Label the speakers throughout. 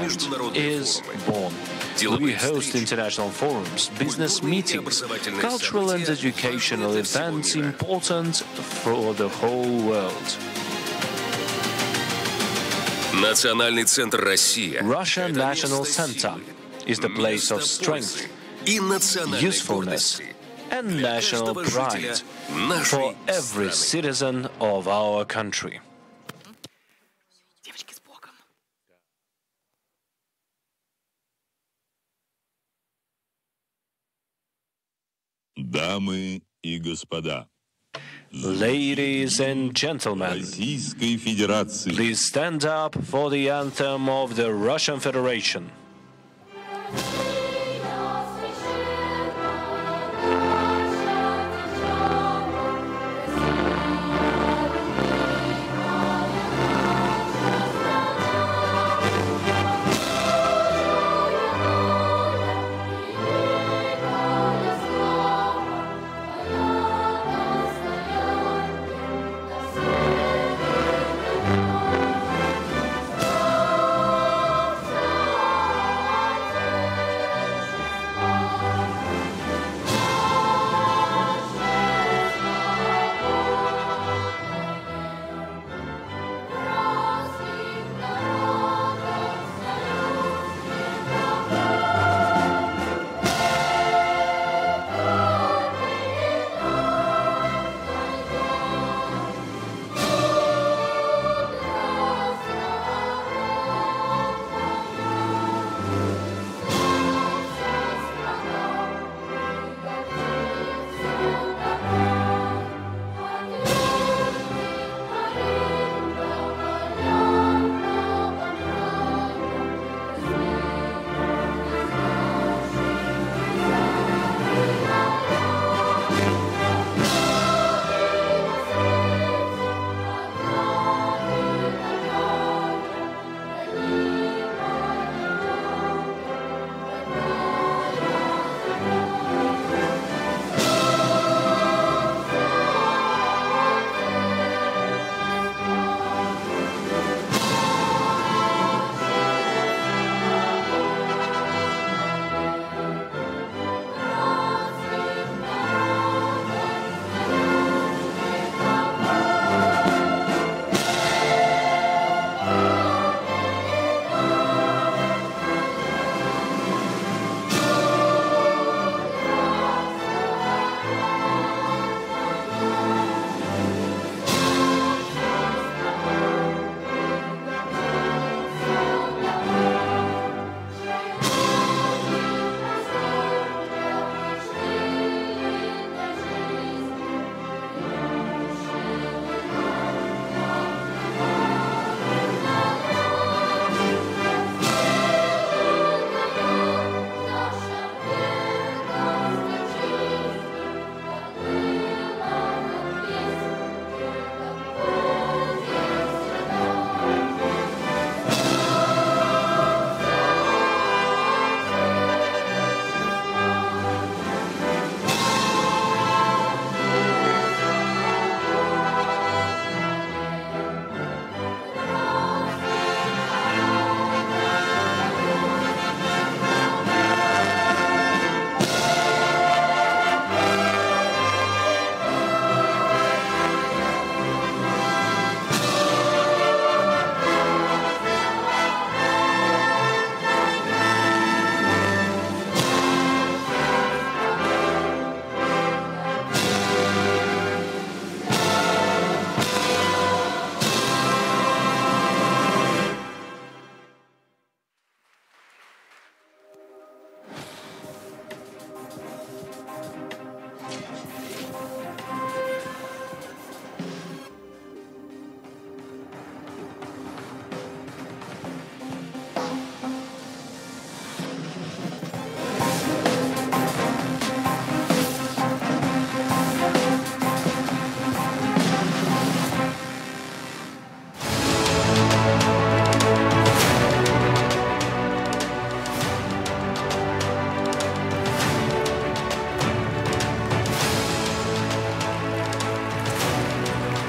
Speaker 1: movement is born. We host international forums, business meetings, cultural and educational events important for the whole world. Russia National Center is the place of strength, usefulness, and national pride for every citizen of our country.
Speaker 2: Дамы и господа,
Speaker 1: Ladies and gentlemen,
Speaker 2: Российской Федерации
Speaker 1: please stand up for the anthem of the Russian Federation.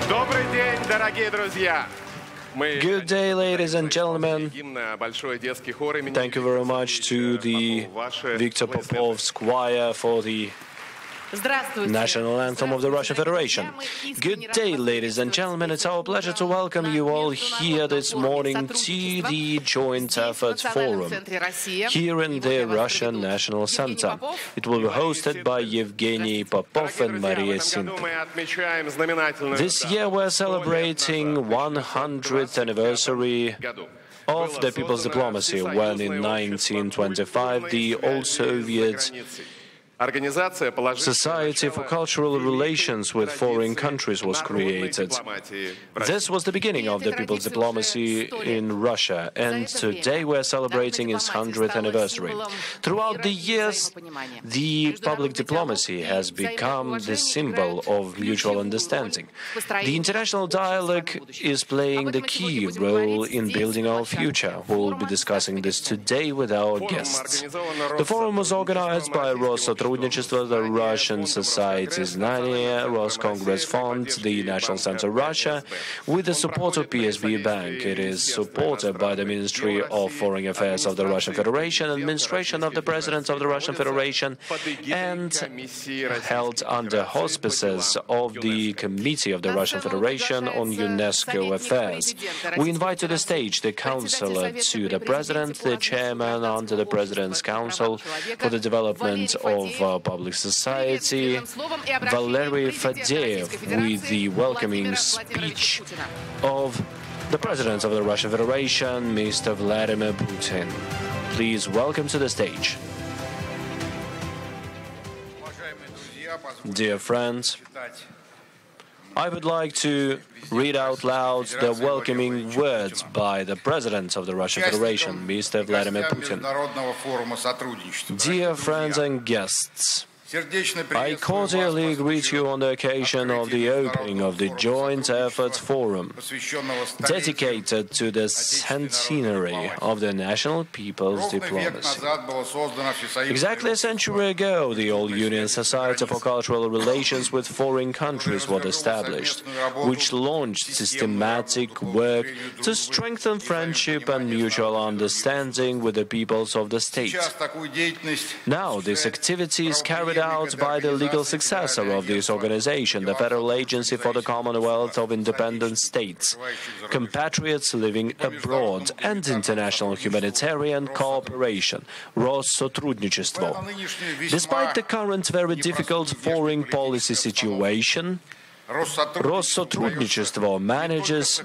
Speaker 3: Добрый день, дорогие друзья!
Speaker 1: Good day, ladies and gentlemen. Thank you very much to the Viktor Popov's choir for the national anthem of the Russian Federation. Good day, ladies and gentlemen. It's our pleasure to welcome you all here this morning to the Joint Efforts Forum here in the Russian National Center. It will be hosted by Yevgeny Popov and Maria Sinp. This year we're celebrating 100th anniversary of the people's diplomacy, when in 1925 the old Soviet Society for Cultural Relations with Foreign Countries was created. This was the beginning of the people's diplomacy in Russia, and today we're celebrating its 100th anniversary. Throughout the years, the public diplomacy has become the symbol of mutual understanding. The international dialogue is playing the key role in building our future. We'll be discussing this today with our guests. The forum was organized by the Russian Society Znanie, Congress Fund, the National Center Russia, with the support of PSB Bank. It is supported by the Ministry of Foreign Affairs of the Russian Federation, Administration of the President of the Russian Federation, and held under auspices of the Committee of the Russian Federation on UNESCO Affairs. We invite to the stage the Counselor to the President, the Chairman under the President's Council for the Development of Public Society, Znanie.Pervye, with the welcoming speech of the President of the Russian Federation, Mr. Vladimir Putin. Please welcome to the stage. Dear friends, I would like to read out loud the welcoming words by the President of the Russian Federation, Mr. Vladimir Putin. Dear friends and guests, I cordially greet you on the occasion of the opening of the Joint Efforts Forum, dedicated to the centenary of the national people's diplomacy. Exactly a century ago, the All-Union Society for Cultural Relations with Foreign Countries was established, which launched systematic work to strengthen friendship and mutual understanding with the peoples of the state. Now, this activity is carried out by the legal successor of this organization, the Federal Agency for the Commonwealth of Independent States, compatriots living abroad, and international humanitarian cooperation, Россотрудничество. Despite the current very difficult foreign policy situation, Россотрудничество manages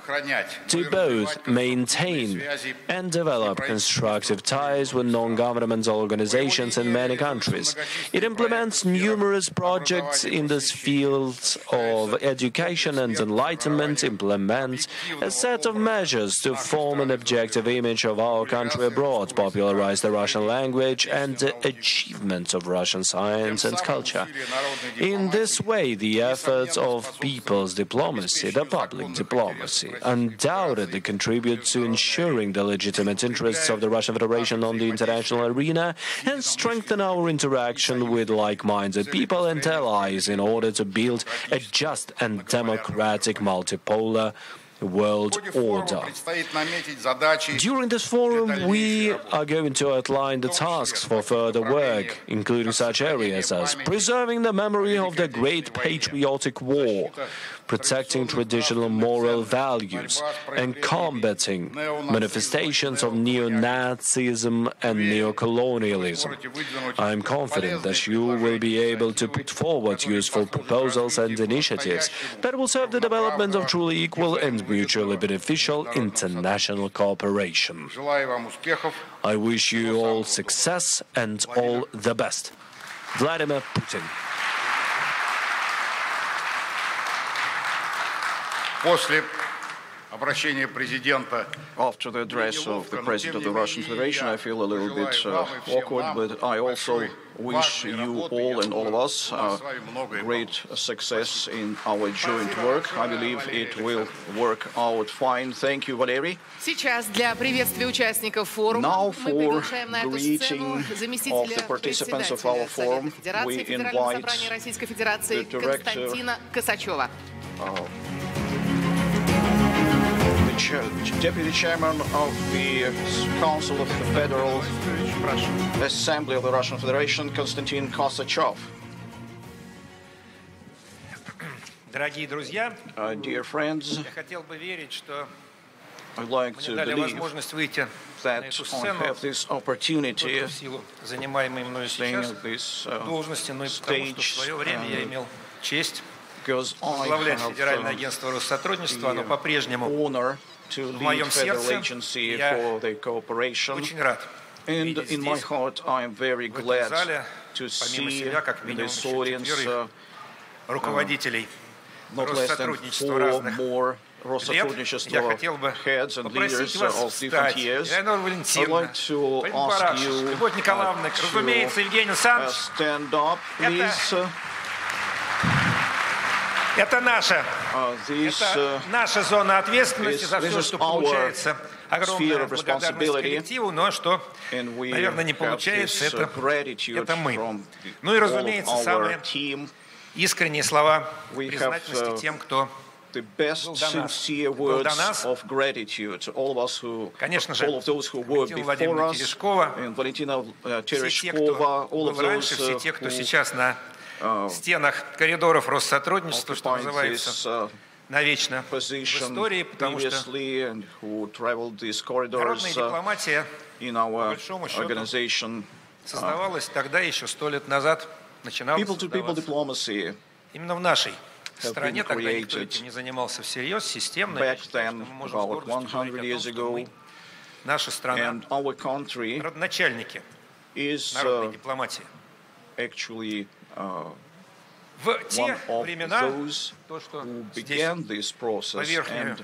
Speaker 1: to both maintain and develop constructive ties with non-governmental organizations in many countries. It implements numerous projects in the fields of education and enlightenment, implements a set of measures to form an objective image of our country abroad, popularize the Russian language and the achievements of Russian science and culture. In this way, the efforts of people's diplomacy, the public diplomacy, undoubtedly contribute to ensuring the legitimate interests of the Russian Federation on the international arena and strengthen our interaction with like-minded people and allies in order to build a just and democratic multipolar world order. During this forum, we are going to outline the tasks for further work, including such areas as preserving the memory of the Great Patriotic War, protecting traditional moral values, and combating manifestations of neo-Nazism and neo-colonialism. I am confident that you will be able to put forward useful proposals and initiatives that will serve the development of truly equal and mutually beneficial international cooperation. I wish you all success and all the best. Vladimir Putin.
Speaker 3: After the address of the President of the Russian Federation, I feel a little bit awkward, but I also wish you all and all of us great success in our joint work. I believe it will work out fine. Thank you, Valery. Now for greeting of the participants of our forum, we invite the Director Deputy Chairman of the Council of the Federal Assembly of the Russian Federation, Konstantin Kosachev.
Speaker 4: Дорогие друзья,
Speaker 3: Dear friends,
Speaker 4: я хотел бы верить, что
Speaker 3: I'd like
Speaker 4: мне
Speaker 3: to
Speaker 4: дали
Speaker 3: believe
Speaker 4: возможность выйти на
Speaker 3: that
Speaker 4: эту
Speaker 3: I
Speaker 4: сцену
Speaker 3: have this opportunity
Speaker 4: в силу занимаемой мною
Speaker 3: staying
Speaker 4: сейчас
Speaker 3: at this
Speaker 4: должности, но и потому, что в свое время я имел честь
Speaker 3: because I
Speaker 4: возглавлять
Speaker 3: have
Speaker 4: Федеральное агентство Россотрудничества, оно
Speaker 3: the
Speaker 4: по-прежнему
Speaker 3: honor to
Speaker 4: в
Speaker 3: lead
Speaker 4: моем
Speaker 3: Federal
Speaker 4: сердце.
Speaker 3: Agency
Speaker 4: Я
Speaker 3: for the cooperation.
Speaker 4: очень рад
Speaker 3: And
Speaker 4: видеть
Speaker 3: in my
Speaker 4: здесь,
Speaker 3: heart, I am very
Speaker 4: в этом
Speaker 3: glad
Speaker 4: зале,
Speaker 3: to
Speaker 4: помимо
Speaker 3: see
Speaker 4: себя, как
Speaker 3: in
Speaker 4: минимум
Speaker 3: this
Speaker 4: еще
Speaker 3: audience
Speaker 4: четверых руководителей
Speaker 3: not less than
Speaker 4: Россотрудничества
Speaker 3: 4
Speaker 4: разных
Speaker 3: more
Speaker 4: лет. Я
Speaker 3: Россотрудничества
Speaker 4: хотел бы
Speaker 3: heads and
Speaker 4: попросить
Speaker 3: leaders
Speaker 4: вас
Speaker 3: of different
Speaker 4: встать.
Speaker 3: years.
Speaker 4: Елена
Speaker 3: I'd
Speaker 4: Валентиновна,
Speaker 3: like to
Speaker 4: Владимир
Speaker 3: ask
Speaker 4: Парашич,
Speaker 3: you
Speaker 4: Любовь Николаевна, разумеется, Евгений Александрович.
Speaker 3: stand up, please.
Speaker 4: Это наша зона ответственности за все, что получается. Огромная благодарность коллективу, но что, наверное, не получается, это мы. Ну и, разумеется, самые искренние слова признательности тем, кто
Speaker 3: The best sincere words of gratitude to all of us who, all of those who were before us, and Valentina Tereshkova, all of those
Speaker 4: все те, кто сейчас на стенах коридоров Россотрудничества, что называется, навечно в истории, потому что народная дипломатия, по большому счету, создавалась тогда, еще 100 лет назад, начиналась создаваться именно в нашей стране. Тогда никто этим не занимался всерьез, системно. Я считаю, что мы можем с гордостью говорить о том, что мы, наша страна, родоначальники народной дипломатии. В те времена, то, что здесь, по верхнюю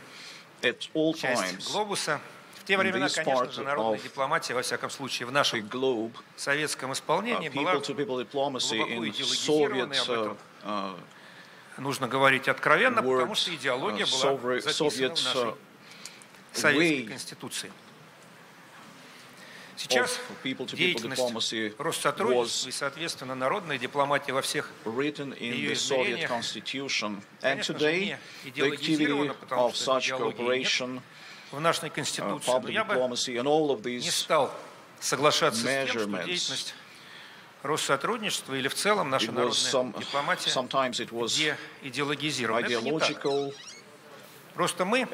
Speaker 4: часть глобуса, в те времена, конечно же, народная дипломатия, во всяком случае, в нашем советском исполнении, была глубоко идеологизированной, об этом нужно говорить откровенно, потому что идеология была записана в нашей Советской Конституции. Сейчас деятельность Россотрудничества и, соответственно, народная дипломатия во всех ее измерениях, конечно же, не идеологизирована, потому что идеологии нет в нашей Конституции. Но я бы не стал соглашаться с тем, что деятельность Россотрудничества или в целом наша народная дипломатия деидеологизирована. Это не так. Просто мы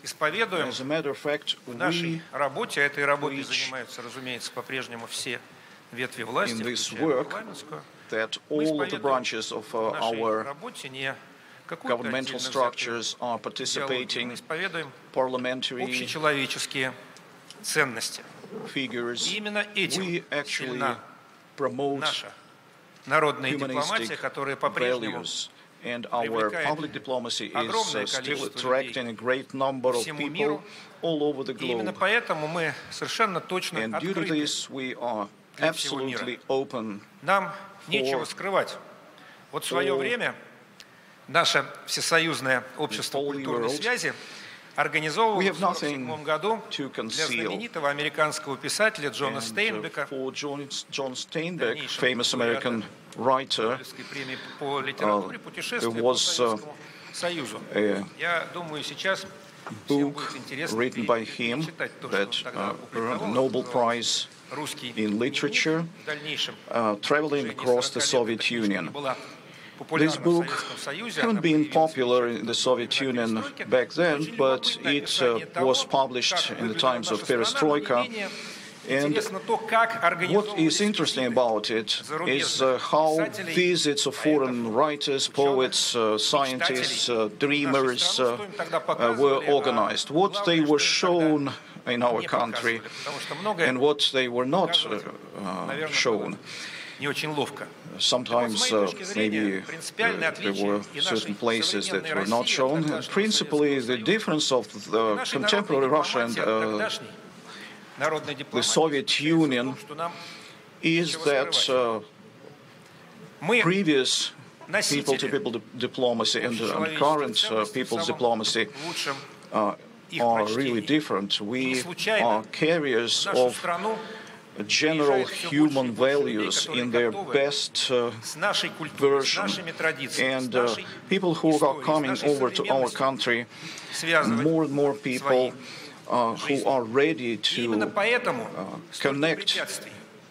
Speaker 4: исповедуем в нашей работе, а этой работой занимаются, разумеется, по-прежнему все ветви власти, включая парламентскую, мы исповедуем в нашей работе не какую-то отдельно взятую идеологию, мы исповедуем общечеловеческие ценности. И именно этим сильна наша народная дипломатия, которая по-прежнему
Speaker 3: and our public diplomacy is still attracting a great number of people all over the globe. And due to this, we are absolutely open
Speaker 4: Нам нечего скрывать. Вот в свое время наше Всесоюзное общество культурной связи организовывало в 1947 году для знаменитого американского писателя Джона Стейнбека,
Speaker 3: famous American writer, there was
Speaker 4: Я думаю, сейчас
Speaker 3: book written by him that earned a Nobel Prize in literature, traveling across the Soviet Union. This book hadn't been popular in the Soviet Union back then, but it was published in the times of Perestroika. And what is interesting about it is how visits of foreign writers, poets, scientists, dreamers were organized, what they were shown in our country and what they were not shown. Sometimes maybe there were certain places that were not shown. And principally, the difference of the contemporary Russia and the Soviet Union is that previous people-to-people diplomacy and current people's diplomacy are really different. We are carriers of general human values in their best version. And people who are coming over to our country, more and more people who are ready to connect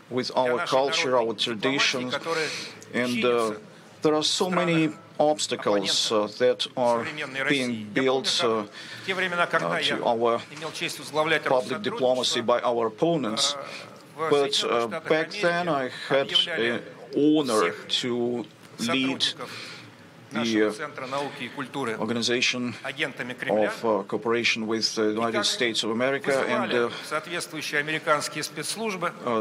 Speaker 3: with our culture, our traditions. And there are so many obstacles that are being built to our public diplomacy by our opponents. But back then I had the honor to lead the organization of cooperation with the United States of America, and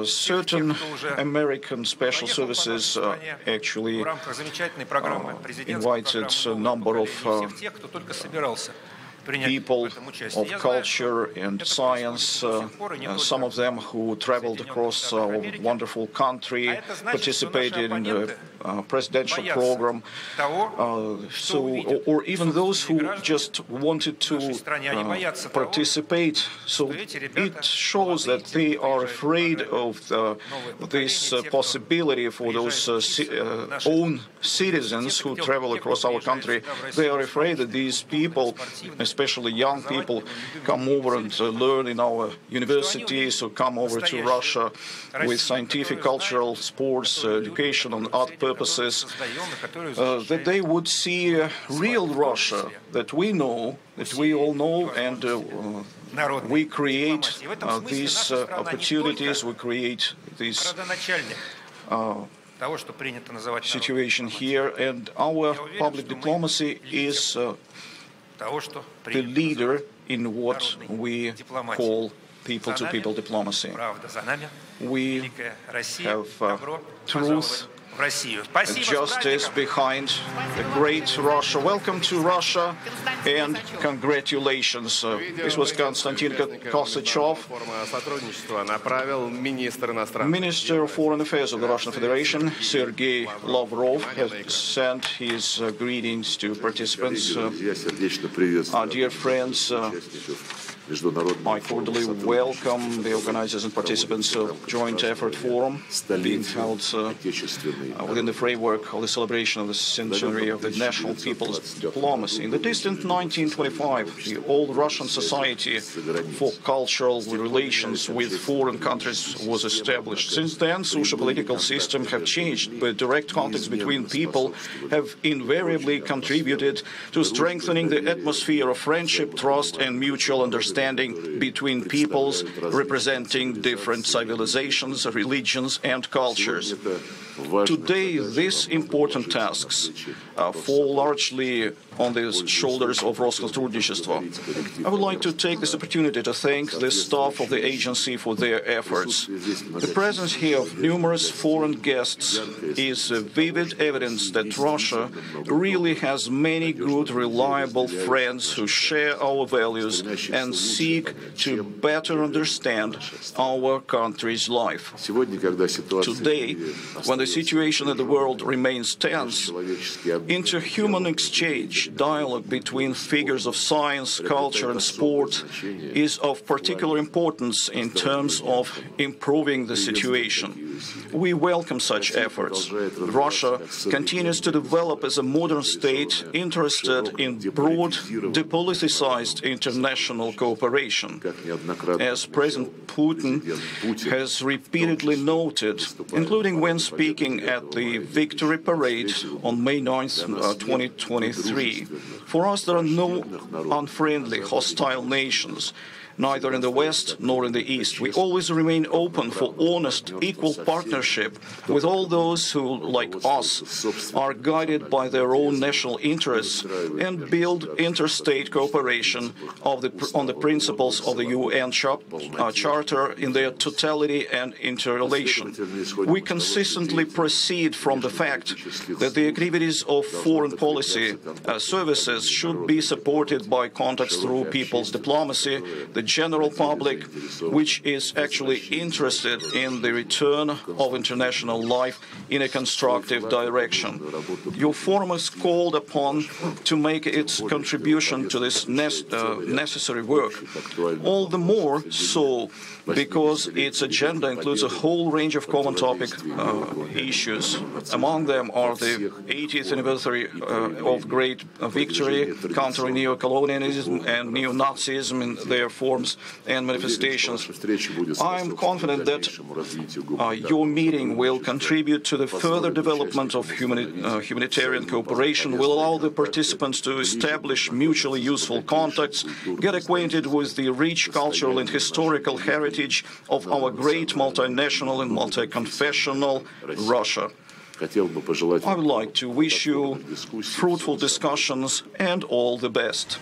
Speaker 3: certain American special services actually invited a number of people of culture and science, some of them who traveled across our wonderful country, participated in the presidential program, or even those who just wanted to participate. So it shows that they are afraid of this possibility for those own citizens who travel across our country. They are afraid that these people, especially young people, come over and learn in our universities, or come over to Russia with scientific, cultural, sports, education, and art purposes, that they would see real Russia that we know, that we all know, and we create these opportunities, we create this situation here, and our public diplomacy is the leader in what we call people-to-people diplomacy. We have truth, justice behind the great Russia. Welcome to Russia and congratulations. This was Konstantin Kosachev, Minister of Foreign Affairs of the Russian Federation. Sergei Lavrov has sent his greetings to participants. Our dear friends, I cordially welcome the organizers and participants of Joint Effort Forum being held within the framework of the celebration of the centenary of the national people's diplomacy. In the distant 1925, the old Russian Society for Cultural Relations with Foreign Countries was established. Since then, socio-political systems have changed, but direct contacts between people have invariably contributed to strengthening the atmosphere of friendship, trust, and mutual understanding between peoples representing different civilizations, religions, and cultures. Today, these important tasks fall largely on the shoulders of Roskostrudnичество. I would like to take this opportunity to thank the staff of the agency for their efforts. The presence here of numerous foreign guests is vivid evidence that Russia really has many good, reliable friends who share our values and seek to better understand our country's life. Today, when the situation in the world remains tense, interhuman exchange, dialogue between figures of science, culture, and sport is of particular importance in terms of improving the situation. We welcome such efforts. Russia continues to develop as a modern state interested in broad, depoliticized international cooperation. As President Putin has repeatedly noted, including when speaking at the Victory Parade on May 9th, 2023, for us there are no unfriendly, hostile nations, neither in the West nor in the East. We always remain open for honest, equal partnership with all those who, like us, are guided by their own national interests and build interstate cooperation on the principles of the UN Charter in their totality and interrelation. We consistently proceed from the fact that the activities of foreign policy services should be supported by contacts through people's diplomacy, the general public, which is actually interested in the return of international life in a constructive direction. Your forum is called upon to make its contribution to this necessary work. All the more so because its agenda includes a whole range of common topic issues. Among them are the 80th anniversary of Great Victory, countering neo-colonialism and neo-Nazism in their forms and manifestations. I am confident that your meeting will contribute to the further development of humanitarian cooperation, will allow the participants to establish mutually useful contacts, get acquainted with the rich cultural and historical heritage of our great multinational and multi-confessional Russia. I would like to wish you fruitful discussions and all the best.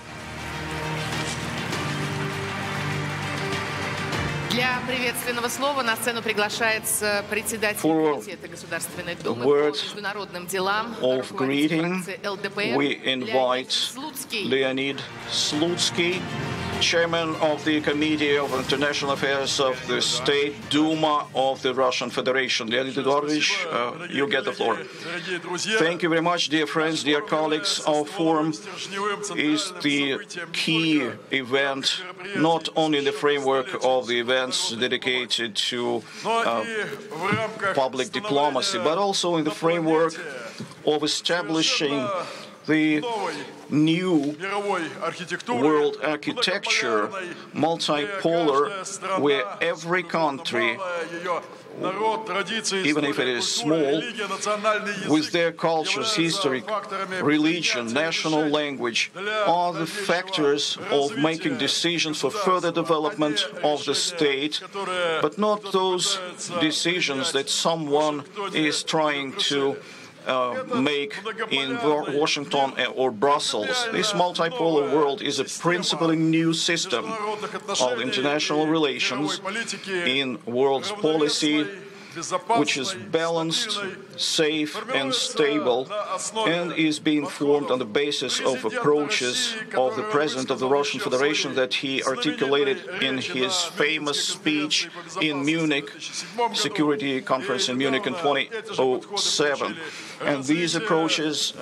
Speaker 5: Для приветственного слова на сцену приглашается председатель Комитета Государственной Думы по международным делам, руководитель фракции ЛДПР
Speaker 3: Leonid Slutsky, Chairman of the Committee of International Affairs of the State Duma of the Russian Federation. Leonid, you get the floor. Thank you very much, dear friends, dear colleagues. Our forum is the key event, not only in the framework of the events dedicated to public diplomacy, but also in the framework of establishing the new world architecture, multipolar, where every country, even if it is small, with their cultures, history, religion, national language, are the factors of making decisions for further development of the state, but not those decisions that someone is trying to make in Washington or Brussels. This multipolar world is a principally new system of international relations in world policy, which is balanced, safe and stable, and is being formed on the basis of approaches of the President of the Russian Federation that he articulated in his famous speech in Munich, Security Conference in Munich in 2007. And these approaches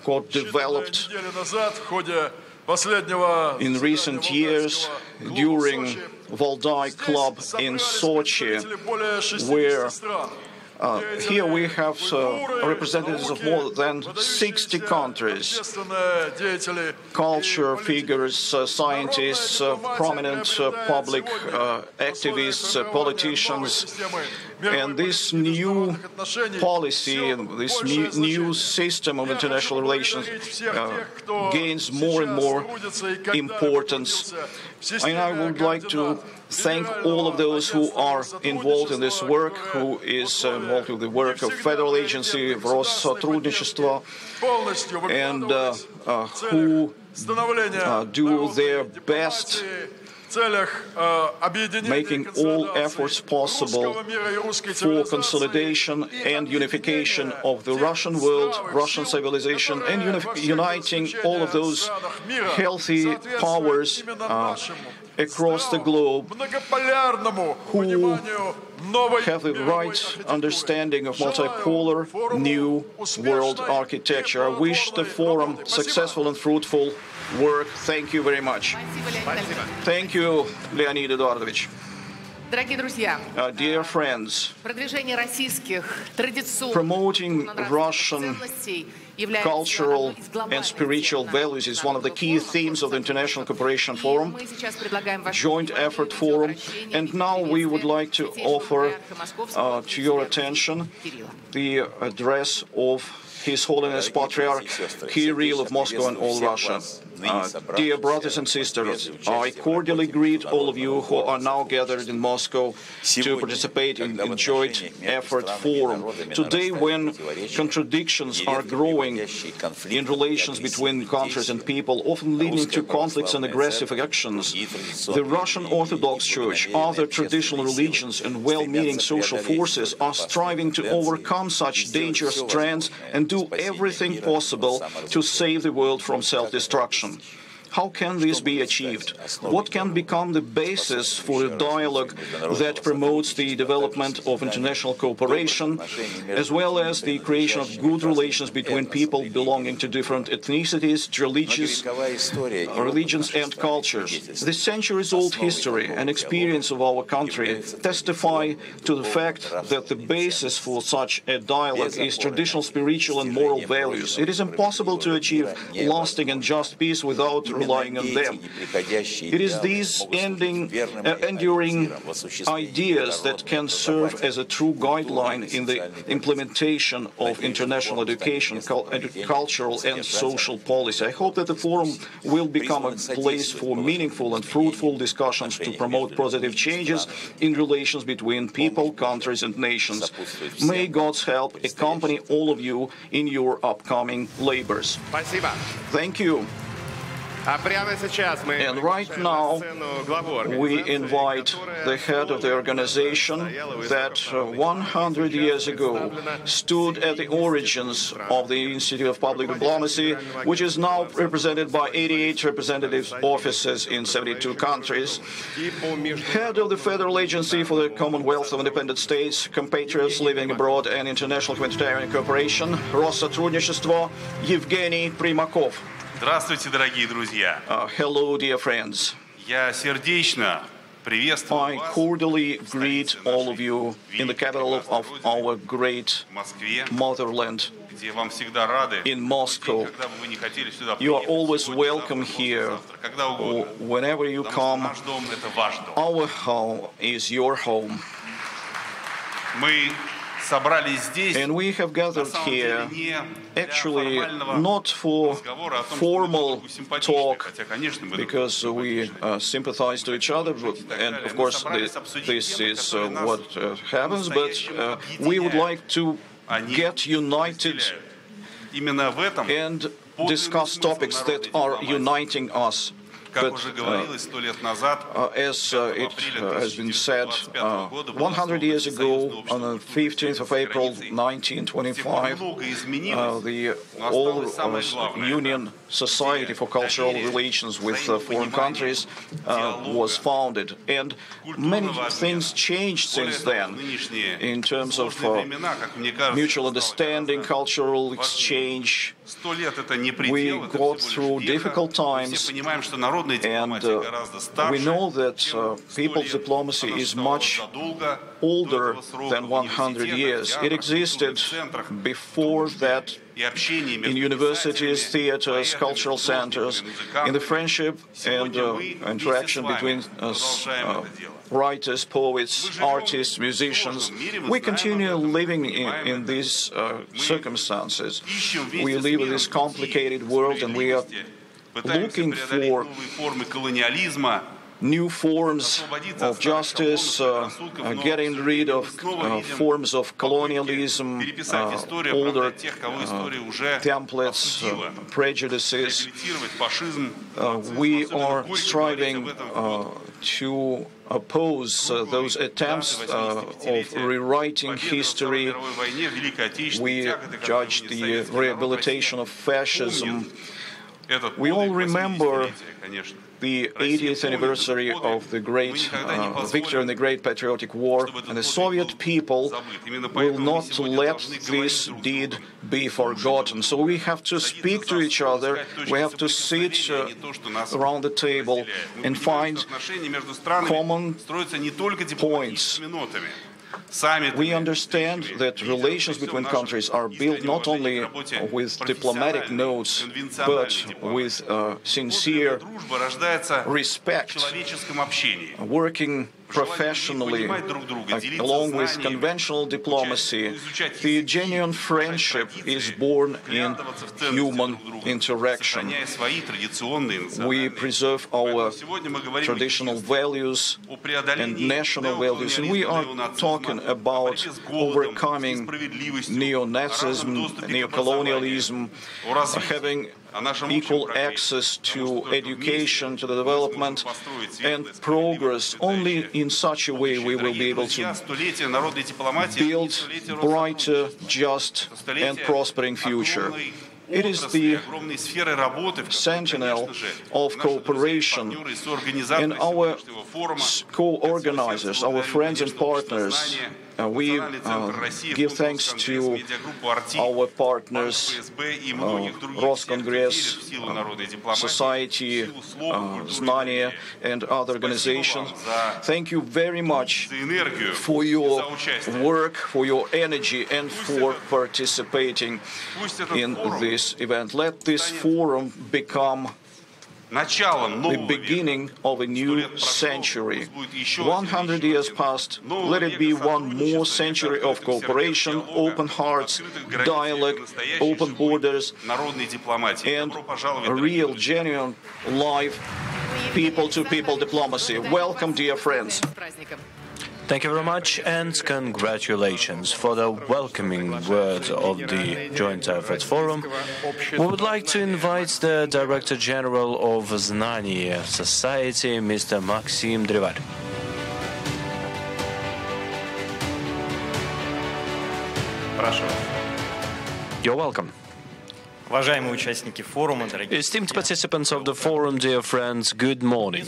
Speaker 3: got developed in recent years during Valdai Club in Sochi, where here we have representatives of more than 60 countries, culture figures, scientists, prominent public activists, politicians. And this new policy and this new system of international relations gains more and more importance. And I would like to thank all of those who are involved in this work, who is involved with the work of Federal Agency of Россотрудничество, and who do their best, making all efforts possible for consolidation and unification of the Russian world, Russian civilization, and uniting all of those healthy powers across the globe who have the right understanding of multipolar new world architecture. I wish the forum successful and fruitful work. Thank you very much. Thank you, Leonid Eduardovich. Dear friends, promoting Russian cultural and spiritual values is one of the key themes of the International Cooperation Forum, Joint Effort Forum, and now we would like to offer to your attention the address of His Holiness Patriarch Kirill of Moscow and all Russia. Dear brothers and sisters, I cordially greet all of you who are now gathered in Moscow to participate in the Joint Effort Forum. Today, when contradictions are growing in relations between countries and people, often leading to conflicts and aggressive actions, the Russian Orthodox Church, other traditional religions and well-meaning social forces are striving to overcome such dangerous trends and do everything possible to save the world from self-destruction. How can this be achieved? What can become the basis for a dialogue that promotes the development of international cooperation, as well as the creation of good relations between people belonging to different ethnicities, religions and cultures? The centuries-old history and experience of our country testify to the fact that the basis for such a dialogue is traditional spiritual and moral values. It is impossible to achieve lasting and just peace without relying on them. It is these enduring ideas that can serve as a true guideline in the implementation of international education, cultural and social policy. I hope that the forum will become a place for meaningful and fruitful discussions to promote positive changes in relations between people, countries and nations. May God's help accompany all of you in your upcoming labors. Thank you. And right now, we invite the head of the organization that 100 years ago stood at the origins of the Institute of Public Diplomacy, which is now represented by 88 representative offices in 72 countries. Head of the Federal Agency for the Commonwealth of Independent States, Compatriots Living Abroad and International Humanitarian Cooperation, Россотрудничество, Евгений Примаков.
Speaker 6: Здравствуйте, дорогие друзья.
Speaker 3: Hello, dear friends.
Speaker 6: Я сердечно приветствую
Speaker 3: I
Speaker 6: вас
Speaker 3: cordially greet all of you in the capital of our great motherland,
Speaker 6: где вам всегда рады.
Speaker 3: in Moscow.
Speaker 6: Когда бы вы не хотели сюда
Speaker 3: You are
Speaker 6: приехать,
Speaker 3: always
Speaker 6: сегодня,
Speaker 3: welcome
Speaker 6: завтра,
Speaker 3: here,
Speaker 6: послезавтра, когда угодно.
Speaker 3: whenever you
Speaker 6: Потому что
Speaker 3: come.
Speaker 6: наш дом — это ваш дом.
Speaker 3: Our home is your home.
Speaker 6: Мы собрались здесь,
Speaker 3: And we have
Speaker 6: на
Speaker 3: gathered
Speaker 6: самом
Speaker 3: here
Speaker 6: деле, не
Speaker 3: actually
Speaker 6: для формального
Speaker 3: not for
Speaker 6: разговора о том, что
Speaker 3: formal
Speaker 6: мы друг другу симпатичны,
Speaker 3: talk,
Speaker 6: хотя, конечно, мы друг
Speaker 3: because
Speaker 6: другу
Speaker 3: we
Speaker 6: симпатичны.
Speaker 3: sympathize to each other, and of course this is what happens, but we would like to get united
Speaker 6: Именно в этом
Speaker 3: and discuss topics that are uniting us.
Speaker 6: Как
Speaker 3: But
Speaker 6: уже говорилось 100 лет назад,
Speaker 3: as it has been said, 100 years ago, on the 15th of April 1925, the All-Union Society for Cultural Relations with foreign countries was founded. And many things changed since then in terms of mutual understanding, cultural exchange. We got through difficult times, and we know that people's diplomacy is much older than 100 years. It existed before that in universities, theaters, cultural centers, in the friendship and interaction between writers, poets, artists, musicians. We continue living in these circumstances. We live in this complicated world, and we are looking for new forms of justice, getting rid of forms of colonialism, older templates, prejudices. We are striving to oppose those attempts of rewriting history. We judge the rehabilitation of fascism. We all remember the 80th anniversary of the great victory in the Great Patriotic War, and the Soviet people will not let this deed be forgotten. So we have to speak to each other, we have to sit around the table and find common points. We understand that relations between countries are built not only with diplomatic notes, but with sincere respect, working professionally, along with conventional diplomacy. The genuine friendship is born in human interaction. We preserve our traditional values and national values, and we are talking about overcoming neo-Nazism, neo-colonialism, having equal access to education, to the development and progress. Only in such a way we will be able to build brighter, just and prospering future. It is the sentinel of cooperation, and our co-organizers, our friends and partners, we give thanks to our partners, Roscongress, Society, Znanie, and other organizations. Thank you very much for your work, for your energy, and for participating in this event. Let this forum become the beginning of a new century. 100 years past, let it be one more century of cooperation, open hearts, dialogue, open borders, and a real, genuine, live people-to-people diplomacy. Welcome, dear friends.
Speaker 1: Thank you very much, and congratulations for the welcoming words of the Joint Efforts Forum. We would like to invite the Director General of Znanie Society, Mr. Maxim.Pervye. You're welcome. Esteemed participants of the forum, dear friends, good morning.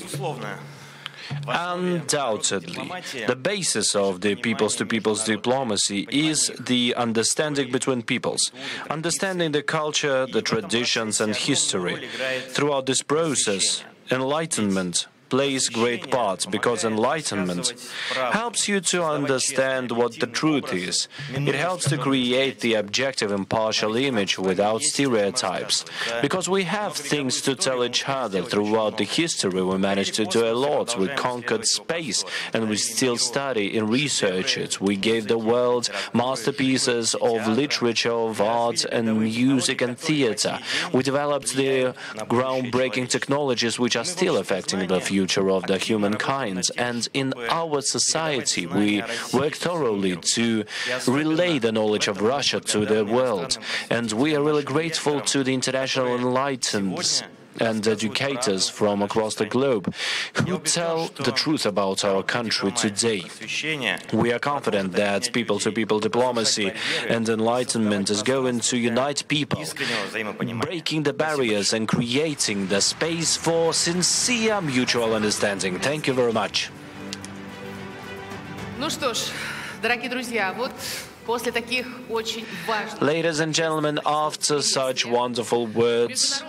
Speaker 1: Undoubtedly, the basis of the peoples-to-peoples diplomacy is the understanding between peoples, understanding the culture, the traditions and history. Throughout this process, enlightenment plays great part, because enlightenment helps you to understand what the truth is. It helps to create the objective, impartial image without stereotypes. Because we have things to tell each other. Throughout the history, we managed to do a lot. We conquered space, and we still study and research it. We gave the world masterpieces of literature, of art and music and theater. We developed the groundbreaking technologies which are still affecting the future of the humankind, and in our society we work thoroughly to relay the knowledge of Russia to the world, and we are really grateful to the international enlighteners and educators from across the globe who tell the truth about our country today. We are confident that people-to-people diplomacy and enlightenment is going to unite people, breaking the barriers and creating the space for sincere mutual understanding. Thank you very much. Ladies and gentlemen, after such wonderful words,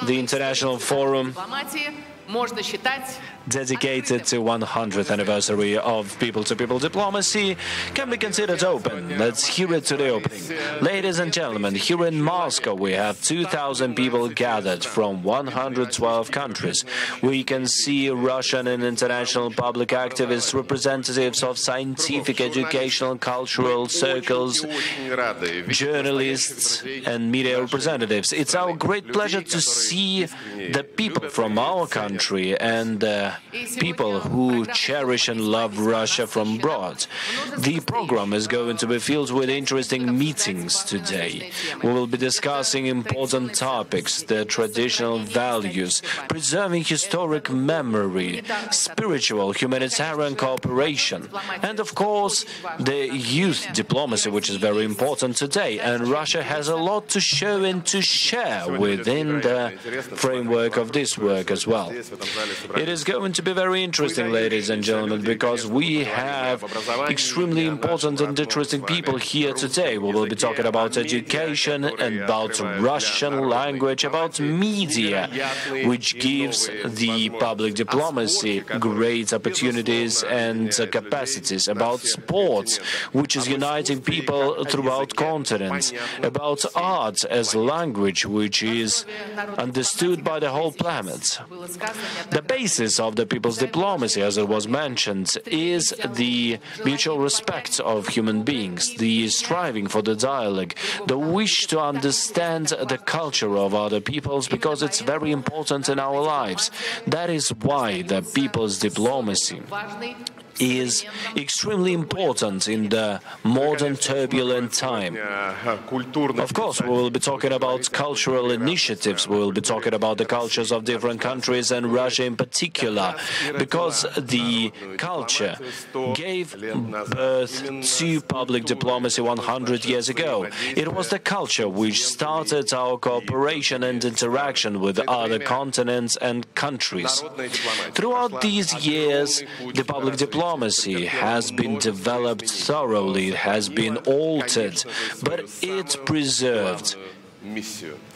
Speaker 1: the International Forum dedicated to 100th anniversary of people-to-people diplomacy can be considered open. Let's hear it to the opening. Ladies and gentlemen, here in Moscow we have 2,000 people gathered from 112 countries. We can see Russian and international public activists, representatives of scientific, educational, cultural circles, journalists and media representatives. It's our great pleasure to see the people from our country and people who cherish and love Russia from abroad. The program is going to be filled with interesting meetings today. We will be discussing important topics, the traditional values, preserving historic memory, spiritual, humanitarian cooperation, and of course the youth diplomacy, which is very important today. And Russia has a lot to show and to share within the framework of this work as well. It is going to be very interesting, ladies and gentlemen, because we have extremely important and interesting people here today. We will be talking about education, about Russian language, about media, which gives the public diplomacy great opportunities and capacities, about sports, which is uniting people throughout continents, about art as language, which is understood by the whole planet. The basis of the people's diplomacy, as it was mentioned, is the mutual respect of human beings, the striving for the dialogue, the wish to understand the culture of other peoples, because it's very important in our lives. That is why the people's diplomacy is extremely important in the modern turbulent time. Of course, we will be talking about cultural initiatives, we will be talking about the cultures of different countries and Russia in particular, because the culture gave birth to public diplomacy 100 years ago. It was the culture which started our cooperation and interaction with other continents and countries. Throughout these years, the public diplomacy has been developed thoroughly, it has been altered, but it preserved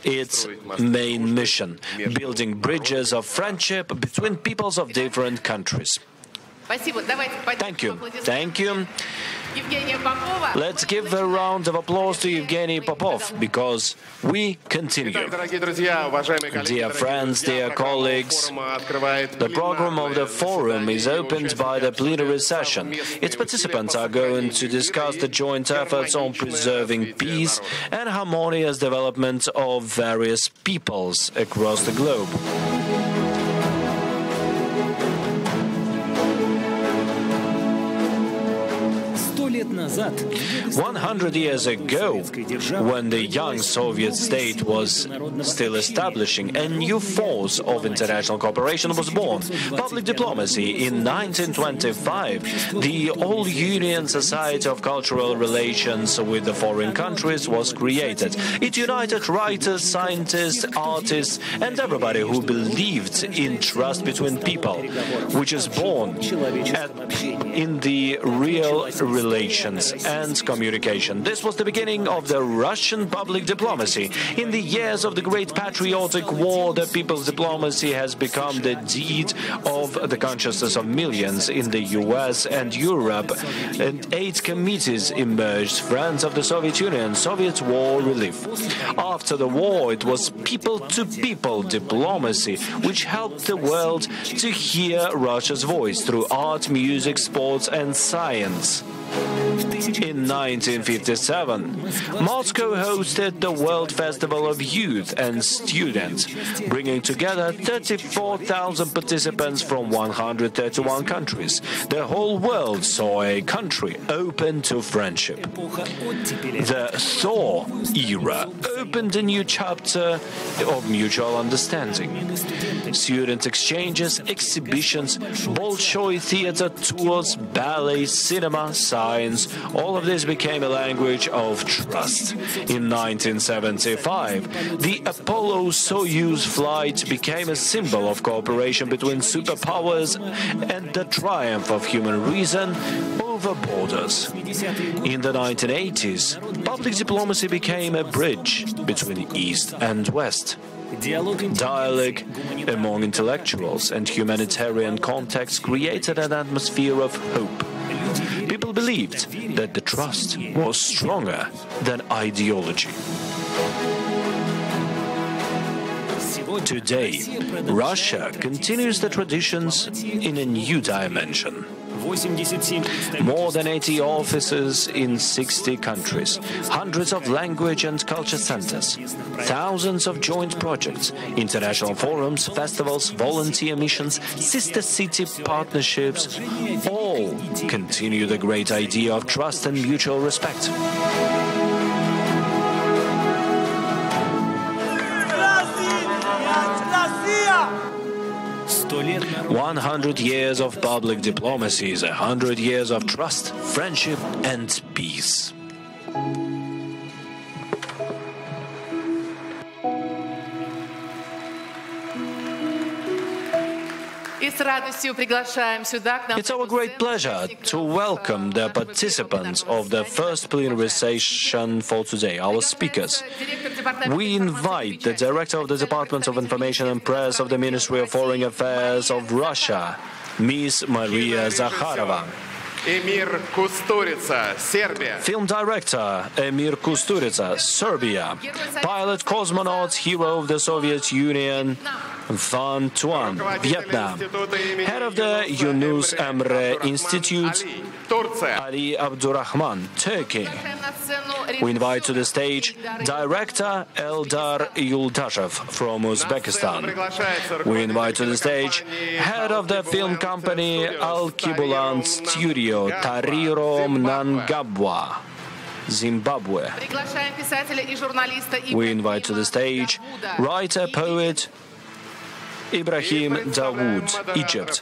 Speaker 1: its main mission, building bridges of friendship between peoples of different countries. Thank you. Thank you. Let's give a round of applause to Evgeny Popov, because we continue. Dear friends, dear colleagues, the program of the forum is opened by the plenary session. Its participants are going to discuss the joint efforts on preserving peace and harmonious development of various peoples across the globe. 100 years ago, when the young Soviet state was still establishing, a new force of international cooperation was born, public diplomacy. In 1925, the All-Union Society of Cultural Relations with the foreign countries was created. It united writers, scientists, artists, and everybody who believed in trust between people, which is born in the real relations and communication. This was the beginning of the Russian public diplomacy. In the years of the Great Patriotic War, the people's diplomacy has become the deed of the consciousness of millions in the US and Europe, and 8 committees emerged: Friends of the Soviet Union, Soviet War Relief. After the war, it was people-to-people diplomacy which helped the world to hear Russia's voice through art, music, sports and science. In 1957, Moscow hosted the World Festival of Youth and Students, bringing together 34,000 participants from 131 countries. The whole world saw a country open to friendship. The Thaw era opened a new chapter of mutual understanding. Student exchanges, exhibitions, Bolshoi theater tours, ballet, cinema, science, all of this became a language of trust. In 1975, the Apollo-Soyuz flight became a symbol of cooperation between superpowers and the triumph of human reason over borders. In the 1980s, public diplomacy became a bridge between East and West. Dialogue among intellectuals and humanitarian contacts created an atmosphere of hope. People believed that the trust was stronger than ideology. Today, Russia continues the traditions in a new dimension. More than 80 offices in 60 countries, hundreds of language and culture centers, thousands of joint projects, international forums, festivals, volunteer missions, sister city partnerships, all continue the great idea of trust and mutual respect. 100 years of public diplomacy is 100 years of trust, friendship and peace. It's our great pleasure to welcome the participants of the first plenary session for today, our speakers. We invite the Director of the Department of Information and Press of the Ministry of Foreign Affairs of Russia, Ms. Maria Zakharova.
Speaker 7: Emir Kusturica, Serbia.
Speaker 1: Film director Emir Kusturica, Serbia. Pilot cosmonaut, hero of the Soviet Union, Van Tuan, Vietnam. Head of the Yunus Emre Institute, Ali Abdurrahman, Turkey. We invite to the stage director Eldar Yuldashev from Uzbekistan. We invite to the stage head of the film company Al-Kibuland Studio Tariro Mnangagwa, Zimbabwe. We invite to the stage writer, poet Ibrahim Dawood, Egypt.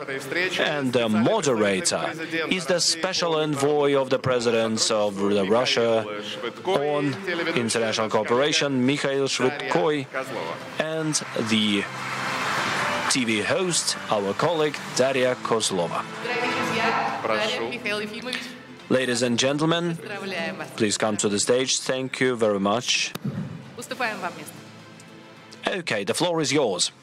Speaker 1: And the moderator is the special envoy of the President of Russia on international cooperation, Mikhail Shvydkoy, and the TV host, our colleague Daria Kozlova. Ladies and gentlemen, please come to the stage. Thank you very much. Okay, the floor is yours.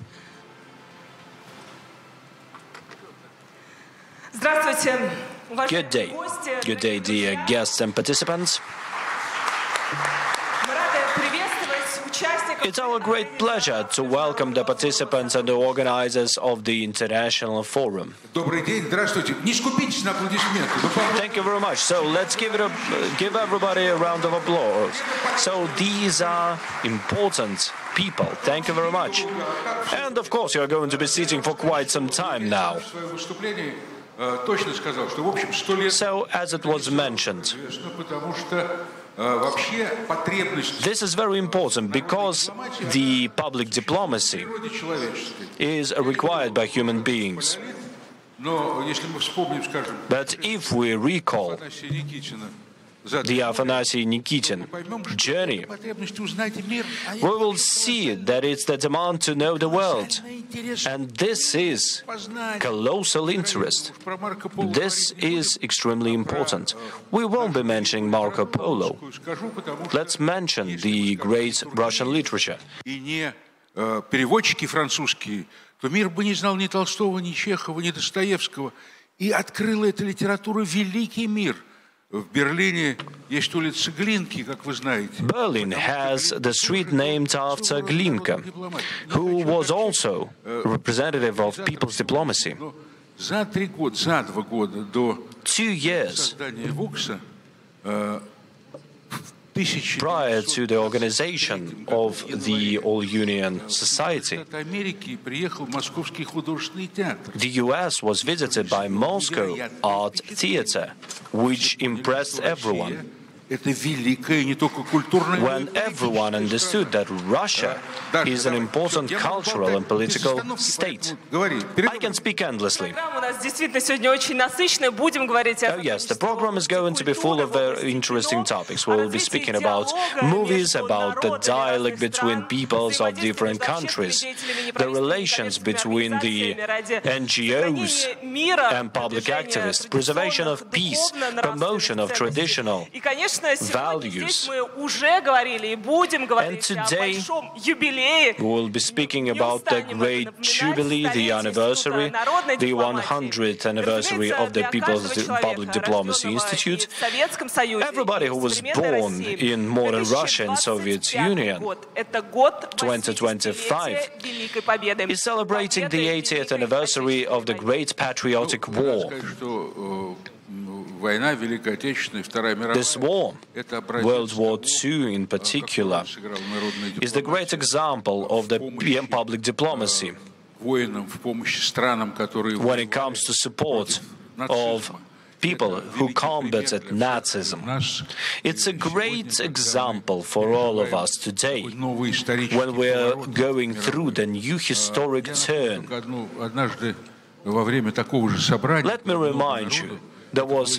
Speaker 1: Good day. Good day, dear guests and participants. It's our great pleasure to welcome the participants and the organizers of the International Forum. Thank you very much. So let's give everybody a round of applause. So these are important people. Thank you very much. And of course, you are going to be sitting for quite some time now. So, as it was mentioned, this is very important because the public diplomacy is required by human beings. But if we recall the Afanasy Nikitin journey, we will see that it's the demand to know the world. And this is colossal interest. This is extremely important. We won't be mentioning Marco Polo. Let's mention the great Russian literature.
Speaker 8: Переводчики французские, то мир бы не знал ни Толстого, ни Чехова, ни Достоевского. И открыла эта литература великий мир. Berlin
Speaker 1: has the street named after Glinka, who was also representative of people's diplomacy. 2 years prior to the organization of the All-Union Society, the US was visited by Moscow Art Theatre, which impressed everyone. When everyone understood that Russia is an important cultural and political state. I can speak endlessly. Oh yes, the program is going to be full of very interesting topics. We will be speaking about movies, about the dialogue between peoples of different countries, the relations between the NGOs and public activists, preservation of peace, promotion of traditional values. And today we will be speaking about the great jubilee, the anniversary, the 100th anniversary of the People's Public Diplomacy Institute. Everybody who was born in modern Russia and Soviet Union, 2025, is celebrating the 80th anniversary of the Great Patriotic War. This war, World War II in particular, is the great example of the public diplomacy when it comes to support of people who combated Nazism. It's a great example for all of us today when we are going through the new historic turn. Let me remind you, there was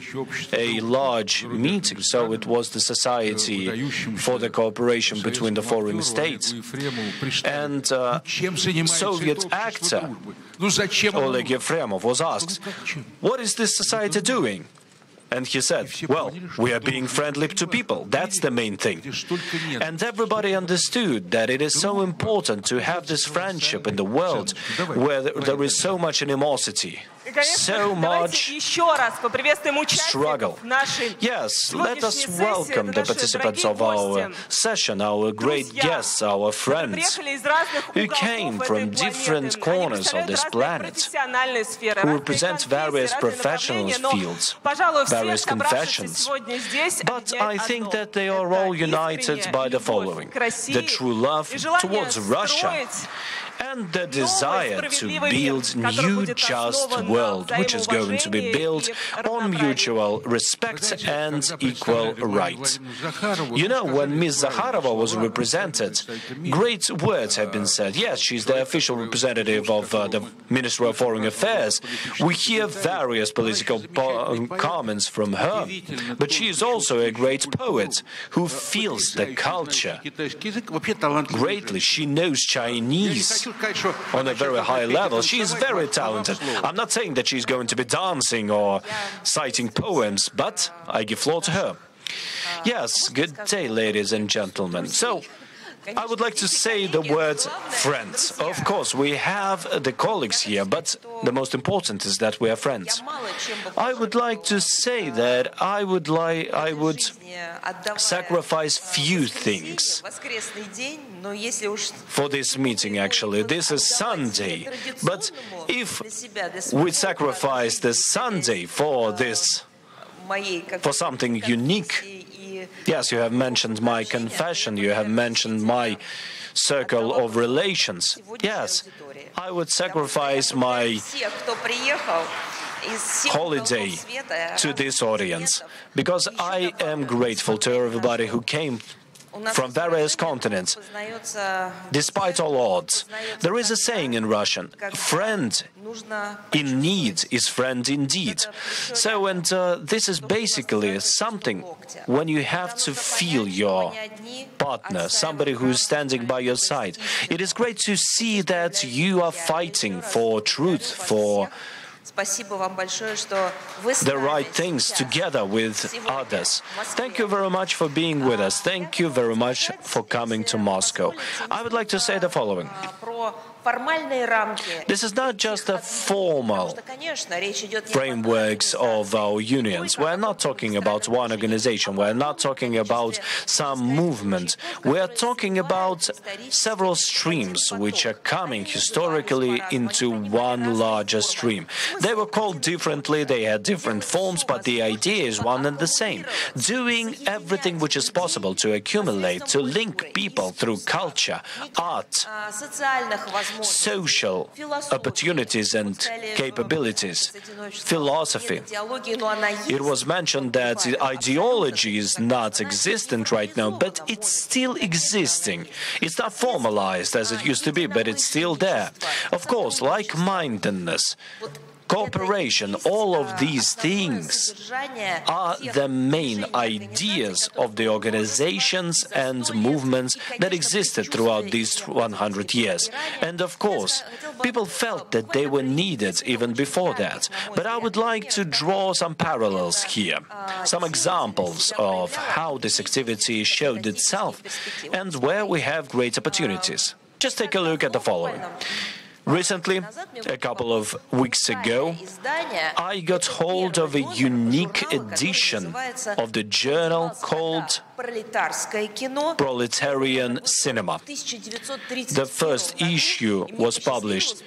Speaker 1: a large meeting, so it was the Society for the Cooperation between the Foreign States. And Soviet actor Oleg Yefremov was asked, "What is this society doing?" And he said, "Well, we are being friendly to people. That's the main thing." And everybody understood that it is so important to have this friendship in the world where there is so much animosity. so much struggle. Yes, let us welcome the participants of our session, our great guests, our friends, who came from different corners of this planet, who represent various professional fields, various confessions. But I think that they are all united by the following: the true love towards Russia and the desire to build new just world, which is going to be built on mutual respect and equal rights. You know, when Ms. Zakharova was represented, great words have been said. Yes, she's the official representative of the Ministry of Foreign Affairs. We hear various political comments from her, but she is also a great poet who feels the culture greatly. She knows Chinese on a very high level. She is very talented. I'm not saying that she's going to be dancing or citing poems, but I give floor to her. Yes, good day, ladies and gentlemen. So, I would like to say the word friends. Of course, we have the colleagues here, but the most important is that we are friends. I would like to say that I would sacrifice few things for this meeting, actually. This is Sunday, but if we sacrifice the Sunday for something unique, yes, you have mentioned my confession, you have mentioned my circle of relations. Yes, I would sacrifice my holiday to this audience, because I am grateful to everybody who came from various continents. Despite all odds, there is a saying in Russian: friend in need is friend indeed. So, and this is basically something when you have to feel your partner, somebody who is standing by your side. It is great to see that you are fighting for truth, for the right things together with others. Thank you very much for being with us. Thank you very much for coming to Moscow. I would like to say the following. This is not just a formal frameworks of our unions. We're not talking about one organization. We're not talking about some movement. We're talking about several streams which are coming historically into one larger stream. They were called differently, they had different forms, but the idea is one and the same. Doing everything which is possible to accumulate, to link people through culture, art, social opportunities and capabilities, philosophy. It was mentioned that ideology is not existent right now, but it's still existing. It's not formalized as it used to be, but it's still there. Of course, like-mindedness, cooperation, all of these things are the main ideas of the organizations and movements that existed throughout these 100 years. And of course, people felt that they were needed even before that. But I would like to draw some parallels here, some examples of how this activity showed itself and where we have great opportunities. Just take a look at the following. Recently, a couple of weeks ago, I got hold of a unique edition of the journal called Proletarian Cinema. The first issue was published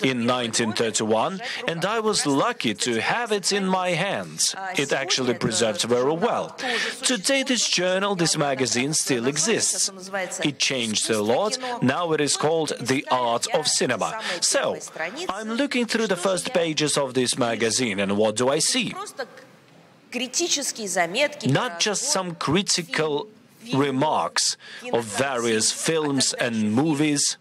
Speaker 1: in 1931, and I was lucky to have it in my hands. It actually preserved very well. Today, this journal, this magazine, still exists. It changed a lot. Now it is called The Art of Cinema. So, I'm looking through the first pages of this magazine, and what do I see? Not just some critical remarks of various films and movies.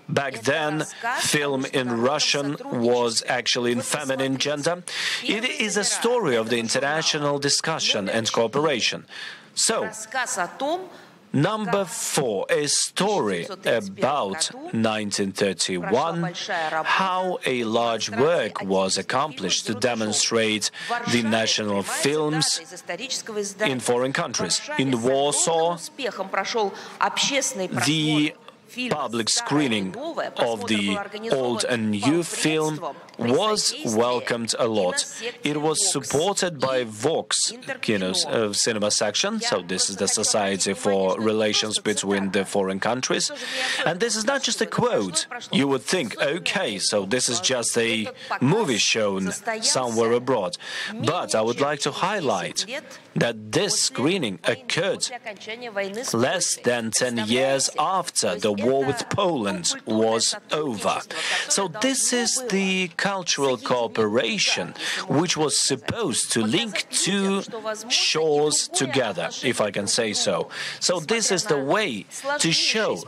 Speaker 1: Back then, film in Russian was actually in feminine gender. It is a story of the international discussion and cooperation. So, number 4, a story about 1931, how a large work was accomplished to demonstrate the national films in foreign countries. In Warsaw, the public screening of the old and new film was welcomed a lot. It was supported by Vox cinema section, so this is the Society for Relations between the foreign countries. And this is not just a quote. You would think, okay, so this is just a movie shown somewhere abroad. But I would like to highlight that this screening occurred less than 10 years after the war with Poland was over. So this is the cultural cooperation which was supposed to link two shores together, if I can say so. So this is the way to show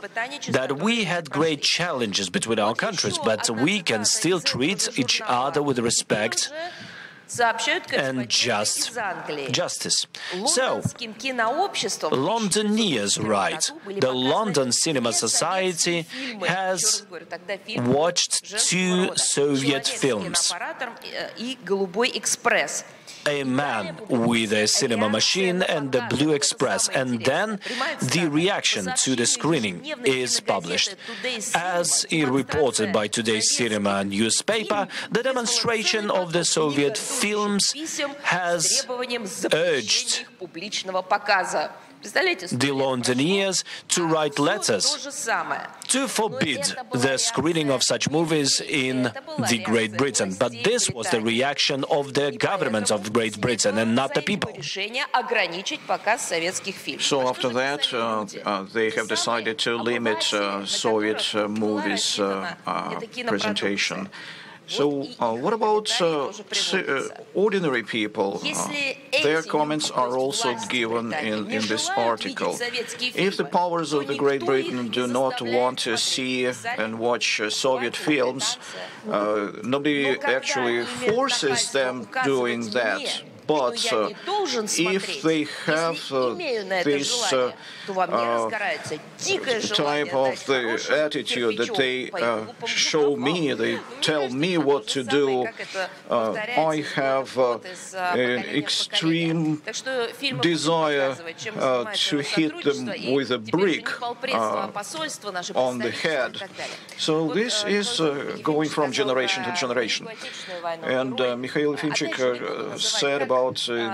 Speaker 1: that we had great challenges between our countries, but we can still treat each other with respect and justice. So, Londoners write, the London Cinema Society has watched 2 Soviet films. A man with a cinema machine and the Blue Express, and then the reaction to the screening is published. As reported by today's cinema newspaper, the demonstration of the Soviet films has urged the Londoners to write letters to forbid the screening of such movies in the Great Britain. But this was the reaction of the government of Great Britain and not the people.
Speaker 3: So after that, they have decided to limit Soviet movies presentation. So, what about ordinary people? Their comments are also given in this article. If the powers of the Great Britain do not want to see and watch Soviet films, nobody actually forces them doing that. But if they have this type of the attitude that they show me, they tell me what to do, I have an extreme desire to hit them with a brick on the head. So this is going from generation to generation. And Mikhail Finchik said about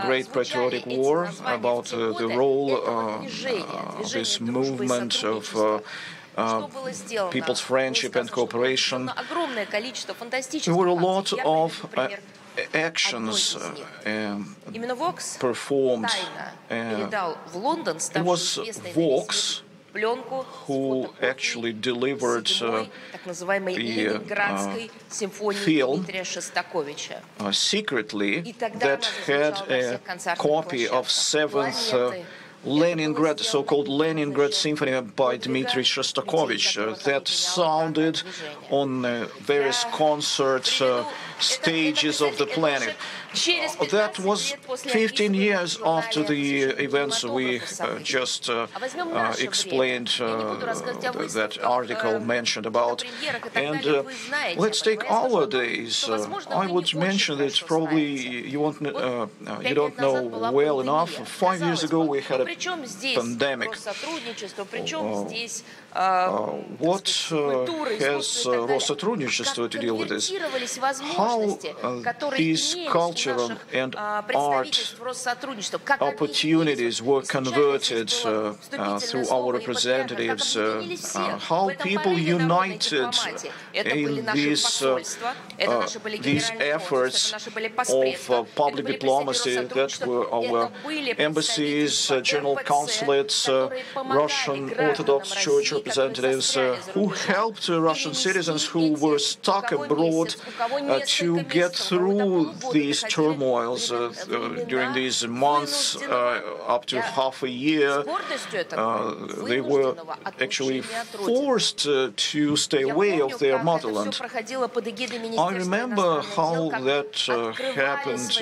Speaker 3: Great Patriotic War, about the role of this movement of people's friendship and cooperation. There were a lot of actions performed. It was Vox who actually delivered the film secretly, that had a copy of 7th Leningrad, so-called Leningrad Symphony by Dmitry Shostakovich, that sounded on various concert stages of the planet. That was 15 years after the events we just explained, that article mentioned about. And let's take our days. I would mention that probably you don't know well enough. 5 years ago we had a pandemic. What has Россотрудничество to deal with this? How these cultural and art opportunities were converted through our representatives, how people united in these efforts of public diplomacy, that were our embassies, general consulates, Russian Orthodox Church representatives who helped Russian citizens who were stuck abroad to get through these turmoils during these months, up to half a year. They were actually forced to stay away of their motherland. I remember how that happened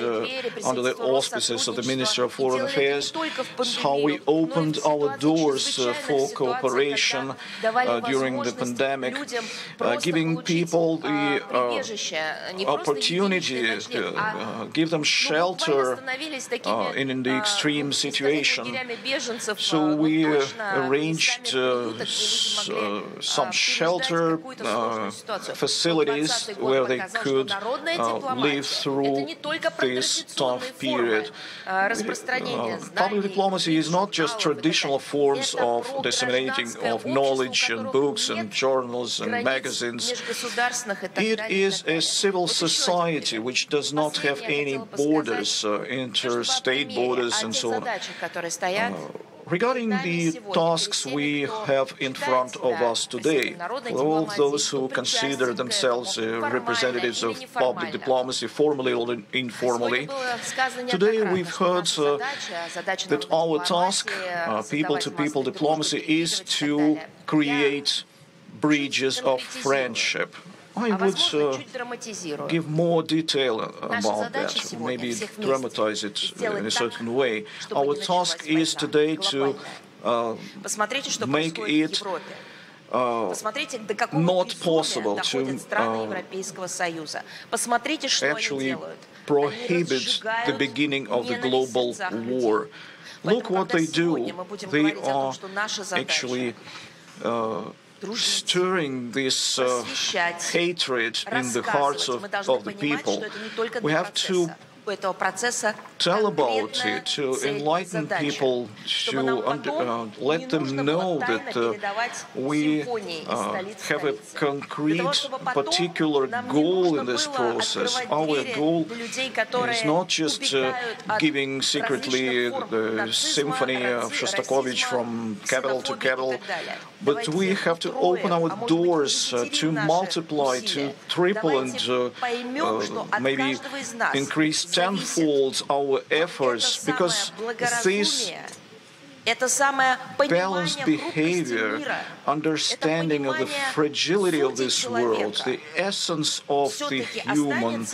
Speaker 3: under the auspices of the Ministry of Foreign Affairs, how how we opened our doors for cooperation during the pandemic, giving people the opportunity, give them shelter in the extreme situation. So we arranged some shelter facilities where they could live through this tough period. Public diplomacy is not just traditional forms of disseminating of knowledge and books and journals and magazines. It is a civil society which does not have any borders, interstate borders and so on. Regarding the tasks we have in front of us today, for all of those who consider themselves representatives of public diplomacy, formally or informally, today we've heard that our task, people-to-people diplomacy, is to create bridges of friendship. I would give more detail about that, maybe dramatize it in a certain way. Our task is today to make it not possible to actually prohibit the beginning of the global war. Look what they do. They are actually stirring this hatred in the hearts of the people. We have to tell about it, to enlighten people, to let them know that we have a concrete, particular goal in this process. Our goal is not just giving secretly the symphony of Shostakovich from capital to capital, but we have to open our doors to multiply, to triple, and maybe increase tenfold our efforts, because this balanced behavior, understanding of the fragility of this world, the essence of the human,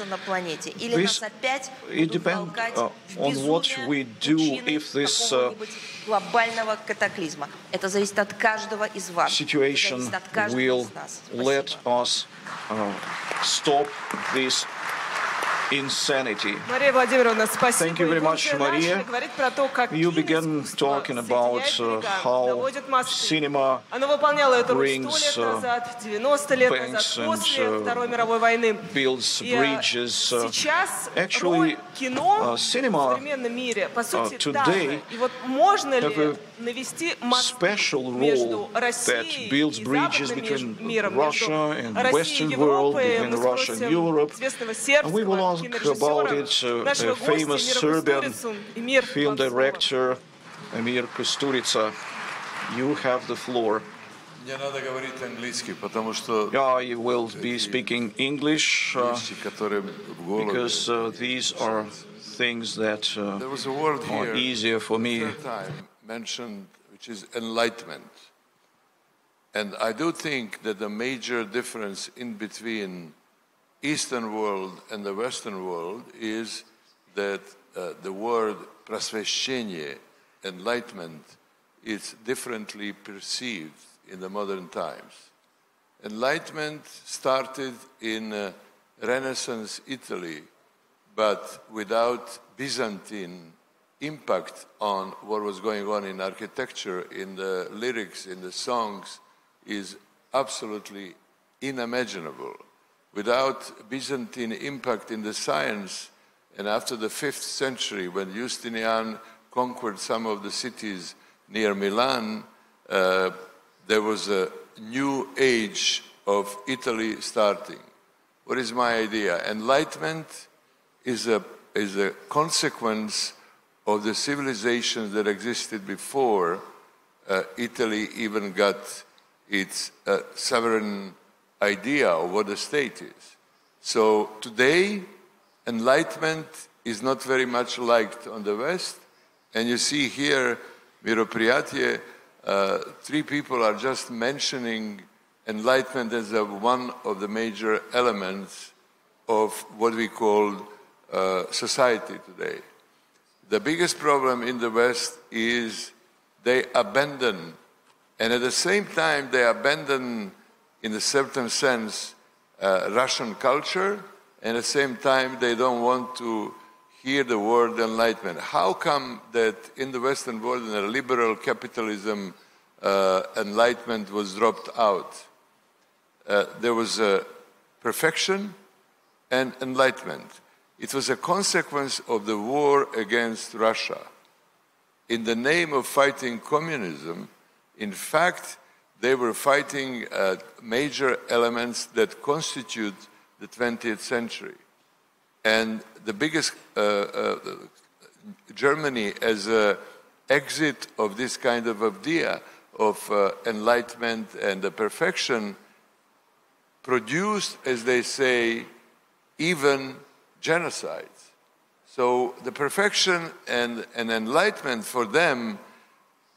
Speaker 3: this, it depends on what we do if this situation will let us stop this insanity. Thank you very much, Maria. You began talking about how cinema brings banks and builds bridges. Actually, cinema today have a special role that builds bridges between Russia and the Western world, between Russia and Europe. And we will ask about it a famous Serbian film director, Emir Kusturica. You have the floor. I will be speaking English because these are things that are easier for me.
Speaker 9: Mentioned, which is enlightenment. And I do think that the major difference in between Eastern world and the Western world is that the word просвещение, enlightenment, is differently perceived in the modern times. Enlightenment started in Renaissance Italy, but without Byzantine impact on what was going on in architecture, in the lyrics, in the songs, is absolutely unimaginable. Without Byzantine impact in the science, and after the 5th century, when Justinian conquered some of the cities near Milan, there was a new age of Italy starting. What is my idea? Enlightenment is a consequence of the civilizations that existed before Italy even got its sovereign idea of what the state is. So today, enlightenment is not very much liked on the West, and you see here, Znanie.Pervye, 3 people are just mentioning enlightenment as one of the major elements of what we call society today. the biggest problem in the West is they abandon, and at the same time they abandon, in a certain sense, Russian culture, and at the same time they don't want to hear the word enlightenment. How come that in the Western world, in a liberal capitalism, enlightenment was dropped out? There was perfection and enlightenment. It was a consequence of the war against Russia. In the name of fighting communism, in fact, they were fighting major elements that constitute the 20th century. And the biggest, Germany as an exit of this kind of idea of enlightenment and the perfection produced, as they say, even genocides. So the perfection and enlightenment for them,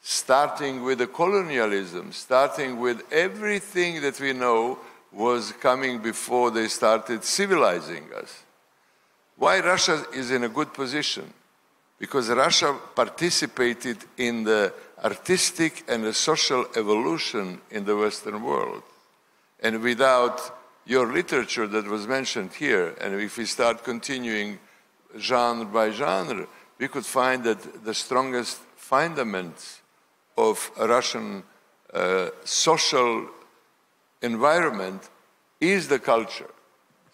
Speaker 9: starting with the colonialism, starting with everything that we know, was coming before they started civilizing us. Why Russia is in a good position? Because Russia participated in the artistic and the social evolution in the Western world. And without your literature that was mentioned here, and if we start continuing genre by genre, we could find that the strongest fundaments of Russian social environment is the culture.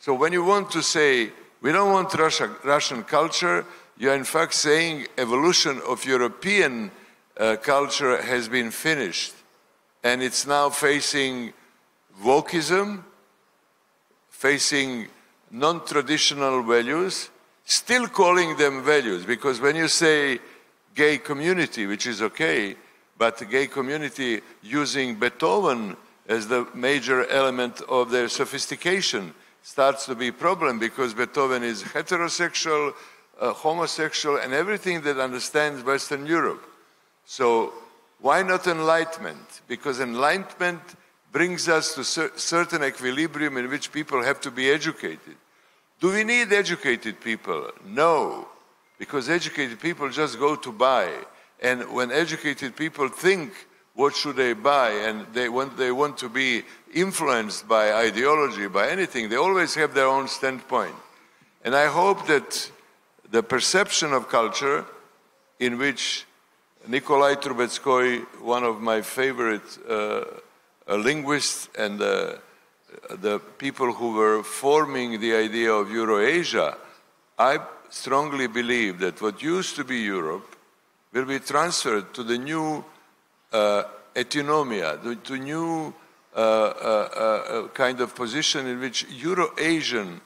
Speaker 9: So when you want to say, we don't want Russian culture, you are in fact saying evolution of European culture has been finished. And it's now facing wokeism, facing non-traditional values, still calling them values. Because when you say gay community, which is okay, but the gay community using Beethoven as the major element of their sophistication starts to be a problem, because Beethoven is heterosexual, homosexual, and everything that understands Western Europe. So why not enlightenment? Because enlightenment brings us to certain equilibrium in which people have to be educated. Do we need educated people? No, because educated people just go to buy. And when educated people think, what should they buy? And they want to be influenced by ideology, by anything. They always have their own standpoint. And I hope that the perception of culture, in which Nikolai Trubetskoy, one of my favorite linguists, and the people who were forming the idea of Eurasia, I strongly believe that what used to be Europe will be transferred to the new autonomia, to new kind of position in which Euro-Asian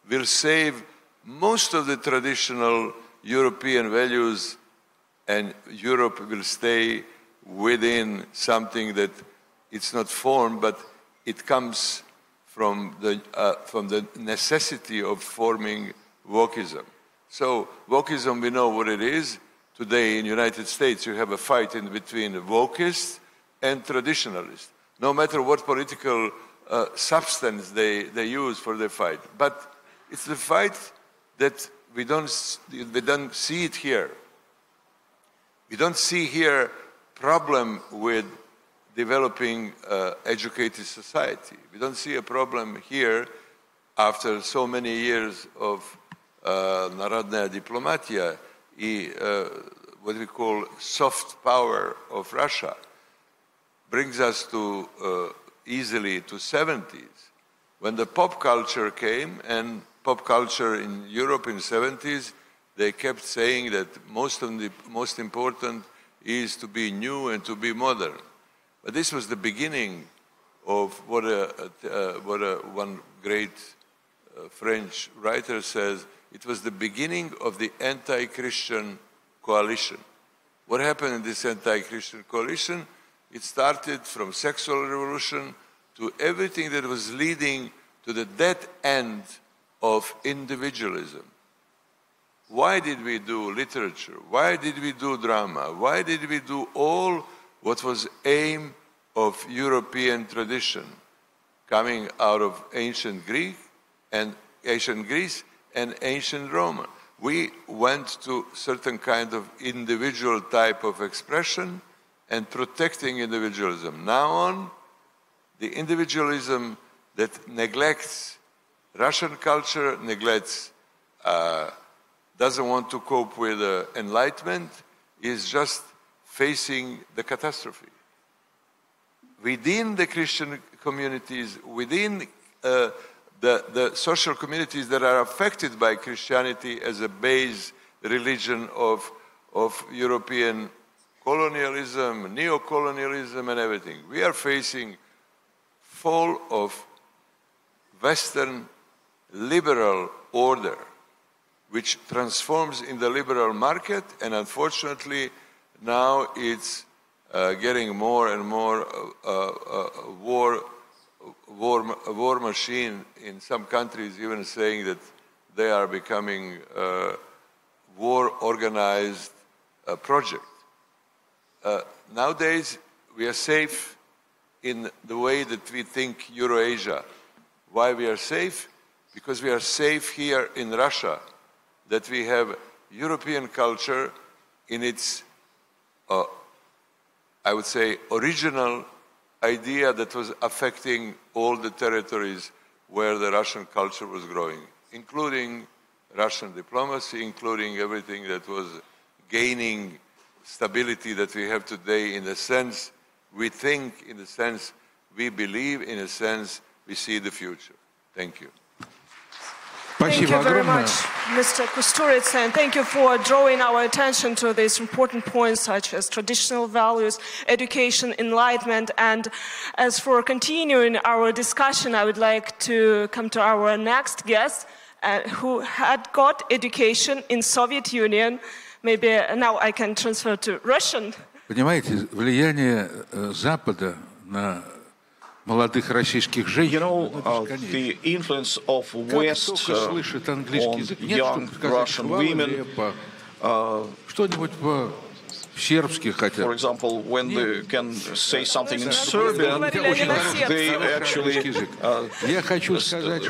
Speaker 9: will save most of the traditional European values, and Europe will stay within something that it's not formed, but it comes from the necessity of forming wokeism. So wokeism, we know what it is. Today in the United States, you have a fight in between wokists and traditionalists, no matter what political substance they use for the fight. But it's the fight that we don't see it here. We don't see here problem with developing educated society. We don't see a problem here after so many years of narodная diplomatia, what we call soft power of Russia, brings us to easily to 70s. When the pop culture came, and pop culture in Europe in the 70s, they kept saying that most important is to be new and to be modern. But this was the beginning of what one great French writer says. It was the beginning of the anti-Christian coalition. What happened in this anti-Christian coalition? It started from sexual revolution to everything that was leading to the dead end of individualism. Why did we do literature? Why did we do drama? Why did we do all what was aim of European tradition, coming out of ancient Greece and ancient Rome? we went to certain kind of individual type of expression and protecting individualism. Now on, the individualism that neglects Russian culture, neglects, doesn't want to cope with enlightenment, is just facing the catastrophe. Within the Christian communities, within the social communities that are affected by Christianity as a base religion of European colonialism, neo-colonialism and everything. We are facing fall of Western liberal order, which transforms in the liberal market, and unfortunately now it's getting more and more war machine in some countries, even saying that they are becoming war organized project. Nowadays we are safe in the way that we think Eurasia. Why we are safe? Because we are safe here in Russia, that we have European culture in its, I would say, original idea that was affecting all the territories where the Russian culture was growing, including Russian diplomacy, including everything that was gaining stability that we have today. In a sense, we think, in a sense, we believe, in a sense, we see the future. Thank you.
Speaker 10: Thank you very much, Mr. Kusturica, and thank you for drawing our attention to these important points such as traditional values, education, enlightenment. And as for continuing our discussion, I would like to come to our next guest who had got education in Soviet Union. Maybe now I can transfer to Russian.
Speaker 8: Понимаете, влияние Запада на молодых российских женщин,
Speaker 3: the influence of West on young Russian women,
Speaker 8: что-нибудь по-сербски хотя.
Speaker 3: For example, when they can say something in Serbian, they actually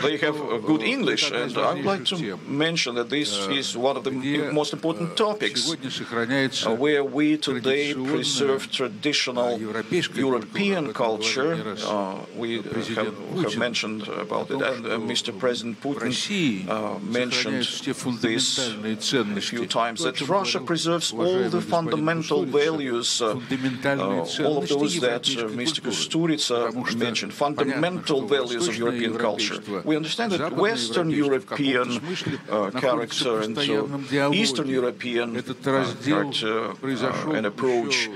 Speaker 3: they have good English. And I would like to mention that this is one of the most important topics where we today preserve traditional European culture. We have mentioned about it, and Mr. President Putin mentioned this a few times, that Russia preserves all the fundamental values, all of those that Mr. Kusturica mentioned, fundamental values of European culture. We understand that Western European character and Eastern European character and approach,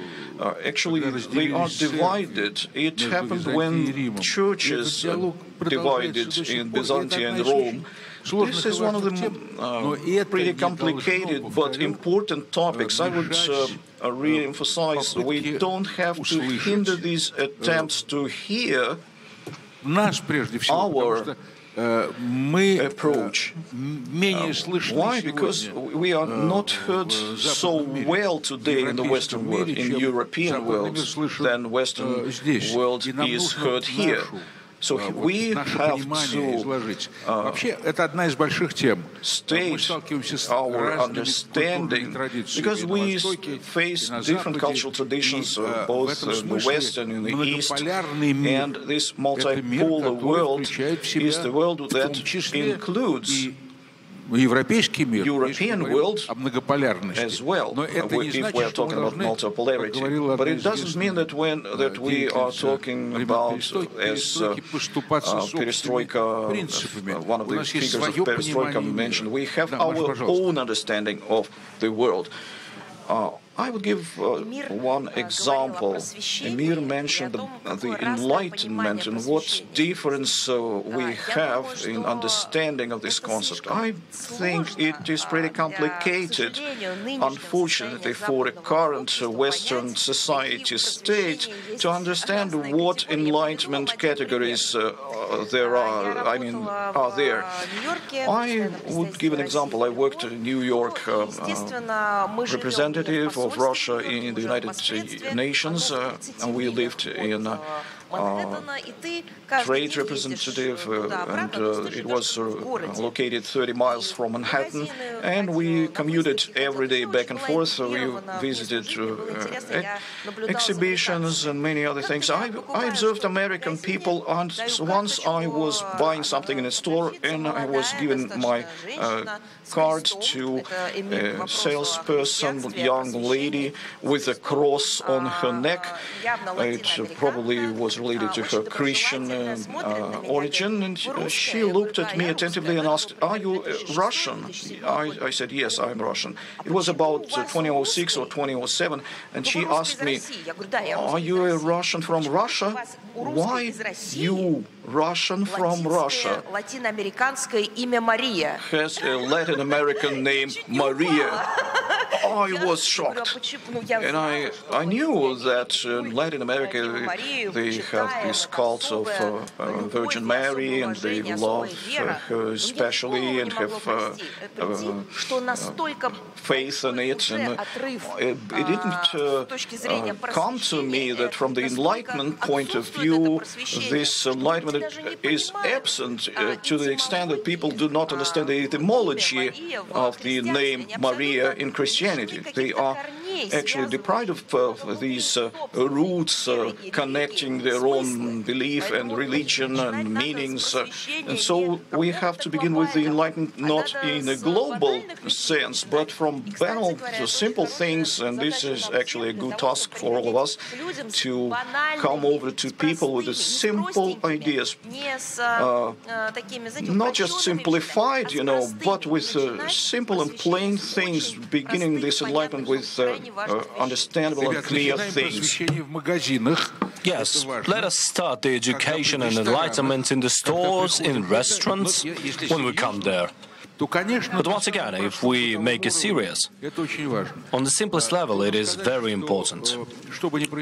Speaker 3: actually they are divided. It happened when churches divided in Byzantium and Rome. This is one of the pretty complicated but important topics. I would re-emphasize, we don't have to hinder these attempts to hear our approach. Why? Because we are not heard so well today in the Western world, in European world, than Western world is heard here. So we have to state our understanding, because we face different cultural traditions, both in the West and in the East, and this multipolar world is the world that includes European world as well, if we are talking about multipolarity. But it doesn't mean that that we are talking about, as Perestroika, one of the figures of Perestroika mentioned, we have our own understanding of the world. I would give one example. Emir mentioned the Enlightenment and what difference we have in understanding of this concept. I think it is pretty complicated, unfortunately, for a current Western society state to understand what Enlightenment categories there are. Are there. I would give an example. I worked in New York, representative of Russia in the United Nations, and we lived in trade representative, and it was located 30 miles from Manhattan, and we commuted every day back and forth. We visited exhibitions and many other things. I observed American people, and once I was buying something in a store, and I was given my card to a salesperson, young lady with a cross on her neck. It probably was related to her Christian origin, and she looked at me attentively and asked, "Are you Russian?" I said, "Yes, I'm Russian." It was about 2006 or 2007, and she asked me, "Are you a Russian from Russia? Why you Russian from Russia has a Latin American name Maria?" I was shocked, and I knew that in Latin America they have this cult of Virgin Mary, and they love her especially and have faith in it. And it didn't come to me that from the Enlightenment point of view, this Enlightenment is absent to the extent that people do not understand the etymology of the name Maria in Christianity. They are actually deprived of these roots connecting their own belief and religion and meanings. And so we have to begin with the Enlightenment not in a global sense, but from banal to simple things. And this is actually a good task for all of us, to come over to people with the simple ideas. Not just simplified, but with simple and plain things, beginning this enlightenment with understandable and clear things.
Speaker 1: Yes, let us start the education and enlightenment in the stores, in restaurants, when we come there. But once again, if we make it serious, on the simplest level, it is very important.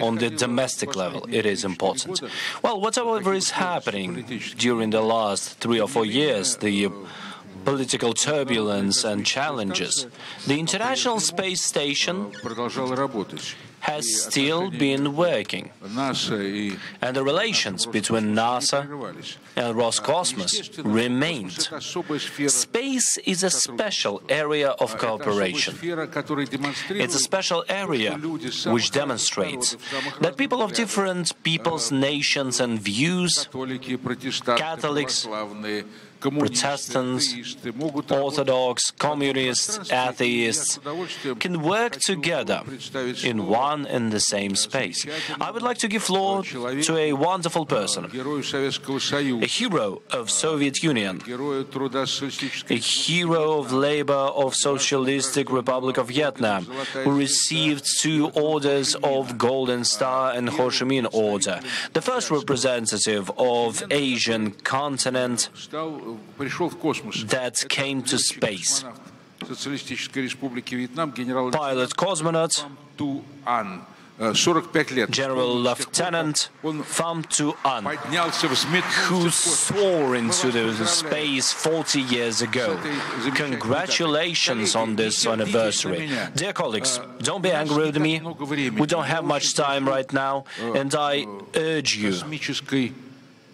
Speaker 1: On the domestic level, it is important. Well, whatever is happening during the last 3 or 4 years, the political turbulence and challenges, the International Space Station has still been working, and the relations between NASA and Roscosmos remained. Space is a special area of cooperation. It's a special area which demonstrates that people of different peoples, nations and views, Catholics, Protestants, Orthodox, Communists, Atheists, can work together in one and the same space. I would like to give floor to a wonderful person, a hero of Soviet Union, a hero of labor of Socialistic Republic of Vietnam, who received 2 orders of Golden Star and Ho Chi Minh Order, the first representative of Asian continent that came to space. Pilot cosmonaut, General Lieutenant Pham Tu An, who soared into the space 40 years ago. Congratulations on this anniversary. Dear colleagues, don't be angry with me. We don't have much time right now, and I urge you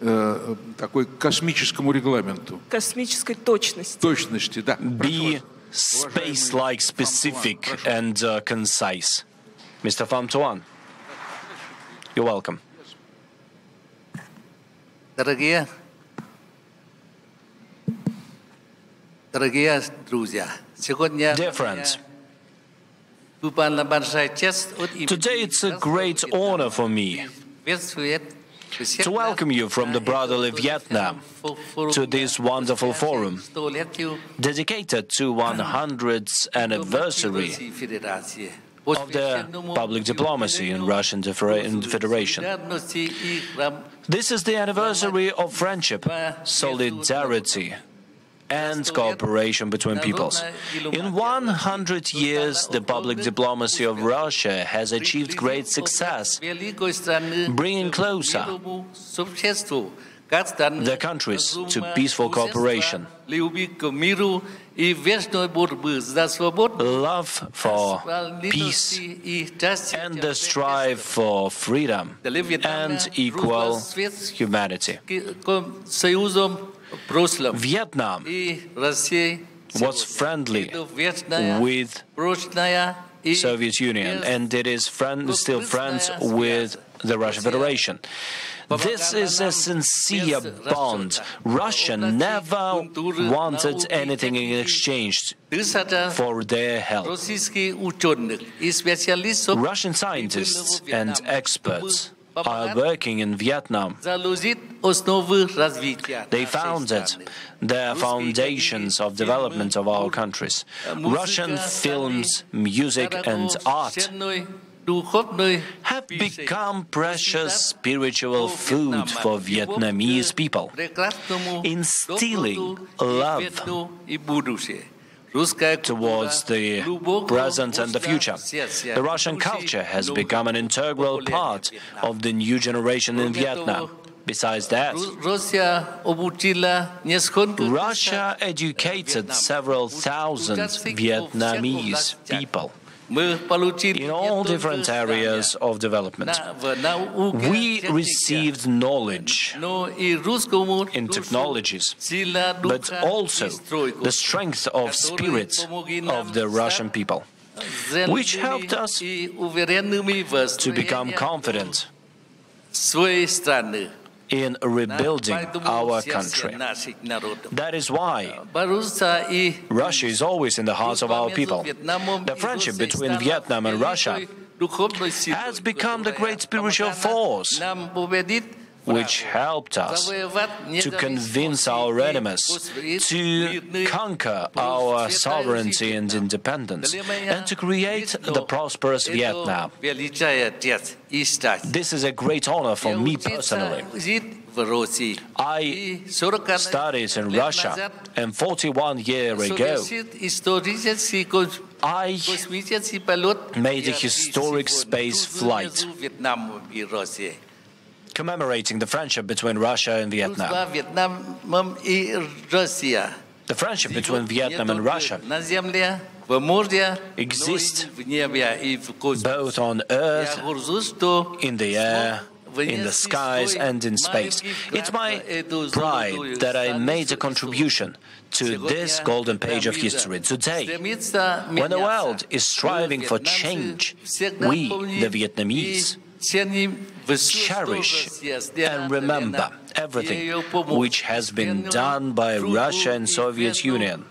Speaker 8: такой космическому регламенту.
Speaker 10: Космической точности.
Speaker 8: Да.
Speaker 1: Be space-like specific and concise. Mr. Pham Tu An, you're welcome.
Speaker 11: Дорогие друзья, сегодня
Speaker 1: Dear friends, today it's a great honor for me to welcome you from the brotherly Vietnam to this wonderful forum dedicated to 100th anniversary of the public diplomacy in Russian Federation. This is the anniversary of friendship, solidarity, and cooperation between peoples. In 100 years, the public diplomacy of Russia has achieved great success, bringing closer the countries to peaceful cooperation. Love for peace and the strive for freedom and equal humanity. Vietnam was friendly with Soviet Union, and it is still friends with the Russian Federation. This is a sincere bond. Russia never wanted anything in exchange for their help. Russian scientists and experts are working in Vietnam. They founded the foundations of development of our countries. Russian films, music and art have become precious spiritual food for Vietnamese people, instilling love towards the present and the future. The Russian culture has become an integral part of the new generation in Vietnam. Besides that, Russia educated several thousand Vietnamese people in all different areas of development. We received knowledge in technologies, but also the strength of spirit of the Russian people, which helped us to become confident in rebuilding our country. That is why Russia is always in the hearts of our people. The friendship between Vietnam and Russia has become the great spiritual force which helped us to convince our enemies to conquer our sovereignty and independence and to create the prosperous Vietnam. This is a great honor for me personally. I studied in Russia, and 41 years ago, I made a historic space flight commemorating the friendship between Russia and Vietnam. The friendship between Vietnam and Russia exists both on earth, in the air, in the skies and in space. It's my pride that I made a contribution to this golden page of history. Today, when the world is striving for change, we, the Vietnamese, cherish and remember everything which has been done by Russia and Soviet Union.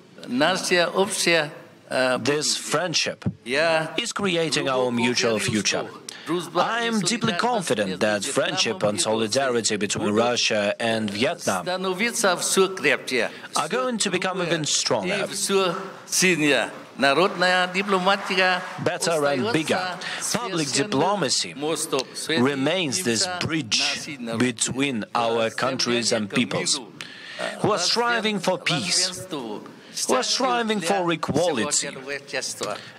Speaker 1: This friendship is creating our mutual future. I am deeply confident that friendship and solidarity between Russia and Vietnam are going to become even stronger, better and bigger. Public diplomacy remains this bridge between our countries and peoples who are striving for peace, who are striving for equality,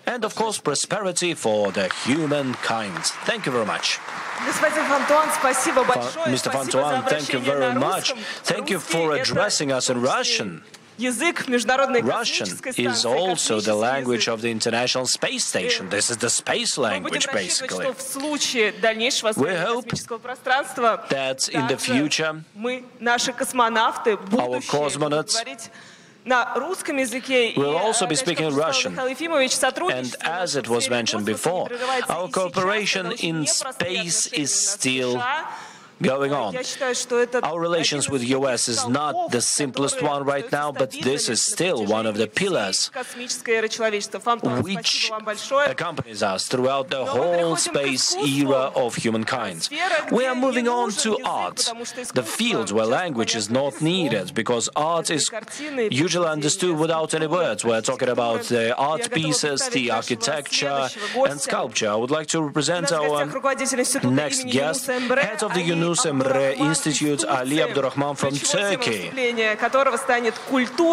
Speaker 1: and of course prosperity for the humankind. Thank you very much. Mr. Van Tuan, thank you very much. Thank you for addressing us in Russian. Russian is also the language of the International Space Station. This is the space language, basically. We hope that in the future, our cosmonauts will also be speaking Russian. And as it was mentioned before, our cooperation in space is still going on. Our relations with the US is not the simplest one right now, but this is still one of the pillars which accompanies us throughout the whole space era of humankind. We are moving on to art, the field where language is not needed, because art is usually understood without any words. We're talking about the art pieces, the architecture and sculpture. I would like to present our next guest, head of the Znanie.Pervye Institute, Ali Abdurrahman from Turkey,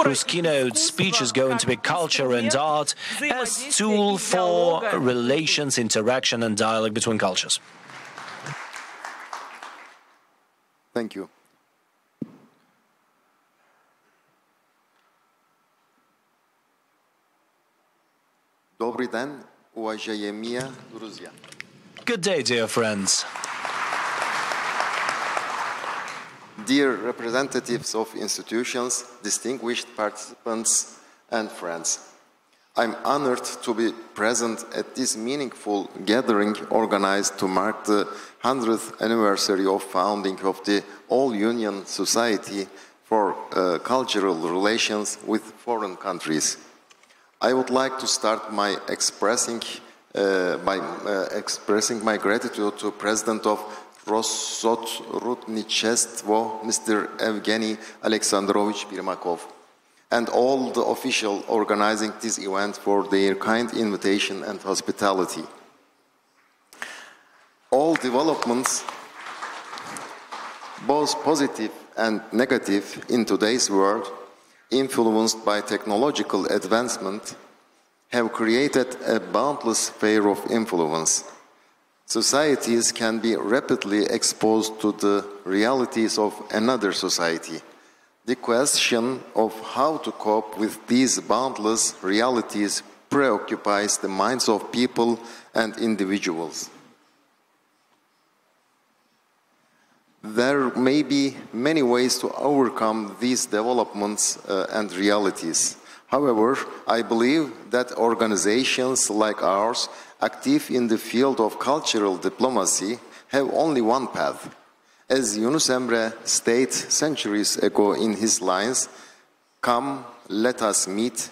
Speaker 1: whose keynote speech is going to be culture and art as tool for relations, interaction and dialogue between cultures.
Speaker 12: Thank you. Добрый день, уважаемые друзья.
Speaker 1: Good day, dear friends.
Speaker 12: Dear representatives of institutions, distinguished participants, and friends, I'm honored to be present at this meaningful gathering organized to mark the 100th anniversary of founding of the All-Union Society for Cultural Relations with Foreign Countries. I would like to start by expressing my gratitude to President of Rossotrodnichestvo, Mr. Evgeny Alexandrovich Pirmakov, and all the officials organizing this event for their kind invitation and hospitality. All developments, both positive and negative in today's world, influenced by technological advancement, have created a boundless sphere of influence. Societies can be rapidly exposed to the realities of another society. The question of how to cope with these boundless realities preoccupies the minds of people and individuals. There may be many ways to overcome these developments and realities. However, I believe that organizations like ours, active in the field of cultural diplomacy, have only one path. As Yunus Emre stated centuries ago in his lines, "Come, let us meet,"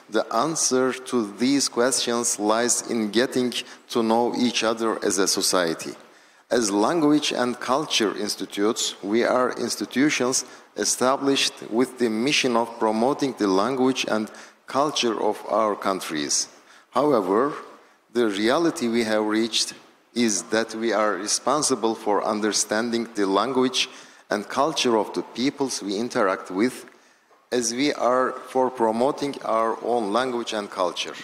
Speaker 12: the answer to these questions lies in getting to know each other as a society. As language and culture institutes, we are institutions established with the mission of promoting the language and culture of our countries. However, the reality we have reached is that we are responsible for understanding the language and culture of the peoples we interact with, as we are for promoting our own language and culture.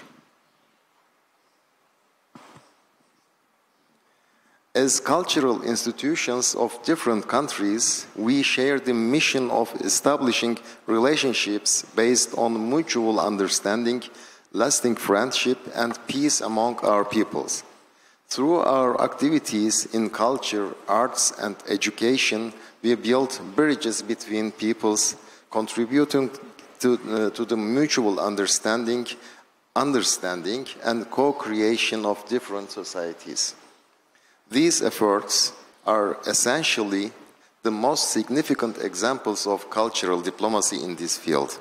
Speaker 12: As cultural institutions of different countries, we share the mission of establishing relationships based on mutual understanding, lasting friendship, and peace among our peoples. Through our activities in culture, arts, and education, we build bridges between peoples, contributing to the mutual understanding and co-creation of different societies. These efforts are essentially the most significant examples of cultural diplomacy in this field.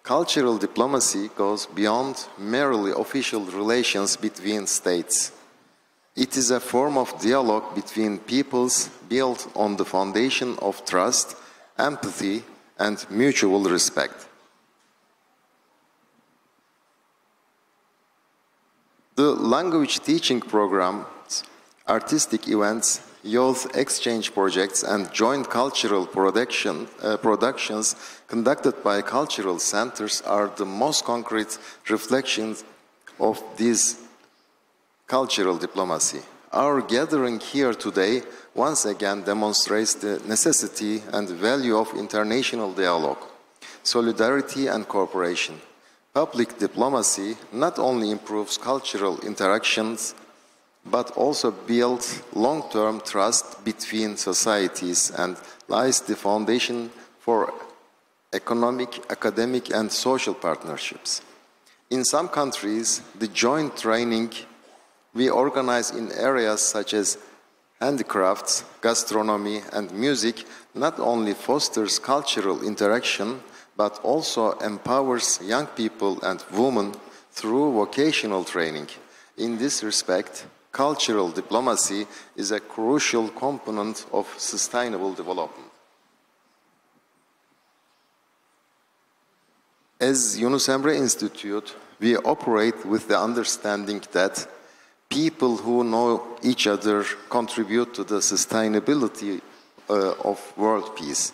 Speaker 12: Cultural diplomacy goes beyond merely official relations between states. It is a form of dialogue between peoples built on the foundation of trust, empathy, and mutual respect. The language teaching programs, artistic events, youth exchange projects, and joint cultural productions conducted by cultural centers are the most concrete reflections of this cultural diplomacy. Our gathering here today once again demonstrates the necessity and value of international dialogue, solidarity, and cooperation. Public diplomacy not only improves cultural interactions, but also builds long-term trust between societies and lies the foundation for economic, academic, and social partnerships. In some countries, the joint training we organize in areas such as handicrafts, gastronomy, and music not only fosters cultural interaction, but also empowers young people and women through vocational training. In this respect, cultural diplomacy is a crucial component of sustainable development. As Yunus Emre Institute, we operate with the understanding that people who know each other contribute to the sustainability of world peace.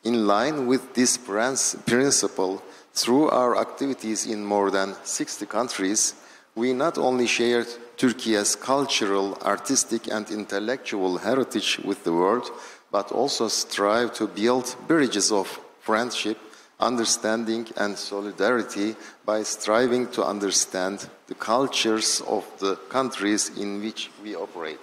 Speaker 12: In line with this principle, through our activities in more than 60 countries, we not only share Turkey's cultural, artistic, and intellectual heritage with the world, but also strive to build bridges of friendship, understanding and solidarity by striving to understand the cultures of the countries in which we operate.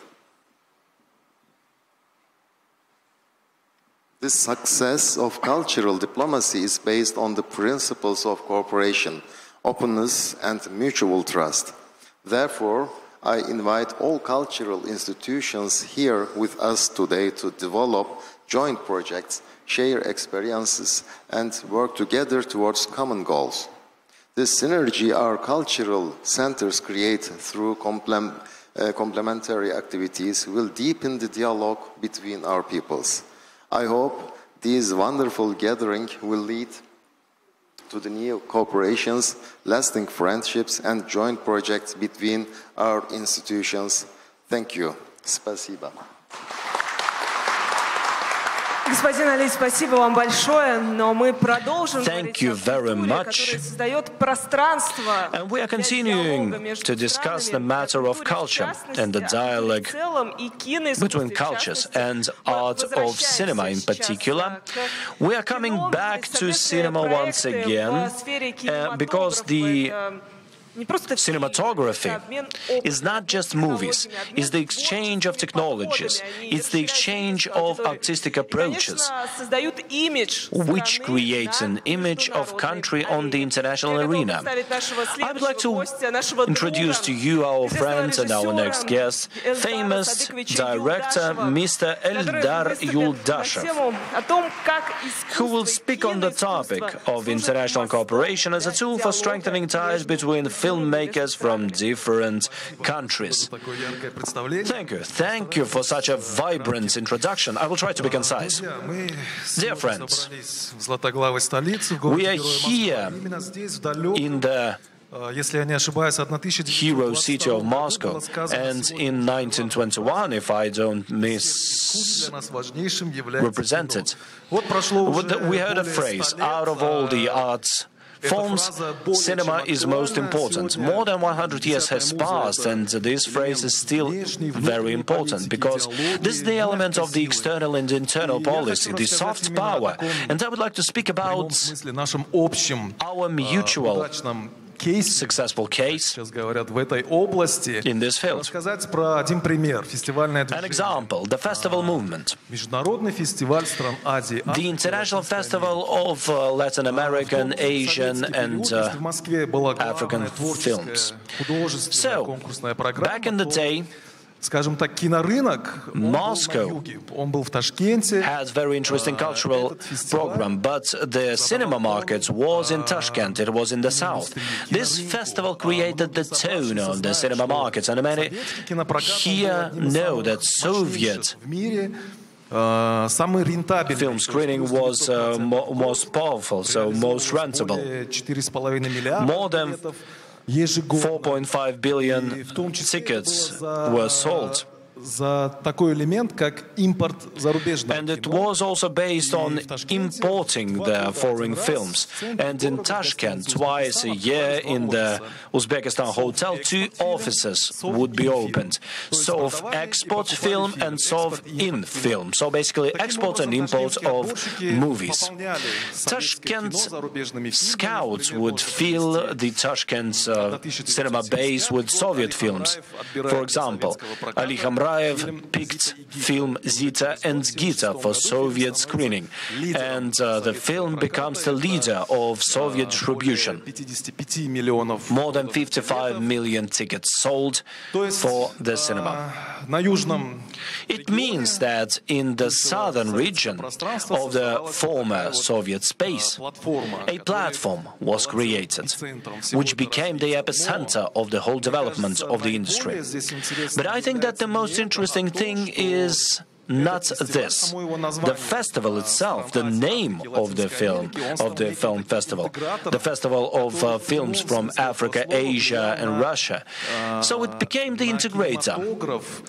Speaker 12: This success of cultural diplomacy is based on the principles of cooperation, openness, and mutual trust. Therefore, I invite all cultural institutions here with us today to develop joint projects, share experiences, and work together towards common goals. This synergy our cultural centers create through complementary activities will deepen the dialogue between our peoples. I hope these wonderful gatherings will lead to the new cooperations, lasting friendships, and joint projects between our institutions. Thank you. Спасибо.
Speaker 10: Господин Али, спасибо вам большое, но мы продолжим
Speaker 1: Thank you very much. And we are continuing to discuss the matter of culture and the dialogue between cultures and art of cinema in particular. We are coming back to cinema once again because the cinematography is not just movies, it's the exchange of technologies, it's the exchange of artistic approaches, which creates an image of country on the international arena. I would like to introduce to you our friend and our next guest, famous director Mr. Eldar Yuldashev, who will speak on the topic of international cooperation as a tool for strengthening ties between filmmakers from different countries. Thank you. Thank you for such a vibrant introduction. I will try to be concise. Dear friends, we are here in the hero city of Moscow, and in 1921, if I don't misrepresent it, we heard a phrase, out of all the arts forms, cinema is most important. More than 100 years has passed, and this phrase is still very important, because this is the element of the external and internal policy, the soft power. And I would like to speak about our mutual successful case in this field. An example, the festival movement. The International Festival of Latin American, Asian and African films. So, back in the day, Moscow has very interesting cultural program, but the cinema market was in Tashkent, it was in the south. This festival created the tone of the cinema markets, and many here know that Soviet film screening was most powerful, so most rentable. More than 4.5 billion tickets were sold. And it was also based on importing the foreign films. And in Tashkent, twice a year in the Uzbekistan hotel, 2 offices would be opened. Sov export film and Sov in film. So basically export and import of movies. Tashkent scouts would fill the Tashkent cinema base with Soviet films. For example, Ali Hamraev picked film Zita and Gita for Soviet screening, and the film becomes the leader of Soviet distribution. More than 55 million tickets sold for the cinema. It means that in the southern region of the former Soviet space, a platform was created, which became the epicenter of the whole development of the industry. But I think that the most interesting thing is not this. The festival itself, the name of the film festival, the festival of films from Africa, Asia and Russia. So it became the integrator,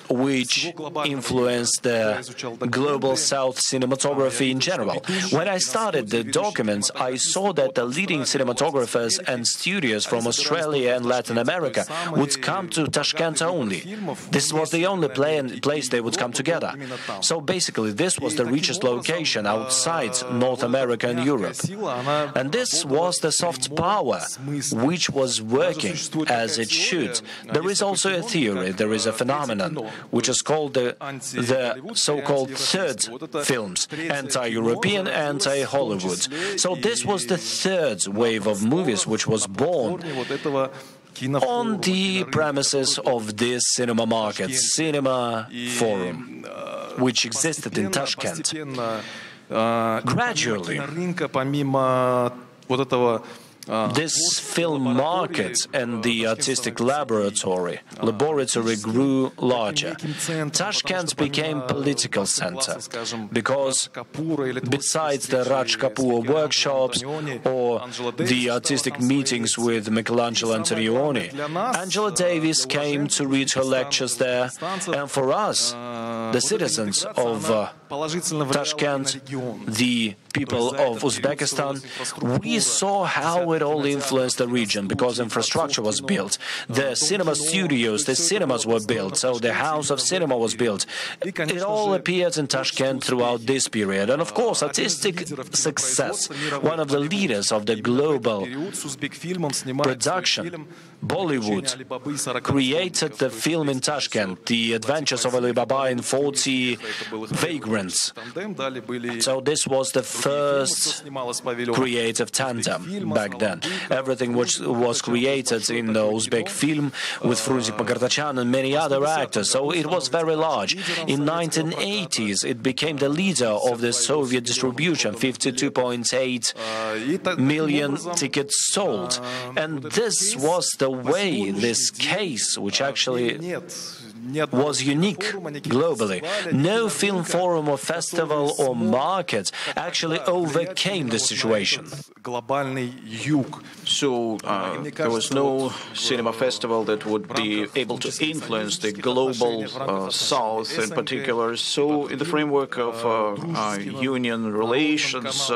Speaker 1: which influenced the global South cinematography in general. When I started the documents, I saw that the leading cinematographers and studios from Australia and Latin America would come to Tashkent only. This was the only place they would come together. So basically, this was the richest location outside North America and Europe. And this was the soft power which was working as it should. There is also a theory, there is a phenomenon, which is called the so-called third films, anti-European, anti-Hollywood. So this was the third wave of movies which was born on the premises of this cinema market, cinema forum, which existed in Tashkent. Gradually, this film market and the artistic laboratory grew larger. Tashkent became political center because besides the Raj Kapoor workshops or the artistic meetings with Michelangelo Antonioni, Angela Davis came to read her lectures there, and for us, the citizens of Tashkent, the people of Uzbekistan, we saw how it all influenced the region because infrastructure was built. The cinema studios, the cinemas were built, so the house of cinema was built. It all appeared in Tashkent throughout this period. And of course, artistic success, one of the leaders of the global production, Bollywood, created the film in Tashkent, The Adventures of Ali Baba and 40 Vagrants. So this was the first creative tandem back then. Everything which was created in the Uzbek film with Frunzik Magartachan and many other actors, so it was very large. In 1980s, it became the leader of the Soviet distribution, 52.8 million tickets sold. And this was the way, this case, which actually was unique globally. No film forum or festival or market actually overcame the situation.
Speaker 3: So there was no cinema festival that would be able to influence the global South in particular. So in the framework of union relations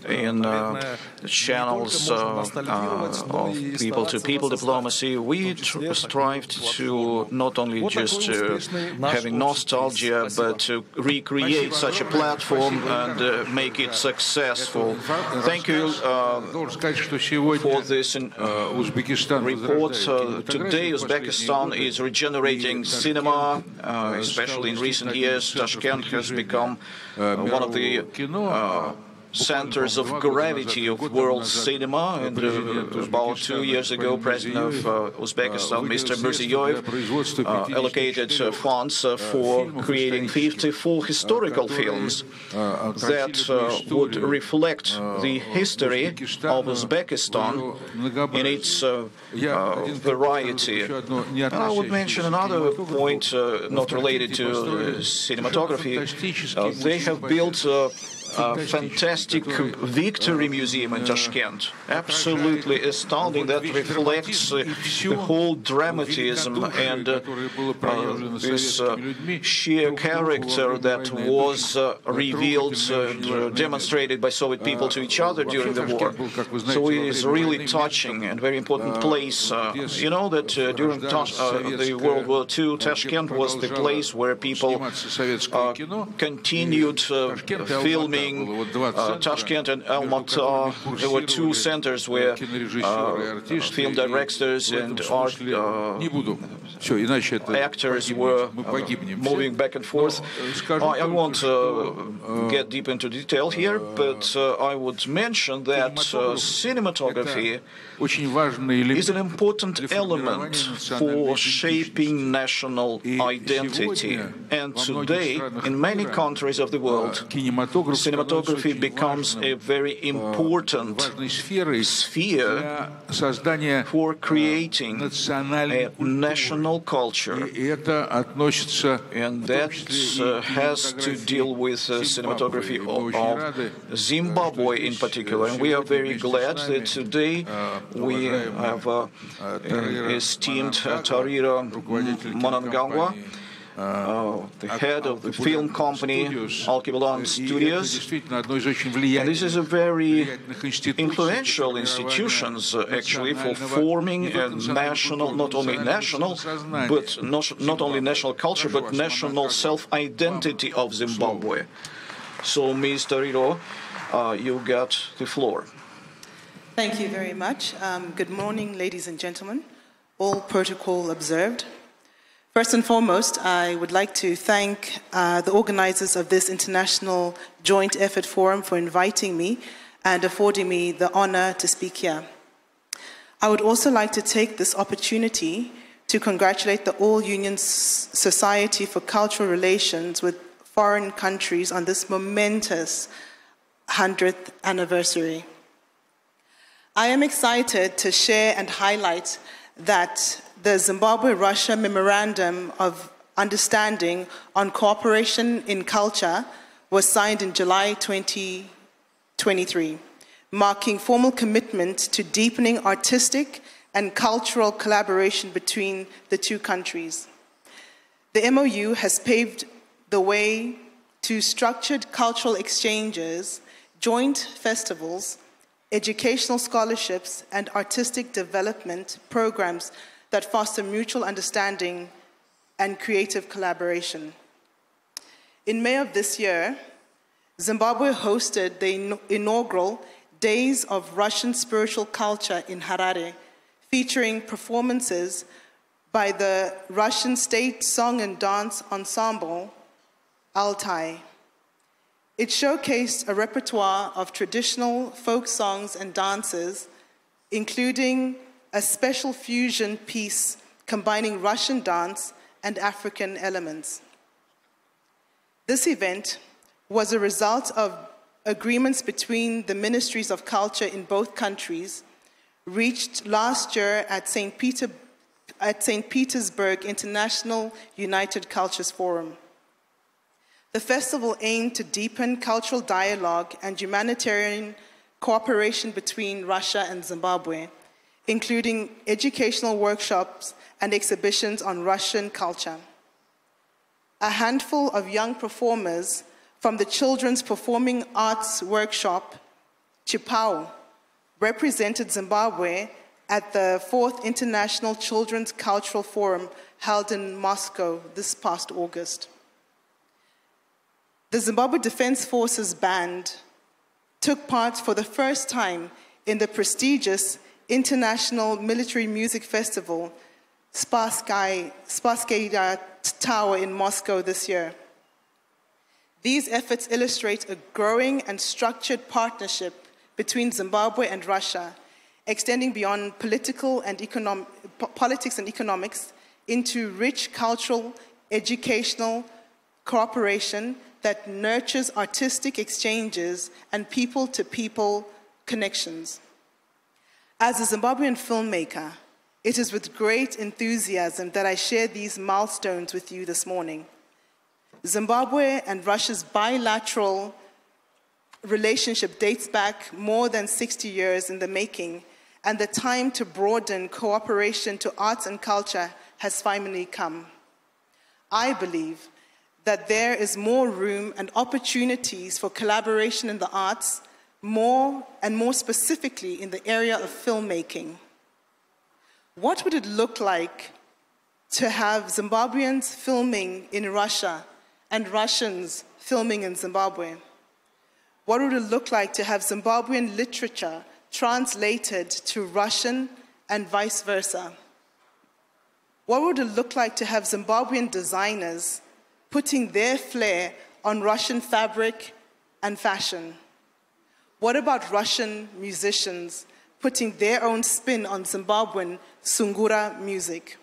Speaker 3: in channels of people-to-people diplomacy, we strived to not only just having nostalgia, but to recreate such a platform and make it successful. Thank you for this report. Today, Uzbekistan is regenerating cinema, especially in recent years. Tashkent has become one of the centers of gravity of world cinema, and about 2 years ago, President of Uzbekistan, Mr. Mirziyoyev, allocated funds for creating 54 historical films that would reflect the history of Uzbekistan in its variety. And I would mention another point not related to cinematography. They have built a fantastic victory museum in Tashkent, absolutely astounding, that reflects the whole dramatism and this sheer character that was revealed and demonstrated by Soviet people to each other during the war. So it is really touching and very important place. You know that during the World War II, Tashkent was the place where people continued filming Tashkent and Almaty. There were two centers where film directors and art actors were moving back and forth. I won't get deep into detail here, but I would mention that cinematography is an important element for shaping national identity. And today, in many countries of the world, cinematography becomes a very important sphere for creating a national culture. And that has to deal with cinematography of Zimbabwe in particular. And we are very glad that today we have esteemed Tarira Mnangagwa, the head of the film company, Alkebulan Studios. And this is a very influential institution, actually, for forming a national, not only national, but not only national culture, but national self-identity of Zimbabwe. So, Mr. Riro, you got the floor.
Speaker 13: Thank you very much. Good morning, ladies and gentlemen. All protocol observed. First and foremost, I would like to thank the organizers of this International Joint Effort Forum for inviting me and affording me the honor to speak here. I would also like to take this opportunity to congratulate the All Union Society for Cultural Relations with foreign countries on this momentous 100th anniversary. I am excited to share and highlight that the Zimbabwe-Russia Memorandum of Understanding on Cooperation in Culture was signed in July 2023, marking formal commitment to deepening artistic and cultural collaboration between the two countries. The MOU has paved the way to structured cultural exchanges, joint festivals, educational scholarships, and artistic development programs that foster mutual understanding and creative collaboration. In May of this year, Zimbabwe hosted the inaugural Days of Russian Spiritual Culture in Harare, featuring performances by the Russian State Song and Dance Ensemble, Altai. It showcased a repertoire of traditional folk songs and dances, including a special fusion piece combining Russian dance and African elements. This event was a result of agreements between the ministries of culture in both countries, reached last year at St. Petersburg International United Cultures Forum. The festival aimed to deepen cultural dialogue and humanitarian cooperation between Russia and Zimbabwe, including educational workshops and exhibitions on Russian culture. A handful of young performers from the Children's Performing Arts Workshop, Chipau, represented Zimbabwe at the 4th International Children's Cultural Forum held in Moscow this past August. The Zimbabwe Defense Forces Band took part for the first time in the prestigious International Military Music Festival, Spasskaya Tower in Moscow this year. These efforts illustrate a growing and structured partnership between Zimbabwe and Russia, extending beyond politics and economics into rich cultural, educational cooperation that nurtures artistic exchanges and people-to-people connections. As a Zimbabwean filmmaker, it is with great enthusiasm that I share these milestones with you this morning. Zimbabwe and Russia's bilateral relationship dates back more than 60 years in the making, and the time to broaden cooperation to arts and culture has finally come. I believe that there is more room and opportunities for collaboration in the arts, more specifically in the area of filmmaking. What would it look like to have Zimbabweans filming in Russia and Russians filming in Zimbabwe? What would it look like to have Zimbabwean literature translated to Russian and vice versa? What would it look like to have Zimbabwean designers putting their flair on Russian fabric and fashion? What about Russian musicians putting their own spin on Zimbabwean Sungura music?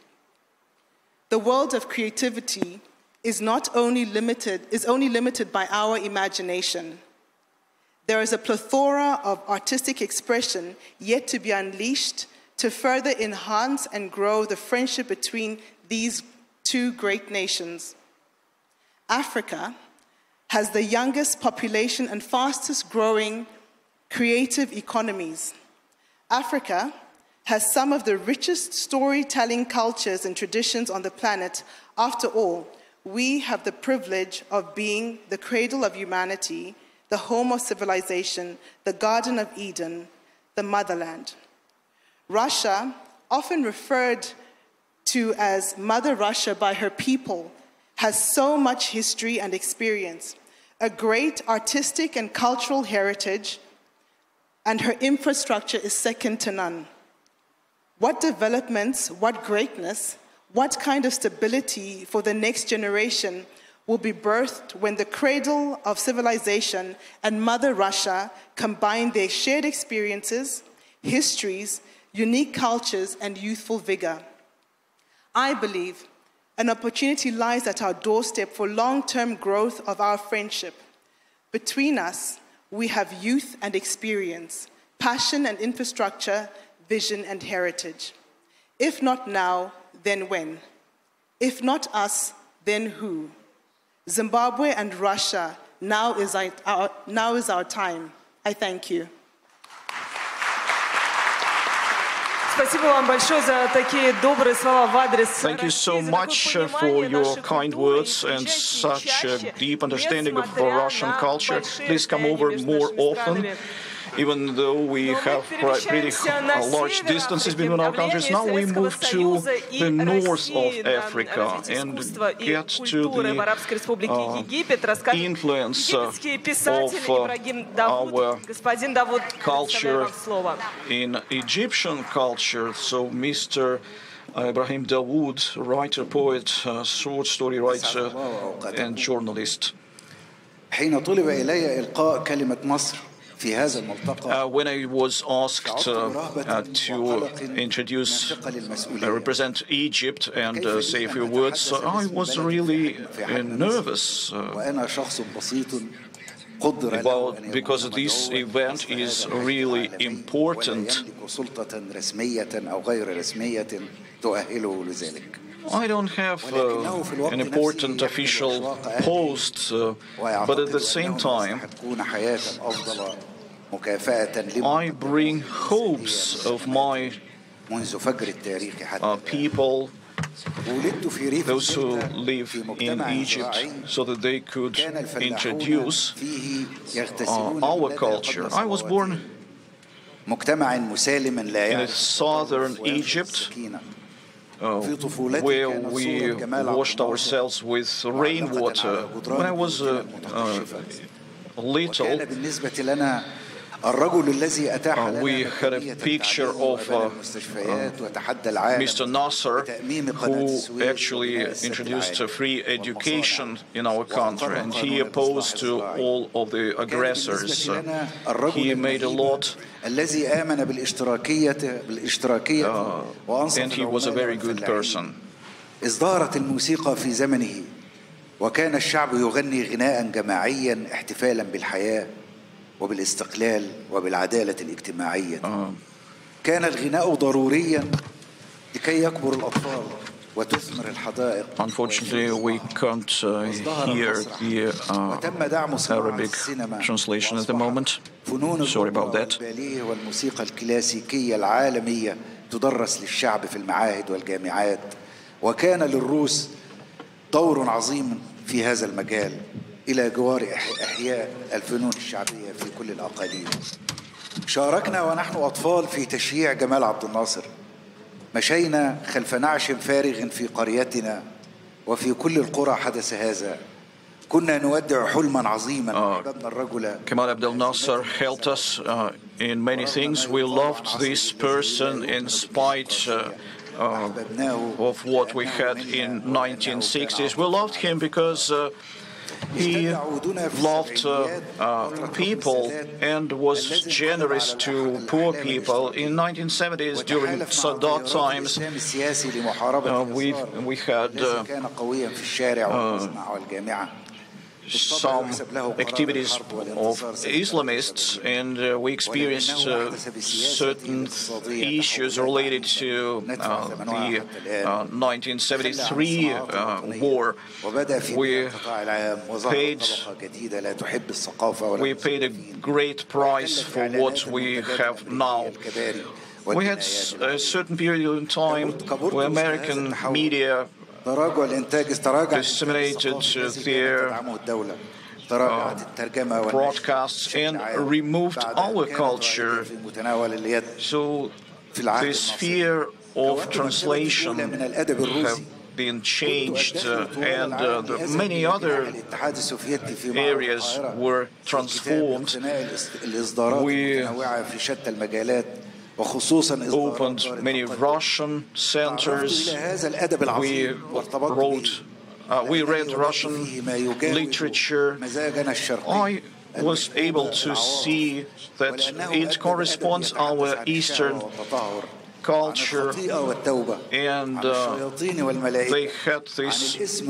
Speaker 13: The world of creativity is only limited by our imagination. There is a plethora of artistic expression yet to be unleashed to further enhance and grow the friendship between these two great nations. Africa has the youngest population and fastest growing creative economies. Africa has some of the richest storytelling cultures and traditions on the planet. After all, we have the privilege of being the cradle of humanity, the home of civilization, the Garden of Eden, the motherland. Russia, often referred to as Mother Russia by her people, has so much history and experience, a great artistic and cultural heritage, and her infrastructure is second to none. What developments, what greatness, what kind of stability for the next generation will be birthed when the cradle of civilization and Mother Russia combine their shared experiences, histories, unique cultures, and youthful vigor. I believe an opportunity lies at our doorstep for long-term growth of our friendship. Between us, we have youth and experience, passion and infrastructure, vision and heritage. If not now, then when? If not us, then who? Zimbabwe and Russia, now is our time. I thank you.
Speaker 3: Thank you so much for your kind words and such a deep understanding of Russian culture. Please come over more often. Even though we have pretty large distances between our countries, now we move to the north of Africa and get to the influence of our culture in Egyptian culture. So Mr. Ibrahim Dawood, writer, poet, short story writer, and journalist. When I was asked to introduce, represent Egypt and say a few words, I was really nervous because this event is really important. I don't have an important official post, but at the same time, I bring hopes of my people, those who live in Egypt, so that they could introduce our culture. I was born in southern Egypt, where we washed ourselves with rainwater. When I was little, we had a picture of Mr. Nasser, who actually introduced free education in our country, and he opposed to all of the aggressors. He made a lot, and he was a very good person.
Speaker 14: وكان الشعب يغني غناء جماعيا احتفالا بالحياة وبالاستقلال وبالعدالة الاجتماعية. كان الغناء ضروريا لكي يكبر الأطفال وتثمر الحدائق.
Speaker 3: Unfortunately, we can't hear the Arabic translation at the moment. Sorry about that.
Speaker 14: والموسيقى الكلاسيكية العالمية تدرس للشعب في المعاهد والجامعات، وكان للروس دور عظيم في هذا المجال إلى جوار إحياء الفنون الشعبية في كل الأقاليم. شاركنا ونحن أطفال في تشييع جمال عبد الناصر. مشينا خلف نعش فارغ في قريتنا، وفي كل القرى حدث هذا. كنا نودع حلما عظيما أحببنا الرجل.
Speaker 3: Kemal Abdel Nasser helped us in many things. We loved this person in spite of what we had in 1960s. We loved him because he loved people and was generous to poor people. In 1970s, during Sadat times, we had some activities of Islamists, and we experienced certain issues related to the 1973 war. We paid a great price for what we have now. We had a certain period in time where American media disseminated their broadcasts and removed our culture. So this fear of translation have been changed, and many other areas were transformed. We opened many Russian centers. We read Russian literature. I was able to see that it corresponds our Eastern culture, and they had this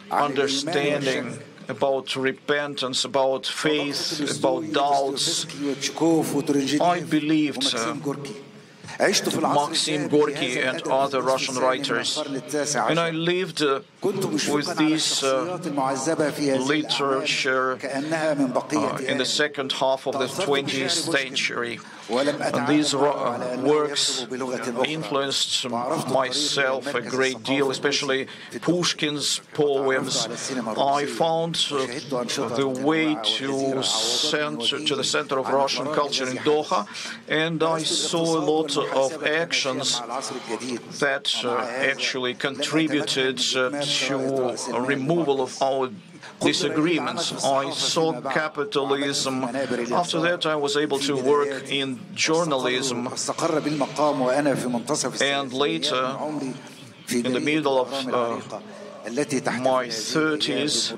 Speaker 3: understanding about repentance, about faith, about doubts. I believed Maxim Gorky and other Russian writers, and I lived with this literature in the second half of the 20th century. And these works influenced myself a great deal, especially Pushkin's poems. I found the way to the center of Russian culture in Doha, and I saw a lot of actions that actually contributed to a removal of our disagreements. I saw capitalism. After that, I was able to work in journalism, and later, in the middle of my 30s,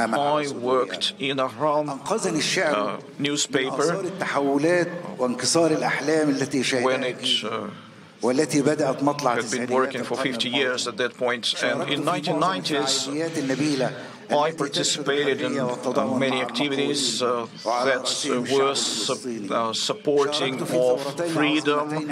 Speaker 3: I worked in a home newspaper when it had been working for 50 years at that point. And in 1990s, I participated in many activities that were supporting of freedom in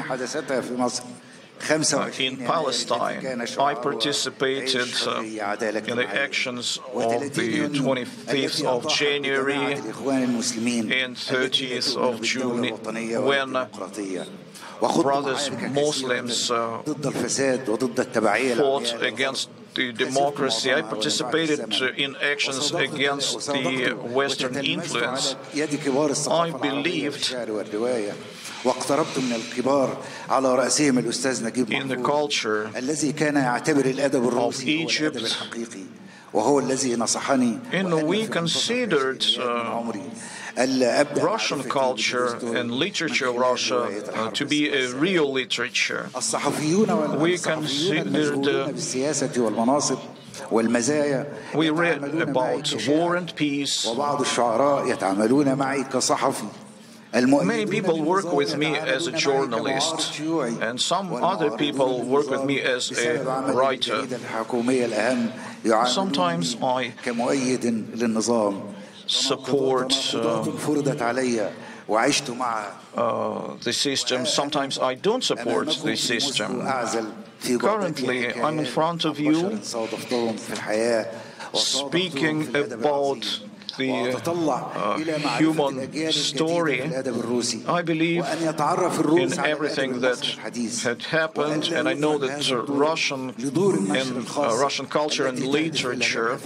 Speaker 3: Palestine. I participated in the actions of the 25th of January and 30th of June, when brothers Muslims fought against the democracy. I participated in actions against the Western influence. I believed in the culture of Egypt, and we considered Russian culture and literature of Russia to be a real literature. We considered we read about war and peace. Many people work with me as a journalist, and some other people work with me as a writer. Sometimes I support the system. Sometimes I don't support the system. Currently, I'm in front of you speaking about the human story. I believe in everything that had happened, and I know that Russian culture and literature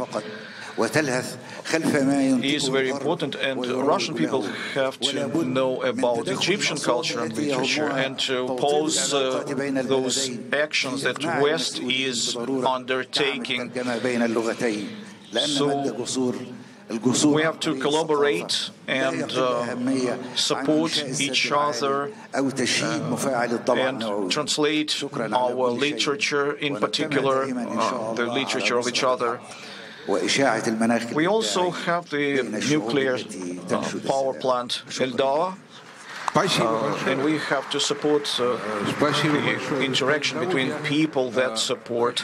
Speaker 3: is very important, and Russian people have to know about Egyptian culture and literature and to oppose those actions that West is undertaking. So we have to collaborate and support each other and translate our literature, in particular the literature of each other. We also have the nuclear power plant Eldar, and we have to support the interaction between people that support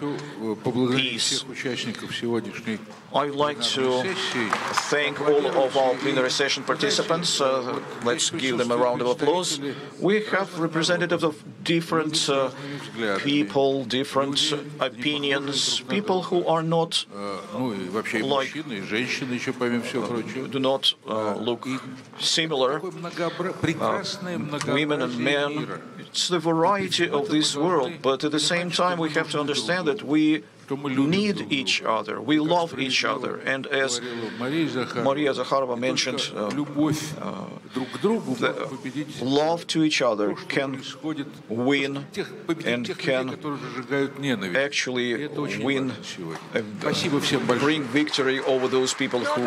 Speaker 3: peace. I'd like to thank all of our plenary session participants. Let's give them a round of applause. We have representatives of different people, different opinions, people who are not like, do not look similar, women and men. It's the variety of this world, but at the same time we have to understand that we need each other, we love each other, and as Maria Zakharova mentioned, the love to each other can win and can actually win, bring victory over those people who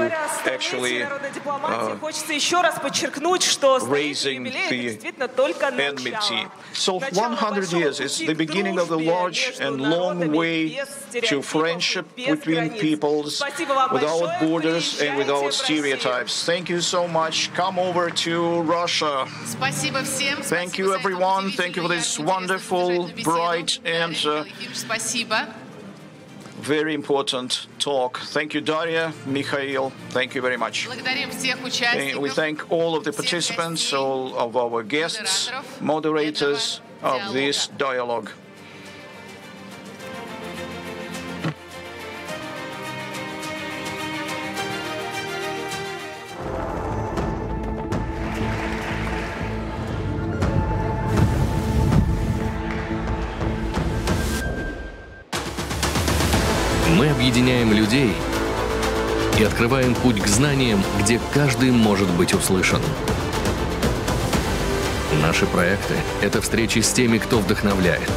Speaker 3: actually raising the enmity. So 100 years is the beginning of a large and long way to friendship between peoples without borders and without stereotypes. Thank you so much. Come over to Russia. Thank you, everyone. Thank you for this wonderful, bright, and very important talk. Thank you, Daria, Mikhail. Thank you very much. We thank all of the participants, all of our guests, moderators of this dialogue.
Speaker 15: Мы объединяем людей и открываем путь к знаниям, где каждый может быть услышан. Наши проекты — это встречи с теми, кто вдохновляет,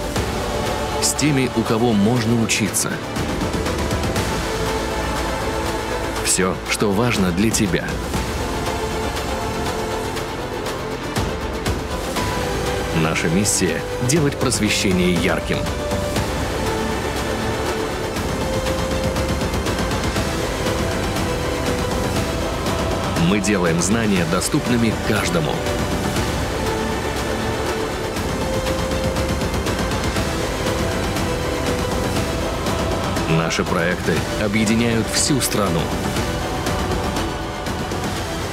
Speaker 15: с теми, у кого можно учиться. Все, что важно для тебя. Наша миссия — делать просвещение ярким. Мы делаем знания доступными каждому. Наши проекты объединяют всю страну.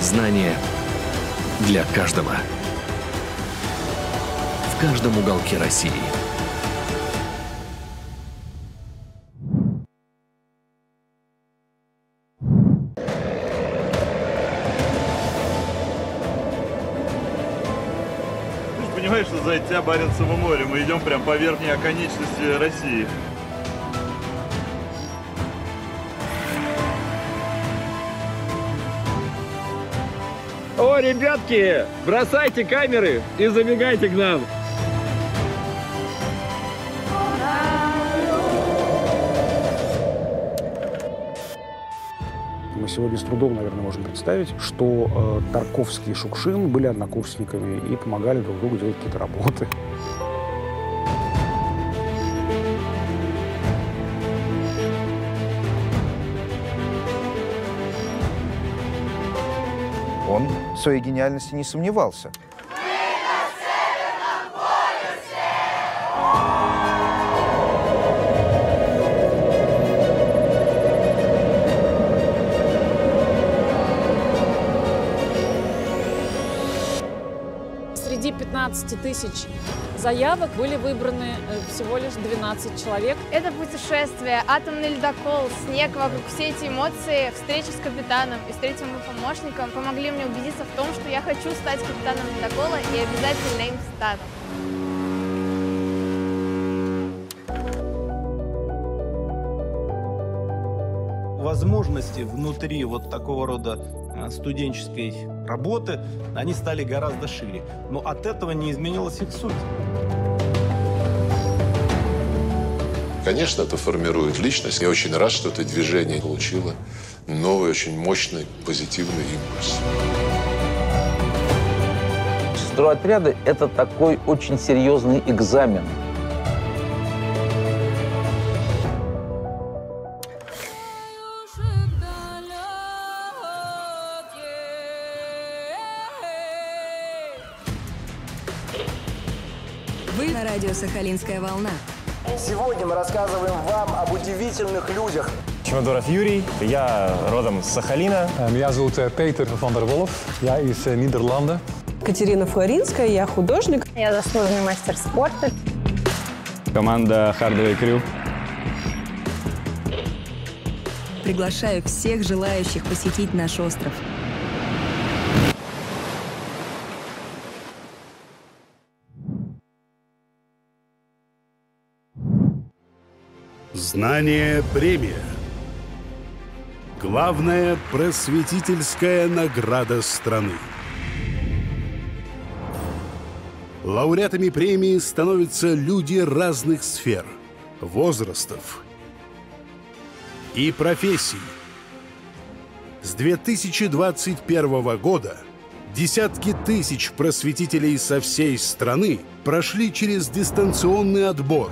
Speaker 15: Знания для каждого. В каждом уголке России.
Speaker 16: Понимаешь, что за тебя Баренцево море, мы идем прям по верхней оконечности России.
Speaker 17: О, ребятки, бросайте камеры и забегайте к нам.
Speaker 18: Мы сегодня с трудом, наверное, можем представить, что Тарковский и Шукшин были однокурсниками и помогали друг другу делать какие-то работы.
Speaker 19: Он в своей гениальности не сомневался.
Speaker 20: Среди 15 тысяч заявок были выбраны всего лишь 12 человек.
Speaker 21: Это путешествие, атомный ледокол, снег вокруг, все эти эмоции, встреча с капитаном и с третьим помощником помогли мне убедиться в том, что я хочу стать капитаном ледокола и обязательно им стану.
Speaker 22: Возможности внутри вот такого рода студенческой работы, они стали гораздо шире. Но от этого не изменилась их суть.
Speaker 9: Конечно, это формирует личность. Я очень рад, что это движение получило новый, очень мощный, позитивный импульс.
Speaker 23: Стройотряды – это такой очень серьезный экзамен.
Speaker 24: Вы на радио «Сахалинская волна».
Speaker 25: Сегодня мы рассказываем вам об удивительных людях.
Speaker 26: Чемодоров Юрий, я родом с Сахалина.
Speaker 27: Меня зовут Peter van der Wolf, я из Нидерландов.
Speaker 2: Катерина Флоринская, я художник.
Speaker 4: Я заслуженный мастер спорта.
Speaker 17: Команда Hardway Crew.
Speaker 24: Приглашаю всех желающих посетить наш остров.
Speaker 5: Знание.Первye. Главная просветительская награда страны. Лауреатами премии становятся люди разных сфер, возрастов и профессий. С 2021 года десятки тысяч просветителей со всей страны прошли через дистанционный отбор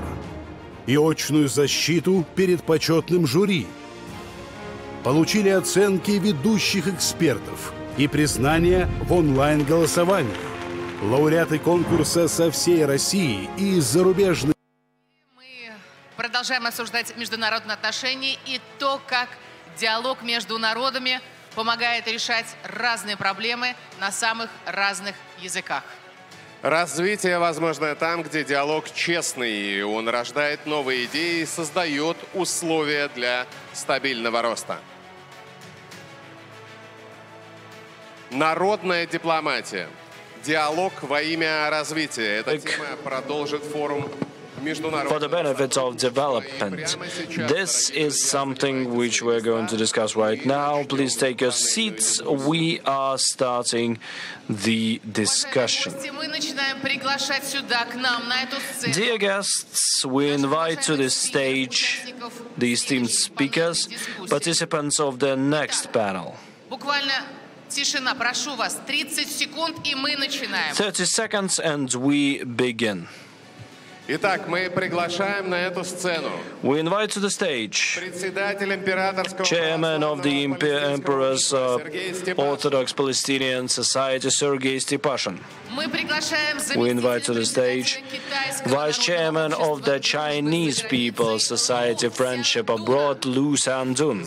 Speaker 5: и очную защиту перед почетным жюри, получили оценки ведущих экспертов и признание в онлайн-голосовании. Лауреаты конкурса со всей России и зарубежных.
Speaker 6: Мы продолжаем обсуждать международные отношения и то, как диалог между народами помогает решать разные проблемы на самых разных языках.
Speaker 7: Развитие возможно там, где диалог честный. Он рождает новые идеи и создает условия для стабильного роста. Народная дипломатия. Диалог во имя развития. Эта тема продолжит форум
Speaker 1: For the benefit of development. This is something which we're going to discuss right now. Please take your seats. We are starting the discussion. Dear guests, we invite to the stage the esteemed speakers, participants of the next panel.
Speaker 6: Тишина, прошу вас, 30 секунд, и мы начинаем.
Speaker 1: 30 seconds and we begin.
Speaker 7: Итак, мы приглашаем на эту сцену.
Speaker 1: We invite to the stage Chairman of the Emperor's Orthodox Palestinian Society, Sergei Stepashin. We invite to the stage Vice Chairman of the Chinese People's Society Friendship Abroad, Lu Sandun.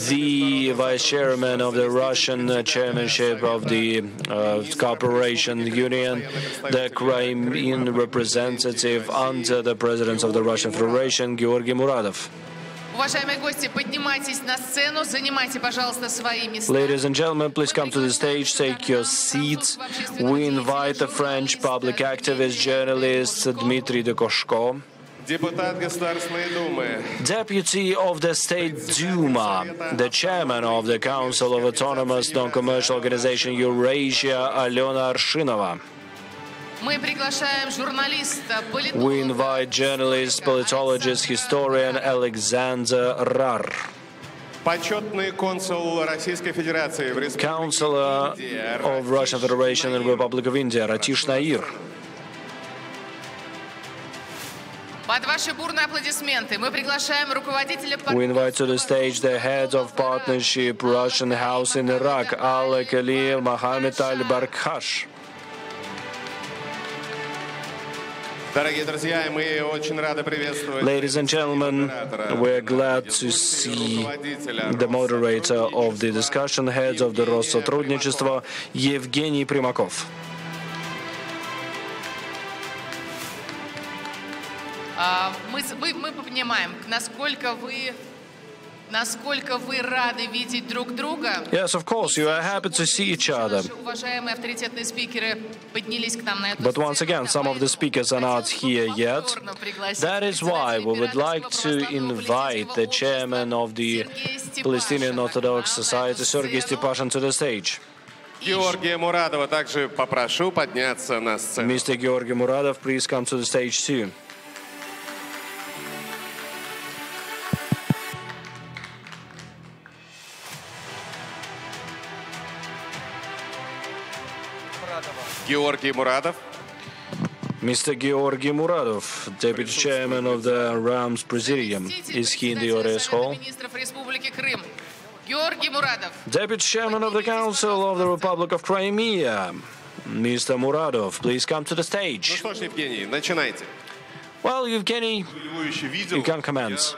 Speaker 1: The Vice Chairman of the Russian Chairmanship of the Cooperation Union, the Crimean representative under the President of the Russian Federation, Georgy Muradov.
Speaker 6: Уважаемые гости, поднимайтесь на сцену, занимайте, пожалуйста, свои места.
Speaker 1: Ladies and gentlemen, please come to the stage, take your seats. We invite the French public activist journalist Dmitry Dekoshko, Deputy of the State Duma, the Chairman of the Council of Autonomous Non-Commercial Organization Eurasia, Alena Arshinova. We invite journalist, politologist, historian Alexander Rar. Counselor of Russian Federation and Republic of India, Ratish Nair. We invite to the stage the head of partnership Russian House in Iraq, Alek Ali Mohammed Al-Barkhash. Ladies and gentlemen, we're glad to see the moderator of the discussion, head of the Россотрудничество, Евгений Примаков.
Speaker 6: Мы понимаем, насколько вы рады видеть друг друга.
Speaker 1: Yes, of course, you are happy to see each other.
Speaker 6: Уважаемые авторитетные спикеры поднялись к нам на эту
Speaker 1: But once again, some of the speakers are not here yet. That is why we would like to invite the chairman of the Palestinian Orthodox Society, Sergei Stepashin, to the stage.
Speaker 7: Георгия Мурадова также попрошу подняться на сцену.
Speaker 1: Mr. Georgy Muradov, please come to the stage too.
Speaker 7: Georgy Muradov.
Speaker 1: Mr. Georgy Muradov, Deputy Chairman of the Rams Presidium. Is he in the audience hall? Deputy Chairman of the Council of the Republic of Crimea, Mr. Muradov, please come to the stage.
Speaker 7: Ну что ж, Евгений, начинайте.
Speaker 1: Well, Evgeny, you can commence.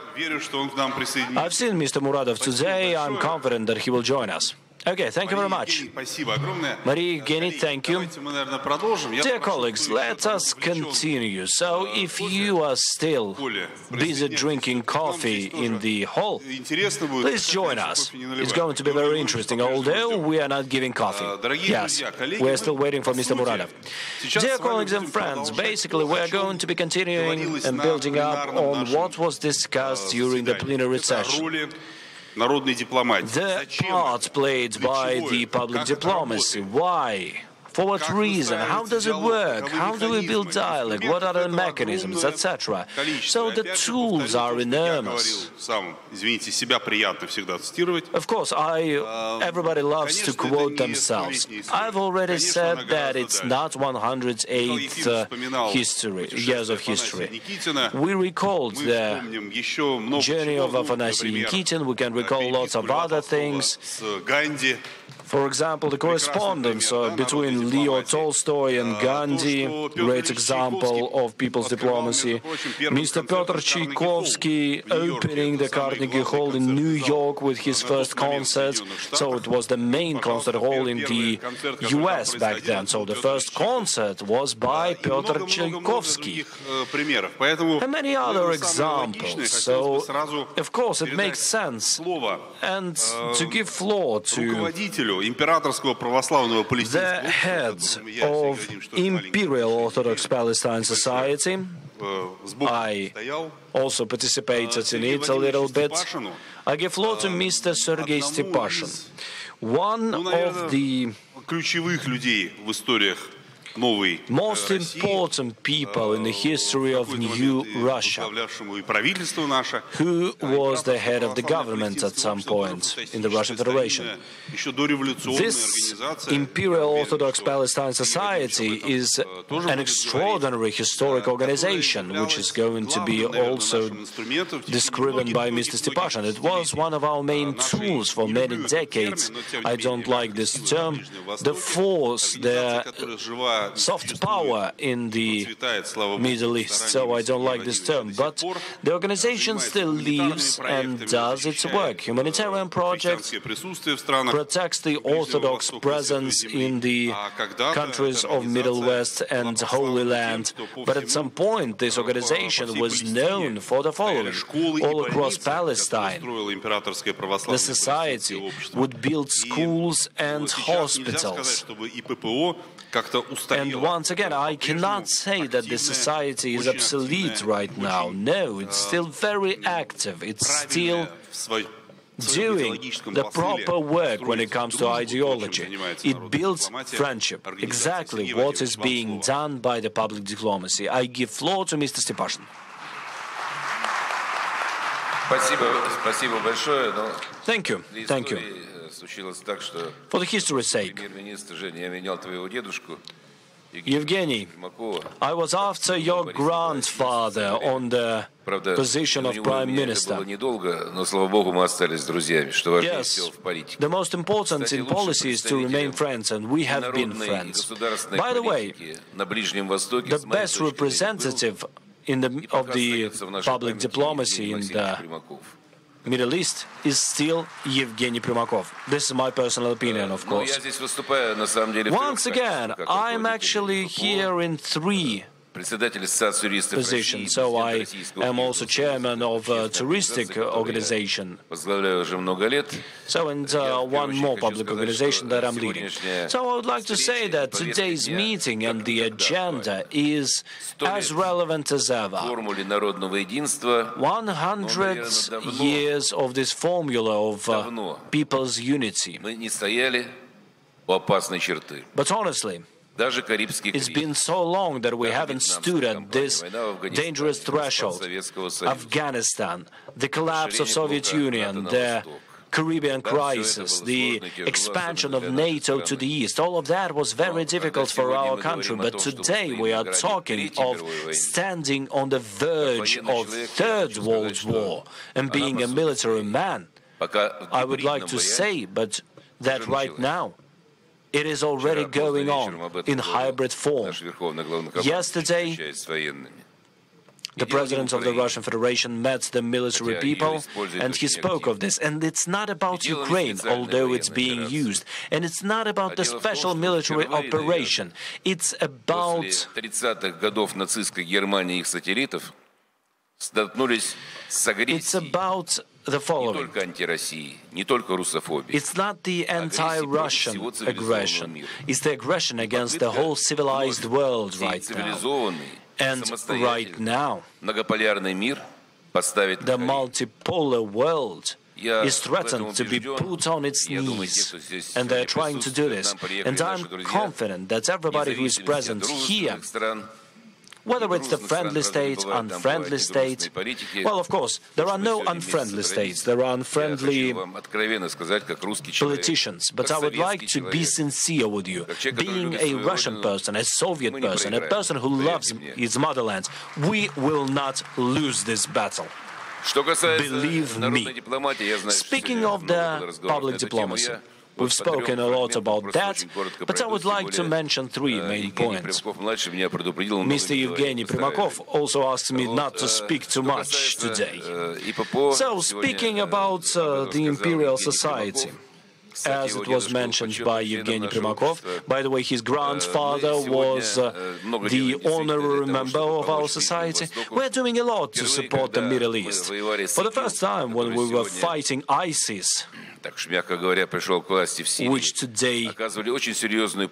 Speaker 1: I've seen Mr. Muradov today. I'm confident that he will join us. Okay, thank you very much. Maria Evgeny, thank you. Dear colleagues, let us continue. So, if you are still busy drinking coffee in the hall, please join us. It's going to be very interesting, although we are not giving coffee. Yes, we are still waiting for Mr. Muradov. Dear colleagues and friends, basically we are going to be continuing and building up on what was discussed during the plenary session. The part played by the public diplomacy. Why? For what reason? How does it work? How do we build dialogue? What are the mechanisms, etc.? So the tools are enormous. Of course, everybody loves to quote themselves. I've already said that it's not 108th years of history. We recalled the journey of Afanasy Nikitin. We can recall lots of other things. For example, the correspondence between Leo Tolstoy and Gandhi, great example of people's diplomacy. Mr. Pyotr Tchaikovsky opening the Carnegie Hall in New York with his first concert. So it was the main concert hall in the US back then. So the first concert was by Pyotr Tchaikovsky. And many other examples. So, of course, it makes sense. And to give floor to the heads of Imperial Orthodox Palestine Society, I also participated in it a little bit. I give floor to Mr. Sergei Stepashin, one of the most important people in the history of New Russia, who was the head of the government at some point in the Russian Federation. This Imperial Orthodox Palestine Society is an extraordinary historic organization, which is going to be also described by Mr. Stepashin. It was one of our main tools for many decades. I don't like this term. The force, the soft power in the Middle East, so I don't like this term. But the organization still lives and does its work. Humanitarian projects, protects the Orthodox presence in the countries of Middle West and Holy Land. But at some point, this organization was known for the following. All across Palestine, the society would build schools and hospitals. And once again, I cannot say that the society is obsolete right now. No, it's still very active. It's still doing the proper work when it comes to ideology. It builds friendship. Exactly what is being done by the public diplomacy. I give floor to Mr. Stepashin. Thank you. Thank you. For the history's sake, Evgeny, I was after your grandfather on the position of Prime Minister. Yes, the most important in policy is to remain friends, and we have been friends. By the way, the best representative of the public diplomacy in the Middle East is still Evgeny Primakov. This is my personal opinion, of course. Once again, I'm actually here in three position. So I am also chairman of a touristic organization. So, and one more public organization that I'm leading. So I would like to say that today's meeting and the agenda is as relevant as ever. 100 years of this formula of people's unity. But honestly, it's been so long that we haven't stood at this dangerous threshold. Afghanistan, the collapse of Soviet Union, the Caribbean crisis, the expansion of NATO to the east, all of that was very difficult for our country. But today we are talking of standing on the verge of Third World War and being a military man. I would like to say, but that right now, it is already going on in hybrid form. Yesterday, The president of the Russian Federation met the military people, and he spoke of this. And it's not about Ukraine, although it's being used. And it's not about the special military operation. It's about... It's about the following. It's not the anti-Russian aggression. It's the aggression against the whole civilized world right now. And right now, the multipolar world is threatened to be put on its knees. And they're trying to do this. And I'm confident that everybody who is present here, whether it's the friendly states, unfriendly states, well, of course, there are no unfriendly states, there are unfriendly politicians, but I would like to be sincere with you. Being a Russian person, a Soviet person, a person who loves his motherland, we will not lose this battle. Believe me. Speaking of the public diplomacy, we've spoken a lot about that, but I would like to mention three main points. Mr. Evgeny Primakov also asked me not to speak too much today. So, speaking about the imperial society, as it was mentioned by Evgeny Primakov, by the way, his grandfather was the honorary member of our society. We're doing a lot to support the Middle East. For the first time, when we were fighting ISIS, which today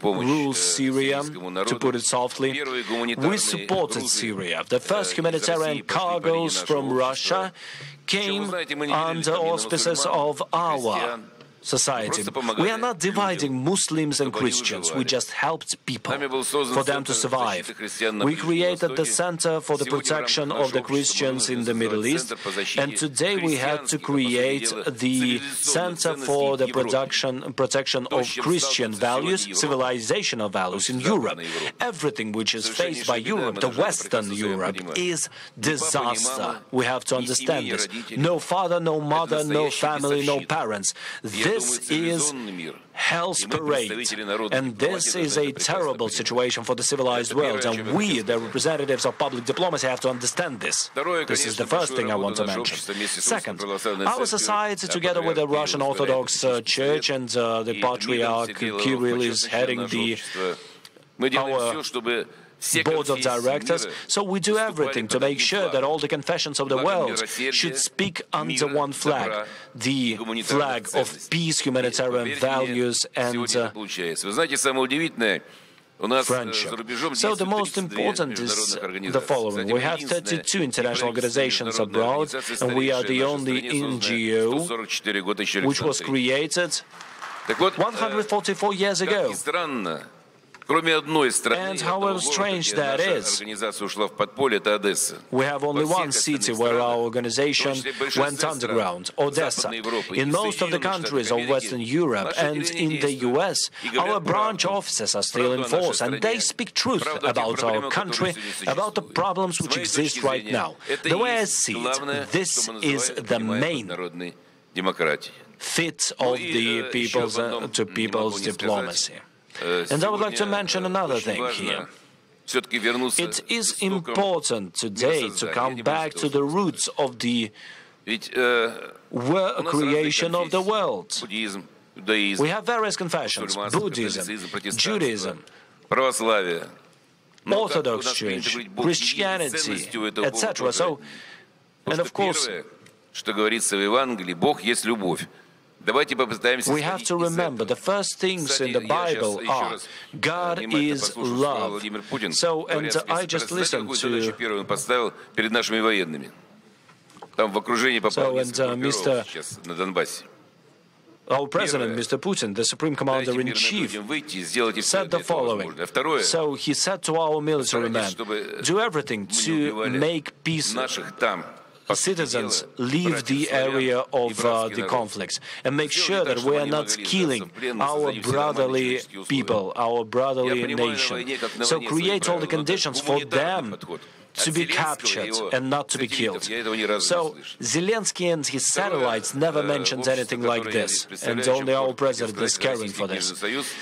Speaker 1: rules Syria, to put it softly, we supported Syria. The first humanitarian cargoes from Russia came under auspices of our society. We are not dividing Muslims and Christians. We just helped people for them to survive. We created the Center for the Protection of the Christians in the Middle East, and today we had to create the Center for the Protection of Christian Values, civilizational values in Europe. Everything which is faced by Europe, the Western Europe, is disaster. We have to understand this. No father, no mother, no family, no parents. This is hell's parade, and this is a terrible situation for the civilized world, and we, the representatives of public diplomacy, have to understand this. This is the first thing I want to mention. Second, our society, together with the Russian Orthodox Church and the Patriarch Kirill, is heading our board of directors, so we do everything to make sure that all the confessions of the world should speak under one flag, the flag of peace, humanitarian values, and friendship. So the most important is the following. We have 32 international organizations abroad, and we are the only NGO which was created 144 years ago. And however strange that is, we have only one city where our organization went underground, Odessa. In most of the countries of Western Europe and in the US, our branch offices are still in force, and they speak truth about our country, about the problems which exist right now. The way I see it, this is the main fit of the people's diplomacy. And I would like to mention another thing here. It is important today to come back to the roots of the creation of the world. We have various confessions: Buddhism, Judaism, Orthodox Church, Christianity, etc. So, and of course, we have to remember the first things in the Bible are God is love. So, and I just listened to our president, Mr. Putin, the Supreme Commander-in-Chief, said the following. So he said to our military men, do everything to make peace. Citizens leave the area of the conflicts and make sure that we are not killing our brotherly people, our brotherly nation. So create all the conditions for them to be captured and not to be killed. So Zelensky and his satellites never mentioned anything like this, and only our president is caring for this.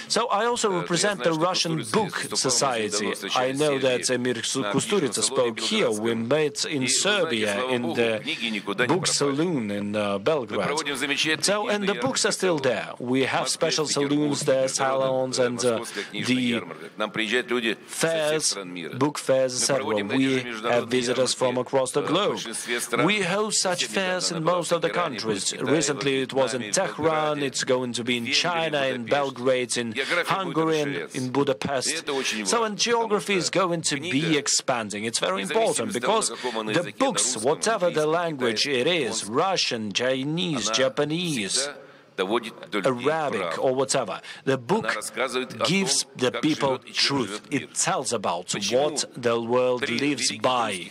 Speaker 1: So I also represent the Russian Book Society. I know that Emir Kusturica spoke here. We met in Serbia in the book saloon in Belgrade. So, and the books are still there. We have special saloons there, salons, and the fairs, book fairs, etc. We have visitors from across the globe. We host such fairs in most of the countries. Recently it was in Tehran, it's going to be in China, in Belgrade, in Hungary, and in Budapest. So, and geography is going to be expanding. It's very important because the books, whatever the language it is, Russian, Chinese, Japanese, Arabic or whatever, the book gives the people truth. It tells about what the world lives by.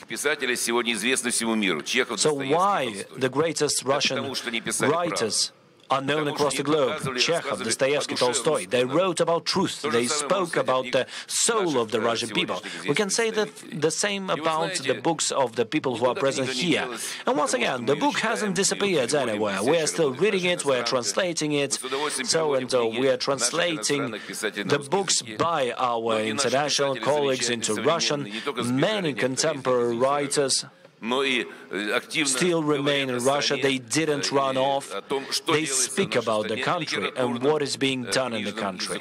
Speaker 1: So why the greatest Russian writers are known across the globe? Chekhov, Dostoevsky, Tolstoy. They wrote about truth. They spoke about the soul of the Russian people. We can say that the same about the books of the people who are present here. And once again, the book hasn't disappeared anywhere. We are still reading it, we are translating it. So, and we are translating the books by our international colleagues into Russian. Many contemporary writers still remain in Russia. They didn't run off. They speak about the country and what is being done in the country.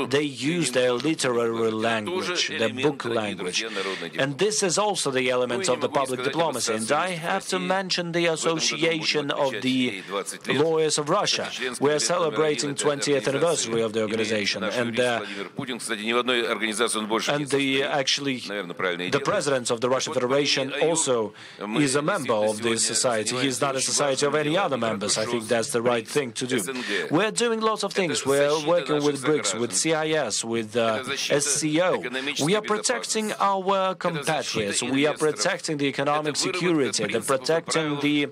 Speaker 1: They use their literary language, the book language. And this is also the element of the public diplomacy. And I have to mention the Association of the Lawyers of Russia. We are celebrating 20th anniversary of the organization. And the president of the Russian Federation also is a member of this society. He is not a society of any other members. I think that's the right thing to do. We're doing lots of things. We're working with BRICS, with CIS, with SCO. We are protecting our compatriots. We are protecting the economic security. They're protecting the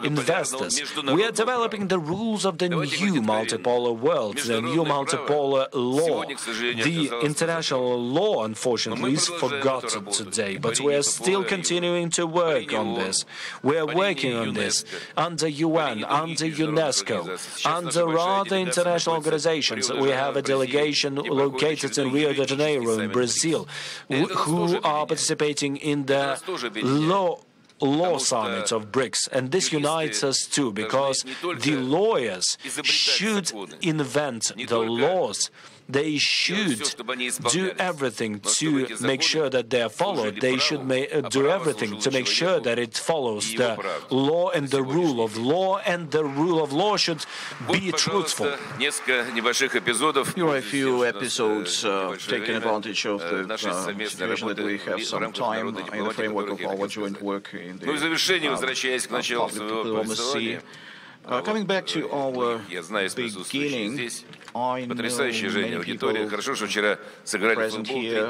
Speaker 1: investors. We are developing the rules of the new multipolar world, the new multipolar law. The international law, unfortunately, is forgotten today, but we are still continuing to work on this. We are working on this under UN, under UNESCO, under other international organizations. We have a delegation located in Rio de Janeiro in Brazil who are participating in the law summit of BRICS, and this unites us too, because the lawyers should invent the laws. They should do everything to make sure that they are followed. They should do everything to make sure that it follows the law and the rule of law, and the rule of law should be truthful.
Speaker 3: Here are a few episodes taking advantage of the situation that we have some time in the framework of our joint work in the public diplomacy. Coming back to our beginning, I know many people present here.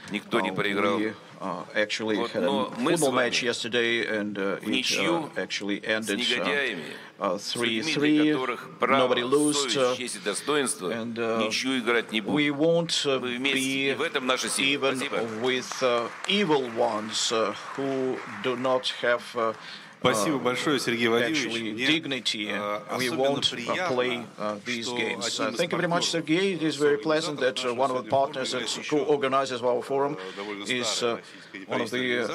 Speaker 3: We actually had a football match yesterday, and it actually ended 3-3. Nobody lost, and we won't be even with evil ones who do not have
Speaker 8: Спасибо большое, Сергей
Speaker 3: actually dignity. We won't play these games. Thank you very much, Sergei. It is very pleasant that one of the partners and co-organizers of our forum is one of the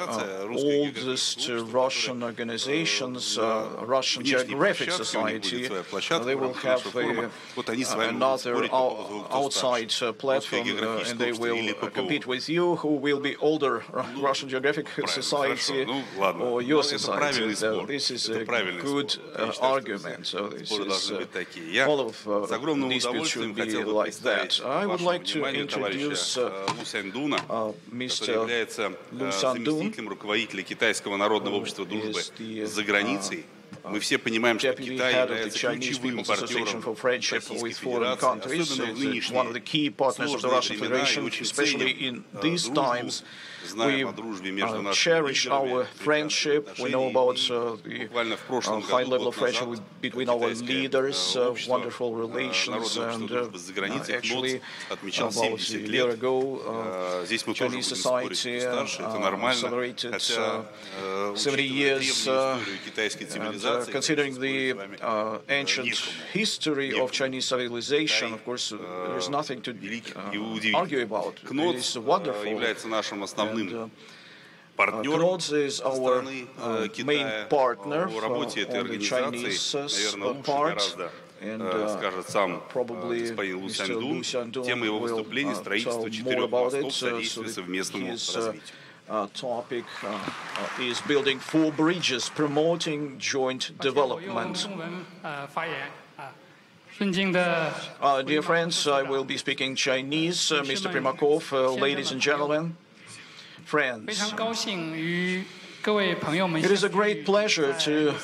Speaker 3: oldest Russian organizations, Russian Geographic Society. They will have another outside platform, and they will compete with you, who will be older, Russian Geographic Society or your society. So this is a good argument. So this is all of disputes should be like that. I would like to introduce Mr. Лу Сандун,
Speaker 8: руководителя Китайского народного общества дружбы за границей. Мы все понимаем, что Китай является ключевым партнером
Speaker 3: countries, one of the key partners of the Russian Federation, especially in these times We cherish our friendship. We know about the high level of friendship between our leaders, wonderful relations, and actually about a year ago, Chinese society celebrated 70 years, and considering the ancient history of Chinese civilization, of course, there is nothing to argue about. It is wonderful. Knot is our main partner on the Chinese part. And probably Mr. Lu Xiandong will tell more about it. So his topic is building 4 bridges, promoting joint development. Dear friends, I will be speaking Chinese. Mr. Primakov, ladies and gentlemen, friends, it is a great pleasure to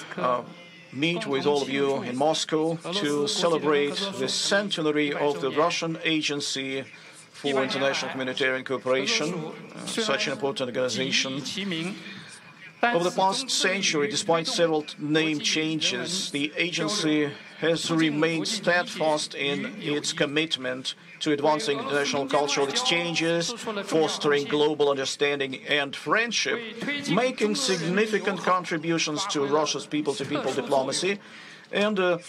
Speaker 3: meet with all of you in Moscow to celebrate the centenary of the Russian Agency for International Humanitarian Cooperation, such an important organization. Over the past century, despite several name changes, the agency has remained steadfast in its commitment to advancing international cultural exchanges, fostering global understanding and friendship, making significant contributions to Russia's people-to-people diplomacy, and it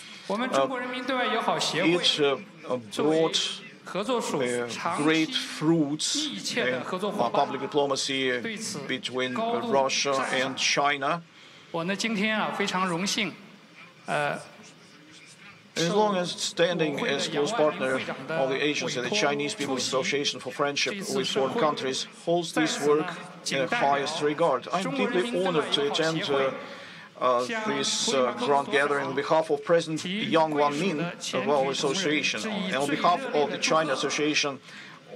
Speaker 3: brought great fruits in public diplomacy between Russia and China. As long as standing as close partner of the agency, the Chinese People's Association for Friendship with Foreign Countries holds this work in the highest regard. I'm deeply honored to attend this grand gathering on behalf of President Yang Wanmin of our association. And on behalf of the China Association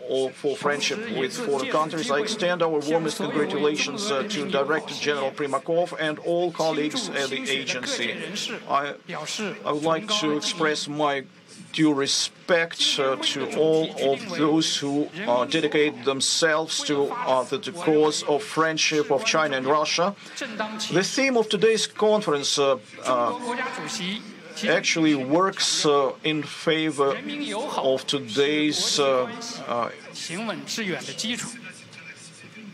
Speaker 3: for Friendship with Foreign Countries, I extend our warmest congratulations to Director General Primakov and all colleagues at the agency. I would like to express my due respect to all of those who dedicate themselves to the cause of friendship of China and Russia. The theme of today's conference actually works in favor of today's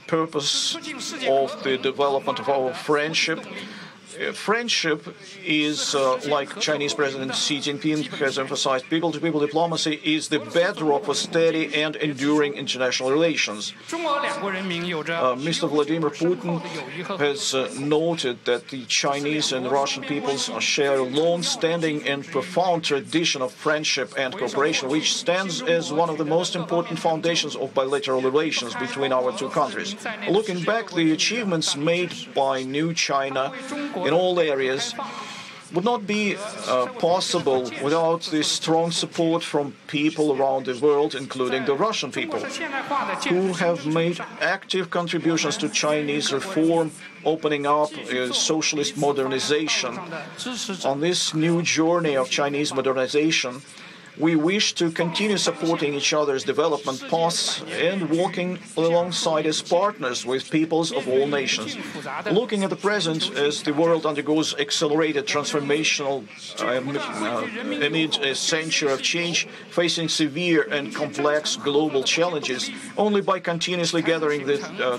Speaker 3: purpose of the development of our friendship. Friendship is, like Chinese President Xi Jinping has emphasized, people-to-people diplomacy is the bedrock for steady and enduring international relations. Mr. Vladimir Putin has noted that the Chinese and Russian peoples share a long-standing and profound tradition of friendship and cooperation, which stands as one of the most important foundations of bilateral relations between our two countries. Looking back, the achievements made by New China in all areas would not be possible without the strong support from people around the world, including the Russian people, who have made active contributions to Chinese reform, opening up socialist modernization. On this new journey of Chinese modernization, we wish to continue supporting each other's development paths and working alongside as partners with peoples of all nations. Looking at the present, as the world undergoes accelerated transformational amid a century of change, facing severe and complex global challenges, only by continuously gathering the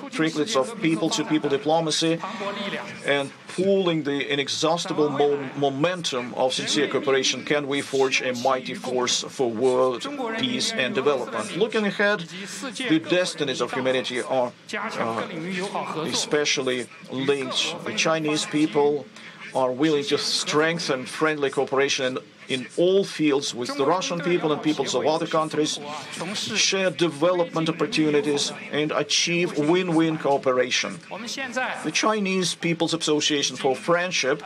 Speaker 3: tricklets of people-to-people diplomacy and pooling the inexhaustible momentum of sincere cooperation can we forge a mighty force for world peace and development. Looking ahead, the destinies of humanity are especially linked. The Chinese people are willing to strengthen friendly cooperation in all fields with the Russian people and peoples of other countries, share development opportunities, and achieve win-win cooperation. The Chinese People's Association for Friendship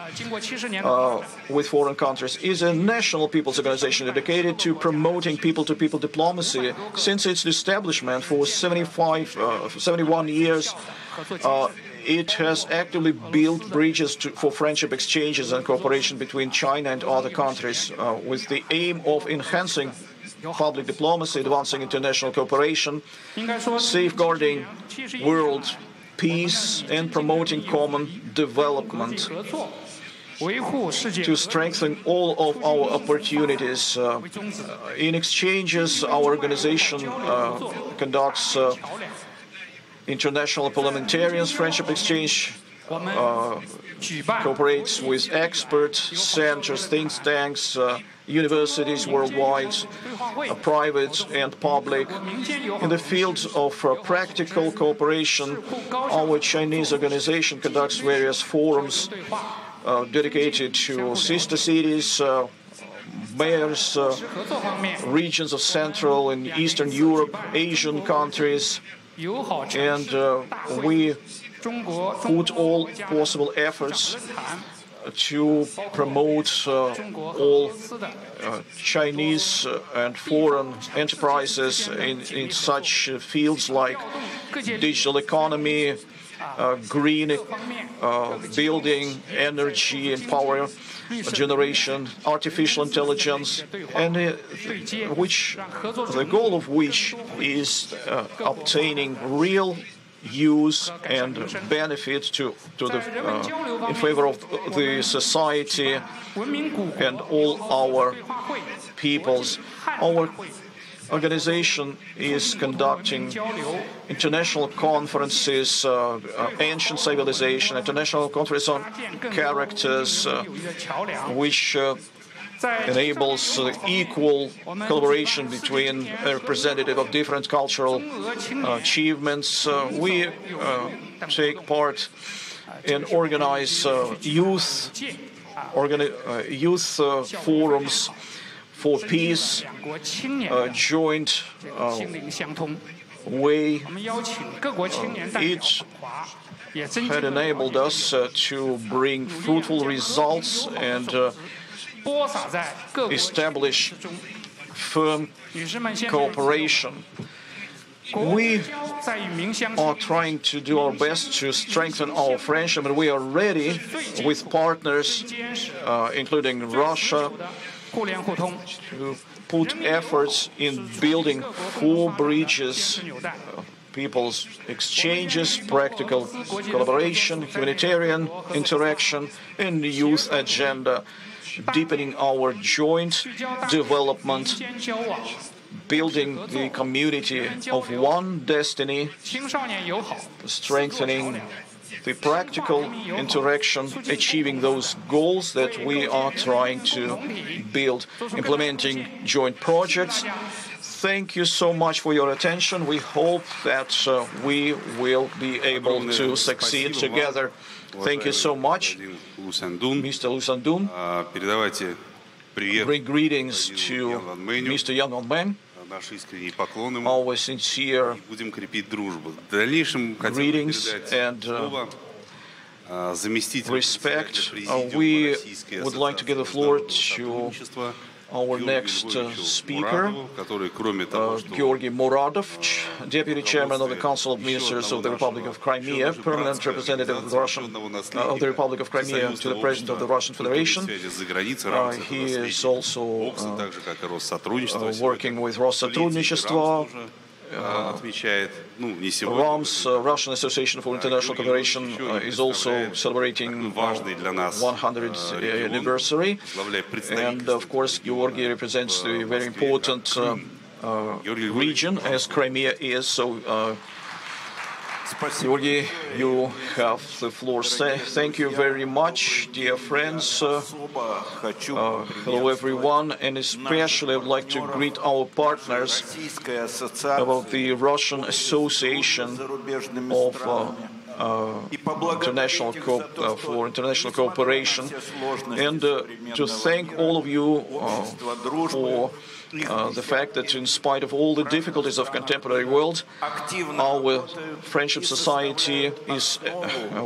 Speaker 3: with Foreign Countries is a national people's organization dedicated to promoting people-to-people diplomacy since its establishment for 71 years. It has actively built bridges for friendship exchanges and cooperation between China and other countries with the aim of enhancing public diplomacy, advancing international cooperation, safeguarding world peace, and promoting common development. To strengthen all of our opportunities. In exchanges, our organization conducts international parliamentarians, friendship exchange, cooperates with expert centers, think tanks, universities worldwide, private and public. In the field of practical cooperation, our Chinese organization conducts various forums dedicated to sister cities, mayors, regions of Central and Eastern Europe, Asian countries, and we put all possible efforts to promote all Chinese and foreign enterprises in such fields like digital economy, green building, energy and power generation, artificial intelligence, and the goal of which is obtaining real use and benefit in favor of the society and all our peoples. Our organization is conducting international conferences, ancient civilization, international conference on characters, which enables equal collaboration between representatives of different cultural achievements. We take part and organize youth forums for peace, joint way. It had enabled us to bring fruitful results and establish firm cooperation. We are trying to do our best to strengthen our friendship, and we are ready with partners, including Russia, to put efforts in building 4 bridges, people's exchanges, practical collaboration, humanitarian interaction, and the youth agenda, deepening our joint development, building the community of one destiny, strengthening the practical interaction, achieving those goals that we are trying to build, implementing joint projects. Thank you so much for your attention. We hope that we will be able to succeed together. Thank you so much, Mr. Lusandun. Bring greetings to Mr. Yang Ongbeng. Our sincere greetings and respect. We would like to give the floor to our next speaker, Georgy Muradov, Deputy Chairman of the Council of Ministers of the Republic of Crimea, Permanent Representative of the Republic of Crimea to the President of the Russian Federation. He is also working with Россотрудничество. RAMS, Russian Association for International Cooperation, is also celebrating 100th anniversary. And of course, Georgy represents the very important region, as Crimea is. So, Georgy, you have the floor. Thank you very much, dear friends. Hello, everyone, and especially I would like to greet our partners about the Russian Association of for International Cooperation, and to thank all of you for the fact that in spite of all the difficulties of contemporary world, our Friendship Society is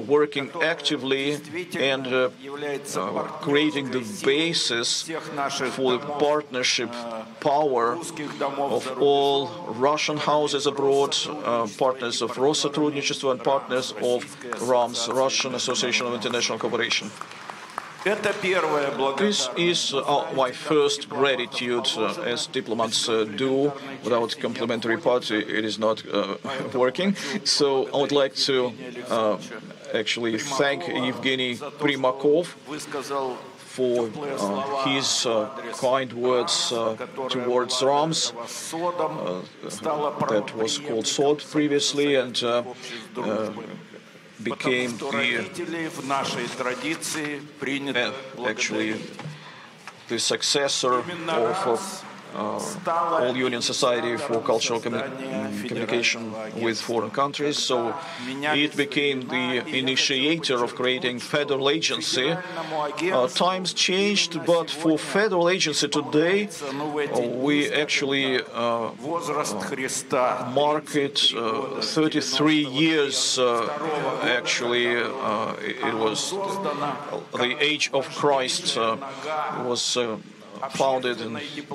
Speaker 3: working actively and creating the basis for the partnership power of all Russian houses abroad, partners of Россотрудничество and partners of RAMS, Russian Association of International Cooperation. This is my first gratitude, as diplomats do. Without complementary party, it is not working. So I would like to actually thank Evgeny Primakov for his kind words towards Rams. That was called SOD previously, and became the successor of All Union Society for Cultural Communication with Foreign Countries. So it became the initiator of creating federal agency. Times changed, but for federal agency today, we actually mark it 33 years. Actually, it was the age of Christ. It was founded in, it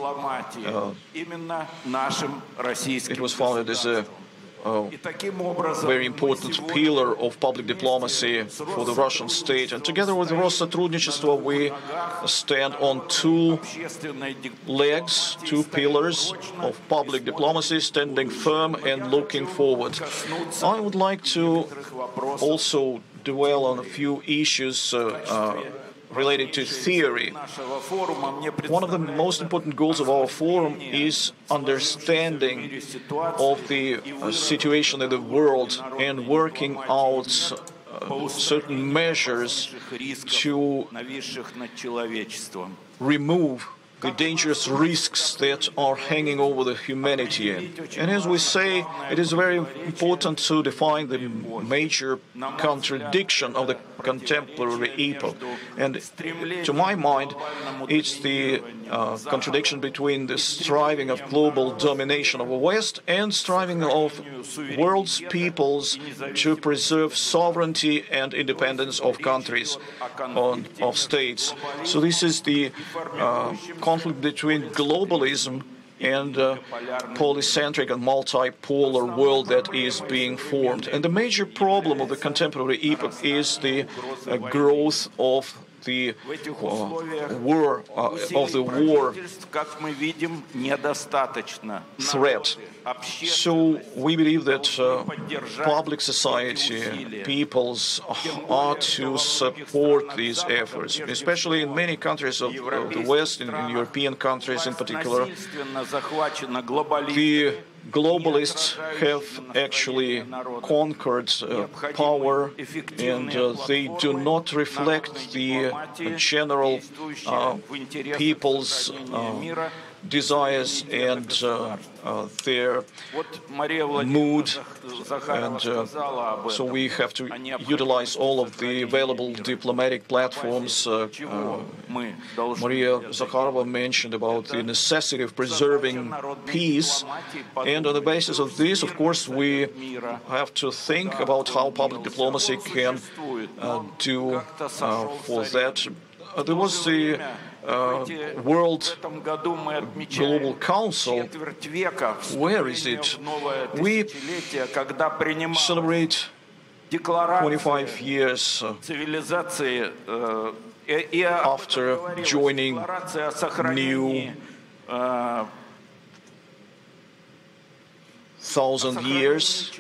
Speaker 3: was founded as a very important pillar of public diplomacy for the Russian state. And together with Россотрудничество, we stand on two legs, two pillars of public diplomacy, standing firm and looking forward. I would like to also dwell on a few issues related to theory. One of the most important goals of our forum is understanding of the situation in the world and working out certain measures to remove the dangerous risks that are hanging over the humanity. And as we say, it is very important to define the major contradiction of the contemporary epoch. And to my mind, it's the contradiction between the striving of global domination of the West and striving of world's peoples to preserve sovereignty and independence of countries, of states. So this is the conflict between globalism and polycentric and multipolar world that is being formed. And the major problem of the contemporary epoch is the growth of the war threat. So we believe that public society, peoples are to support these efforts, especially in many countries of the West, in European countries in particular. The globalists have actually conquered power, and they do not reflect the general people's desires and their mood, and so we have to utilize all of the available diplomatic platforms. Maria Zakharova mentioned about the necessity of preserving peace, and on the basis of this, of course, we have to think about how public diplomacy can do for that. There was the World Global Council. Where is it? We celebrate 25 years after joining new 1,000 years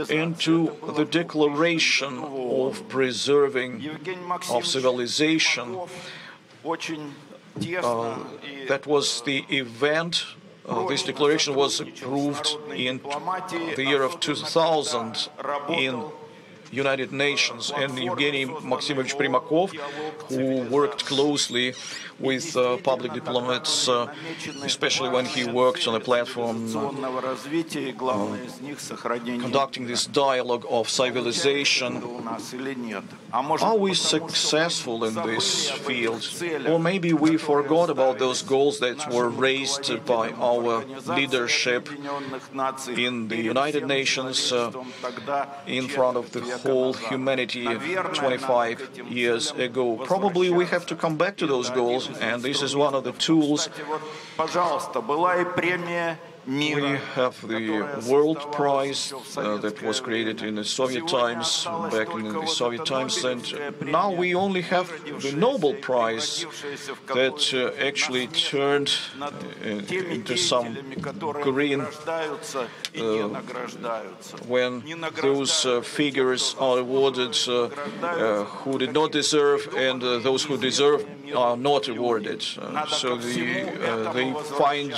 Speaker 3: into the declaration of preserving of civilization. That was the event. This declaration was approved in the year of 2000 in United Nations, and Evgeny Maximovich Primakov, who worked closely with public diplomats, especially when he worked on a platform conducting this dialogue of civilization. Are we successful in this field? Or maybe we forgot about those goals that were raised by our leadership in the United Nations in front of the whole humanity 25 years ago. Probably we have to come back to those goals, and this is one of the tools We have the World Prize that was created in the Soviet times, back in the Soviet times, and now we only have the Nobel Prize that actually turned into some green when those figures are awarded who did not deserve, and those who deserve are not awarded. So they find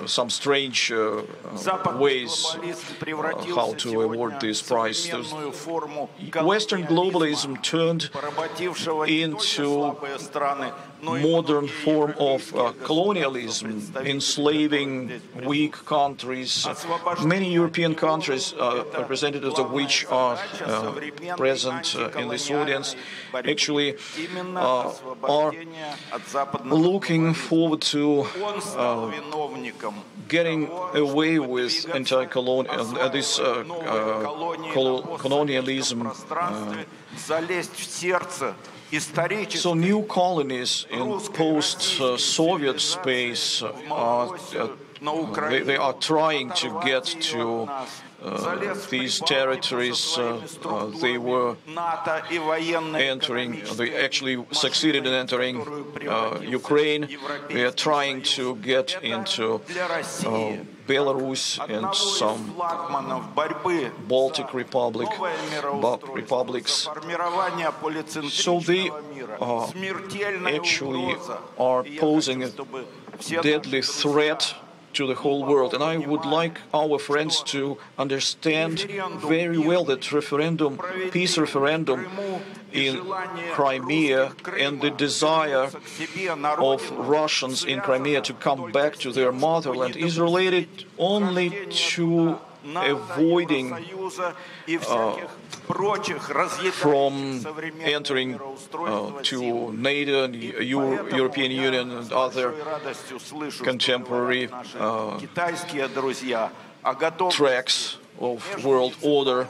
Speaker 3: some strange ways how to award this prize. Western globalism turned into modern form of colonialism, enslaving weak countries. Many European countries, representatives of which are present in this audience, actually are looking forward to getting away with colonialism. So new colonies in post-Soviet space they are trying to get to these territories. They were entering, they actually succeeded in entering Ukraine. They are trying to get into Belarus and some Baltic republics. So they actually are posing a deadly threat to the whole world. And I would like our friends to understand very well that peace referendum in Crimea and the desire of Russians in Crimea to come back to their motherland is related only to avoiding from entering to NATO and European Union and other contemporary tracks of world order.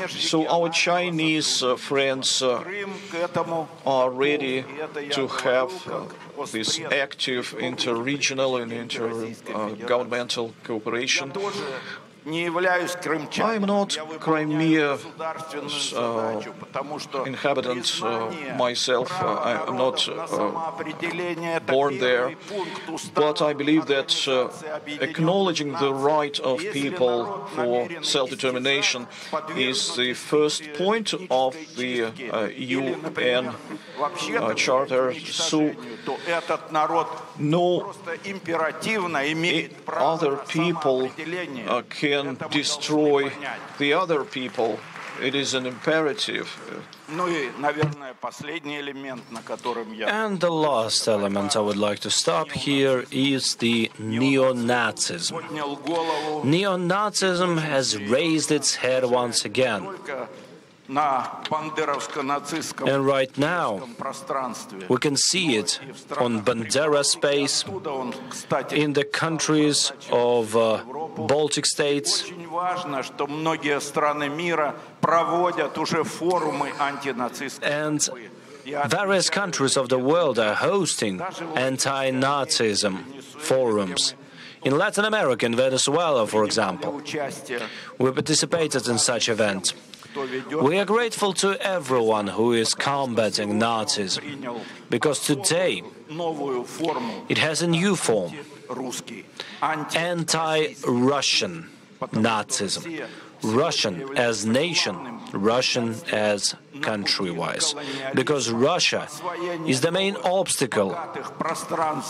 Speaker 3: So our Chinese friends are ready to have this active inter-regional and inter-governmental cooperation. I am not Crimea's inhabitant myself. I am not born there. But I believe that acknowledging the right of people for self-determination is the first point of the UN Charter. So no other people can destroy the other people. It is an imperative.
Speaker 1: And the last element I would like to stop here is the neo-Nazism. Neo-Nazism has raised its head once again. And right now, we can see it on Bandera space, in the countries of Baltic states. And various countries of the world are hosting anti-Nazism forums. In Latin America, in Venezuela, for example, we participated in such event. We are grateful to everyone who is combating Nazism, because today it has a new form, anti-Russian Nazism. Russian as nation, Russian as country-wise. Because Russia is the main obstacle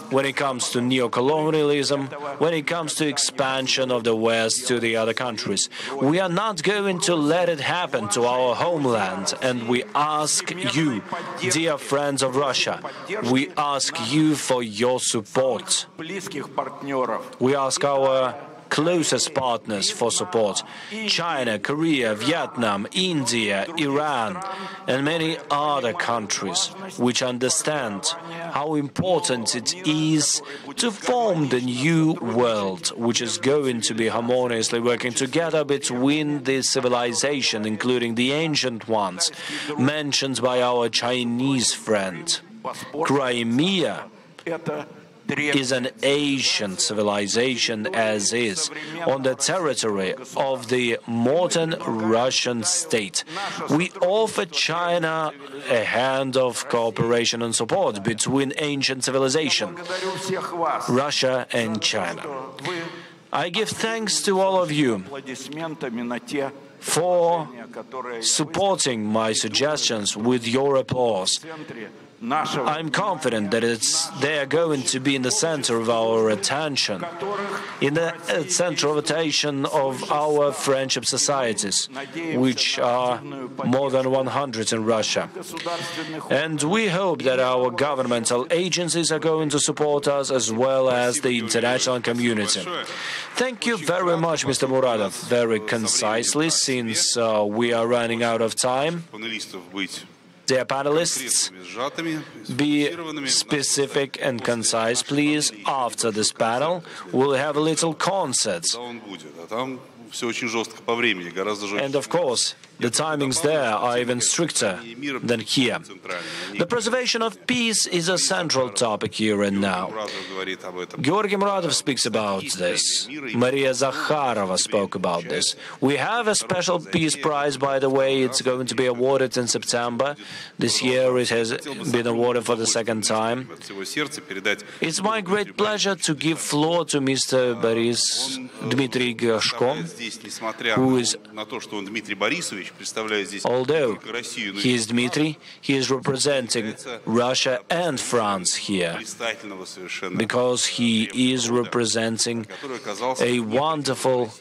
Speaker 1: when it comes to neo-colonialism, when it comes to expansion of the West to the other countries. We are not going to let it happen to our homeland, and we ask you, dear friends of Russia, we ask you for your support. We ask our closest partners for support: China, Korea, Vietnam, India, Iran, and many other countries which understand how important it is to form the new world, which is going to be harmoniously working together between the civilization, including the ancient ones mentioned by our Chinese friend. Crimea is an ancient civilization as is, on the territory of the modern Russian state. We offer China a hand of cooperation and support between ancient civilization, Russia and China. I give thanks to all of you for supporting my suggestions with your applause. I'm confident that they are going to be in the center of our attention, in the center of attention of our friendship societies, which are more than 100 in Russia. And we hope that our governmental agencies are going to support us as well as the international community. Thank you very much, Mr. Muradov. Very concisely, since we are running out of time. Dear panelists, be specific and concise, please. After this panel, we'll have a little concert. And of course, the timings there are even stricter than here. The preservation of peace is a central topic here and now. Georgy Muradov speaks about this. Maria Zakharova spoke about this. We have a special peace prize, by the way. It's going to be awarded in September. This year it has been awarded for the second time. It's my great pleasure to give floor to Mr. Dmitry Gershko, who is, although he is Dmitry, he is representing Russia and France here, because he is representing a wonderful,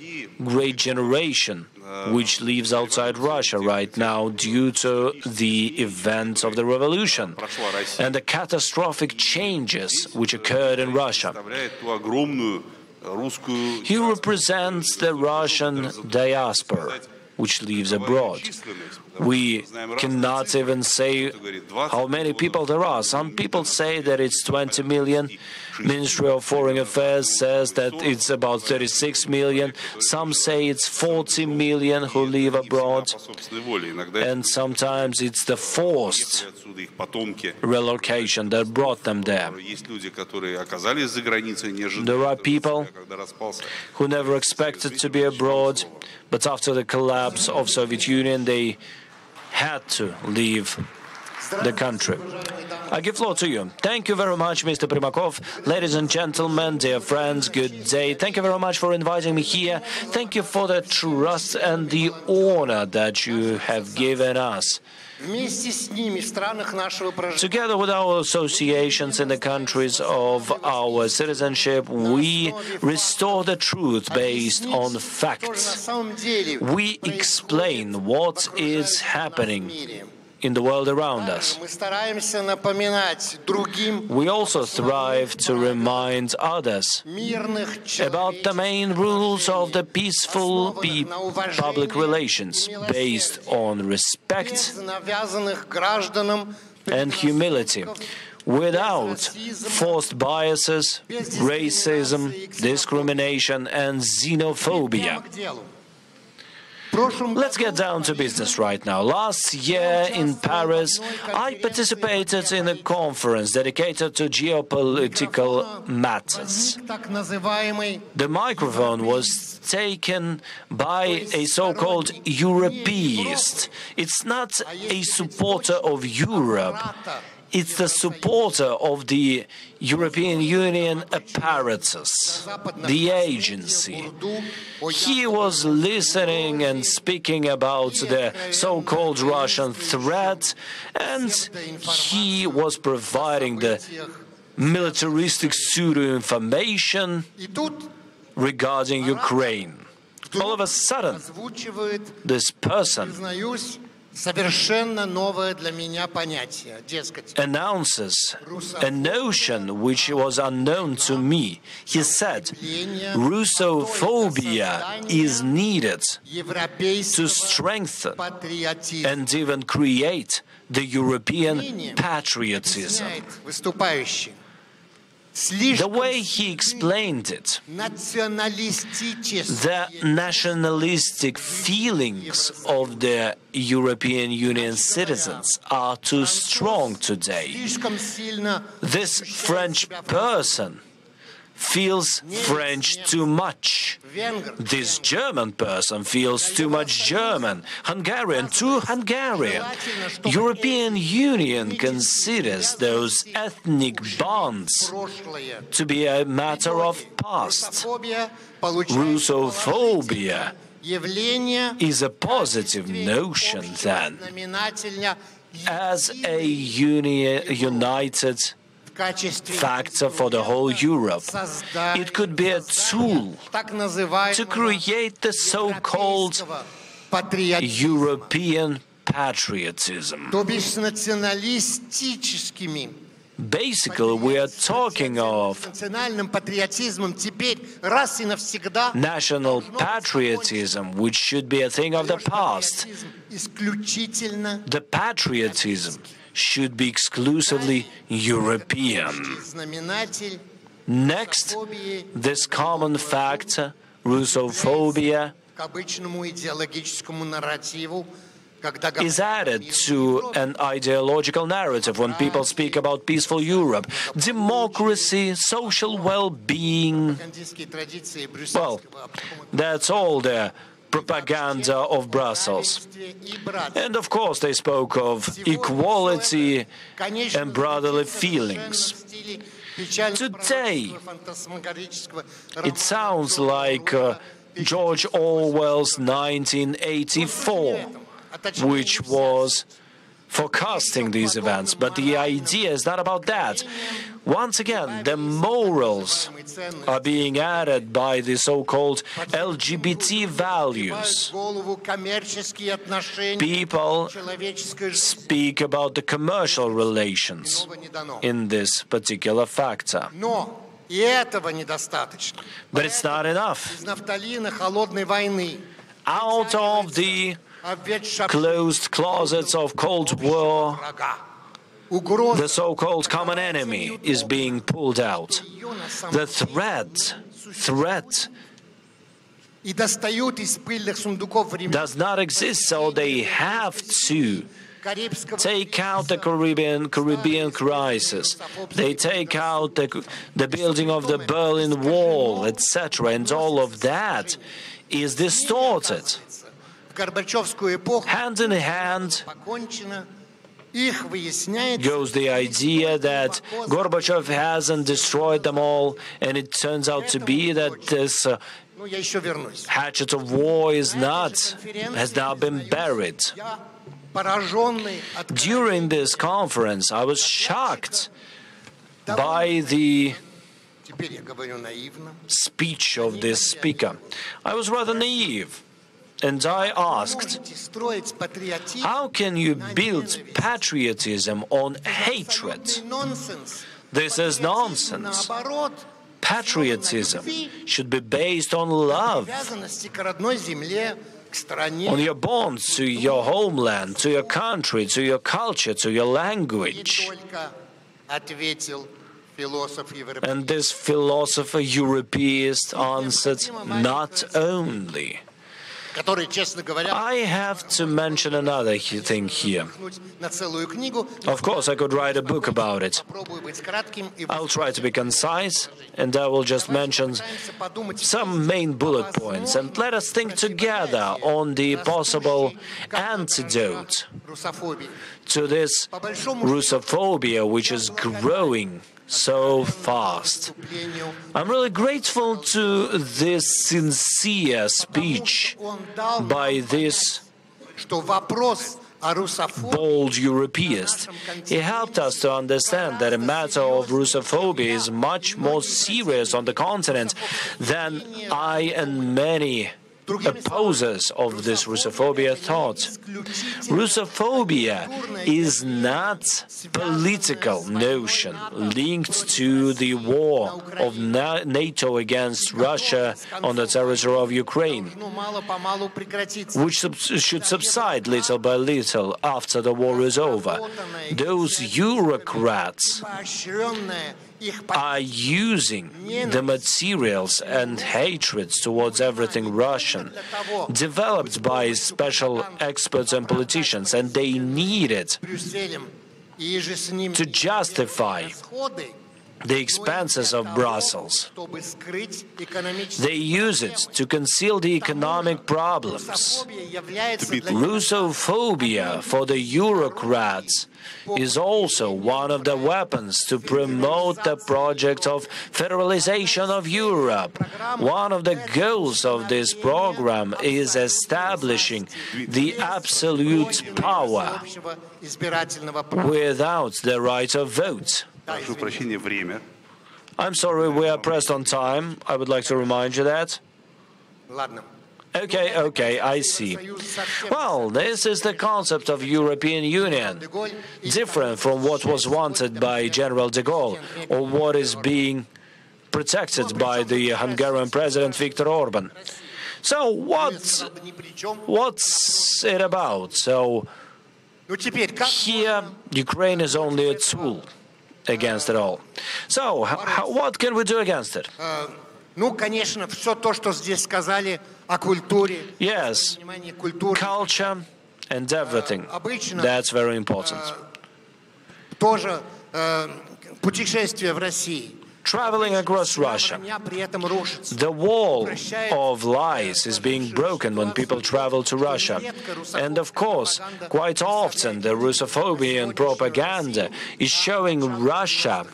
Speaker 1: great generation which lives outside Russia right now due to the events of the revolution and the catastrophic changes which occurred in Russia. He represents the Russian diaspora, which lives abroad. We cannot even say how many people there are. Some people say that it's 20 million. Ministry of Foreign Affairs says that it's about 36 million. Some say it's 40 million who live abroad. And sometimes it's the forced relocation that brought them there. There are people who never expected to be abroad, but after the collapse of Soviet Union, they had to leave the country. I give floor to you. Thank you very much, Mr. Primakov. Ladies and gentlemen, dear friends, good day. Thank you very much for inviting me here. Thank you for the trust and the honor that you have given us. Together with our associations in the countries of our citizenship, we restore the truth based on facts. We explain what is happening in the world around us. We also strive to remind others about the main rules of the peaceful public relations based on respect and humility, without forced biases, racism, discrimination, and xenophobia. Let's get down to business right now. Last year in Paris, I participated in a conference dedicated to geopolitical matters. The microphone was taken by a so-called Europeist. It's not a supporter of Europe. It's the supporter of the European Union apparatus, the agency. He was listening and speaking about the so-called Russian threat, and he was providing the militaristic pseudo-information regarding Ukraine. All of a sudden, this person announces a notion which was unknown to me. He said, Russophobia is needed to strengthen and even create the European patriotism. The way he explained it, the nationalistic feelings of the European Union citizens are too strong today. This French person feels French too much. This German person feels too much German. Hungarian too Hungarian. European Union considers those ethnic bonds to be a matter of past. Russophobia is a positive notion then, as a united factor for the whole Europe. It could be a tool to create the so-called European patriotism. Basically, we are talking of national patriotism, which should be a thing of the past. The patriotism should be exclusively European. Next, this common factor, Russophobia, is added to an ideological narrative when people speak about peaceful Europe, democracy, social well-being. Well, that's all the propaganda of Brussels. And of course they spoke of equality and brotherly feelings. Today, it sounds like George Orwell's 1984, which was forecasting these events, but the idea is not about that. Once again, the morals are being added by the so-called LGBT values. People speak about the commercial relations in this particular factor. But it's not enough. Out of the closed closets of Cold War, the so-called common enemy is being pulled out. The threat does not exist, so they have to take out the Caribbean crisis. They take out the building of the Berlin Wall, etc., and all of that is distorted. Hand in hand goes the idea that Gorbachev hasn't destroyed them all, and it turns out to be that this hatchet of war has now been buried. During this conference, I was shocked by the speech of this speaker. I was rather naive. And I asked, how can you build patriotism on hatred? This is nonsense. Patriotism should be based on love, on your bonds to your homeland, to your country, to your culture, to your language. And this philosopher Europeist answered, not only. I have to mention another thing here. Of course, I could write a book about it. I'll try to be concise, and I will just mention some main bullet points. And let us think together on the possible antidote to this Russophobia, which is growing so fast. I'm really grateful to this sincere speech by this bold Europeist. He helped us to understand that a matter of Russophobia is much more serious on the continent than I and many opposers of this Russophobia thought. Russophobia is not a political notion linked to the war of NATO against Russia on the territory of Ukraine, which should subside little by little after the war is over. Those Eurocrats are using the materials and hatreds towards everything Russian, developed by special experts and politicians, and they need it to justify the expenses of Brussels. They use it to conceal the economic problems. Russophobia for the Eurocrats is also one of the weapons to promote the project of federalization of Europe. One of the goals of this program is establishing the absolute power without the right of vote. I'm sorry, we are pressed on time. I would like to remind you that. Okay, I see. Well, this is the concept of European Union, different from what was wanted by General de Gaulle, or what is being protected by the Hungarian President Viktor Orban. So what's it about? So here, Ukraine is only a tool against it all. So, what can we do against it? Yes, culture and everything. That's very important. Traveling across Russia, the wall of lies is being broken when people travel to Russia. And of course, quite often the Russophobia and propaganda is showing Russia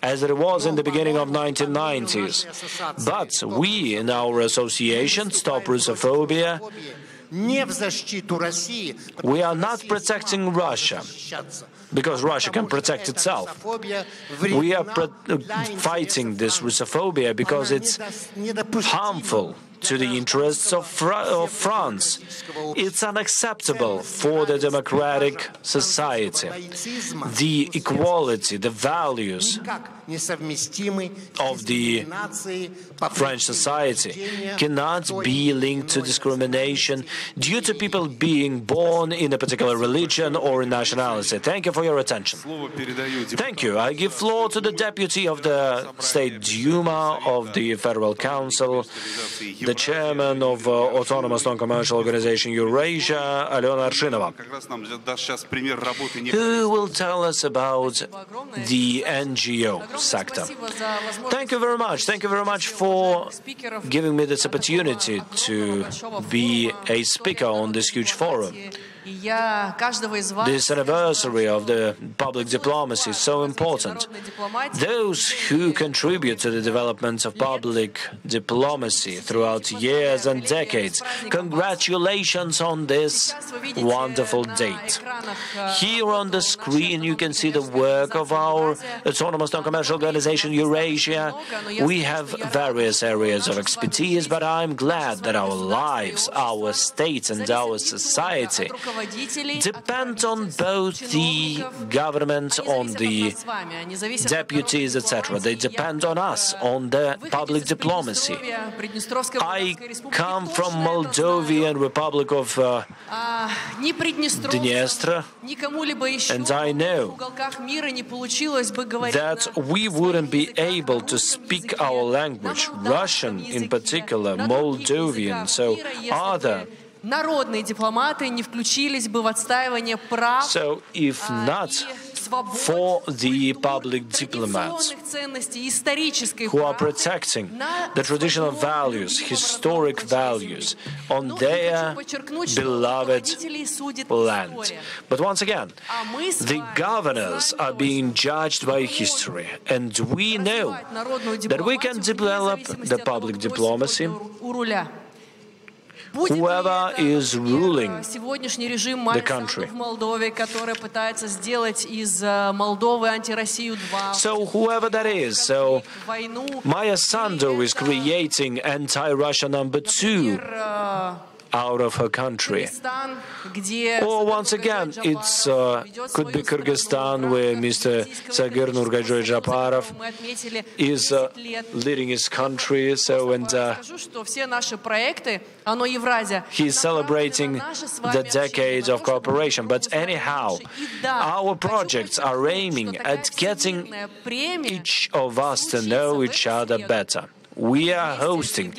Speaker 1: as it was in the beginning of 1990s. But we in our association, Stop Russophobia, we are not protecting Russia, because Russia can protect itself. We are fighting this Russophobia because it's harmful to the interests of France. It's unacceptable for the democratic society. The equality, the values of the French society cannot be linked to discrimination due to people being born in a particular religion or nationality. Thank you for your attention. Thank you. I give floor to the Deputy of the State Duma of the Federal Council, the Chairman of Autonomous Non-Commercial Organization Eurasia, Alena Arshinova, who will tell us about the NGO sector. Thank you very much. Thank you very much for giving me this opportunity to be a speaker on this huge forum. This anniversary of the public diplomacy is so important. Those who contribute to the development of public diplomacy throughout years and decades, congratulations on this wonderful date. Here on the screen you can see the work of our Autonomous Non-Commercial Organization Eurasia. We have various areas of expertise, but I'm glad that our lives, our state and our society depend on both the government, on the deputies, etc. They depend on us, on the public diplomacy. I come from Moldovan Republic of Dniester, and I know that we wouldn't be able to speak our language, Russian in particular, Moldovan, so other. So, if not for the public diplomats who are protecting the traditional values, historic values on their beloved land. But once again, the governors are being judged by history, and we know that we can develop the public diplomacy whoever is ruling the country. So whoever that is, so Maya Sandu is creating anti-Russia number 2. out of her country. Or once again, it could be Kyrgyzstan, where Mr. Sagir Nurgajoy Japarov is leading his country. So, and he's celebrating the decade of cooperation. But anyhow, our projects are aiming at getting each of us to know each other better. We are hosting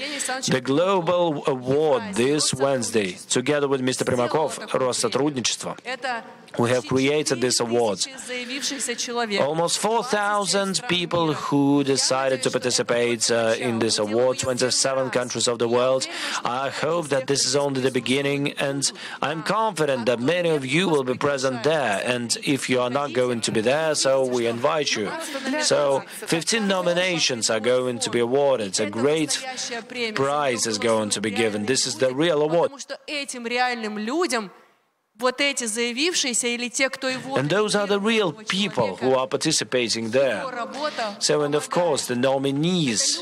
Speaker 1: the Global Award this Wednesday, together with Mr. Primakov, Россотрудничество. We have created this award. Almost 4,000 people who decided to participate in this award, 27 countries of the world. I hope that this is only the beginning, and I'm confident that many of you will be present there. And if you are not going to be there, so we invite you. So 15 nominations are going to be awarded. A great prize is going to be given. This is the real award. And those are the real people who are participating there. So, and of course, the nominees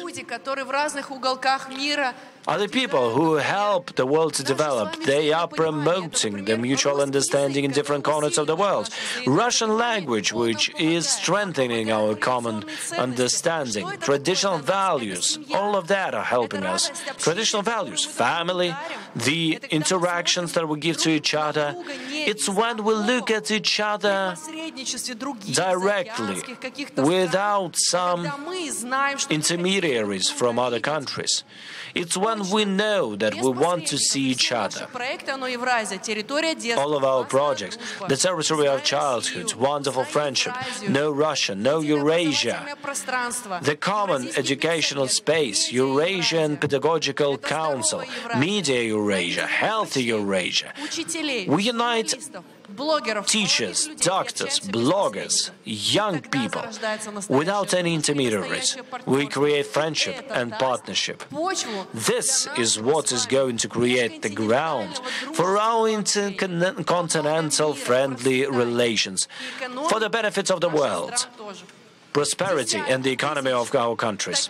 Speaker 1: are the people who help the world to develop. They are promoting the mutual understanding in different corners of the world. Russian language, which is strengthening our common understanding. Traditional values, all of that are helping us. Traditional values, family, the interactions that we give to each other. It's when we look at each other directly, without some intermediaries from other countries. It's when we know that we want to see each other. All of our projects, the territory of childhood, wonderful friendship, no Russia, no Eurasia, the common educational space, Eurasian Pedagogical Council, Media Eurasia, Healthy Eurasia. We unite teachers, doctors, bloggers, young people, without any intermediaries. We create friendship and partnership. This is what is going to create the ground for our intercontinental friendly relations, for the benefit of the world, prosperity and the economy of our countries.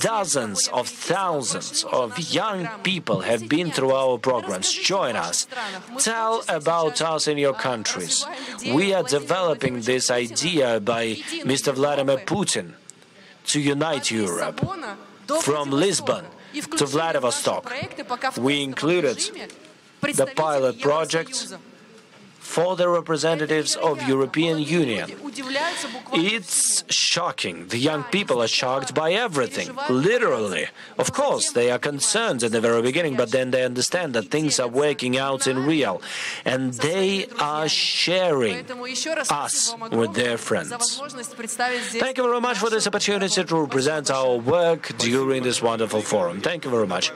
Speaker 1: Dozens of thousands of young people have been through our programs. Join us. Tell about us in your countries. We are developing this idea by Mr. Vladimir Putin to unite Europe. From Lisbon to Vladivostok, we included the pilot project for the representatives of European Union. It's shocking. The young people are shocked by everything, literally. Of course, they are concerned in the very beginning, but then they understand that things are working out in real, and they are sharing us with their friends. Thank you very much for this opportunity to represent our work during this wonderful forum. Thank you very much.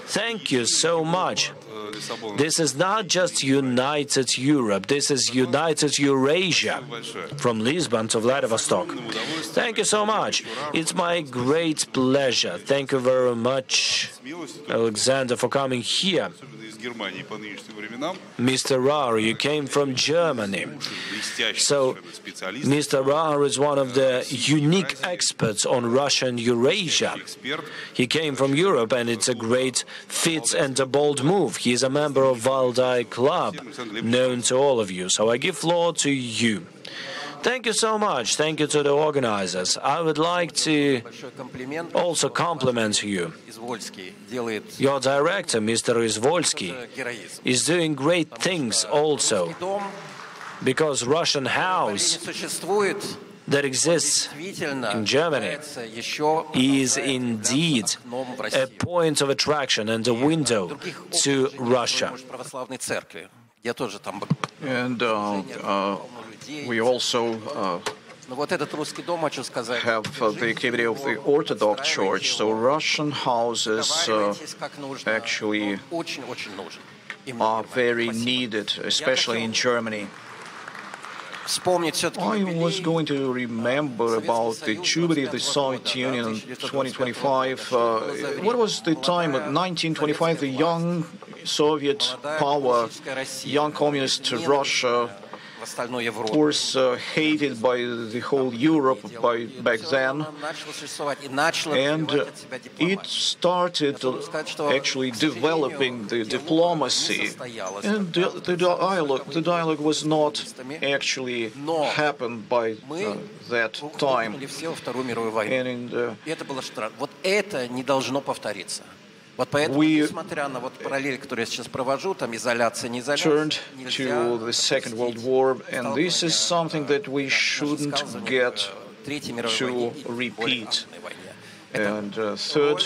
Speaker 1: Thank you so much. This is not just United Europe, this is United Eurasia, from Lisbon to Vladivostok. Thank you so much. It's my great pleasure. Thank you very much, Alexander, for coming here. Mr. Rar, you came from Germany. So, Mr. Rar is one of the unique experts on Russian Eurasia. He came from Europe, and it's a great fit and a bold move. He is a member of Valdai Club, known to all of you. So I give floor to you. Thank you so much. Thank you to the organizers. I would like to also compliment you. Your director, Mr. Izvolsky, is doing great things also, because Russian House that exists in Germany is indeed a point of attraction and a window to Russia.
Speaker 3: And we also have the activity of the Orthodox Church. So Russian houses actually are very needed, especially in Germany. I was going to remember about the Jubilee of the Soviet Union in 2025. What was the time of 1925? The young Soviet power, young communist Russia of course, hated by the whole Europe back then, and it started actually developing the diplomacy, and the dialogue was not actually happened by that time. And in the, we turned to the Second World War, and this is something that we shouldn't get to repeat. And Third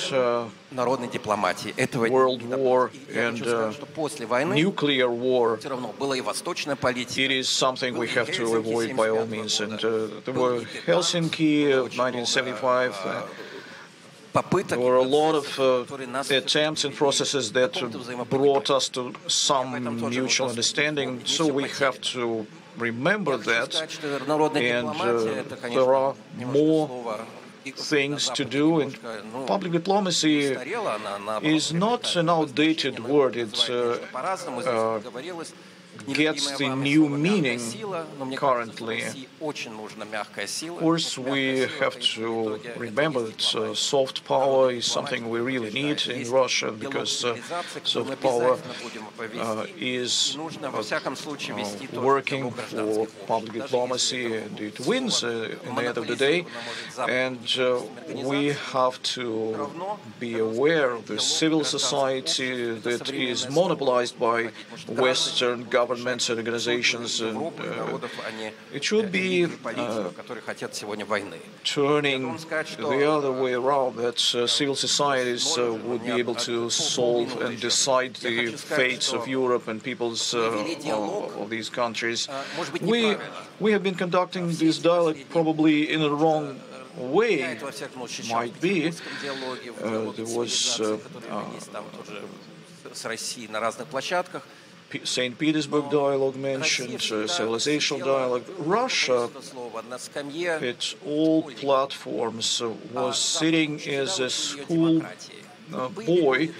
Speaker 3: World War and nuclear war, it is something we have to avoid by all means. And there were Helsinki, 1975. There were a lot of attempts and processes that brought us to some mutual understanding, so we have to remember that, and there are more things to do, and public diplomacy is not an outdated word. It gets the new meaning currently. Of course, we have to remember that soft power is something we really need in Russia, because soft power is working for public diplomacy, and it wins in the end of the day. And we have to be aware of the civil society that is monopolized by Western governments and organizations, and it should be turning the other way around, that civil societies would be able to solve and decide the fates of Europe and peoples of these countries. We have been conducting this dialogue probably in the wrong way, might be. There was St. Petersburg dialogue mentioned, civilizational dialogue. Russia, at all platforms, was sitting as a school boy,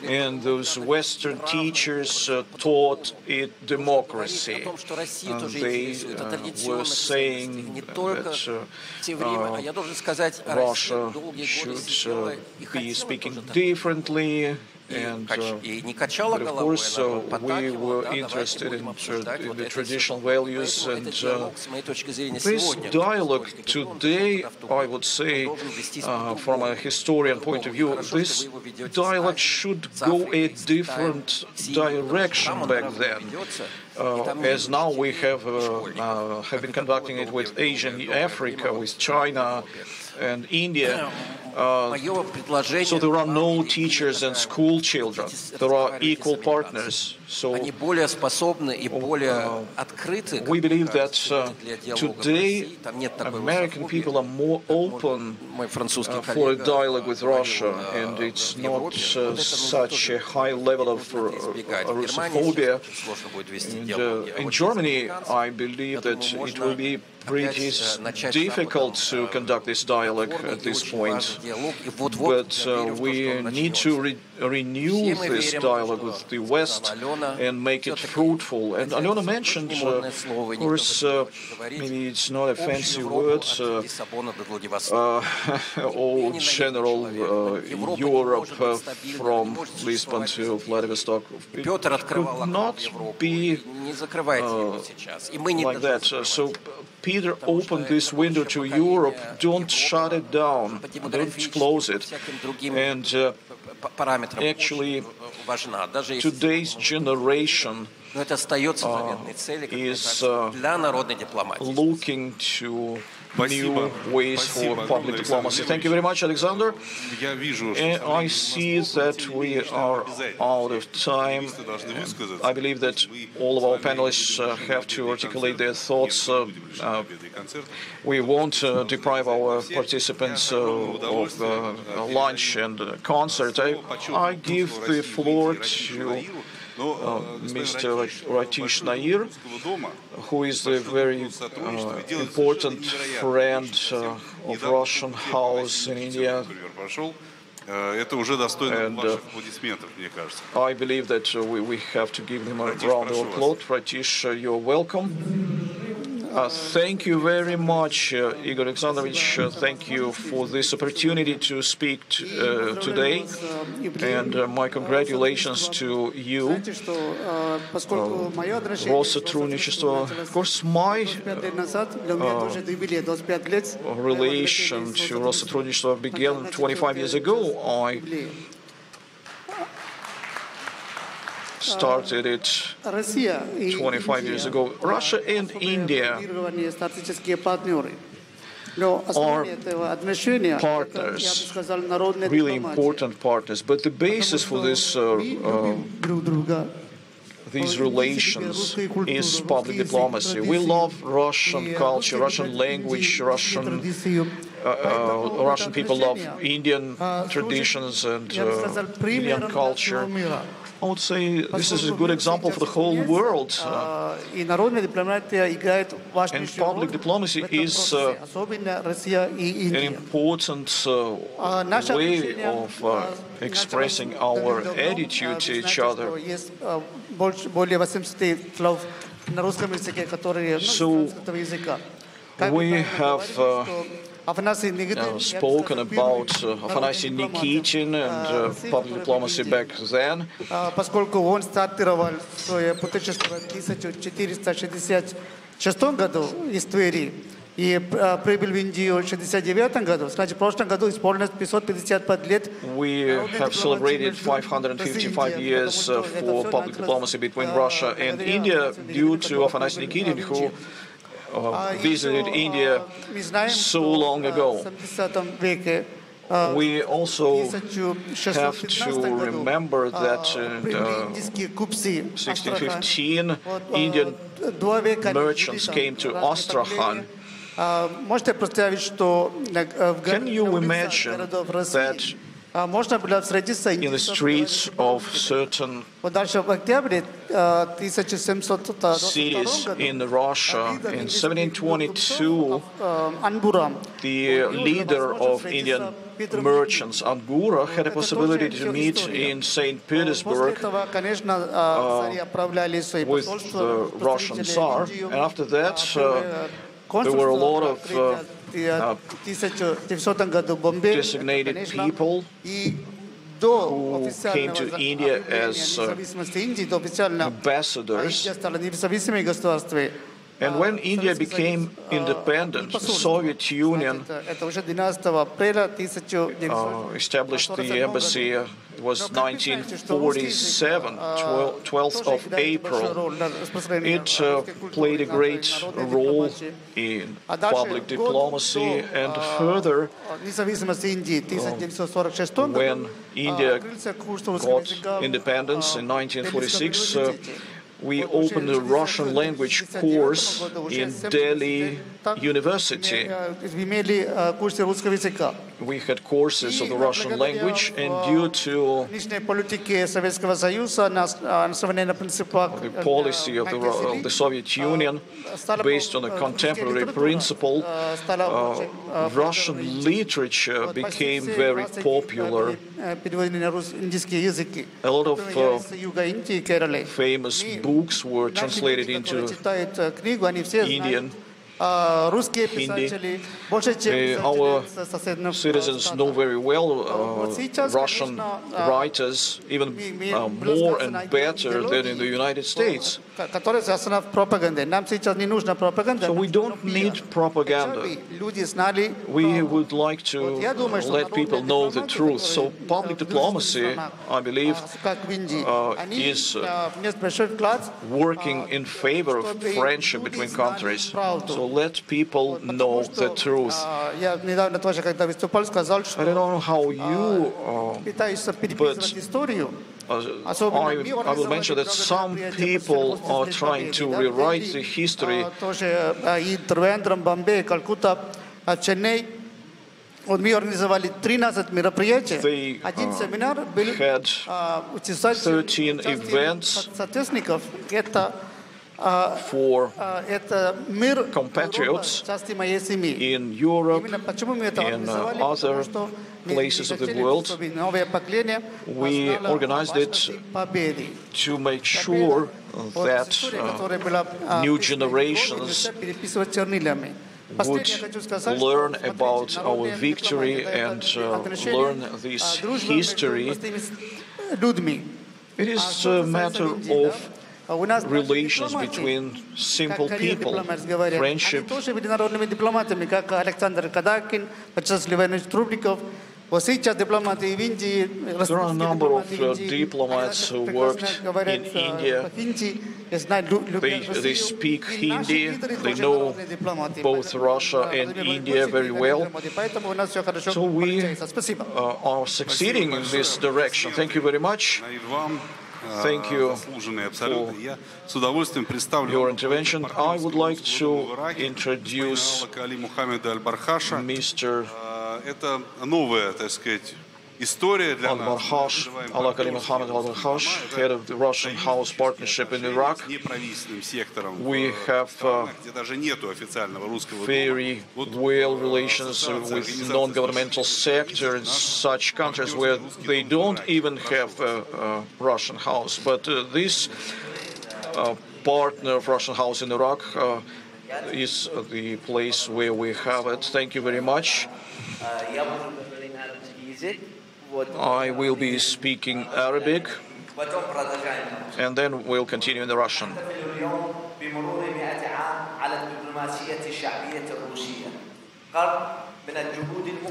Speaker 3: and those Western teachers taught it democracy. They were saying that Russia should be speaking differently. But of course, we were interested in the traditional values, and this dialogue today, I would say, from a historian point of view, this dialogue should go a different direction back then. As now we have been conducting it with Asia and Africa, with China and India. So there are no teachers and school children. There are equal partners. So we believe that today American people are more open for a dialogue with Russia, and it's not such a high level of Russophobia. And in Germany, I believe that it will be pretty difficult to conduct this dialogue at this point. But we need to renew this dialogue with the West and make it fruitful. And Alena mentioned, of course, maybe it's not a fancy word, old general Europe from Lisbon to Vladivostok. It could not be like that. So Peter opened this window to Europe. Don't shut it down. Don't close it. And actually, today's generation is looking to new ways for public diplomacy. Thank you very much, Alexander. And I see that we are out of time. I believe that all of our panelists have to articulate their thoughts. We won't deprive our participants of lunch and concert. I give the floor to Mr. Ratish Nair, who is a very important friend of Russian House in India.
Speaker 8: Это уже достойно ваших аплодисментов, мне кажется.
Speaker 3: I believe that we have to give them a round of applause. Ratish, you're welcome. Thank you very much, Igor Alexandrovich. Thank you for this opportunity to speak today. And my congratulations to you. Россотрудничество. Of course, my relation to Россотрудничество began 25 years ago. I started it 25 years ago. Russia and India are partners, really important partners. But the basis for this these relations is public diplomacy. We love Russian culture, Russian language, Russian people love Indian traditions and Indian culture. I would say this is a good example for the whole world. And public diplomacy is an important way of expressing our attitude to each other. So we have spoken about Afanasy Nikitin and public diplomacy back then.
Speaker 10: Поскольку он стартировал свое путешествие в 1466 году из Твери и прибыл в Индию в 1969 году, значит, в прошлом году исполнилось 555 лет.
Speaker 3: We have celebrated 555 years for public diplomacy between Russia and India due to Afanasy Nikitin, who visited India so long ago. We also have to remember that in 1615 Indian merchants came to Astrakhan. Can you imagine that in the streets of certain cities in Russia in 1722, the leader of Indian merchants, Angura, had a possibility to meet in St. Petersburg with the Russian Tsar, and after that there were a lot of designated people who came to India as ambassadors. And when India became independent, the Soviet Union established the embassy. It was 1947, 12th of April. It played a great role in public diplomacy, and further, when India got independence in 1946, we opened a Russian language course in Delhi University. We had courses of the Russian language, and due to the policy of the Soviet Union, based on a contemporary principle, Russian literature became very popular. A lot of famous books were translated into Indian, Hindi. Our citizens know very well Russian writers, even more and better than in the United States. So we don't need propaganda. We would like to let people know the truth. So public diplomacy, I believe, is working in favor of friendship between countries. So let people know the truth. I don't know how you, but I will mention that some people are trying to rewrite the history.
Speaker 10: Мы организовали 13 мероприятий.
Speaker 3: Один семинар был
Speaker 10: участников. Это
Speaker 3: for compatriots in Europe, in other places of the world. We organized it to make sure that new generations would learn about our victory and learn this history. It is a matter of relations between simple people, friendship. There are a number of diplomats who worked in India. They speak Hindi. They know both Russia and India very well. So we are succeeding in this direction. Thank you very much. Thank you for your intervention. I would like to introduce Mr. Al-Barkhash, Alakali Mohammed Al-Barkhash, head of the Russian House Partnership in Iraq. We have very well relations with non-governmental sector in such countries where they don't even have a Russian house. But this partner of Russian House in Iraq is the place where we have it. Thank you very much. I will be speaking Arabic, and then we'll continue in the Russian.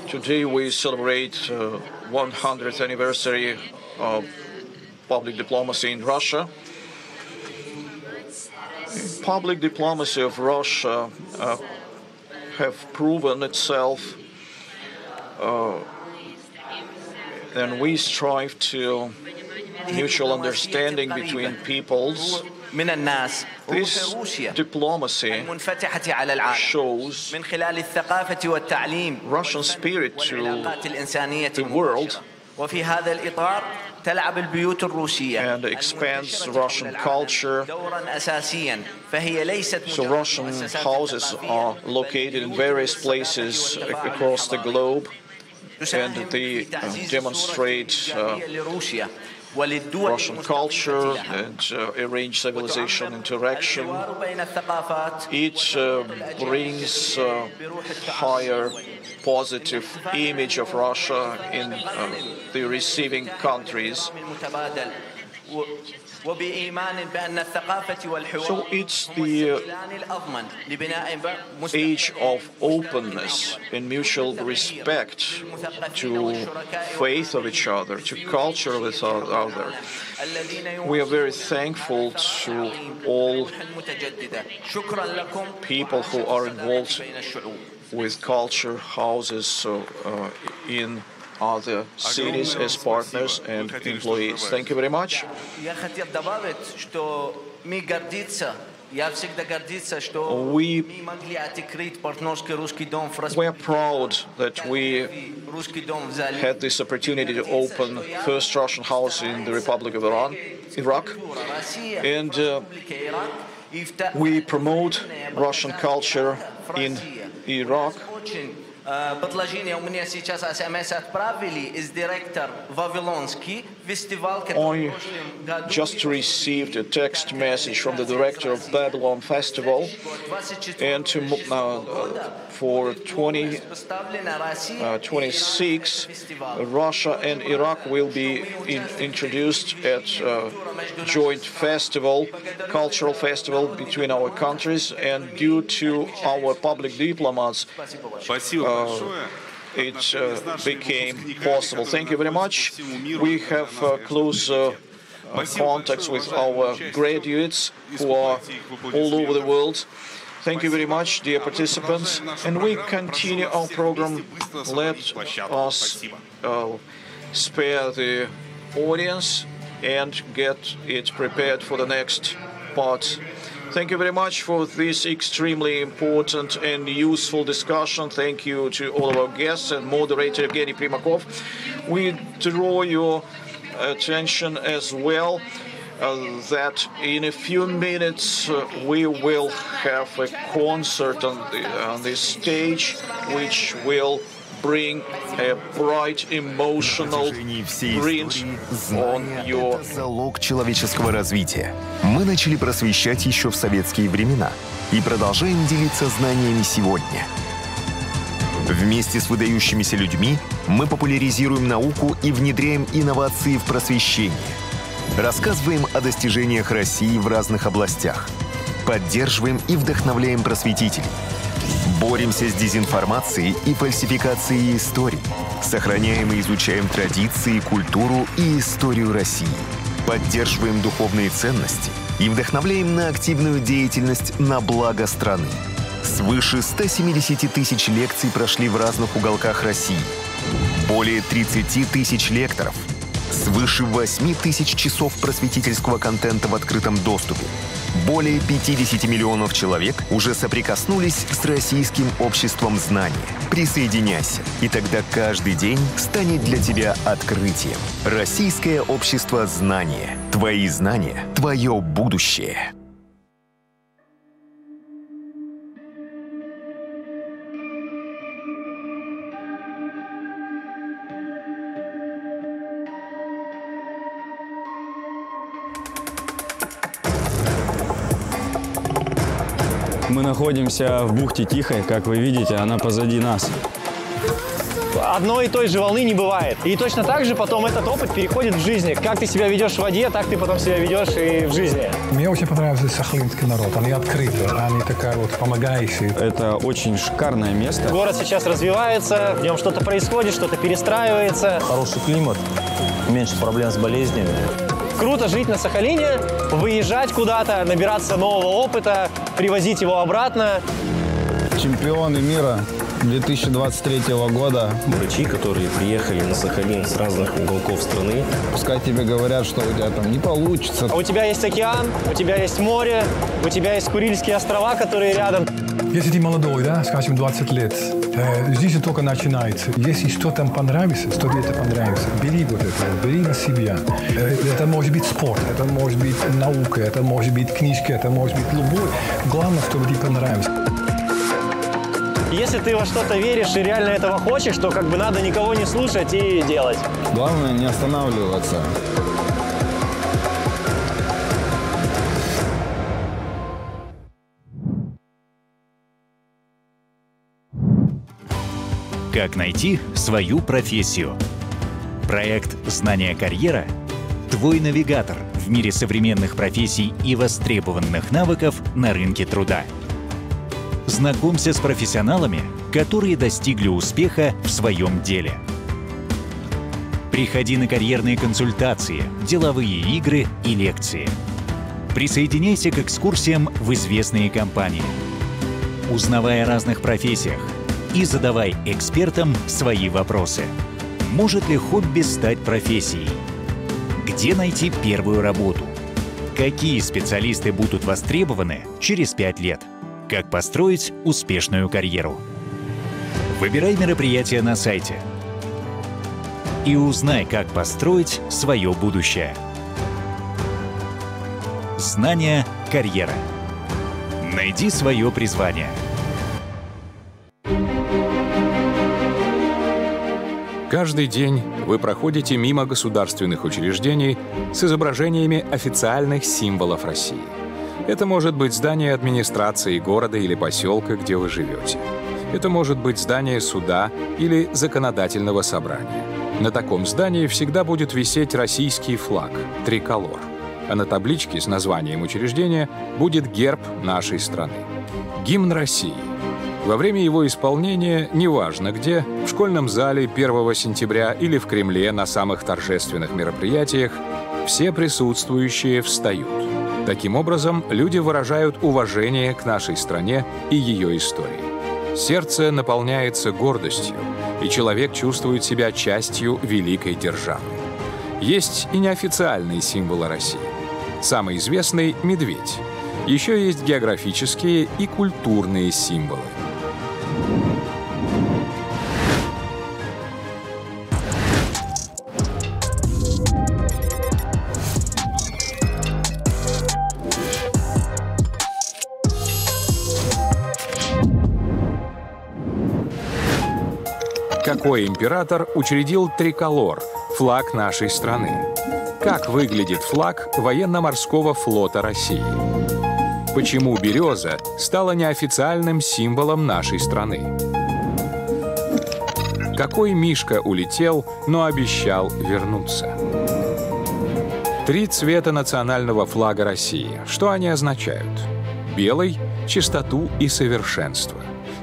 Speaker 3: Today we celebrate 100th anniversary of public diplomacy in Russia. Public diplomacy of Russia have proven itself, and we strive to mutual understanding between peoples. This diplomacy shows Russian spirit to the world and expands Russian culture. So Russian houses are located in various places across the globe, and they demonstrate Russian culture and arrange civilization interaction. It brings higher positive image of Russia in the receiving countries. So it's the age of openness and mutual respect to faith of each other, to culture of each other. We are very thankful to all people who are involved with culture houses in other cities as partners and employees. Thank you very much. We are proud that we had this opportunity to open first Russian house in the Republic of Iraq, and we promote Russian culture in Iraq. I just received a text message from the director of Babylon Festival, and for 2026, Russia and Iraq will be introduced at joint festival, cultural festival between our countries, and due to our public diplomats, it became possible. Thank you very much. We have close contacts with our graduates who are all over the world. Thank you very much, dear participants. And we continue our program. Let us spare the audience and get it prepared for the next part. Thank you very much for this extremely important and useful discussion. Thank you to all of our guests and moderator Evgeny Primakov. We draw your attention as well that in a few minutes we will have a concert on the stage, which will bring a bright emotional print on your...
Speaker 11: Это залог человеческого развития. Мы начали просвещать еще в советские времена и продолжаем делиться знаниями сегодня. Вместе с выдающимися людьми мы популяризируем науку и внедряем инновации в просвещение. Рассказываем о достижениях России в разных областях. Поддерживаем и вдохновляем просветителей. Боремся с дезинформацией и фальсификацией историй. Сохраняем и изучаем традиции, культуру и историю России. Поддерживаем духовные ценности и вдохновляем на активную деятельность на благо страны. Свыше 170 тысяч лекций прошли в разных уголках России. Более 30 тысяч лекторов. Свыше 8 тысяч часов просветительского контента в открытом доступе. Более 50 миллионов человек уже соприкоснулись с российским обществом знания. Присоединяйся, и тогда каждый день станет для тебя открытием. Российское общество знания. Твои знания — твое будущее.
Speaker 17: Мы находимся в бухте Тихой, как вы видите, она позади нас.
Speaker 12: Одной и той же волны не бывает. И точно так же потом этот опыт переходит в жизни. Как ты себя ведешь в воде, так ты потом себя ведешь и в жизни.
Speaker 13: Мне очень понравился сахалинский народ. Они открыты, они такая вот помогающие.
Speaker 17: Это очень шикарное место.
Speaker 12: Город сейчас развивается, в нем что-то происходит, что-то перестраивается.
Speaker 14: Хороший климат, меньше проблем с болезнями.
Speaker 12: Круто жить на Сахалине, выезжать куда-то, набираться нового опыта, привозить его обратно.
Speaker 15: Чемпионы мира 2023 года.
Speaker 14: Врачи, которые приехали на Сахалин с разных уголков страны.
Speaker 15: Пускай тебе говорят, что у тебя там не получится.
Speaker 12: А у тебя есть океан, у тебя есть море, у тебя есть Курильские острова, которые рядом.
Speaker 13: Если ты молодой, да, скажем, 20 лет, жизнь только начинается. Если что там понравится, что тебе это понравится, бери вот это, бери на себя. Это может быть спорт, это может быть наука, это может быть книжка, это может быть любой. Главное, чтобы тебе понравилось.
Speaker 12: Если ты во что-то веришь и реально этого хочешь, то как бы надо никого не слушать и делать.
Speaker 15: Главное не останавливаться.
Speaker 26: Как найти свою профессию? Проект «Знание.Карьера» – твой навигатор в мире современных профессий и востребованных навыков на рынке труда. Знакомься с профессионалами, которые достигли успеха в своем деле. Приходи на карьерные консультации, деловые игры и лекции. Присоединяйся к экскурсиям в известные компании. Узнавай о разных профессиях и задавай экспертам свои вопросы. Может ли хобби стать профессией? Где найти первую работу? Какие специалисты будут востребованы через 5 лет? Как построить успешную карьеру? Выбирай мероприятия на сайте и узнай, как построить свое будущее. Знание.Карьера. Найди свое призвание.
Speaker 27: Каждый день вы проходите мимо государственных учреждений с изображениями официальных символов России. Это может быть здание администрации города или поселка, где вы живете. Это может быть здание суда или законодательного собрания. На таком здании всегда будет висеть российский флаг — триколор. А на табличке с названием учреждения будет герб нашей страны — гимн России. Во время его исполнения, неважно где, в школьном зале 1 сентября или в Кремле на самых торжественных мероприятиях, все присутствующие встают. Таким образом, люди выражают уважение к нашей стране и ее истории. Сердце наполняется гордостью, и человек чувствует себя частью великой державы. Есть и неофициальные символы России. Самый известный — медведь. Еще есть географические и культурные символы. Какой император учредил триколор, флаг нашей страны? Как выглядит флаг военно-морского флота России? Почему береза стала неофициальным символом нашей страны? Какой мишка улетел, но обещал вернуться? 3 цвета национального флага России. Что они означают? Белый — чистоту и совершенство.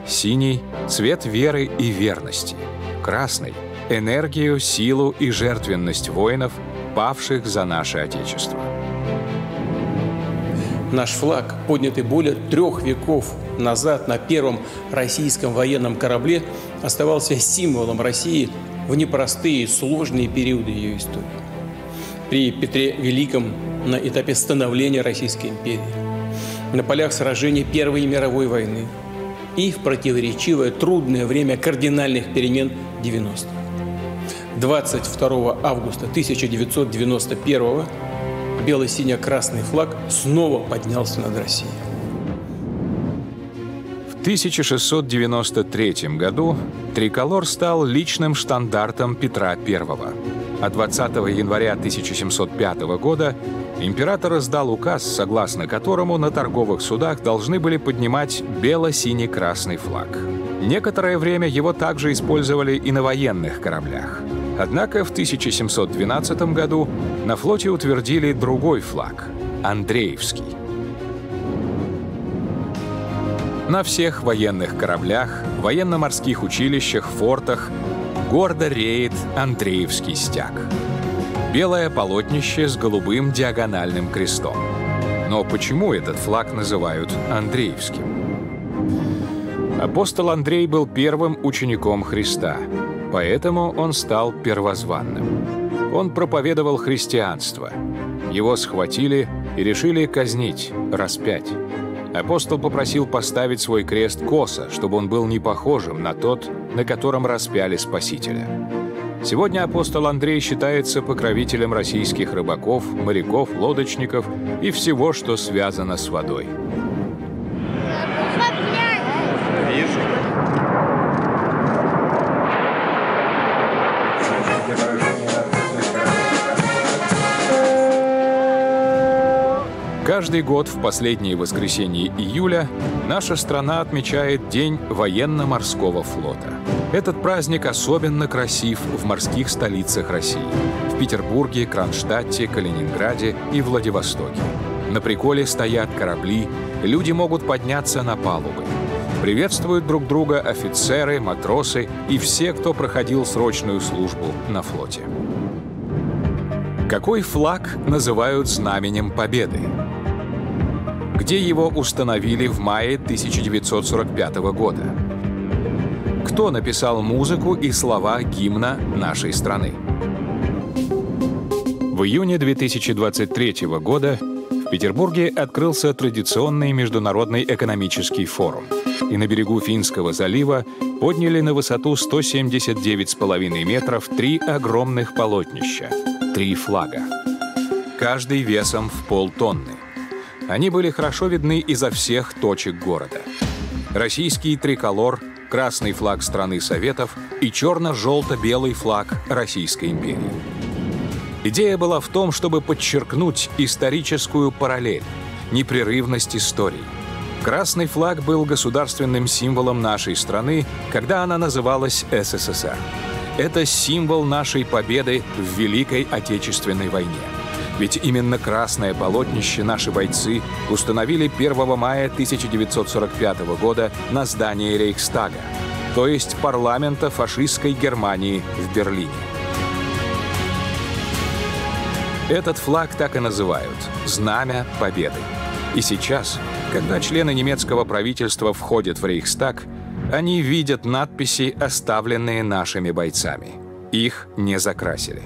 Speaker 27: Синий — цвет веры и верности. Красный — энергию, силу и жертвенность воинов, павших за наше Отечество.
Speaker 9: Наш флаг, поднятый более 3 веков назад на первом российском военном корабле, оставался символом России в непростые, сложные периоды ее истории. При Петре Великом на этапе становления Российской империи, на полях сражений Первой мировой войны и в противоречивое трудное время кардинальных перемен 90-х. 22 августа 1991 бело-сине-красный флаг снова поднялся над Россией.
Speaker 27: В 1693 году триколор стал личным штандартом Петра I. А 20 января 1705 года император издал указ, согласно которому на торговых судах должны были поднимать бело-синий-красный флаг. Некоторое время его также использовали и на военных кораблях. Однако в 1712 году на флоте утвердили другой флаг — Андреевский. На всех военных кораблях, военно-морских училищах, фортах гордо реет Андреевский стяг. Белое полотнище с голубым диагональным крестом. Но почему этот флаг называют Андреевским? Апостол Андрей был первым учеником Христа, поэтому он стал первозванным. Он проповедовал христианство. Его схватили и решили казнить, распять. Апостол попросил поставить свой крест косо, чтобы он был не похожим на тот, на котором распяли Спасителя. Сегодня апостол Андрей считается покровителем российских рыбаков, моряков, лодочников и всего, что связано с водой. Каждый год в последнее воскресенье июля наша страна отмечает День военно-морского флота. Этот праздник особенно красив в морских столицах России – в Петербурге, Кронштадте, Калининграде и Владивостоке. На приколе стоят корабли, люди могут подняться на палубы. Приветствуют друг друга офицеры, матросы и все, кто проходил срочную службу на флоте. Какой флаг называют знаменем Победы? Где его установили в мае 1945 года? Кто написал музыку и слова гимна нашей страны? В июне 2023 года в Петербурге открылся традиционный международный экономический форум. И на берегу Финского залива подняли на высоту 179,5 метров 3 огромных полотнища, 3 флага. Каждый весом в полтонны. Они были хорошо видны изо всех точек города. Российский триколор, красный флаг страны Советов и черно-желто-белый флаг Российской империи. Идея была в том, чтобы подчеркнуть историческую параллель, непрерывность истории. Красный флаг был государственным символом нашей страны, когда она называлась СССР. Это символ нашей победы в Великой Отечественной войне. Ведь именно красное полотнище наши бойцы установили 1 мая 1945 года на здании Рейхстага, то есть парламента фашистской Германии в Берлине. Этот флаг так и называют – «Знамя Победы». И сейчас, когда члены немецкого правительства входят в Рейхстаг, они видят надписи, оставленные нашими бойцами. Их не закрасили.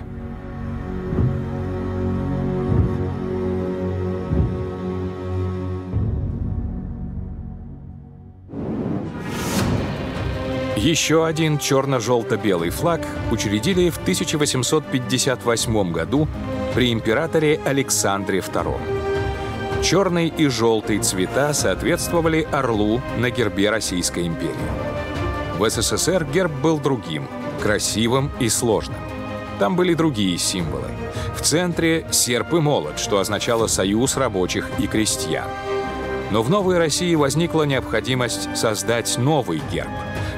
Speaker 27: Еще один черно-желто-белый флаг учредили в 1858 году при императоре Александре II. Черный и желтый цвета соответствовали орлу на гербе Российской империи. В СССР герб был другим красивым и сложным. Там были другие символы. В центре серп и молот, что означало союз рабочих и крестьян. Но в новой России возникла необходимость создать новый герб,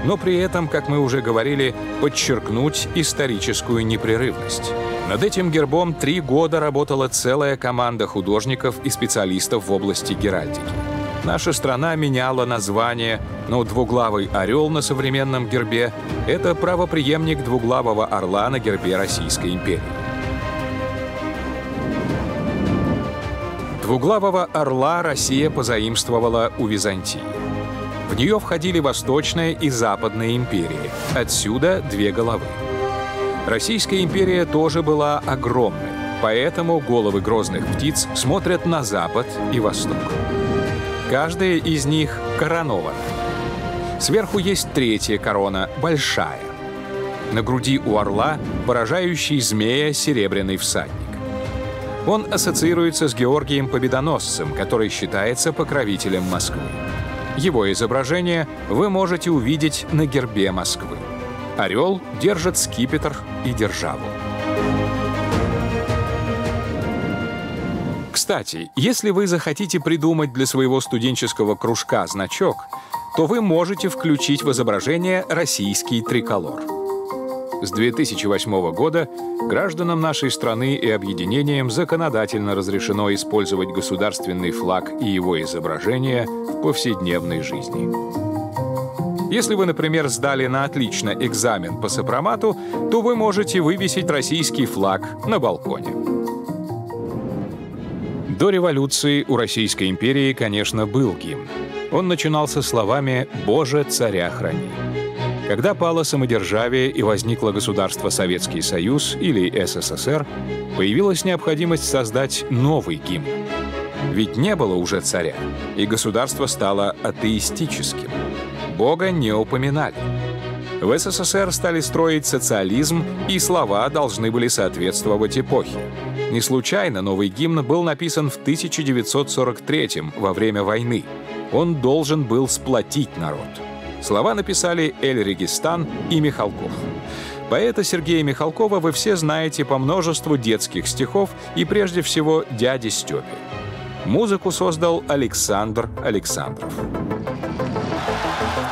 Speaker 27: но при этом, как мы уже говорили, подчеркнуть историческую непрерывность. Над этим гербом 3 года работала целая команда художников и специалистов в области геральдики. Наша страна меняла название, но двуглавый орел на современном гербе — это правопреемник двуглавого орла на гербе Российской империи. Двуглавого орла Россия позаимствовала у Византии. В нее входили Восточная и Западная империи, отсюда 2 головы. Российская империя тоже была огромной, поэтому головы грозных птиц смотрят на запад и восток. Каждая из них коронована. Сверху есть 3-я корона, большая. На груди у орла поражающий змея серебряный всадник. Он ассоциируется с Георгием Победоносцем, который считается покровителем Москвы. Его изображение вы можете увидеть на гербе Москвы. Орел держит скипетр и державу. Кстати, если вы захотите придумать для своего студенческого кружка значок, то вы можете включить в изображение российский триколор. С 2008 года гражданам нашей страны и объединениям законодательно разрешено использовать государственный флаг и его изображение в повседневной жизни. Если вы, например, сдали на отлично экзамен по сопромату, то вы можете вывесить российский флаг на балконе. До революции у Российской империи, конечно, был гимн. Он начинался словами «Боже, царя храни». Когда пало самодержавие и возникло государство Советский Союз или СССР, появилась необходимость создать новый гимн. Ведь не было уже царя, и государство стало атеистическим. Бога не упоминали. В СССР стали строить социализм, и слова должны были соответствовать эпохе. Не случайно новый гимн был написан в 1943-м, во время войны. Он должен был сплотить народ. Слова написали Эль Регистан и Михалков. Поэта Сергея Михалкова вы все знаете по множеству детских стихов и прежде всего «Дяде Степе». Музыку создал Александр Александров.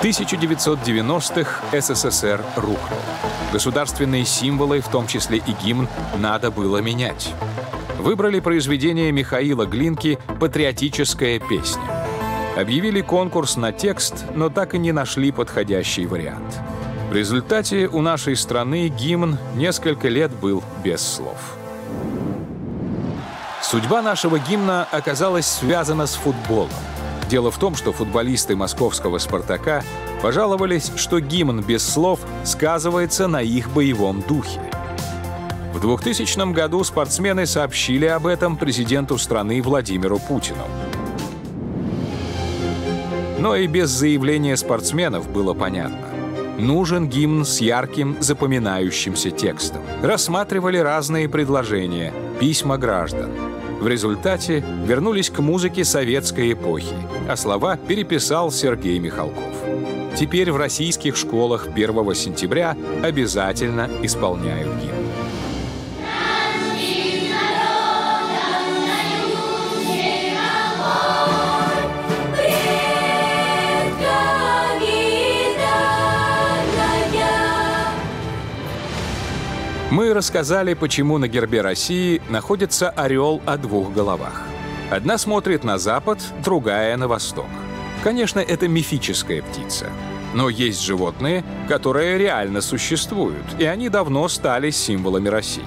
Speaker 27: В 1990-х СССР рухнул. Государственные символы, в том числе и гимн, надо было менять. Выбрали произведение Михаила Глинки «Патриотическая песня». Объявили конкурс на текст, но так и не нашли подходящий вариант. В результате у нашей страны гимн несколько лет был без слов. Судьба нашего гимна оказалась связана с футболом. Дело в том, что футболисты московского «Спартака» пожаловались, что гимн без слов сказывается на их боевом духе. В 2000 году спортсмены сообщили об этом президенту страны Владимиру Путину. Но и без заявления спортсменов было понятно. Нужен гимн с ярким, запоминающимся текстом. Рассматривали разные предложения, письма граждан. В результате вернулись к музыке советской эпохи, а слова переписал Сергей Михалков. Теперь в российских школах 1 сентября обязательно исполняют гимн. Мы рассказали, почему на гербе России находится орел о 2 головах. Одна смотрит на запад, другая — на восток. Конечно, это мифическая птица. Но есть животные, которые реально существуют, и они давно стали символами России.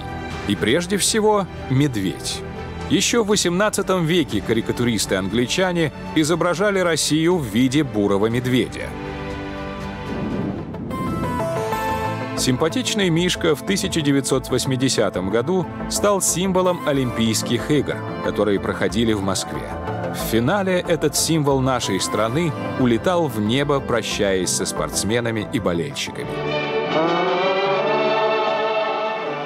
Speaker 27: И прежде всего — медведь. Еще в XVIII веке карикатуристы-англичане изображали Россию в виде бурого медведя. Симпатичный мишка в 1980 году стал символом Олимпийских игр, которые проходили в Москве. В финале этот символ нашей страны улетал в небо, прощаясь со спортсменами и болельщиками.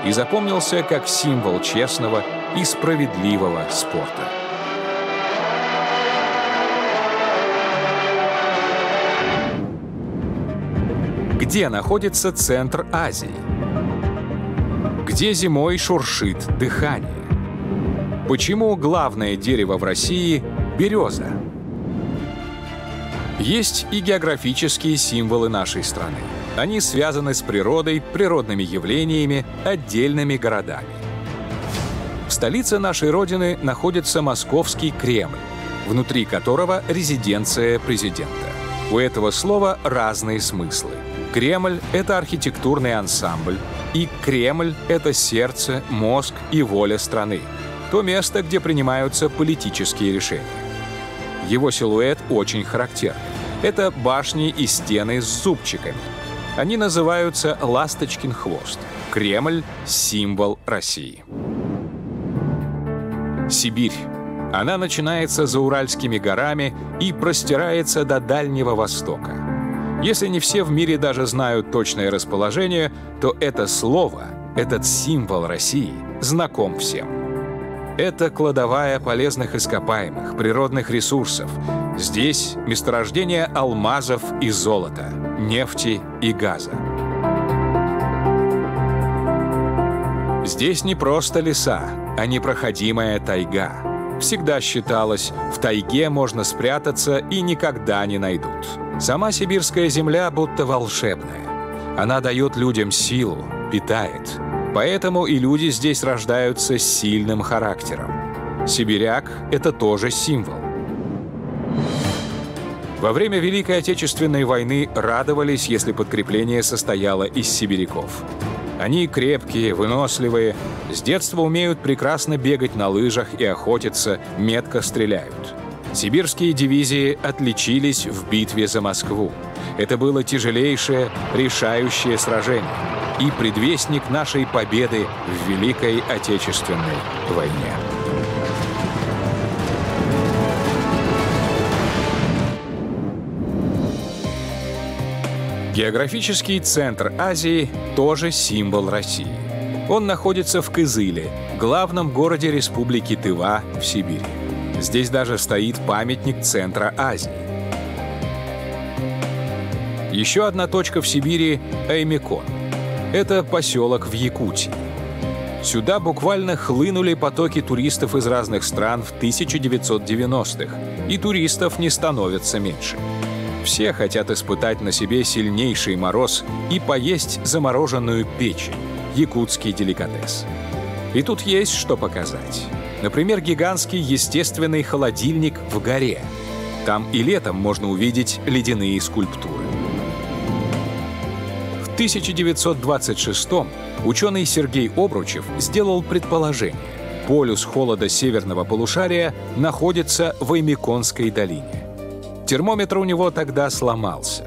Speaker 27: И запомнился как символ честного и справедливого спорта. Где находится центр Азии? Где зимой шуршит дыхание? Почему главное дерево в России — береза? Есть и географические символы нашей страны. Они связаны с природой, природными явлениями, отдельными городами. В столице нашей Родины находится Московский Кремль, внутри которого резиденция президента. У этого слова разные смыслы. Кремль — это архитектурный ансамбль, и Кремль — это сердце, мозг и воля страны, то место, где принимаются политические решения. Его силуэт очень характерный. Это башни и стены с зубчиками. Они называются «Ласточкин хвост». Кремль — символ России. Сибирь. Она начинается за Уральскими горами и простирается до Дальнего Востока. Если не все в мире даже знают точное расположение, то это слово, этот символ России знаком всем. Это кладовая полезных ископаемых, природных ресурсов. Здесь месторождение алмазов и золота, нефти и газа. Здесь не просто леса, а непроходимая тайга. Всегда считалось, в тайге можно спрятаться и никогда не найдут. Сама сибирская земля будто волшебная. Она дает людям силу, питает. Поэтому и люди здесь рождаются с сильным характером. Сибиряк — это тоже символ. Во время Великой Отечественной войны радовались, если подкрепление состояло из сибиряков. Они крепкие, выносливые, с детства умеют прекрасно бегать на лыжах и охотиться, метко стреляют. Сибирские дивизии отличились в битве за Москву. Это было тяжелейшее, решающее сражение и предвестник нашей победы в Великой Отечественной войне. Географический центр Азии тоже символ России. Он находится в Кызыле, главном городе Республики Тыва в Сибири. Здесь даже стоит памятник центра Азии. Еще одна точка в Сибири — Аймекон. Это поселок в Якутии. Сюда буквально хлынули потоки туристов из разных стран в 1990-х, и туристов не становится меньше. Все хотят испытать на себе сильнейший мороз и поесть замороженную печень, якутский деликатес. И тут есть что показать. Например, гигантский естественный холодильник в горе. Там и летом можно увидеть ледяные скульптуры. В 1926-м ученый Сергей Обручев сделал предположение. Полюс холода северного полушария находится в Аймеконской долине. Термометр у него тогда сломался.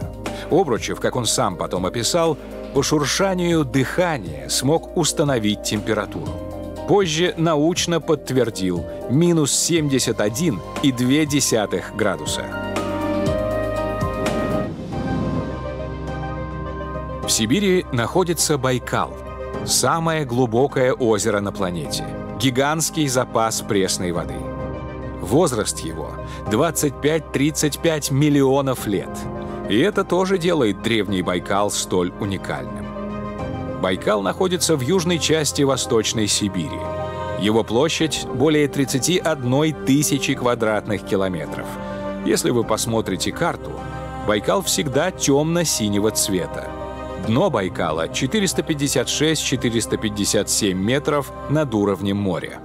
Speaker 27: Обручев, как он сам потом описал, по шуршанию дыхания смог установить температуру. Позже научно подтвердил минус 71,2 градуса. В Сибири находится Байкал, самое глубокое озеро на планете, гигантский запас пресной воды. Возраст его — 25-35 миллионов лет. И это тоже делает древний Байкал столь уникальным. Байкал находится в южной части Восточной Сибири. Его площадь — более 31 тысячи квадратных километров. Если вы посмотрите карту, Байкал всегда темно-синего цвета. Дно Байкала — 456-457 метров над уровнем моря.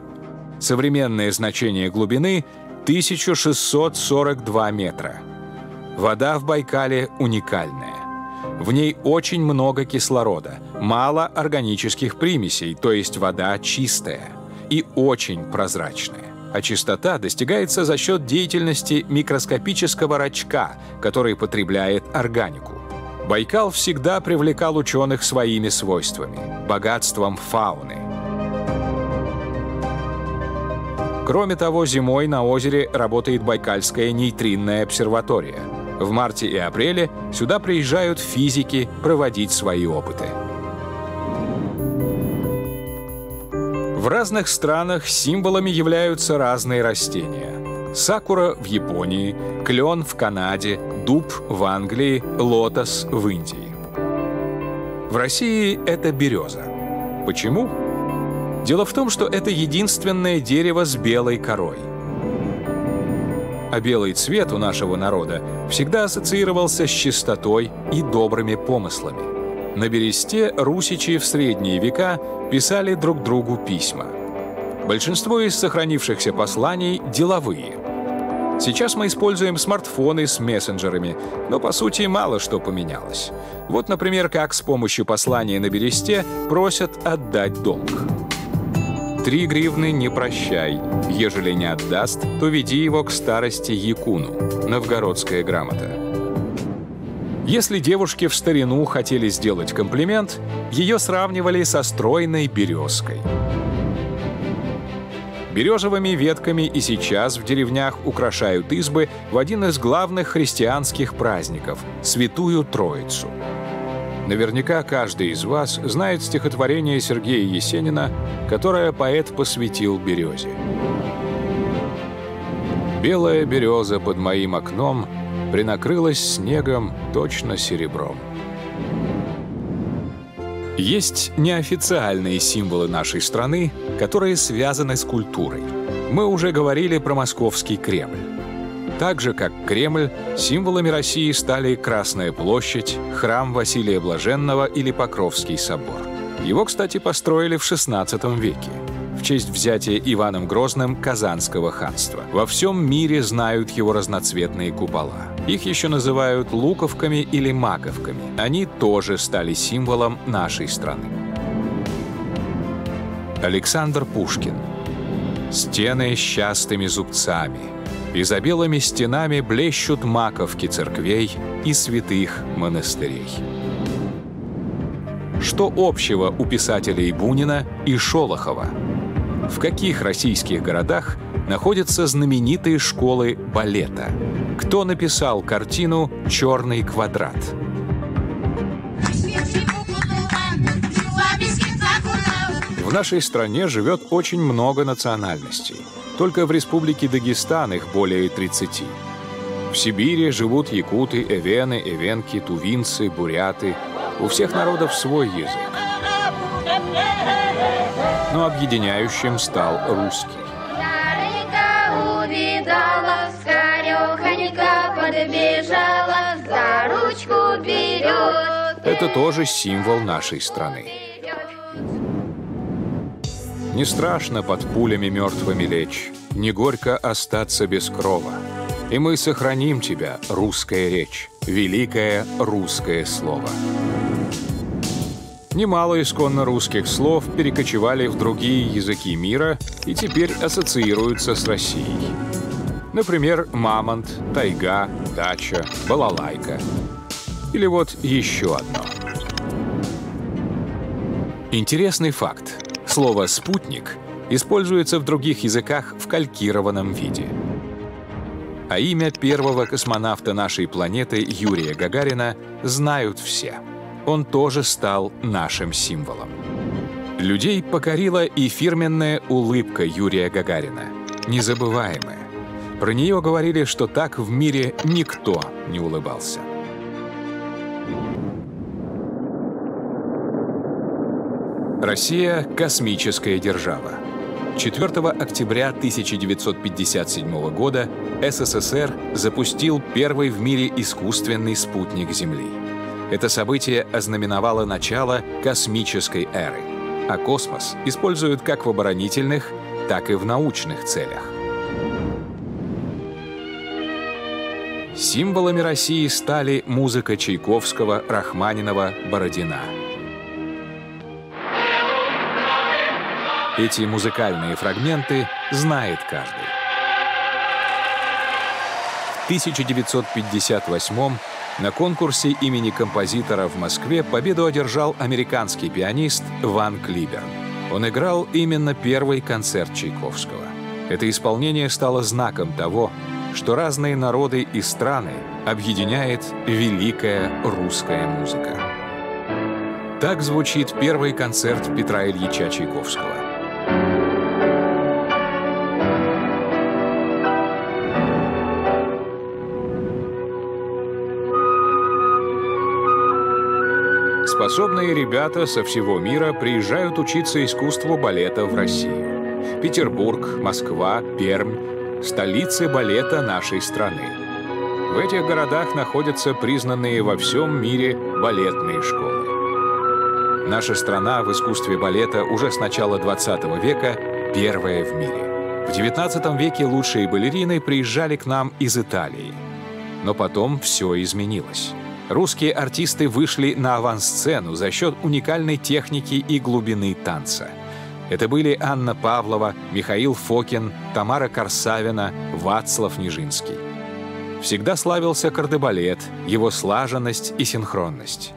Speaker 27: Современное значение глубины — 1642 метра. Вода в Байкале уникальная. В ней очень много кислорода, мало органических примесей, то есть вода чистая и очень прозрачная. А чистота достигается за счет деятельности микроскопического рачка, который потребляет органику. Байкал всегда привлекал ученых своими свойствами, богатством фауны. Кроме того, зимой на озере работает Байкальская нейтринная обсерватория. В марте и апреле сюда приезжают физики проводить свои опыты. В разных странах символами являются разные растения. Сакура в Японии, клен в Канаде, дуб в Англии, лотос в Индии. В России это береза. Почему? Дело в том, что это единственное дерево с белой корой. А белый цвет у нашего народа всегда ассоциировался с чистотой и добрыми помыслами. На бересте русичи в средние века писали друг другу письма. Большинство из сохранившихся посланий деловые. Сейчас мы используем смартфоны с мессенджерами, но по сути мало что поменялось. Вот, например, как с помощью послания на бересте просят отдать долг. 3 гривны не прощай, ежели не отдаст, то веди его к старости Якуну. Новгородская грамота. Если девушке в старину хотели сделать комплимент, ее сравнивали со стройной березкой. Березовыми ветками и сейчас в деревнях украшают избы в один из главных христианских праздников – Святую Троицу. Наверняка каждый из вас знает стихотворение Сергея Есенина, которое поэт посвятил березе. «Белая береза под моим окном принакрылась снегом точно серебром». Есть неофициальные символы нашей страны, которые связаны с культурой. Мы уже говорили про Московский Кремль. Так же, как Кремль, символами России стали Красная площадь, храм Василия Блаженного или Покровский собор. Его, кстати, построили в XVI веке в честь взятия Иваном Грозным Казанского ханства. Во всем мире знают его разноцветные купола. Их еще называют луковками или маковками. Они тоже стали символом нашей страны. Александр Пушкин. Стены с частыми зубцами, и за белыми стенами блещут маковки церквей и святых монастырей. Что общего у писателей Бунина и Шолохова? В каких российских городах находятся знаменитые школы балета? Кто написал картину «Черный квадрат»? В нашей стране живет очень много национальностей. Только в республике Дагестан их более 30. В Сибири живут якуты, эвены, эвенки, тувинцы, буряты. У всех народов свой язык. Но объединяющим стал русский.
Speaker 16: Увидала, скорехонька подбежала, за ручку берет.
Speaker 27: Это тоже символ нашей страны. Не страшно под пулями мертвыми лечь, не горько остаться без крова. И мы сохраним тебя, русская речь, великое русское слово. Немало исконно русских слов перекочевали в другие языки мира и теперь ассоциируются с Россией. Например, мамонт, тайга, дача, балалайка. Или вот еще одно. Интересный факт. Слово «спутник» используется в других языках в калькированном виде. А имя первого космонавта нашей планеты Юрия Гагарина знают все. Он тоже стал нашим символом. Людей покорила и фирменная улыбка Юрия Гагарина. Незабываемая. Про нее говорили, что так в мире никто не улыбался. Россия – космическая держава. 4 октября 1957 года СССР запустил первый в мире искусственный спутник Земли. Это событие ознаменовало начало космической эры, а космос используют как в оборонительных, так и в научных целях. Символами России стали музыка Чайковского, Рахманинова, Бородина. Эти музыкальные фрагменты знает каждый. В 1958-м на конкурсе имени композитора в Москве победу одержал американский пианист Ван Клиберн. Он играл именно первый концерт Чайковского. Это исполнение стало знаком того, что разные народы и страны объединяет великая русская музыка. Так звучит первый концерт Петра Ильича Чайковского. Способные ребята со всего мира приезжают учиться искусству балета в Россию. Петербург, Москва, Пермь – столицы балета нашей страны. В этих городах находятся признанные во всем мире балетные школы. Наша страна в искусстве балета уже с начала 20 века первая в мире. В 19 веке лучшие балерины приезжали к нам из Италии. Но потом все изменилось. Русские артисты вышли на авансцену за счет уникальной техники и глубины танца. Это были Анна Павлова, Михаил Фокин, Тамара Корсавина, Вацлав Нижинский. Всегда славился кардебалет, его слаженность и синхронность.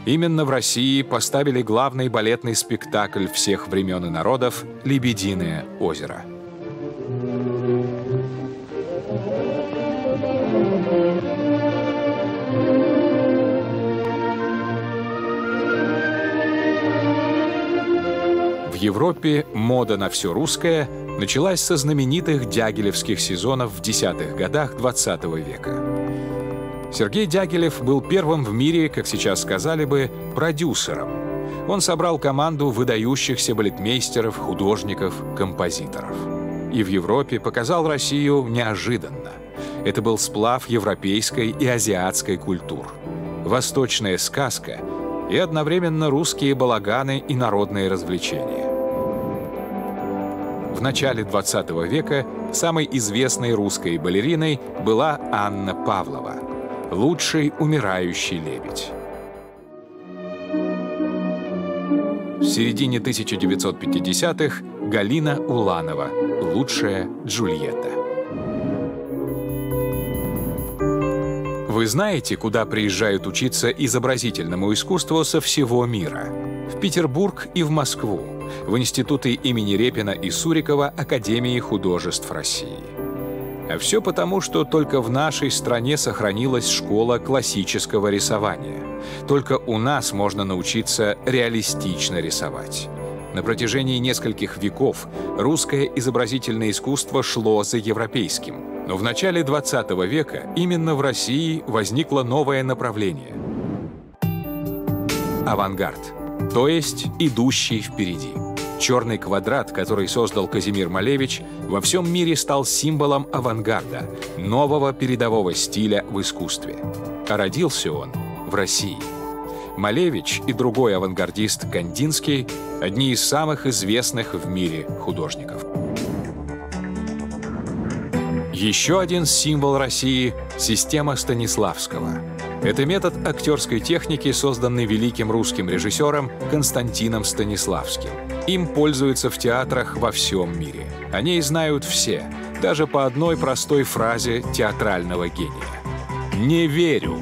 Speaker 27: Именно в России поставили главный балетный спектакль всех времен и народов «Лебединое озеро». В Европе мода на все русское началась со знаменитых дягилевских сезонов в 10-х годах XX века. Сергей Дягилев был первым в мире, как сейчас сказали бы, продюсером. Он собрал команду выдающихся балетмейстеров, художников, композиторов. И в Европе показал Россию неожиданно. Это был сплав европейской и азиатской культур. Восточная сказка и одновременно русские балаганы и народные развлечения. В начале XX века самой известной русской балериной была Анна Павлова, лучший умирающий лебедь. В середине 1950-х Галина Уланова, лучшая Джульетта. Вы знаете, куда приезжают учиться изобразительному искусству со всего мира? В Петербург и в Москву, в институты имени Репина и Сурикова Академии художеств России. А все потому, что только в нашей стране сохранилась школа классического рисования. Только у нас можно научиться реалистично рисовать. На протяжении нескольких веков русское изобразительное искусство шло за европейским. Но в начале XX века именно в России возникло новое направление – авангард, то есть идущий впереди. Черный квадрат, который создал Казимир Малевич, во всем мире стал символом авангарда, нового передового стиля в искусстве. А родился он в России. Малевич и другой авангардист Кандинский – одни из самых известных в мире художников. Еще один символ России – система Станиславского. Это метод актерской техники, созданный великим русским режиссером Константином Станиславским. Им пользуются в театрах во всем мире. О ней знают все, даже по одной простой фразе театрального гения. «Не верю».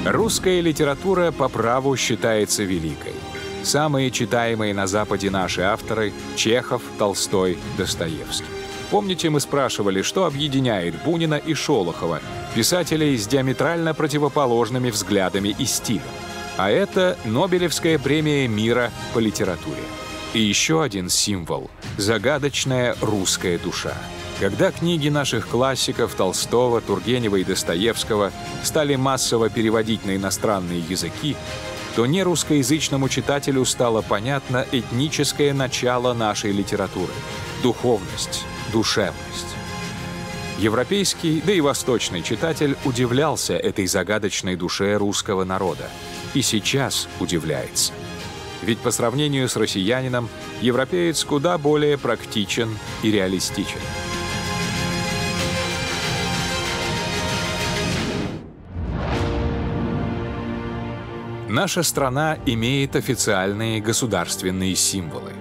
Speaker 27: Русская литература по праву считается великой. Самые читаемые на Западе наши авторы – Чехов, Толстой, Достоевский. Помните, мы спрашивали, что объединяет Бунина и Шолохова, писателей с диаметрально противоположными взглядами и стилем. А это Нобелевская премия мира по литературе. И еще один символ – загадочная русская душа. Когда книги наших классиков Толстого, Тургенева и Достоевского стали массово переводить на иностранные языки, то нерусскоязычному читателю стало понятно этническое начало нашей литературы – духовность, душевность. Европейский, да и восточный читатель удивлялся этой загадочной душе русского народа. И сейчас удивляется. Ведь по сравнению с россиянином, европеец куда более практичен и реалистичен. Наша страна имеет официальные государственные символы.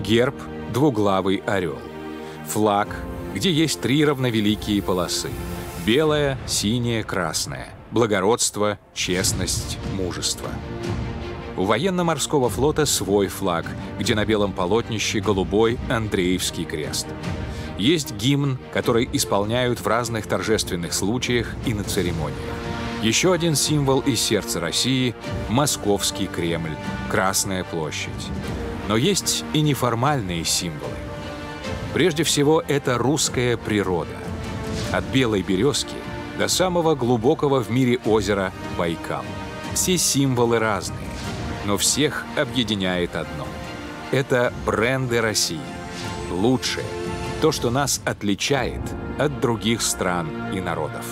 Speaker 27: Герб – двуглавый орел. Флаг, где есть 3 равновеликие полосы – белая, синяя, красная. Благородство, честность, мужество. У военно-морского флота свой флаг, где на белом полотнище голубой Андреевский крест. Есть гимн, который исполняют в разных торжественных случаях и на церемониях. Еще один символ из сердца России – Московский Кремль, Красная площадь. Но есть и неформальные символы. Прежде всего, это русская природа. От белой березки до самого глубокого в мире озера Байкал. Все символы разные, но всех объединяет одно. Это бренды России. Лучшее. То, что нас отличает от других стран и народов.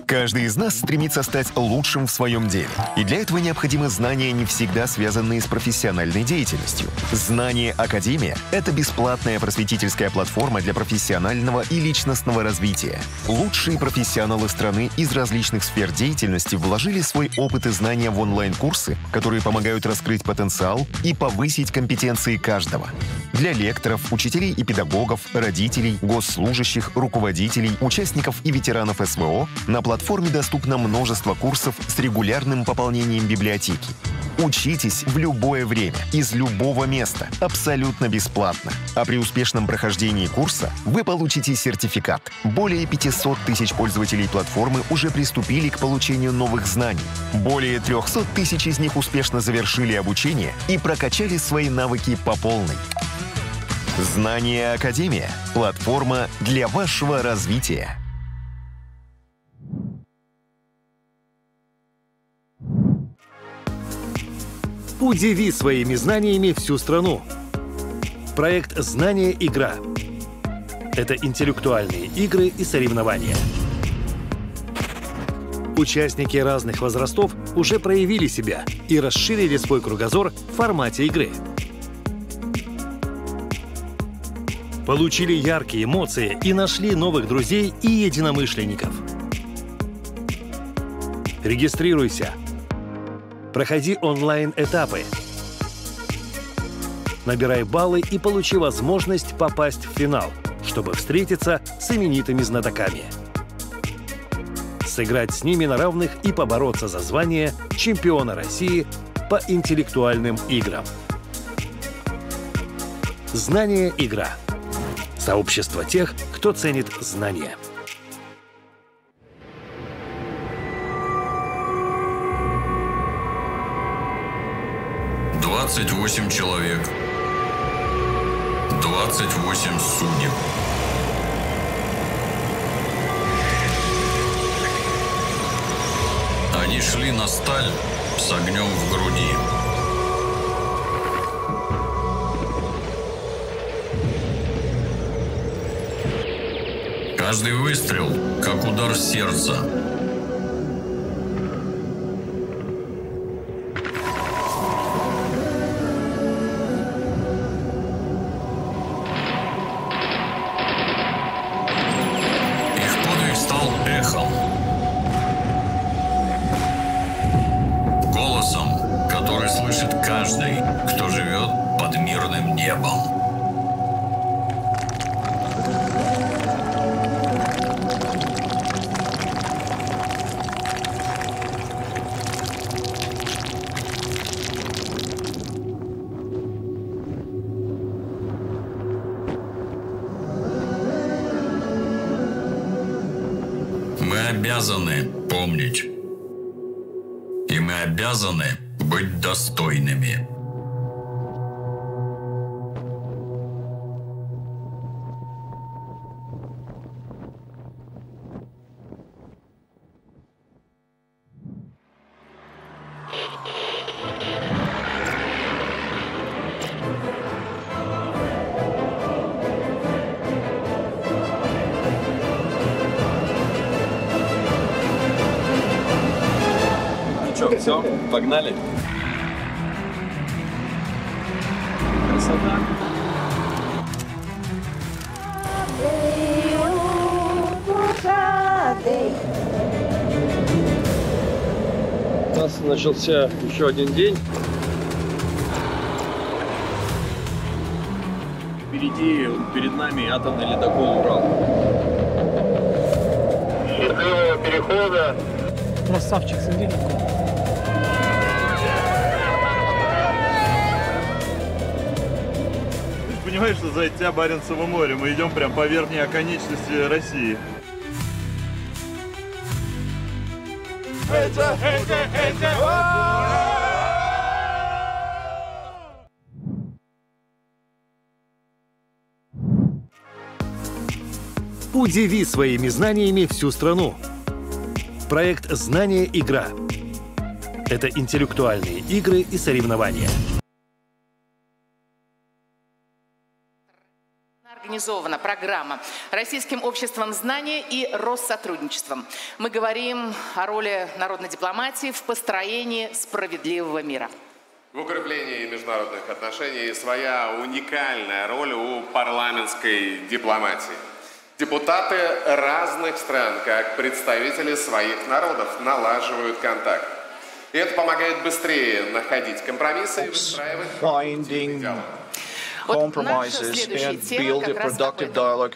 Speaker 11: Каждый из нас стремится стать лучшим в своем деле. И для этого необходимы знания, не всегда связанные с профессиональной деятельностью. Знание.Первye — это бесплатная просветительская платформа для профессионального и личностного развития. Лучшие профессионалы страны из различных сфер деятельности вложили свой опыт и знания в онлайн-курсы, которые помогают раскрыть потенциал и повысить компетенции каждого. Для лекторов, учителей и педагогов, родителей, госслужащих, руководителей, участников и ветеранов СВО на платформе доступно множество курсов с регулярным пополнением библиотеки. Учитесь в любое время, из любого места, абсолютно бесплатно. А при успешном прохождении курса вы получите сертификат. Более 500 тысяч пользователей платформы уже приступили к получению новых знаний. Более 300 тысяч из них успешно завершили обучение и прокачали свои навыки по полной. Знание.Первye — платформа для вашего развития.
Speaker 18: Удиви своими знаниями всю страну. Проект «Знание.Игра». Это интеллектуальные игры и соревнования. Участники разных возрастов уже проявили себя и расширили свой кругозор в формате игры. Получили яркие эмоции и нашли новых друзей и единомышленников. Регистрируйся. Проходи онлайн-этапы. Набирай баллы и получи возможность попасть в финал, чтобы встретиться с именитыми знатоками. Сыграть с ними на равных и побороться за звание чемпиона России по интеллектуальным играм. Знание.Игра. Сообщество тех, кто ценит знания.
Speaker 19: «28 человек, 28 судеб. Они шли на сталь с огнем в груди. Каждый выстрел, как удар сердца. Каждый, кто живет под мирным небом. Мы обязаны помнить. И мы обязаны быть достойными.
Speaker 20: Ну что, все, погнали. Красота. У нас начался еще один день. Впереди, перед нами атомный ледокол «Урал».
Speaker 21: Счастливого перехода.
Speaker 22: Красавчик, смотри.
Speaker 21: Ты понимаешь, что за тебя Баренцево море? Мы идем прям по верхней оконечности России.
Speaker 18: Удиви своими знаниями всю страну. Проект «Знание.Игра». Это интеллектуальные игры и соревнования.
Speaker 2: Организована программа Российским обществом знания и Россотрудничеством. Мы говорим о роли народной дипломатии в построении справедливого мира.
Speaker 7: В укреплении международных отношений своя уникальная роль у парламентской дипломатии. Депутаты разных стран, как представители своих народов, налаживают контакт. И это помогает быстрее находить компромиссы и выстраивать
Speaker 3: compromises and build a productive dialogue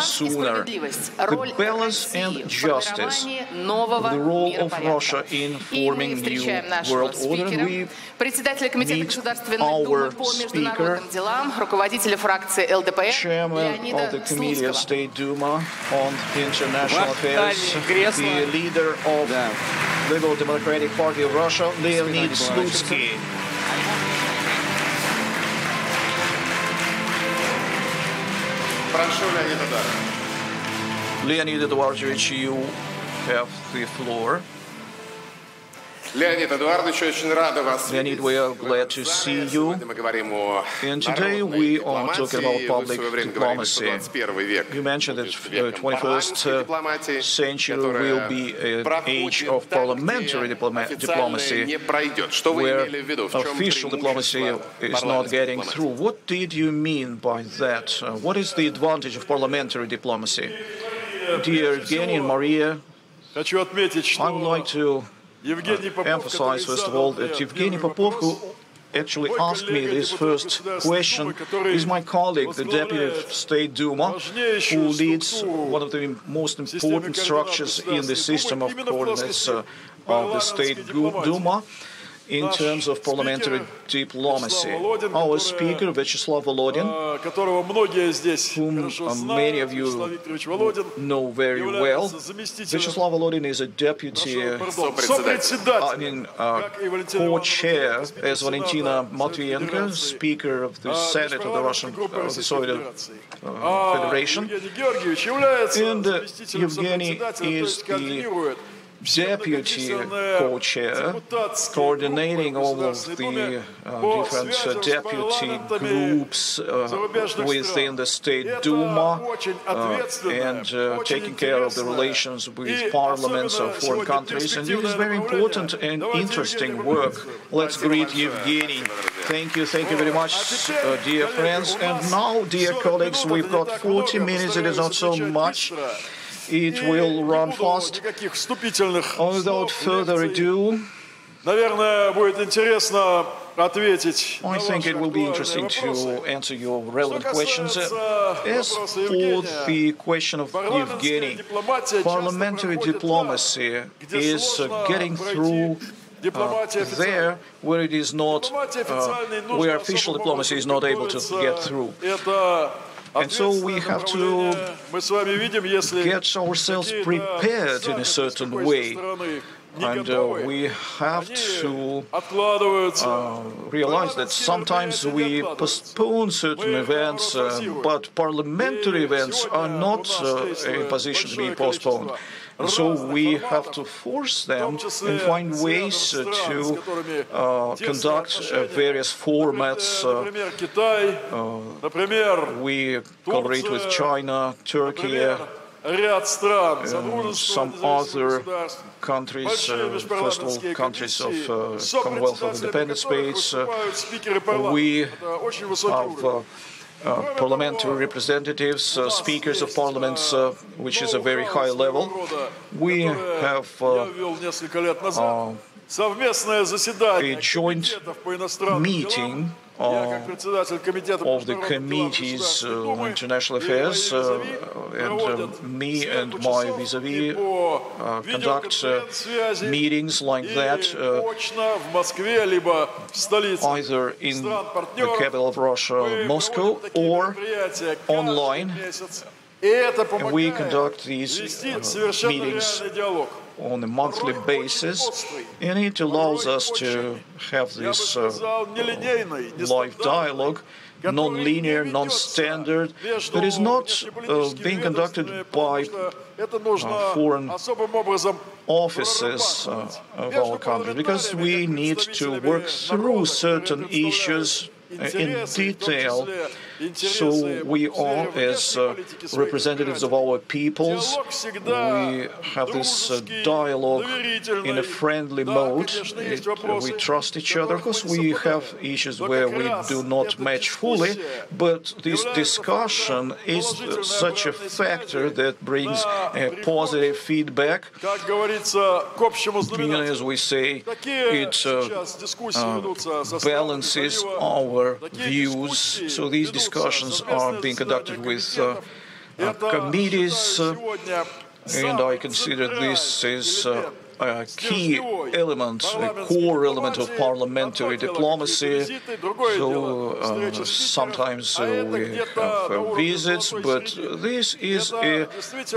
Speaker 3: sooner. The balance and justice, the role of Russia in forming new world order. We meet our speaker, chairman of the Committee of State Duma on International Affairs, the leader of the Liberal Democratic Party of Russia, Leonid Slutsky.
Speaker 7: Прошу, Леонид Эдуардович.
Speaker 3: Leonid Eduardovich, you have the floor.
Speaker 7: Леонид Эдуардович, очень рада вас видеть.
Speaker 3: Leonid, we are glad to see you. And today we are talking about public diplomacy. You mentioned that the 21st century will be an age of parliamentary diplomacy, where official diplomacy is not getting through. What did you mean by that? What is the advantage of parliamentary diplomacy? Dear Evgeny and Maria, I would like to emphasize, first of all, that Evgeny Popov, who actually asked me this first question, is my colleague, the Deputy of State Duma, who leads one of the most important structures in the system of coordinates of the State Duma in terms of parliamentary diplomacy. Our speaker, Vyacheslav Volodin, whom many of you know very well. Vyacheslav Volodin is a deputy, co-chair as Valentina Matvienko, Speaker of the Senate of the Russian Soviet Federation. And Evgeny is the deputy co-chair, coordinating all of the different deputy groups within the State Duma and taking care of the relations with parliaments of foreign countries. And it is very important and interesting work. Let's greet Evgeny. Thank you very much, dear friends. And now, dear colleagues, we've got 40 minutes. It is not so much. It will run fast. Without further ado, I think it will be interesting to answer your relevant questions. As for the question of Evgeny, parliamentary diplomacy is getting through there where it is not, where official diplomacy is not able to get through. And so we have to get ourselves prepared in a certain way. And we have to realize that sometimes we postpone certain events, but parliamentary events are not in a position to be postponed. And so we have to force them and find ways to conduct various formats. We cooperate with China, Turkey, some other countries, first of all, countries of Commonwealth of Independent States. We have parliamentary representatives, speakers of parliaments, which is a very high level. We have a joint meeting of the committees on international affairs, and me and my vis-a-vis conduct meetings like that either in the capital of Russia, Moscow, or online. And we conduct these meetings on a monthly basis, and it allows us to have this live dialogue, non-linear, non-standard, that is not being conducted by foreign offices of our country, because we need to work through certain issues in detail. So we are, as representatives of our peoples, we have this dialogue in a friendly mode. We trust each other. Of course, we have issues where we do not match fully, but this discussion is such a factor that brings a positive feedback. As we say, it balances our views. So these discussions are being conducted with committees, and I consider this is a key element, a core element of parliamentary diplomacy. So sometimes we have visits, but this is a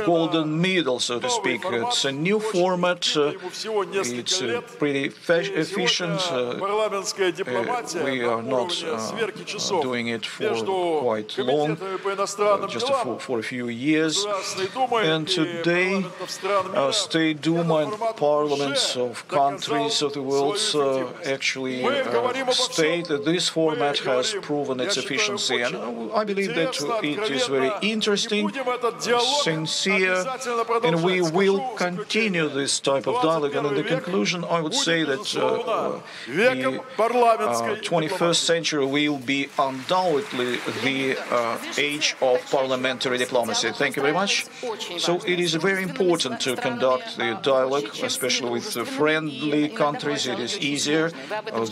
Speaker 3: golden middle, so to speak. It's a new format. It's pretty efficient. We are not doing it for quite long, just for a few years. And today, State Duma and parliaments of countries of the world actually state that this format has proven its efficiency, and I believe that it is very interesting, sincere, and we will continue this type of dialogue. And in the conclusion, I would say that the 21st century will be undoubtedly the age of parliamentary diplomacy. Thank you very much. So it is very important to conduct the dialogue, especially with friendly countries. It is easier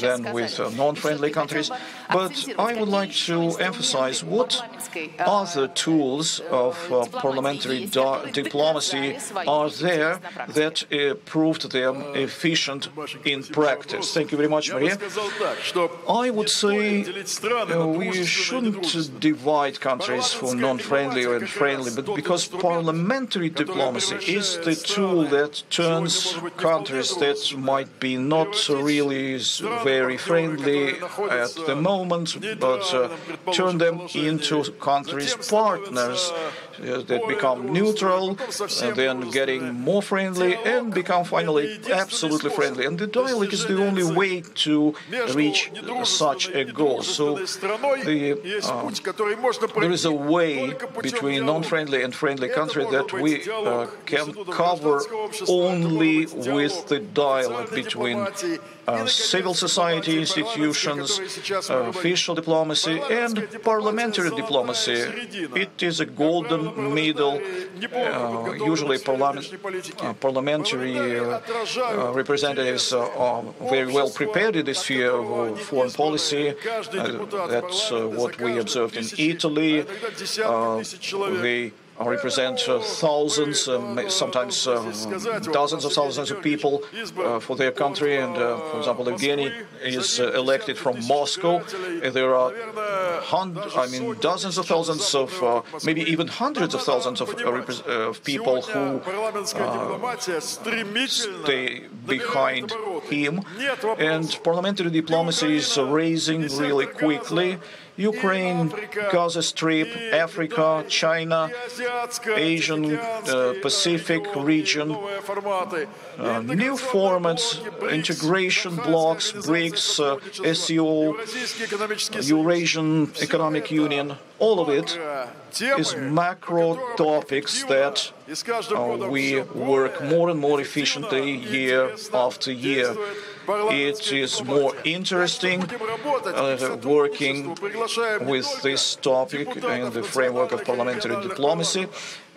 Speaker 3: than with non-friendly countries. But I would like to emphasize what other tools of parliamentary diplomacy are there that proved them efficient in practice. Thank you very much, Maria. I would say we shouldn't divide countries for non-friendly and friendly, but because parliamentary diplomacy is the tool that turns countries that might be not really very friendly at the moment, but turn them into countries partners that become neutral, then getting more friendly, and become finally absolutely friendly. And the dialogue is the only way to reach such a goal. So there is a way between non-friendly and friendly countries that we can cover only with the dialogue between civil society institutions, official diplomacy, and parliamentary diplomacy. It is a golden middle. Usually parliamentary representatives are very well prepared in this sphere of foreign policy. That's what we observed in Italy. They represent thousands, sometimes dozens of thousands of people for their country. And for example, Evgeny is elected from Moscow. There are dozens of thousands of, maybe even hundreds of thousands of people who stay behind him. And parliamentary diplomacy is raising really quickly. Ukraine, Gaza Strip, Africa, China, Asian Pacific region, new formats, integration blocks, BRICS, SCO, Eurasian Economic Union, all of it is macro topics that we work more and more efficiently year after year. It is more interesting working with this topic in the framework of parliamentary diplomacy.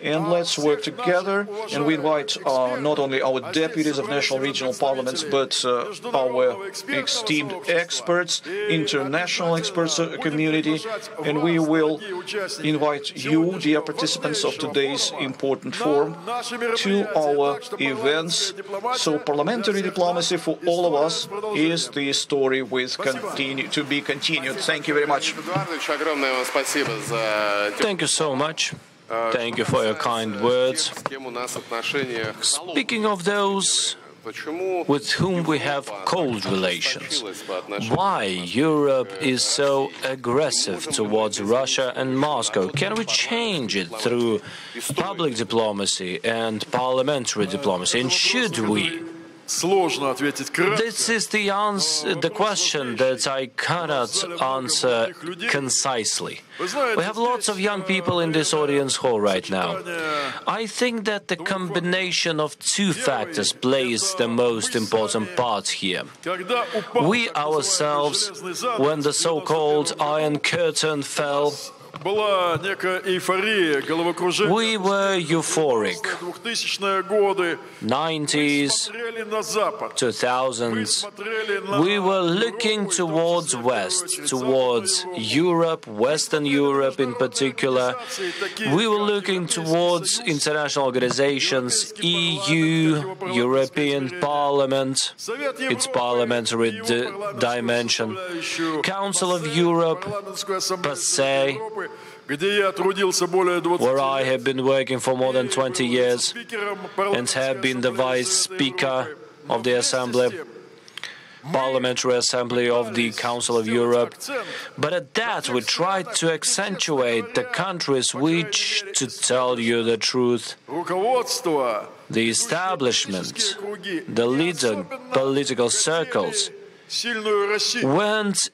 Speaker 3: And let's work together. And we invite not only our deputies of national regional parliaments, but our esteemed experts, international experts community. And we will invite you, dear participants of today's important forum, to our events. So parliamentary diplomacy for all of us is the story to be continued. Thank you very much.
Speaker 1: Thank you so much. Thank you for your kind words. Speaking of those with whom we have cold relations, why Europe is so aggressive towards Russia and Moscow? Can we change it through public diplomacy and parliamentary diplomacy? And should we? This is the question that I cannot answer concisely. We have lots of young people in this audience hall right now. I think that the combination of two factors plays the most important part here. We ourselves, when the so-called Iron Curtain fell, we were euphoric. 90s, 2000s, we were looking towards West, towards Europe, Western Europe in particular. We were looking towards international organizations, EU, European Parliament, its parliamentary dimension, Council of Europe, per se, where I have been working for more than 20 years and have been the Vice Speaker of the Assembly, Parliamentary Assembly of the Council of Europe. But at that we tried to accentuate the countries which, to tell you the truth, the establishment, the leading political circles, weren't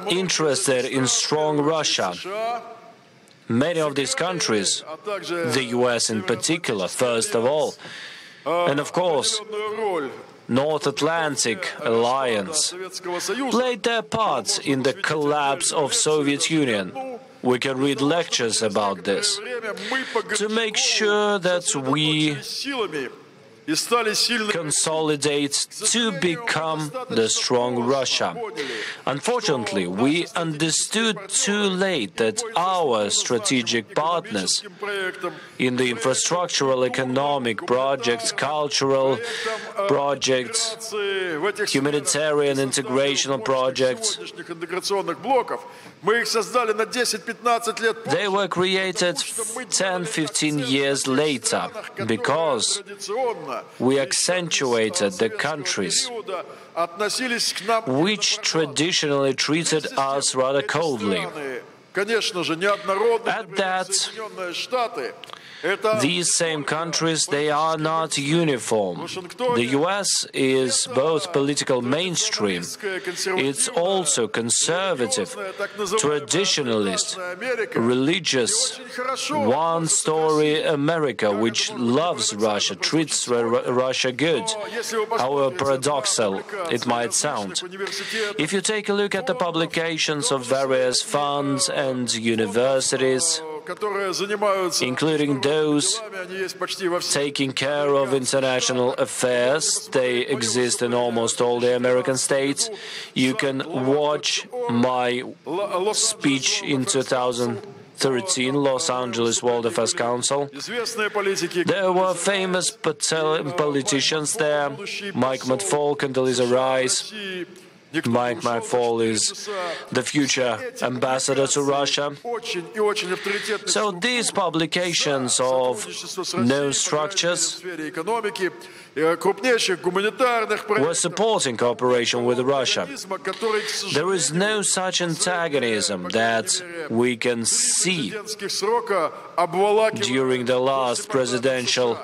Speaker 1: interested in strong Russia. Many of these countries, the US in particular, first of all, and of course, North Atlantic Alliance, played their parts in the collapse of Soviet Union. We can read lectures about this, to make sure that we consolidate to become the strong Russia. Unfortunately, we understood too late that our strategic partners in the infrastructural, economic projects, cultural projects, humanitarian integrational projects, they were created 10-15 years later because we accentuated the countries which traditionally treated us rather coldly. At that, these same countries, they are not uniform. The US is both political mainstream, it's also conservative, traditionalist, religious, one-story America which loves Russia, treats Russia good, however paradoxal it might sound. If you take a look at the publications of various funds and universities, including those taking care of international affairs, they exist in almost all the American states. You can watch my speech in 2013, Los Angeles World Affairs Council. There were famous politicians there, Mike McFaul, Condoleezza Rice. Mike McFaul is the future ambassador to Russia. So these publications of known structures were supporting cooperation with Russia. There is no such antagonism that we can see during the last presidential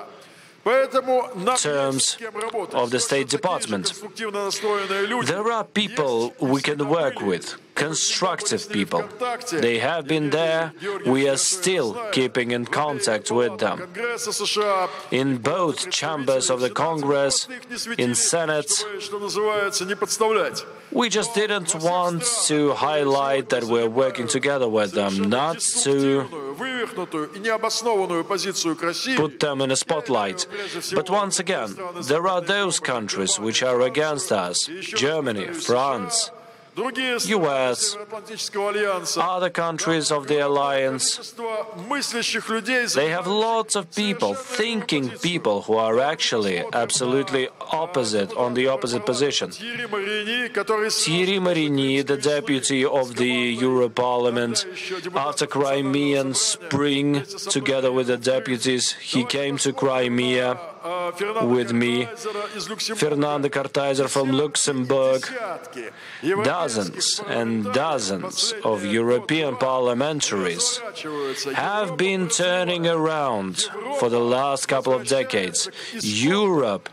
Speaker 1: terms of the State Department. There are people we can work with, constructive people. They have been there, we are still keeping in contact with them. In both chambers of the Congress, in Senate, we just didn't want to highlight that we're working together with them, not to put them in a spotlight. But once again, there are those countries which are against us: Germany, France, US, other countries of the alliance, they have lots of people, thinking people, who are actually absolutely opposite, on the opposite position. Thierry Marini, the deputy of the Euro Parliament, after Crimean Spring, together with the deputies, he came to Crimea with me. Fernando Kartaiser from Luxembourg. Dozens and dozens of European parliamentaries have been turning around for the last couple of decades. Europe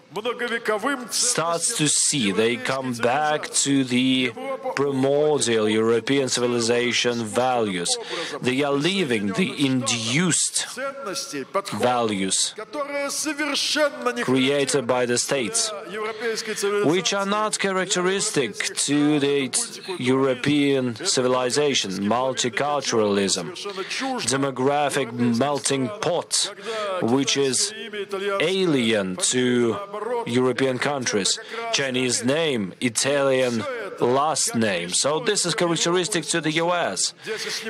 Speaker 1: starts to see, they come back to the primordial European civilization values. They are leaving the induced values created by the states, which are not characteristic to the European civilization: multiculturalism, demographic melting pot, which is alien to European countries, Chinese name, Italian last name. So this is characteristic to the US.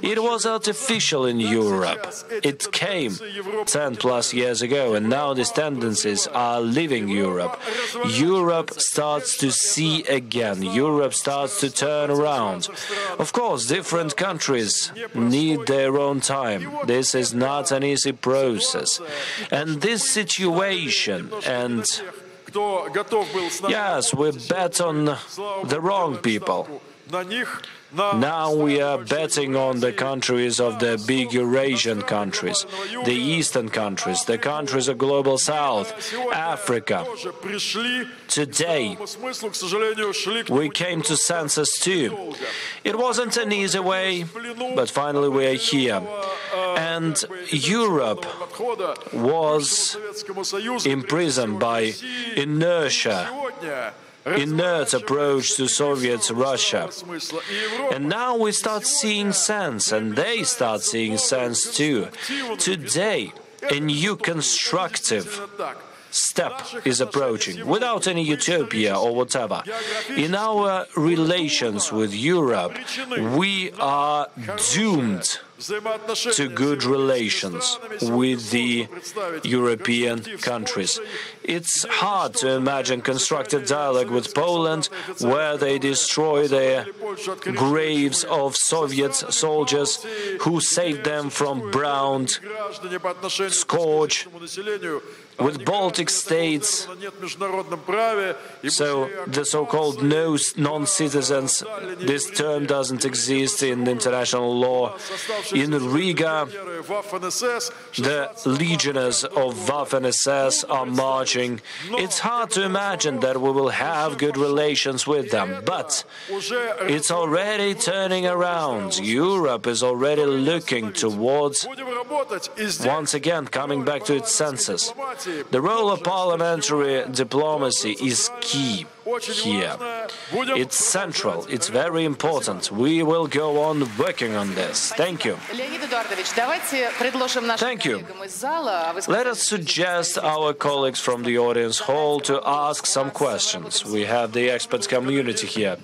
Speaker 1: It was artificial in Europe. It came 10 plus years ago, and now these tendencies are leaving Europe. Europe starts to see again. Europe starts to turn around. Of course, different countries need their own time. This is not an easy process. And this situation, and yes, we bet on the wrong people. Now we are betting on the countries of the big Eurasian countries, the Eastern countries, the countries of Global South, Africa. Today, we came to census too. It wasn't an easy way, but finally we are here. And Europe was imprisoned by inertia, inert approach to Soviet Russia. And now we start seeing sense, and they start seeing sense too. Today, a new constructive step is approaching, without any utopia or whatever. In our relations with Europe, we are doomed to good relations with the European countries. It's hard to imagine constructive dialogue with Poland, where they destroy the graves of Soviet soldiers who saved them from browned scourge. With Baltic states, so the so-called non-citizens, this term doesn't exist in international law. In Riga, the legionnaires of Waffen-SS are marching. It's hard to imagine that we will have good relations with them, but it's already turning around. Europe is already looking towards, once again, coming back to its senses. The role of parliamentary diplomacy is key here. It's central. It's very important. We will go on working on this. Thank you. Thank you. Let us suggest our colleagues from the audience hall to ask some questions. We have the expert community here.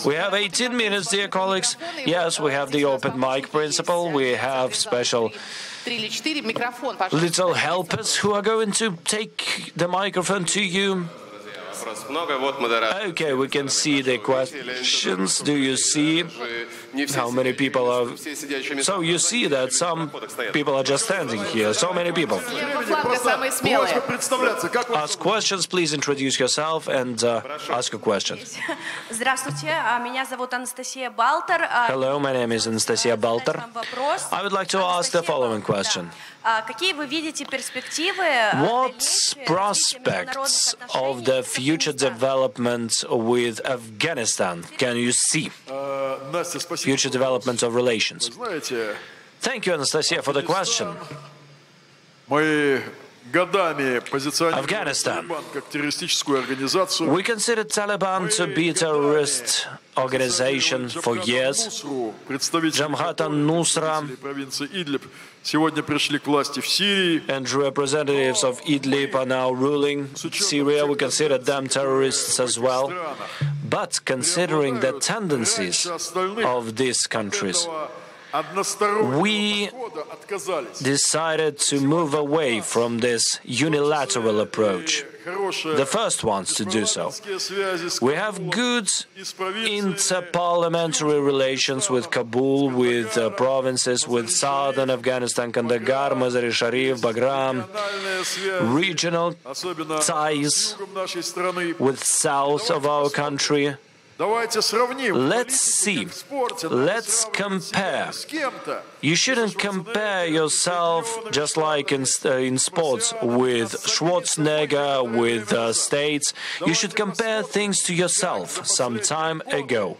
Speaker 1: We have 18 minutes, dear colleagues. Yes, we have the open mic principle. We have special little helpers who are going to take the microphone to you. Okay, we can see the questions. Do you see how many people are? So you see that some people are just standing here. So many people. Ask questions. Please introduce yourself and ask a question. Hello, my name is Anastasia Balter. I would like to ask the following question. What prospects of the future development with Afghanistan can you see? Future development of relations. Thank you, Anastasia, for the question. Afghanistan. We considered Taliban to be a terrorist organization for years. Jabhat al-Nusra and representatives of Idlib are now ruling Syria. We consider them terrorists as well. But considering the tendencies of these countries, we decided to move away from this unilateral approach, the first ones to do so. We have good inter-parliamentary relations with Kabul, with provinces, with southern Afghanistan, Kandahar, Mazar-e-Sharif, Bagram, regional ties with south of our country. Let's see. Let's compare. You shouldn't compare yourself just like in sports with Schwarzenegger, with states. You should compare things to yourself some time ago.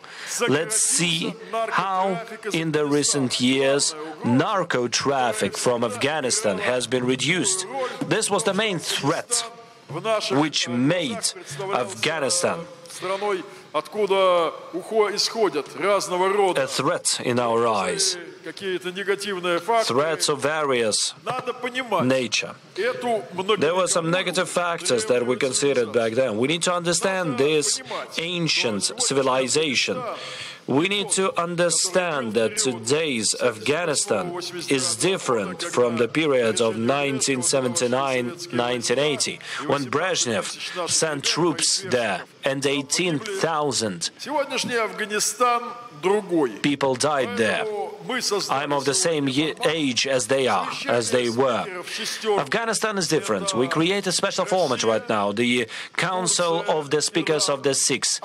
Speaker 1: Let's see how in the recent years narco traffic from Afghanistan has been reduced. This was the main threat which made Afghanistan a threat in our eyes, threats of various nature. There were some negative factors that we considered back then. We need to understand this ancient civilization. We need to understand that today's Afghanistan is different from the period of 1979-1980, when Brezhnev sent troops there and 18,000 people died there. I'm of the same age as they were. Afghanistan is different. We create a special format right now, the Council of the Speakers of the Six: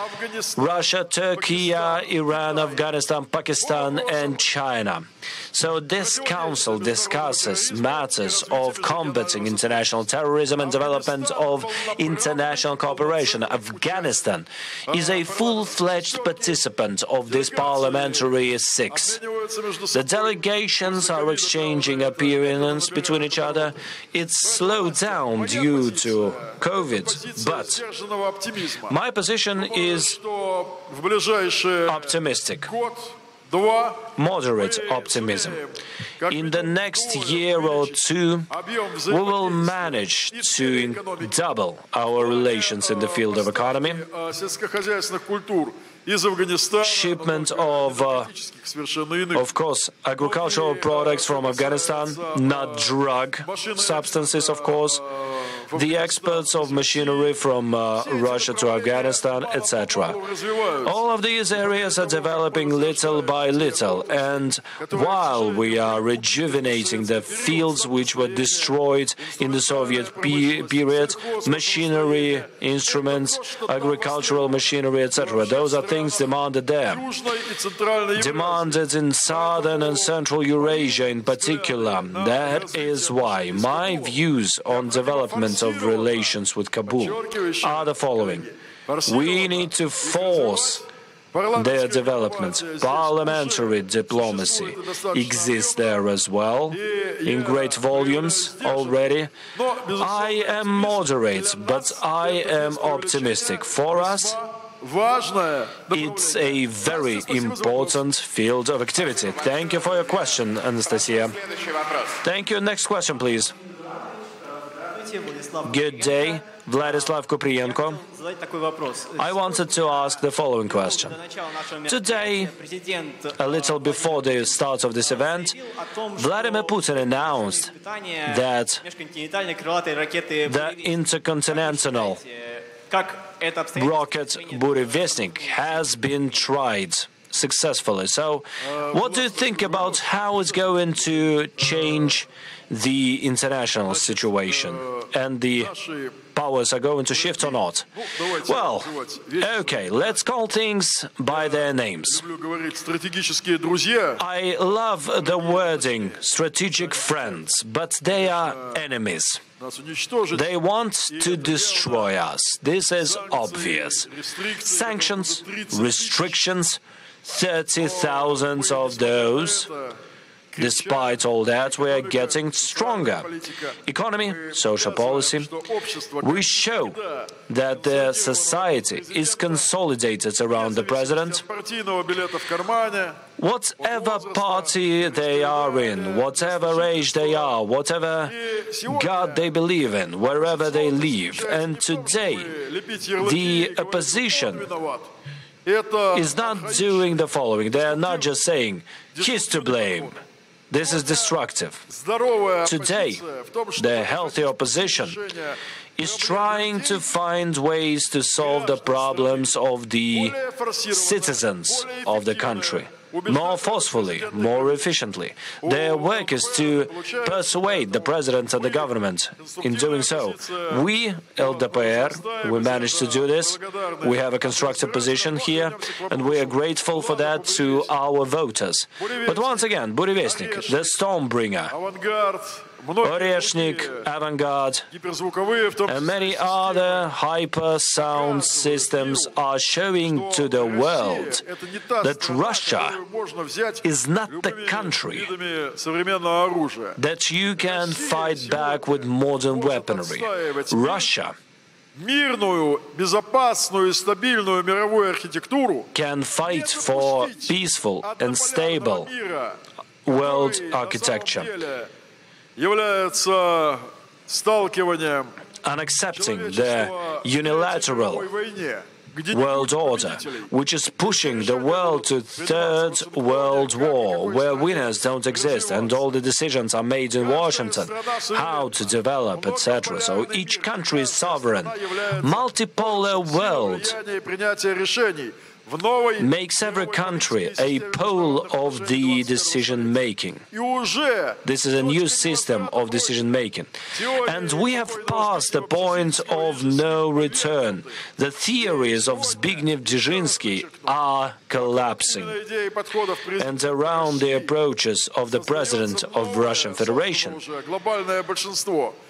Speaker 1: Russia, Turkey, Iran, Afghanistan, Pakistan and China. So this council discusses matters of combating international terrorism and development of international cooperation. Afghanistan is a full-fledged participant of this Parliamentary Six. The delegations are exchanging opinions between each other. It's slowed down due to COVID, but my position is optimistic. Moderate optimism. In the next year or two, we will manage to double our relations in the field of economy. Shipment of course, agricultural products from Afghanistan, not drug substances, of course, the exports of machinery from Russia to Afghanistan, etc. All of these areas are developing little by little, and while we are rejuvenating the fields which were destroyed in the Soviet period, machinery, instruments, agricultural machinery, etc., those are things demanded there. Demanded in southern and central Eurasia in particular. That is why my views on development of relations with Kabul are the following. We need to force their development. Parliamentary diplomacy exists there as well, in great volumes already. I am moderate, but I am optimistic. For us, it's a very important field of activity. Thank you for your question, Anastasia. Thank you. Next question, please. Good day, Vladislav Kuprienko. I wanted to ask the following question. Today, a little before the start of this event, Vladimir Putin announced that the intercontinental rocket Burevestnik has been tried successfully. So, what do you think about how it's going to change the international situation and the powers are going to shift or not? Well, okay, let's call things by their names. I love the wording strategic friends, but they are enemies. They want to destroy us. This is obvious. Sanctions, restrictions, 30,000 of those Despite all that, we are getting stronger. Economy, social policy. We show that the society is consolidated around the president. Whatever party they are in, whatever age they are, whatever God they believe in, wherever they live. And today, the opposition is not doing the following. They are not just saying, he's to blame. This is destructive. Today, the healthy opposition is trying to find ways to solve the problems of the citizens of the country more forcefully, more efficiently. Their work is to persuade the president and the government. In doing so, we, LDPR, we managed to do this. We have a constructive position here, and we are grateful for that to our voters. But once again, Burevestnik, the Stormbringer, Oreshnik, Avangard, and many other hyper-sound systems are showing to the world that Russia is not the country that you can fight back with modern weaponry. Russia can fight for peaceful and stable world architecture. Unaccepting the unilateral world order, which is pushing the world to Third World War, where winners don't exist and all the decisions are made in Washington, how to develop, etc. So each country is sovereign. Multipolar world makes every country a pole of the decision-making. This is a new system of decision-making. And we have passed the point of no return. The theories of Zbigniew Brzezinski are collapsing. And around the approaches of the President of Russian Federation,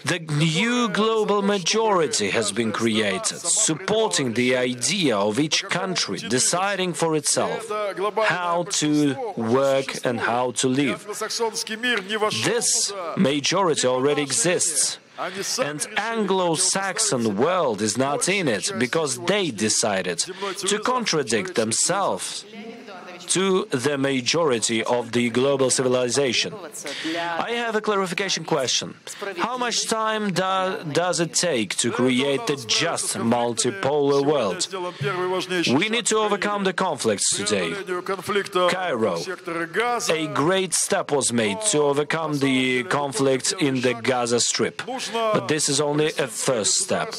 Speaker 1: the new global majority has been created, supporting the idea of each country deciding for itself how to work and how to live. This majority already exists. And Anglo-Saxon world is not in it because they decided to contradict themselves to the majority of the global civilization. I have a clarification question. How much time does it take to create the just multipolar world? We need to overcome the conflicts today. Cairo, a great step was made to overcome the conflict in the Gaza Strip. But this is only a first step.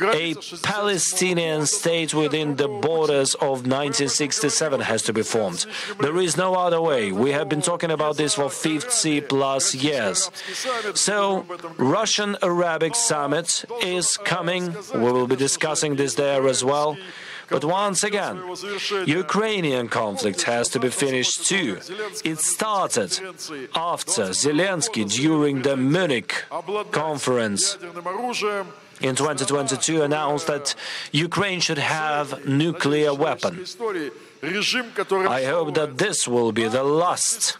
Speaker 1: A Palestinian state within the borders of 1967 has to be formed. There is no other way. We have been talking about this for 50 plus years. So, Russian-Arabic summit is coming. We will be discussing this there as well. But once again, Ukrainian conflict has to be finished too. It started after Zelensky, during the Munich conference in 2022, announced that Ukraine should have nuclear weapon. I hope that this will be the last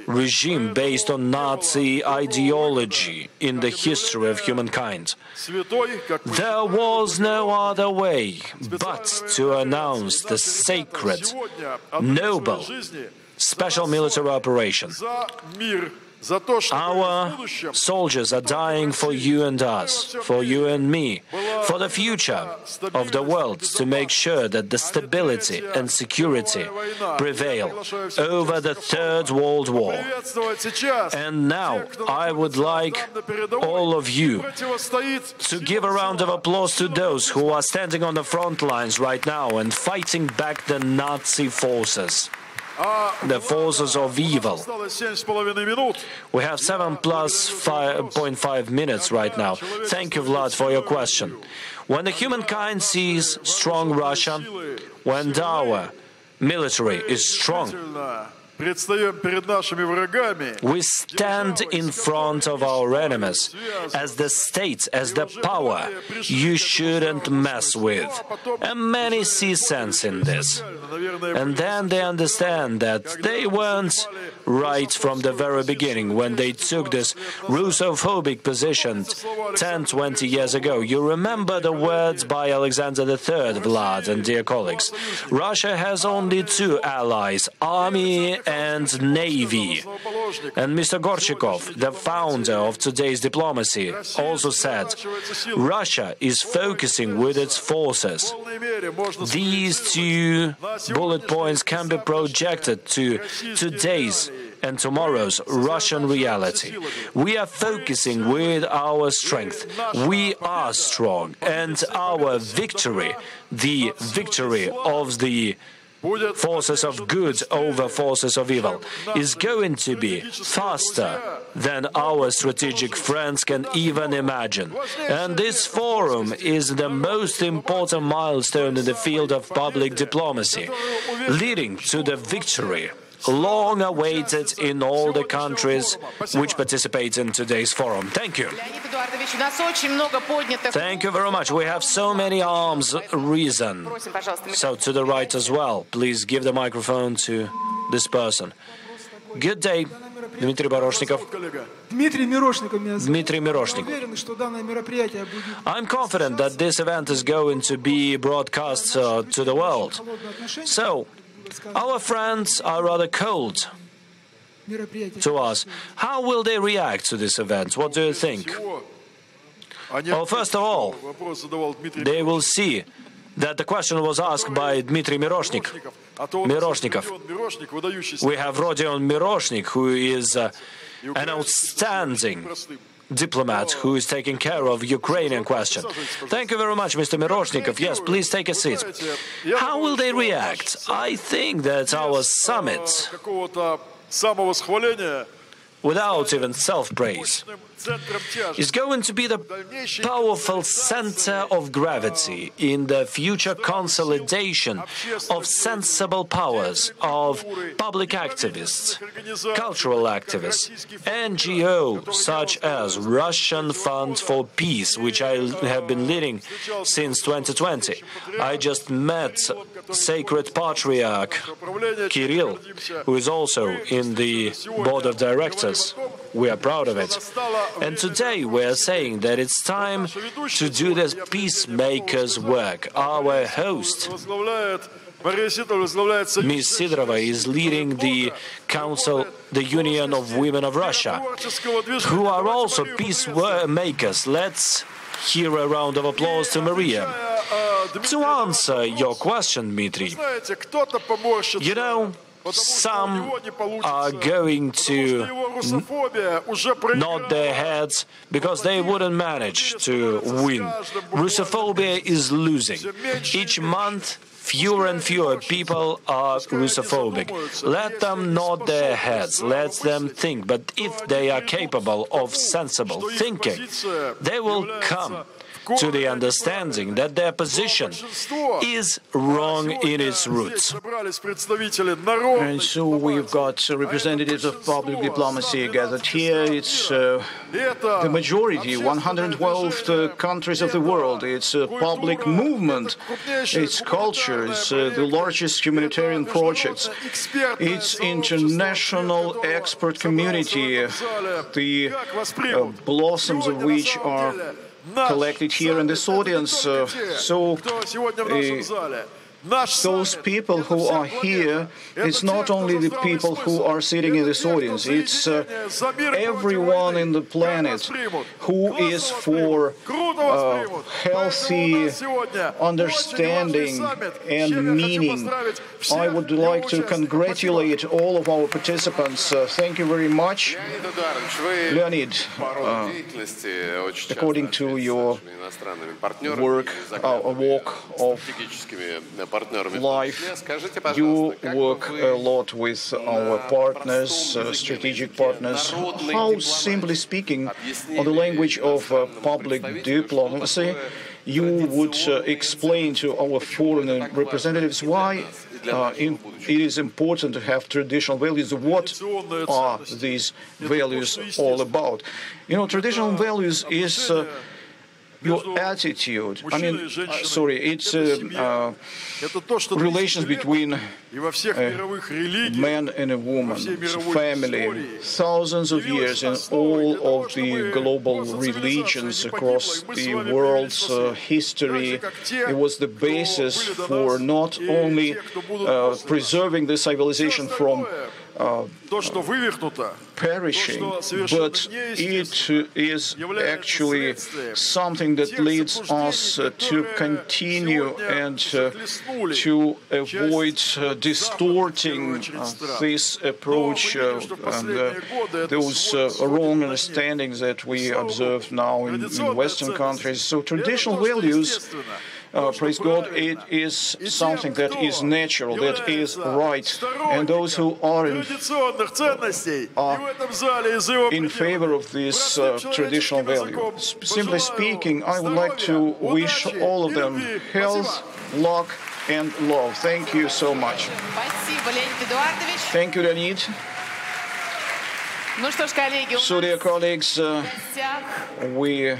Speaker 1: regime based on Nazi ideology in the history of humankind. There was no other way but to announce the sacred, noble, special military operation. Our soldiers are dying for you and us, for you and me, for the future of the world, to make sure that the stability and security prevail over the Third World War. And now I would like all of you to give a round of applause to those who are standing on the front lines right now and fighting back the Nazi forces. The forces of evil. We have 7 plus 5.5 minutes right now. Thank you, Vlad, for your question. When the humankind sees strong Russia, when our military is strong, We stand in front of our enemies as the state, as the power you shouldn't mess with. And many see sense in this. And then they understand that they weren't right from the very beginning when they took this Russophobic position 10-20 years ago. You remember the words by Alexander III, Vlad and dear colleagues. Russia has only two allies, army and navy. And Mr. Gorchakov, the founder of today's diplomacy, also said, Russia is focusing with its forces. These two bullet points can be projected to today's and tomorrow's Russian reality. We are focusing with our strength. We are strong, and our victory, the victory of the forces of good over forces of evil, is going to be faster than our strategic friends can even imagine. And this forum is the most important milestone in the field of public diplomacy, leading to the victory long awaited in all the countries which participate in today's forum. Thank you. Thank you very much. We have so many arms risen. So to the right as well. Please give the microphone to this person. Good day. Dmitry Baroshnikov.
Speaker 4: Dmitry
Speaker 1: Miroshnik. I'm confident that this event is going to be broadcast to the world. So, our friends are rather cold to us. How will they react to this event? What do you think? Well, first of all, they will see that the question was asked by Dmitry Miroshnikov. We have Rodion Miroshnik, who is an outstanding diplomat who is taking care of Ukrainian question. Thank you very much, Mr. Miroshnikov. Yes, please take a seat. How will they react? I think that our summit, without even self-praise, is going to be the powerful center of gravity in the future consolidation of sensible powers of public activists, cultural activists, NGOs such as Russian Fund for Peace, which I have been leading since 2020. I just met Sacred Patriarch Kirill, who is also in the board of directors. We are proud of it. And today we are saying that it's time to do this peacemaker's work. Our host, Ms. Sidorova, is leading the Council, the Union of Women of Russia, who are also peacemakers. Let's hear a round of applause to Maria. To answer your question, Dmitry, you know, some are going to nod their heads because they wouldn't manage to win. Russophobia is losing. Each month, fewer and fewer people are Russophobic. Let them nod their heads, let them think. But if they are capable of sensible thinking, they will come to the understanding that their position is wrong in its roots.
Speaker 3: And so we've got representatives of public diplomacy gathered here. It's the majority, 112 countries of the world. It's a public movement. It's culture. It's the largest humanitarian projects. It's international expert community, the blossoms of which are collected here in this audience. Those people who are here, it's not only the people who are sitting in this audience, it's everyone in the planet who is for healthy understanding and meaning. I would like to congratulate all of our participants. Thank you very much. Leonid, according to your work, walk of life, you work a lot with our partners, strategic partners. How, simply speaking, on the language of public diplomacy, you would explain to our foreign representatives why it is important to have traditional values. What are these values all about? You know, traditional values is your attitude. I mean, it's relations between a man and a woman, it's a family. Thousands of years in all of the global religions across the world's history, it was the basis for not only preserving the civilization from perishing, but it is actually something that leads us to continue and to avoid distorting this approach and those wrong understandings that we observe now in Western countries. So traditional values, praise God, it is something that is natural, that is right, and those who are in favor of this traditional value. Simply speaking, I would like to wish all of them health, luck, and love. Thank you so much. Thank you, Leonid. So, dear colleagues, we had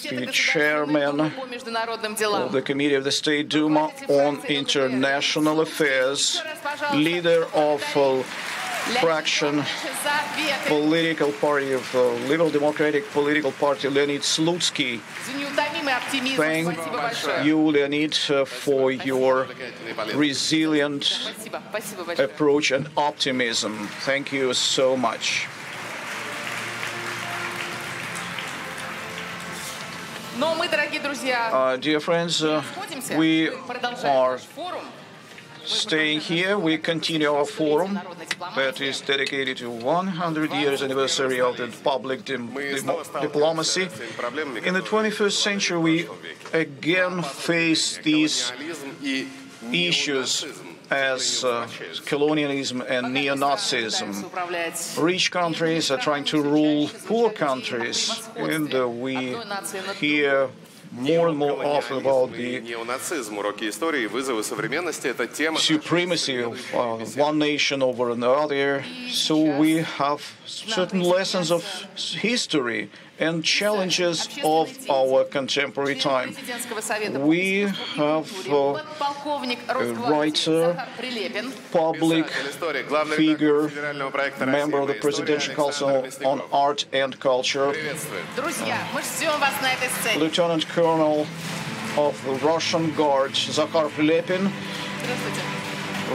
Speaker 3: the chairman of the Committee of the State Duma on International Affairs, leader of fraction political party of Liberal Democratic Political Party, Leonid Slutsky. Thank you, Leonid, for your resilient approach and optimism. Thank you so much. Dear friends, we are staying here. We continue our forum that is dedicated to 100 years anniversary of the public diplomacy. In the 21st century, we again face these issues as colonialism and neo-Nazism. Rich countries are trying to rule poor countries, and we hear more and more often about the supremacy of one nation over another. So we have certain lessons of history and challenges of our contemporary time. We have a writer, public figure, member of the Presidential Council on Art and Culture, Lieutenant Colonel of the Russian Guard, Zakhar Prilepin,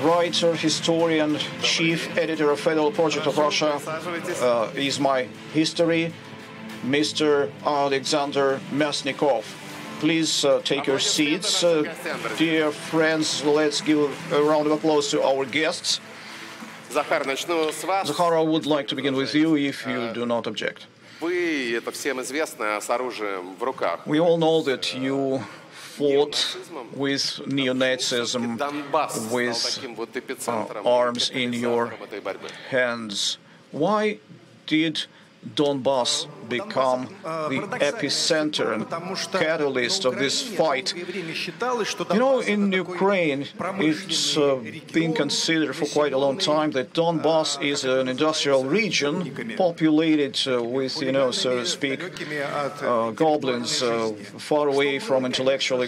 Speaker 3: writer, historian, chief editor of Federal Project of Russia, is my history, Mr. Alexander Mesnikov. Please take your seats. Dear friends, let's give a round of applause to our guests. Zakhar, I would like to begin with you, if you do not object. We all know that you fought with neo-Nazism with arms in your hands. Why did Donbass become the epicenter and catalyst of this fight? You know, in Ukraine, it's been considered for quite a long time that Donbass is an industrial region populated with, so to speak, goblins far away from intellectual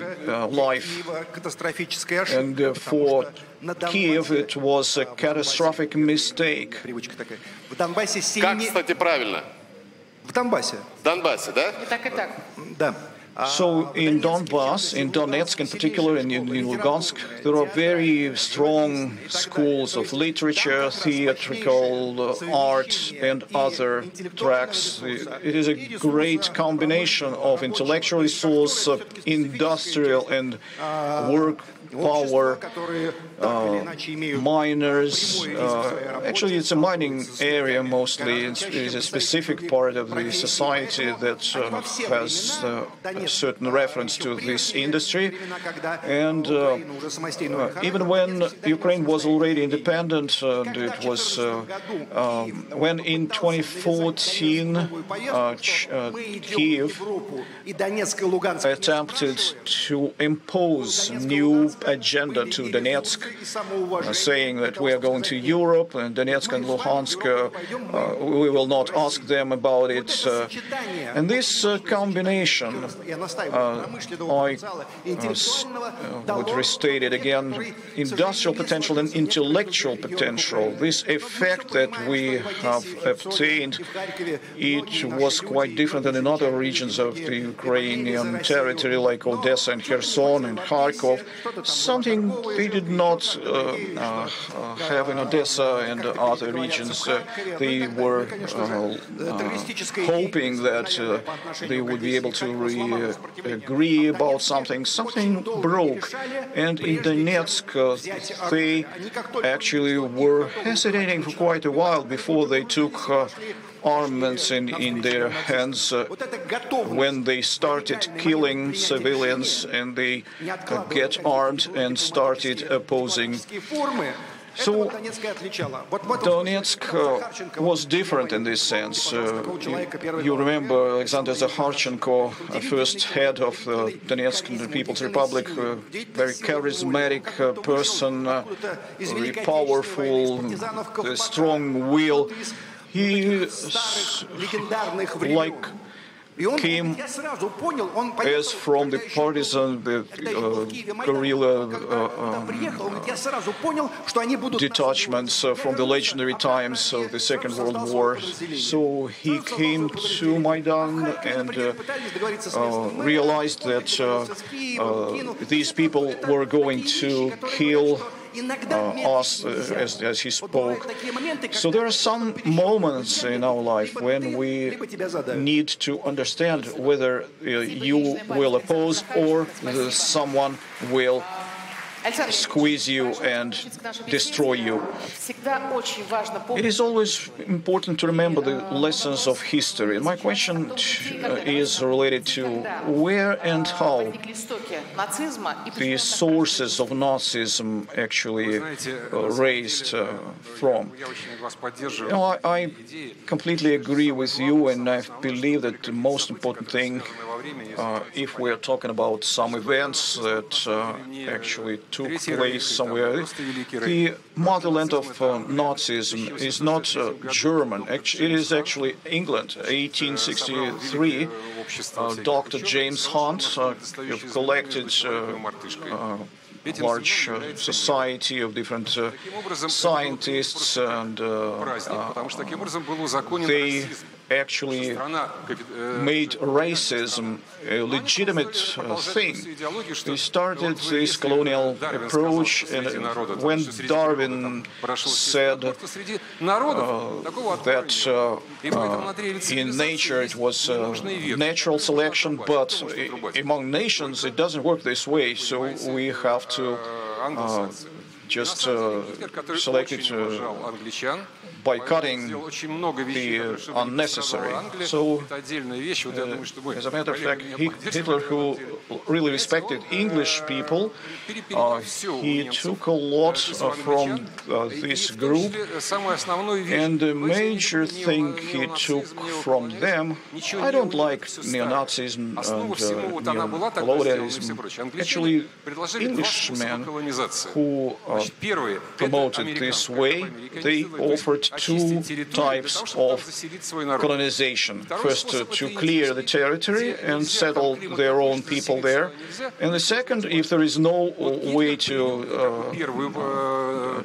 Speaker 3: life. And for Kiev, it was a catastrophic mistake.
Speaker 7: Как, кстати, правильно?
Speaker 4: В Донбассе.
Speaker 7: В Донбассе, да?
Speaker 4: И так, и так. Да.
Speaker 3: So in Donbass, in Donetsk in particular, and in Lugansk, there are very strong schools of literature, theatrical art, and other tracks. It is a great combination of intellectual resource, industrial and work power, miners. Actually, it's a mining area mostly. It's a specific part of the society that has a certain reference to this industry. And even when Ukraine was already independent, it was when in 2014 Kiev attempted to impose new agenda to Donetsk, saying that we are going to Europe, and Donetsk and Luhansk, we will not ask them about it. And this combination, I would restate it again, industrial potential and intellectual potential, this effect that we have obtained, it was quite different than in other regions of the Ukrainian territory like Odessa and Kherson and Kharkov, something they did not have in Odessa and other regions. They were hoping that they would be able to agree about something. Something broke, and in Donetsk they actually were hesitating for quite a while before they took armaments in their hands when they started killing civilians, and they get armed and started opposing. So Donetsk was different in this sense. You remember Alexander Zakharchenko, first head of Donetsk People's Republic, very charismatic person, very powerful, a strong will. He came as from the partisan, the guerrilla detachments from the legendary times of the Second World War. So he came to Maidan and realized that these people were going to kill us as he spoke. So there are some moments in our life when we need to understand whether you will oppose or someone will squeeze you and destroy you. It is always important to remember the lessons of history. My question is related to where and how the sources of Nazism actually raised from. I completely agree with you, and I believe that the most important thing, if we are talking about some events that actually took place somewhere, the motherland of Nazism is not German. It is actually England. 1863, Dr. James Hunt collected large society of different scientists, and they actually made racism a legitimate thing. They started this colonial approach, and when Darwin said that in nature it was natural selection, but among nations it doesn't work this way, so we have to just select it by cutting the unnecessary. So, as a matter of fact, Hitler, who really respected English people, he took a lot from this group, and the major thing he took from them, I don't like neo-Nazism and neo-colonialism. Actually, Englishmen who promoted this way, they offered two types of colonization. First, to clear the territory and settle their own people there. And the second, if there is no way to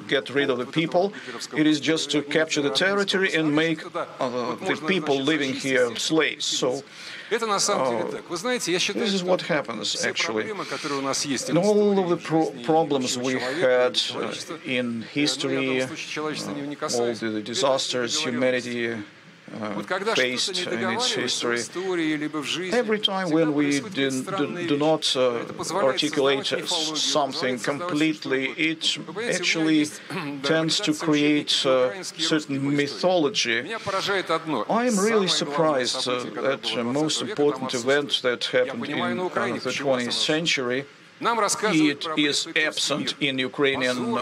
Speaker 3: get rid of the people, it is just to capture the territory and make the people living here slaves. So this is what happens, actually. In all of the problems we had in history, all the disasters humanity faced in its history, every time when we do not articulate something completely, it actually tends to create certain mythology. I am really surprised that the most important event that happened in the 20th century, it is absent in Ukrainian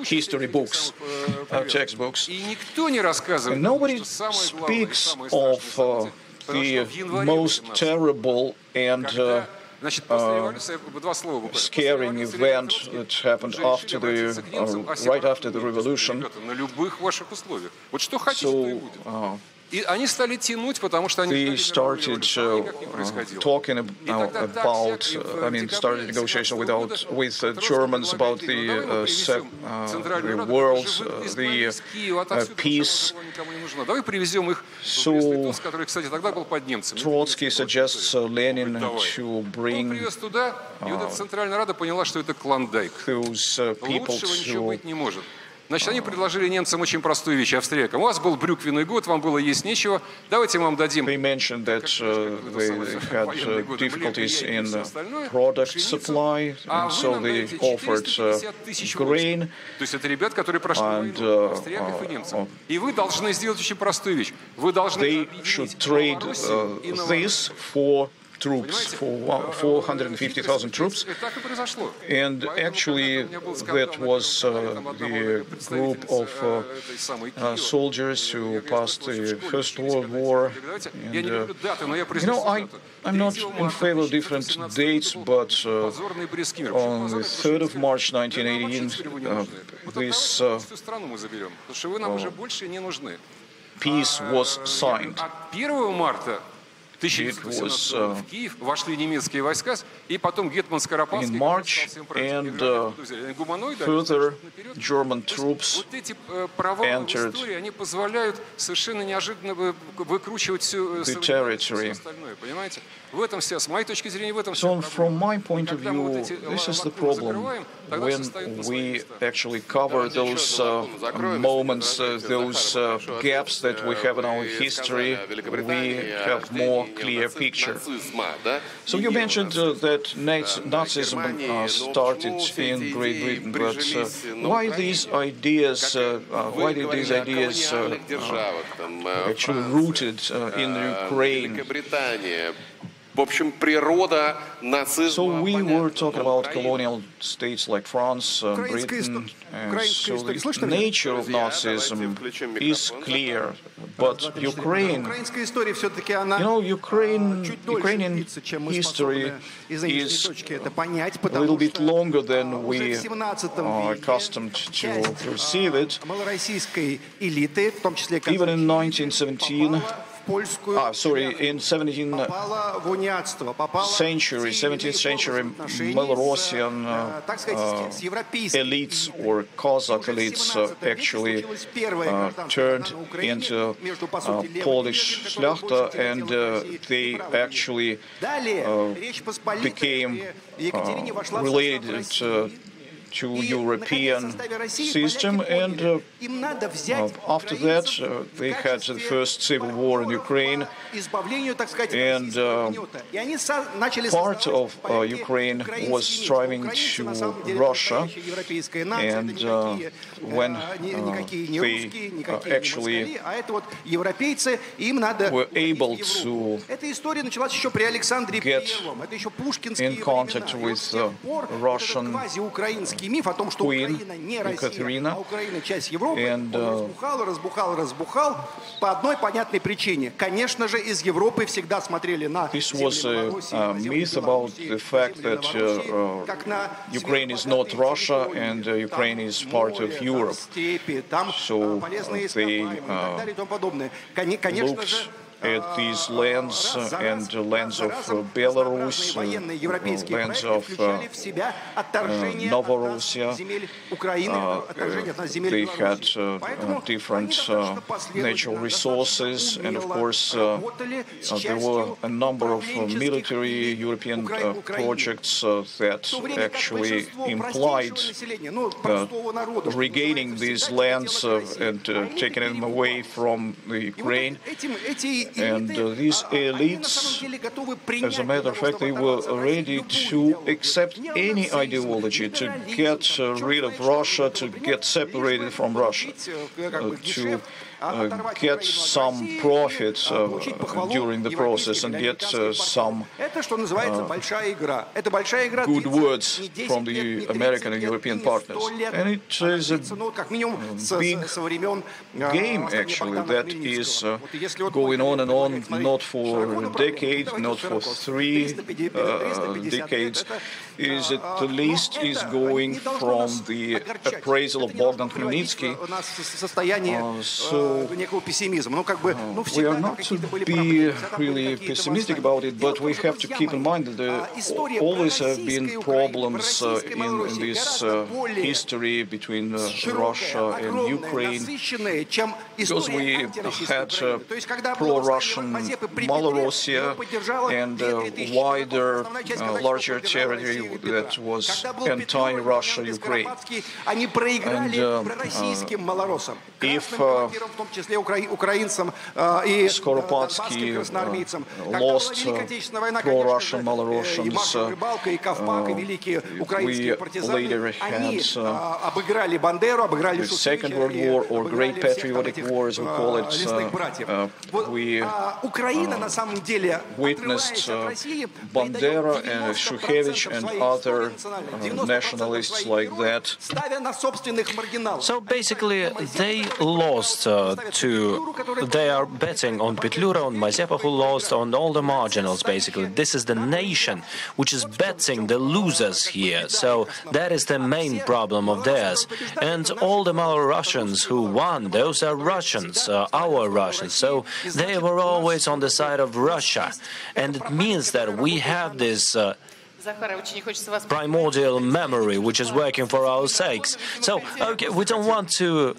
Speaker 3: history books, textbooks. And nobody speaks of the most terrible and scaring event that happened after right after the revolution. So they started talking about, started negotiation with Germans about the world, the peace. So Trotsky suggests Lenin to bring those people to.
Speaker 5: Значит, они предложили немцам очень простую вещь, австрийцам. У вас был брюквенный год, вам было есть нечего, давайте мы вам дадим.
Speaker 3: They mentioned that they had difficulties in product supply, and so they offered grain.
Speaker 5: То есть это ребят, которые прошли войну, австрийцев и немцев. И вы должны сделать очень простую вещь. Вы должны
Speaker 3: They should trade this for troops, for 450,000 troops, and actually that was the group of soldiers who passed the First World War. And, I'm not in favor of different dates, but on the 3rd of March 1918, this peace was signed.
Speaker 5: 1918 в Киев вошли немецкие войска, и потом гетман Скоропадский
Speaker 3: in March, and further German troops entered
Speaker 5: они позволяют совершенно неожиданно выкручивать всю
Speaker 3: territory.
Speaker 5: Понимаете? В этом вся, с моей точки зрения, в этом вся.
Speaker 3: So from my point of view, this is the problem. When we actually cover those moments, those gaps that we have in our history, we have more clear picture. So you mentioned that Nazism started in Great Britain, but why these ideas? Why did these ideas actually rooted in Ukraine? So we were talking about colonial states like France, Britain, and so the nature of Nazism is clear. But Ukrainian history is a little bit longer than we are accustomed to perceive it. Even in 1917, in 17th century, Malorossian elites or Cossack elites actually turned into Polish Szlachta, and they actually became related to European system, and after that they had the first civil war in Ukraine, and part of Ukraine was striving to Russia, and when they actually were able to get in contact with Russian Queen Екатерина, and
Speaker 4: по одной понятной причине. Конечно же, из Европы всегда смотрели на
Speaker 3: This was a myth about the fact that Ukraine is not Russia and Ukraine is part of Europe. So they looked at these lands and the lands of Belarus, lands of Novorossia. They had different natural resources, and of course there were a number of military European projects that actually implied regaining these lands and taking them away from the Ukraine. And these elites, as a matter of fact, they were ready to accept any ideology, to get rid of Russia, to get separated from Russia, to get some profit during the process and get some good words from the American and European partners. And it is a big game, actually, that is going on on and on, not for a decade, not for 3 decades, is at least is going from the appraisal of Bogdan Khmelnytsky. So we are not to be really pessimistic about it, but we have to keep in mind that there always have been problems in this history between Russia and Ukraine, because we had pro-Russian Malorussia and wider, larger territory that was anti-Russia Ukraine. And if Skoropadsky lost pro-Russian Malorussians, we later had the Second World War, or Great Patriotic War, as we call it. We witnessed Bandera and Shukhevich and other nationalists like that.
Speaker 1: So basically, they lost they are betting on Petlura, on Mazepa, who lost, on all the marginals, basically. This is the nation which is betting the losers here. So that is the main problem of theirs. And all the Malorussians who won, those are Russians, our Russians. So they were always on the side of Russia. And it means that we have this primordial memory which is working for our sakes. So, okay, we don't want to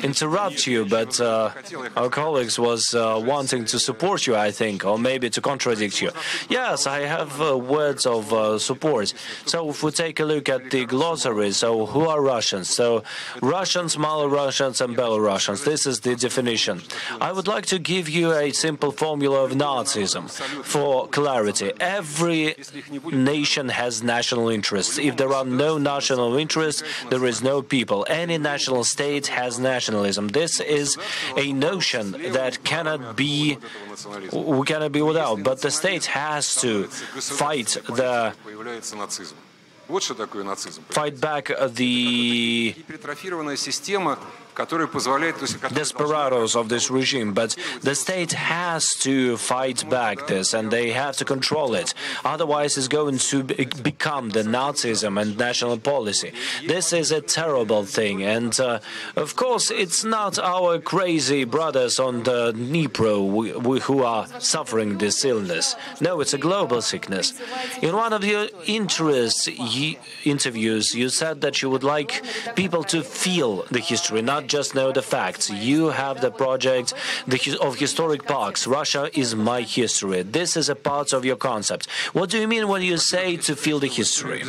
Speaker 1: interrupt you, but our colleagues was wanting to support you, I think, or maybe to contradict you. Yes, I have words of support. So if we take a look at the glossary, so who are Russians? So Russians, Malorussians and Belarusians. This is the definition. I would like to give you a simple formula of Nazism for clarity. Every nation has national interests. If there are no national interests, there is no people. Any national state has nationalism. This is a notion that cannot be without. But the state has to fight back the desperados of this regime, but the state has to fight back this, and they have to control it. Otherwise, it's going to become the Nazism and national policy. This is a terrible thing, and of course, it's not our crazy brothers on the Dnipro who are suffering this illness. No, it's a global sickness. In one of your interviews, you said that you would like people to feel the history, not just know the facts. You have the project of historic parks. Russia is my history. This is a part of your concept. What do you mean when you say to feel the history?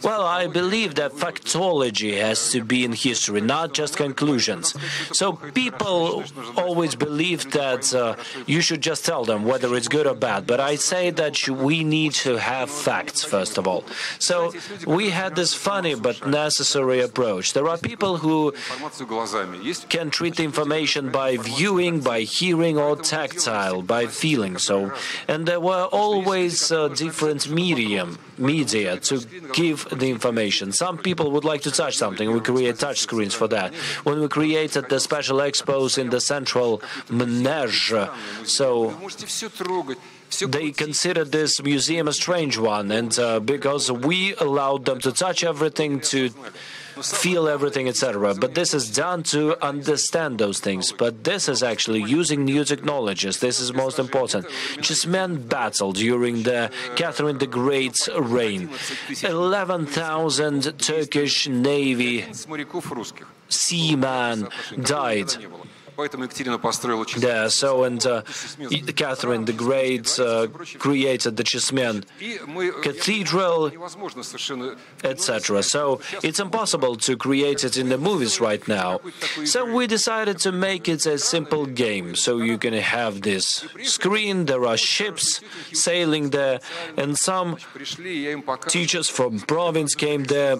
Speaker 1: Well, I believe that factology has to be in history, not just conclusions. So people always believe that you should just tell them whether it's good or bad. But I say that we need to have facts, first of all. So we had this funny but necessary approach. There are people who can treat information by viewing, by hearing, or tactile, by feeling. So, and there were always different media to give the information. Some people would like to touch something. We create touch screens for that. When we created the special expos in the central Manege, so they considered this museum a strange one, and because we allowed them to touch everything, to feel everything, etc. But this is done to understand those things. But this is actually using new technologies. This is most important. Chessmen battled during the Catherine the Great's reign. 11,000 Turkish Navy seamen died. Yeah, so, and Catherine the Great created the Chessmen Cathedral, etc. So it's impossible to create it in the movies right now. So we decided to make it a simple game. So you can have this screen, there are ships sailing there, and some teachers from province came there,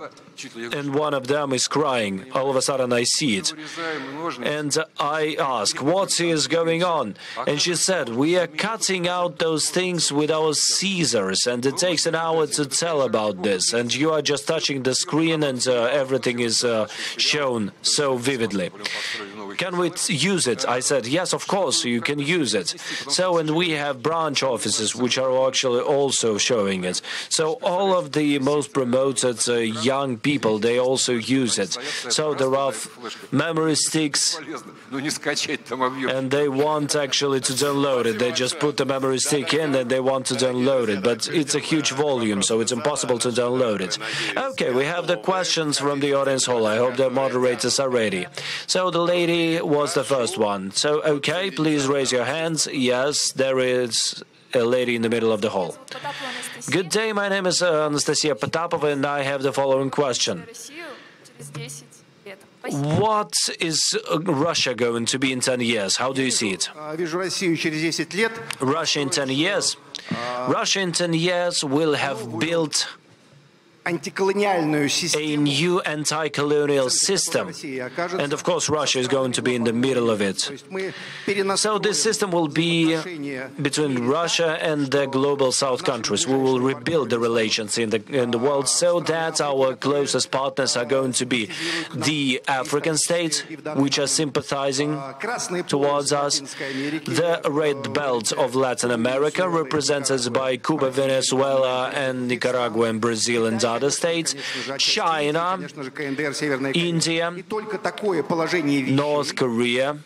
Speaker 1: and one of them is crying. All of a sudden I see it. And I ask, what is going on? And she said, we are cutting out those things with our scissors, and it takes an hour to tell about this. And you are just touching the screen, and everything is shown so vividly. can we use it? I said, yes, of course, you can use it. So, and we have branch offices which are actually also showing it. So all of the most promoted young people, they also use it. So there are memory sticks, and they want actually to download it. They just put the memory stick in and they want to download it. But it's a huge volume, so it's impossible to download it. Okay, we have the questions from the audience hall. I hope the moderators are ready. So the lady was the first one. So, okay, please raise your hands. Yes, there is a lady in the middle of the hall. Good day, my name is Anastasia Potapova, and I have the following question. What is Russia going to be in 10 years? How do you see it? Russia in 10 years? Russia in 10 years will have built a new anti-colonial system. And of course, Russia is going to be in the middle of it. So this system will be between Russia and the global South countries. We will rebuild the relations in the world so that our closest partners are going to be the African states, which are sympathizing towards us, the Red Belt of Latin America, represented by Cuba, Venezuela, and Nicaragua, and Brazil, and other states, China, India, North Korea,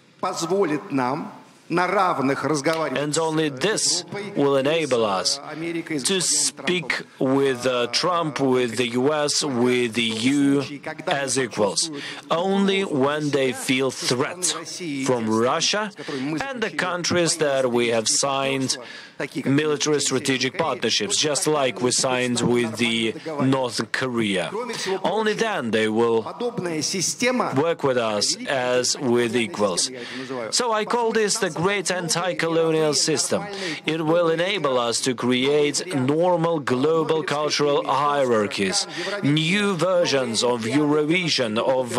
Speaker 1: and only this will enable us to speak with Trump, with the US, with the EU as equals. Only when they feel threat from Russia and the countries that we have signed military strategic partnerships, just like we signed with the North Korea. Only then they will work with us as with equals. So I call this the great anti-colonial system. It will enable us to create normal global cultural hierarchies, new versions of Eurovision, of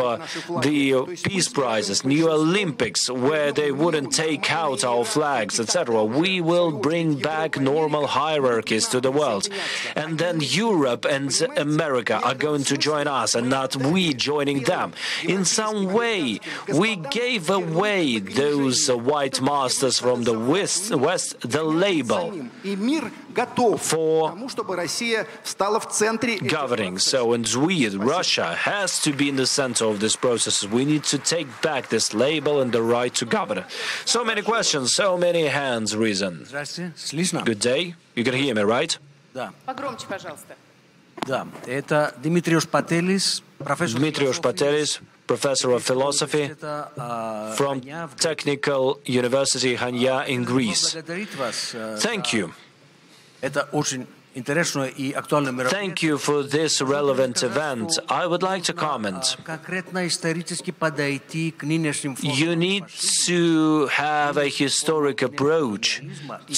Speaker 1: the peace prizes, new Olympics, where they wouldn't take out our flags, etc. We will bring back normal hierarchies to the world. And then Europe and America are going to join us and not we joining them. In some way, we gave away those white masters from the West the label for governing. So, and Russia, has to be in the center of this process. We need to take back this label and the right to govern. So many questions, so many hands risen. Good day. You can hear me, right?
Speaker 2: Погромче, пожалуйста.
Speaker 6: Да, это Dimitrios Patelis,
Speaker 1: Dimitrios Patelis, professor of philosophy from Technical University Hania in Greece. Thank you. Thank you for this relevant event. I would like to comment. You need to have a historic approach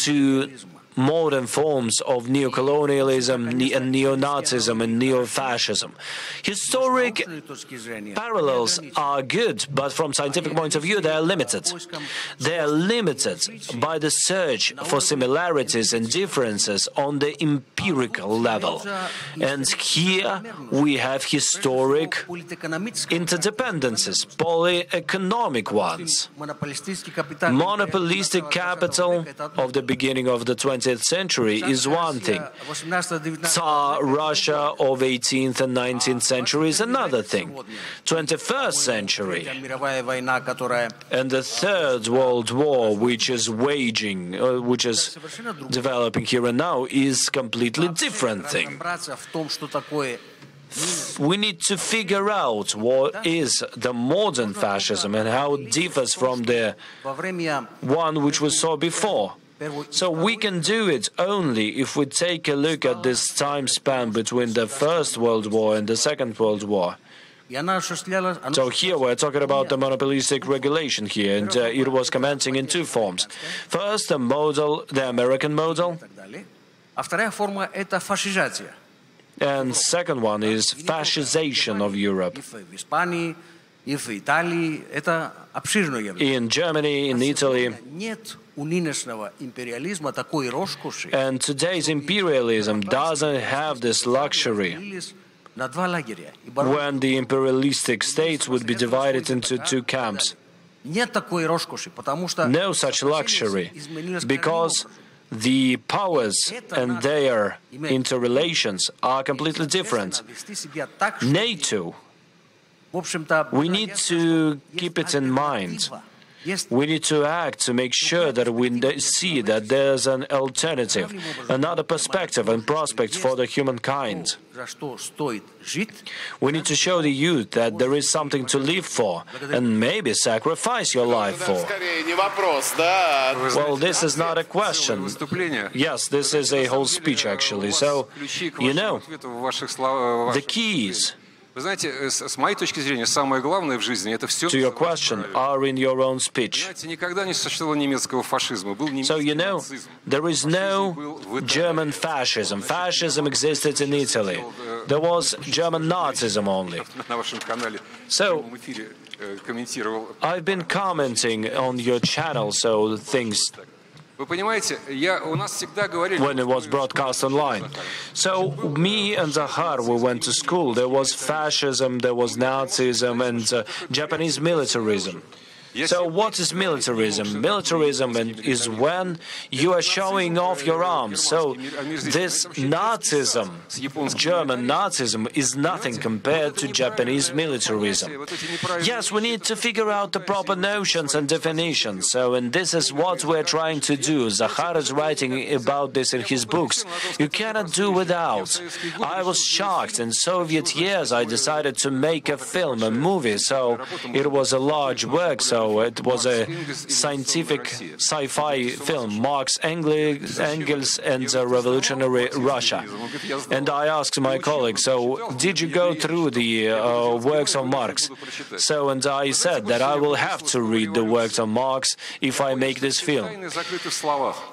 Speaker 1: to modern forms of neocolonialism and neo-Nazism and neo-fascism. Historic parallels are good, but from scientific point of view, they are limited. They are limited by the search for similarities and differences on the empirical level. And here we have historic interdependencies, polyeconomic ones. Monopolistic capital of the beginning of the 20th century is one thing. Tsar Russia of 18th and 19th century is another thing. 21st century and the Third World War, which is waging, which is developing here and now, is completely different thing. We need to figure out what is the modern fascism and how it differs from the one which we saw before. So we can do it only if we take a look at this time span between the First World War and the Second World War. So here we're talking about the monopolistic regulation here, and it was commenting in two forms. First, the model, the American model, and second one is fascization of Europe. In Germany, in Italy. And today's imperialism doesn't have this luxury when the imperialistic states would be divided into two camps. No such luxury, because the powers and their interrelations are completely different. NATO, we need to keep it in mind. We need to act to make sure that we see that there's an alternative, another perspective and prospect for the humankind. We need to show the youth that there is something to live for and maybe sacrifice your life for. Well, this is not a question. Yes, this is a whole speech actually. So, you know, the keys to your question are in your own speech. So, you know, there is no German fascism. Fascism existed in Italy. There was German Nazism only. So, I've been commenting on your channel, so things when it was broadcast online. So me and Zahar, we went to school. There was fascism, there was Nazism, and Japanese militarism. So what is militarism? Militarism is when you are showing off your arms. So this Nazism, German Nazism, is nothing compared to Japanese militarism. Yes, we need to figure out the proper notions and definitions. So, and this is what we're trying to do. Zahar is writing about this in his books. You cannot do without. I was shocked. In Soviet years, I decided to make a film, a movie. So it was a large work. So it was a scientific sci-fi film, Marx, Engels, and revolutionary Russia. And I asked my colleague, so did you go through the works of Marx? So, and I said that I will have to read the works of Marx if I make this film.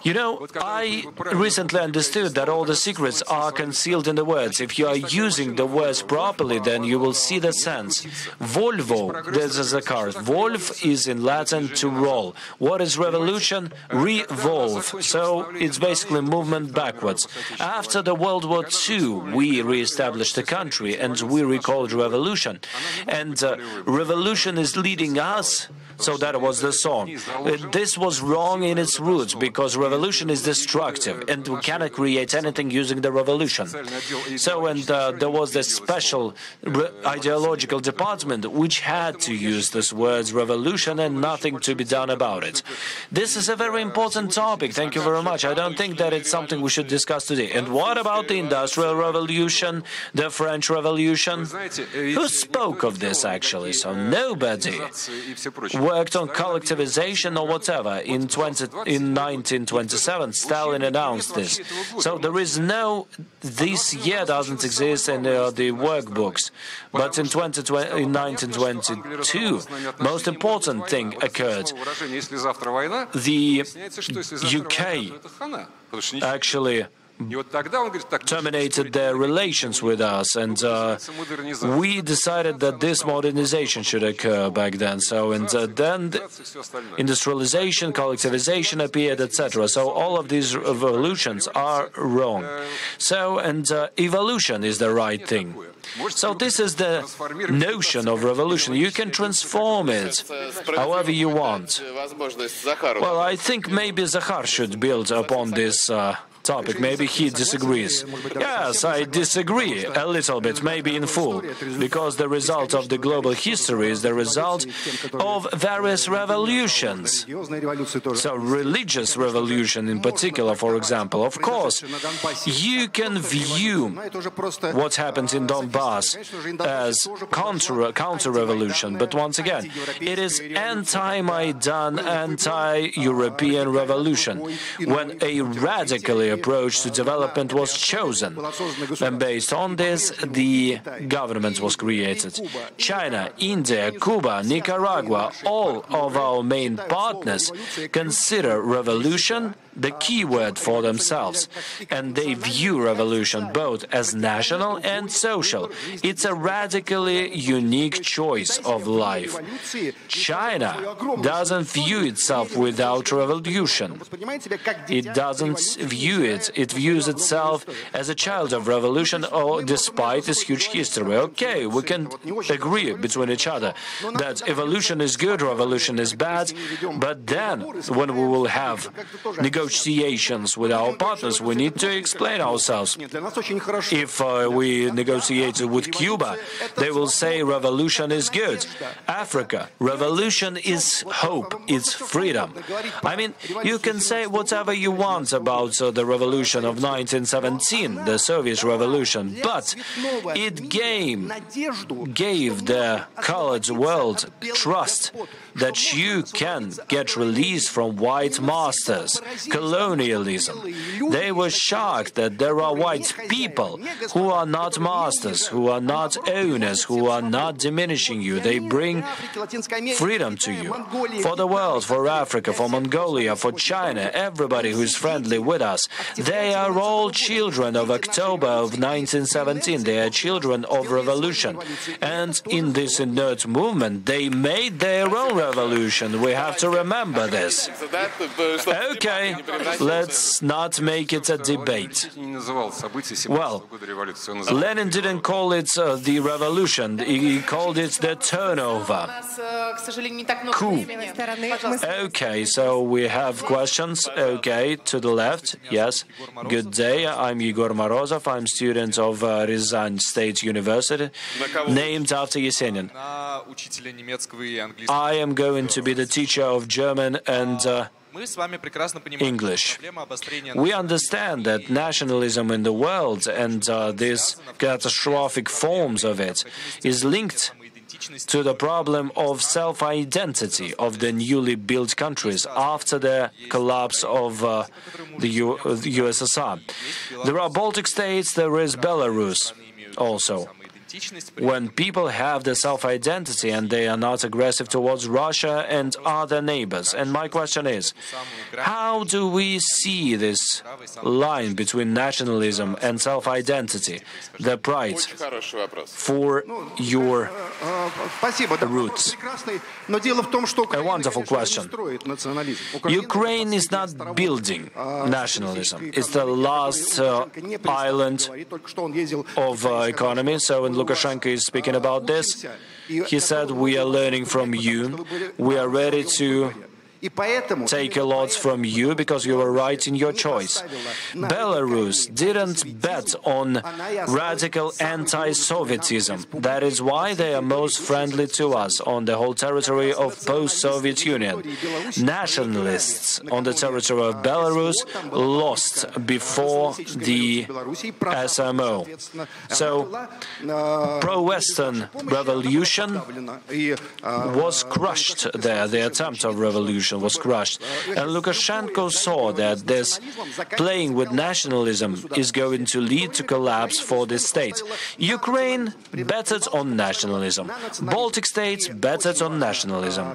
Speaker 1: You know, I recently understood that all the secrets are concealed in the words. If you are using the words properly, then you will see the sense. Volvo, this is a car. Volv is in Latin to roll. What is revolution? Revolve. So it's basically movement backwards. After the World War II, we re-established the country and we recalled revolution. And revolution is leading us. So that was the song. This was wrong in its roots because revolution is destructive and we cannot create anything using the revolution. So, and there was this special ideological department which had to use this word revolution and nothing to be done about it. This is a very important topic. Thank you very much. I don't think that it's something we should discuss today. And what about the Industrial Revolution, the French Revolution? Who spoke of this actually? So nobody worked on collectivization or whatever. In 1927, Stalin announced this. So there is no, this year doesn't exist in the workbooks. But in 1922, most important thing occurred. The UK actually terminated their relations with us, and we decided that this modernization should occur back then. So, and then industrialization, collectivization appeared, etc. So all of these revolutions are wrong. So, and evolution is the right thing. So this is the notion of revolution. You can transform it however you want. Well, I think maybe Zahar should build upon this topic. Maybe he disagrees. Yes, I disagree a little bit, maybe in full, because the result of the global history is the result of various revolutions. So religious revolution in particular, for example. Of course, you can view what happened in Donbass as counter-revolution, but once again, it is anti-Maidan, anti-European revolution, when a radically approach to development was chosen. And based on this, the government was created. China, India, Cuba, Nicaragua, all of our main partners consider revolution the key word for themselves, and they view revolution both as national and social. It's a radically unique choice of life. China doesn't view itself without revolution. It doesn't view view it. It views itself as a child of revolution, or despite its huge history. Okay, we can agree between each other that evolution is good, revolution is bad, but then when we will have negotiations with our partners, we need to explain ourselves. If we negotiate with Cuba, they will say revolution is good. Africa, revolution is hope, it's freedom. I mean, you can say whatever you want about the revolution of 1917, the Soviet revolution, but it gave the colored world trust that you can get released from white masters, colonialism. They were shocked that there are white people who are not masters, who are not owners, who are not diminishing you. They bring freedom to you. For the world, for Africa, for Mongolia, for China, everybody who is friendly with us. They are all children of October of 1917. They are children of revolution. And in this inert movement, they made their own revolution. We have to remember this. Okay, let's not make it a debate. Well, Lenin didn't call it the revolution. He called it the turnover. Coup. Okay, so we have questions. Okay, to the left. Yes. Good day. I'm Igor Morozov. I'm student of Ryazan State University, named after Yesenin. I am going to be the teacher of German and English. We understand that nationalism in the world and these catastrophic forms of it is linked to the problem of self-identity of the newly built countries after the collapse of the USSR. There are Baltic states, there is Belarus also. When people have the self-identity and they are not aggressive towards Russia and other neighbors. And my question is, how do we see this line between nationalism and self-identity, the pride for your roots? A wonderful question. Ukraine is not building nationalism. It's the last island of economy. So when Lukashenko is speaking about this, he said, we are learning from you. We are ready to take a lot from you because you were right in your choice. Belarus didn't bet on radical anti-Sovietism. That is why they are most friendly to us on the whole territory of post-Soviet Union. Nationalists on the territory of Belarus lost before the SMO. So, pro-Western revolution was crushed there. The attempt of revolution was crushed. And Lukashenko saw that this playing with nationalism is going to lead to collapse for this state. Ukraine betted on nationalism. Baltic states betted on nationalism.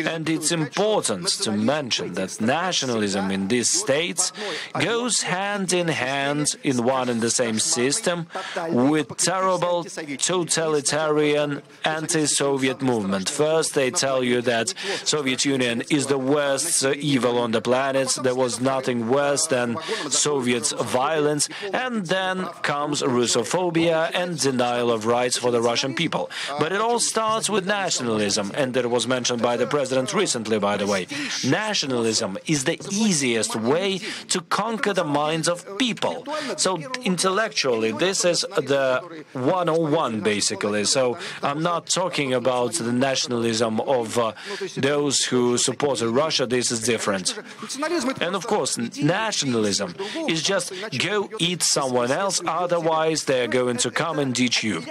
Speaker 1: And it's important to mention that nationalism in these states goes hand in hand in one and the same system with terrible totalitarian anti-Soviet movement. First, they tell you that Soviet Union is the worst evil on the planet. There was nothing worse than Soviet violence. And then comes Russophobia and denial of rights for the Russian people. But it all starts with nationalism. And that was mentioned by the president recently, by the way. Nationalism is the easiest way to conquer the minds of people. So intellectually, this is the 101, basically. So I'm not talking about the nationalism of those who supported Russia. This is different. And of course, nationalism is just go eat someone else, otherwise they're going to come and eat you.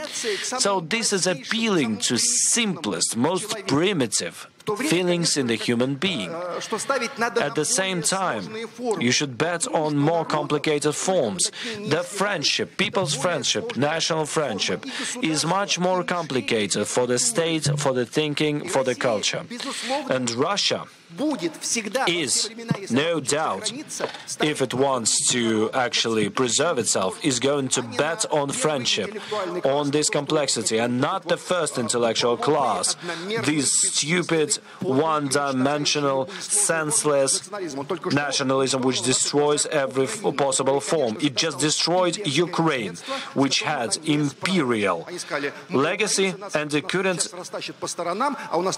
Speaker 1: So this is appealing to simplest, most primitive feelings in the human being. At the same time, you should bet on more complicated forms. The friendship, people's friendship, national friendship, is much more complicated for the state, for the thinking, for the culture. And Russia is, no doubt, if it wants to actually preserve itself, is going to bet on friendship, on this complexity, and not the first intellectual class, these stupid created one-dimensional, senseless nationalism which destroys every possible form. It just destroyed Ukraine, which had imperial legacy, and they couldn't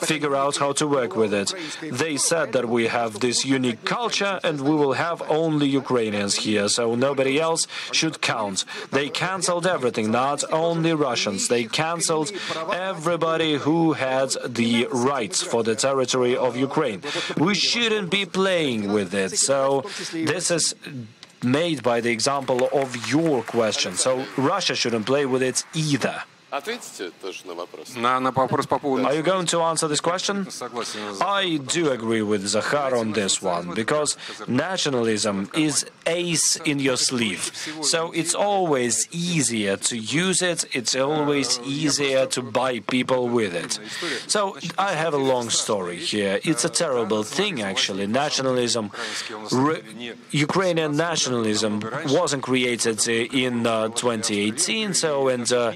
Speaker 1: figure out how to work with it. They said that we have this unique culture and we will have only Ukrainians here, so nobody else should count. They cancelled everything, not only Russians. They cancelled everybody who had the rights for the territory of Ukraine. We shouldn't be playing with it. So this is made by the example of your question. So Russia shouldn't play with it either. Are you going to answer this question? I do agree with Zakhar on this one, because nationalism is ace in your sleeve. So it's always easier to use it, it's always easier to buy people with it. So I have a long story here. It's a terrible thing, actually. Nationalism, Ukrainian nationalism wasn't created in 2018, so in the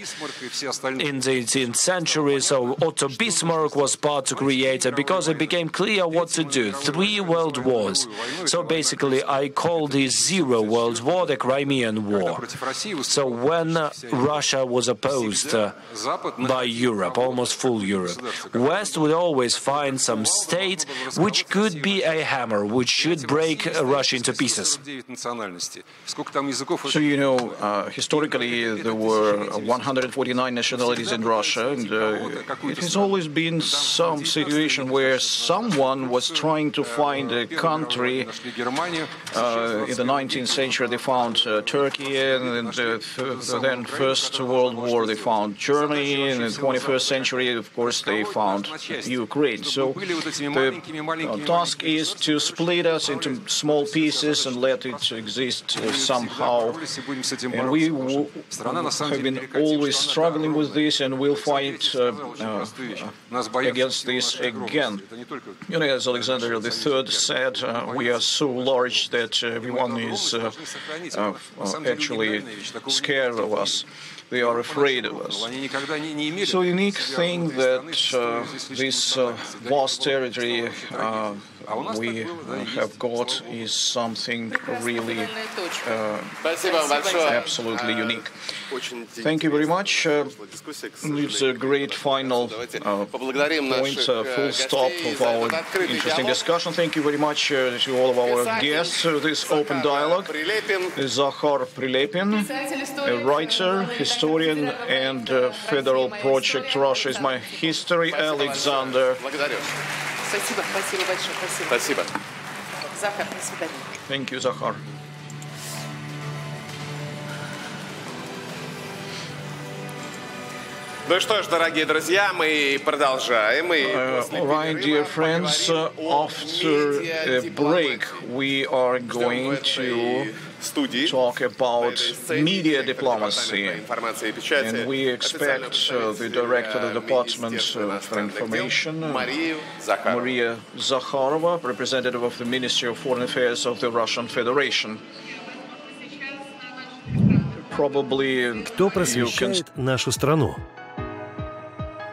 Speaker 1: 18th century, so Otto Bismarck was part to create it because it became clear what to do. 3 world wars. So basically, I call this Zero World War the Crimean War. So when Russia was opposed by Europe, almost full Europe, West would always find some state which could be a hammer, which should break Russia into pieces.
Speaker 3: So, you know, historically there were 149 nationalities in Russia, and it has always been some situation where someone was trying to find a country. In the 19th century they found Turkey, and then First World War they found Germany, and in the 21st century, of course, they found Ukraine. So the task is to split us into small pieces and let it exist somehow. And we have been always struggling with this, and we'll fight against this again. You know, as Alexander III said, we are so large that everyone is actually scared of us. They are afraid of us. So unique thing that this vast territory we have got is something really absolutely unique. Thank you very much. It's a great final point, full stop of our interesting discussion. Thank you very much to all of our guests for this open dialogue. Zakhar Prilepin, a writer, historian, and Federal Project Russia is My History, Alexander.
Speaker 2: Спасибо. Захар, до свидания.
Speaker 3: Thank you, Zakhar.
Speaker 7: Ну что ж, дорогие друзья, мы продолжаем.
Speaker 3: All right, dear friends, after a break, we are going to talk about media diplomacy, and we expect the director of the Department for Information, Maria Zakharova, representative of the Ministry of Foreign Affairs of the Russian Federation. Probably
Speaker 18: Кто просвещает нашу страну?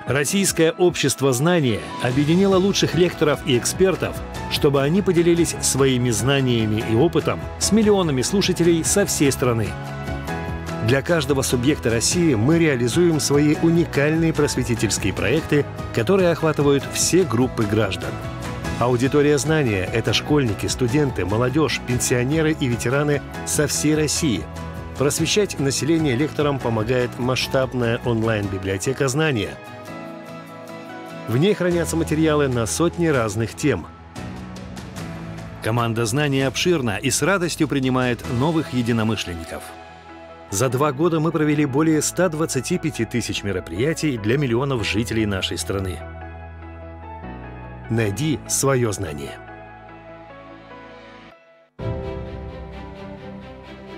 Speaker 18: Российское общество знания объединило лучших лекторов и экспертов, чтобы они поделились своими знаниями и опытом с миллионами слушателей со всей страны. Для каждого субъекта России мы реализуем свои уникальные просветительские проекты, которые охватывают все группы граждан. Аудитория знания – это школьники, студенты, молодежь, пенсионеры и ветераны со всей России. Просвещать население лекторам помогает масштабная онлайн-библиотека знания. В ней хранятся материалы на сотни разных тем. Команда знания обширна и с радостью принимает новых единомышленников. За 2 года мы провели более 125 тысяч мероприятий для миллионов жителей нашей страны. Найди свое знание.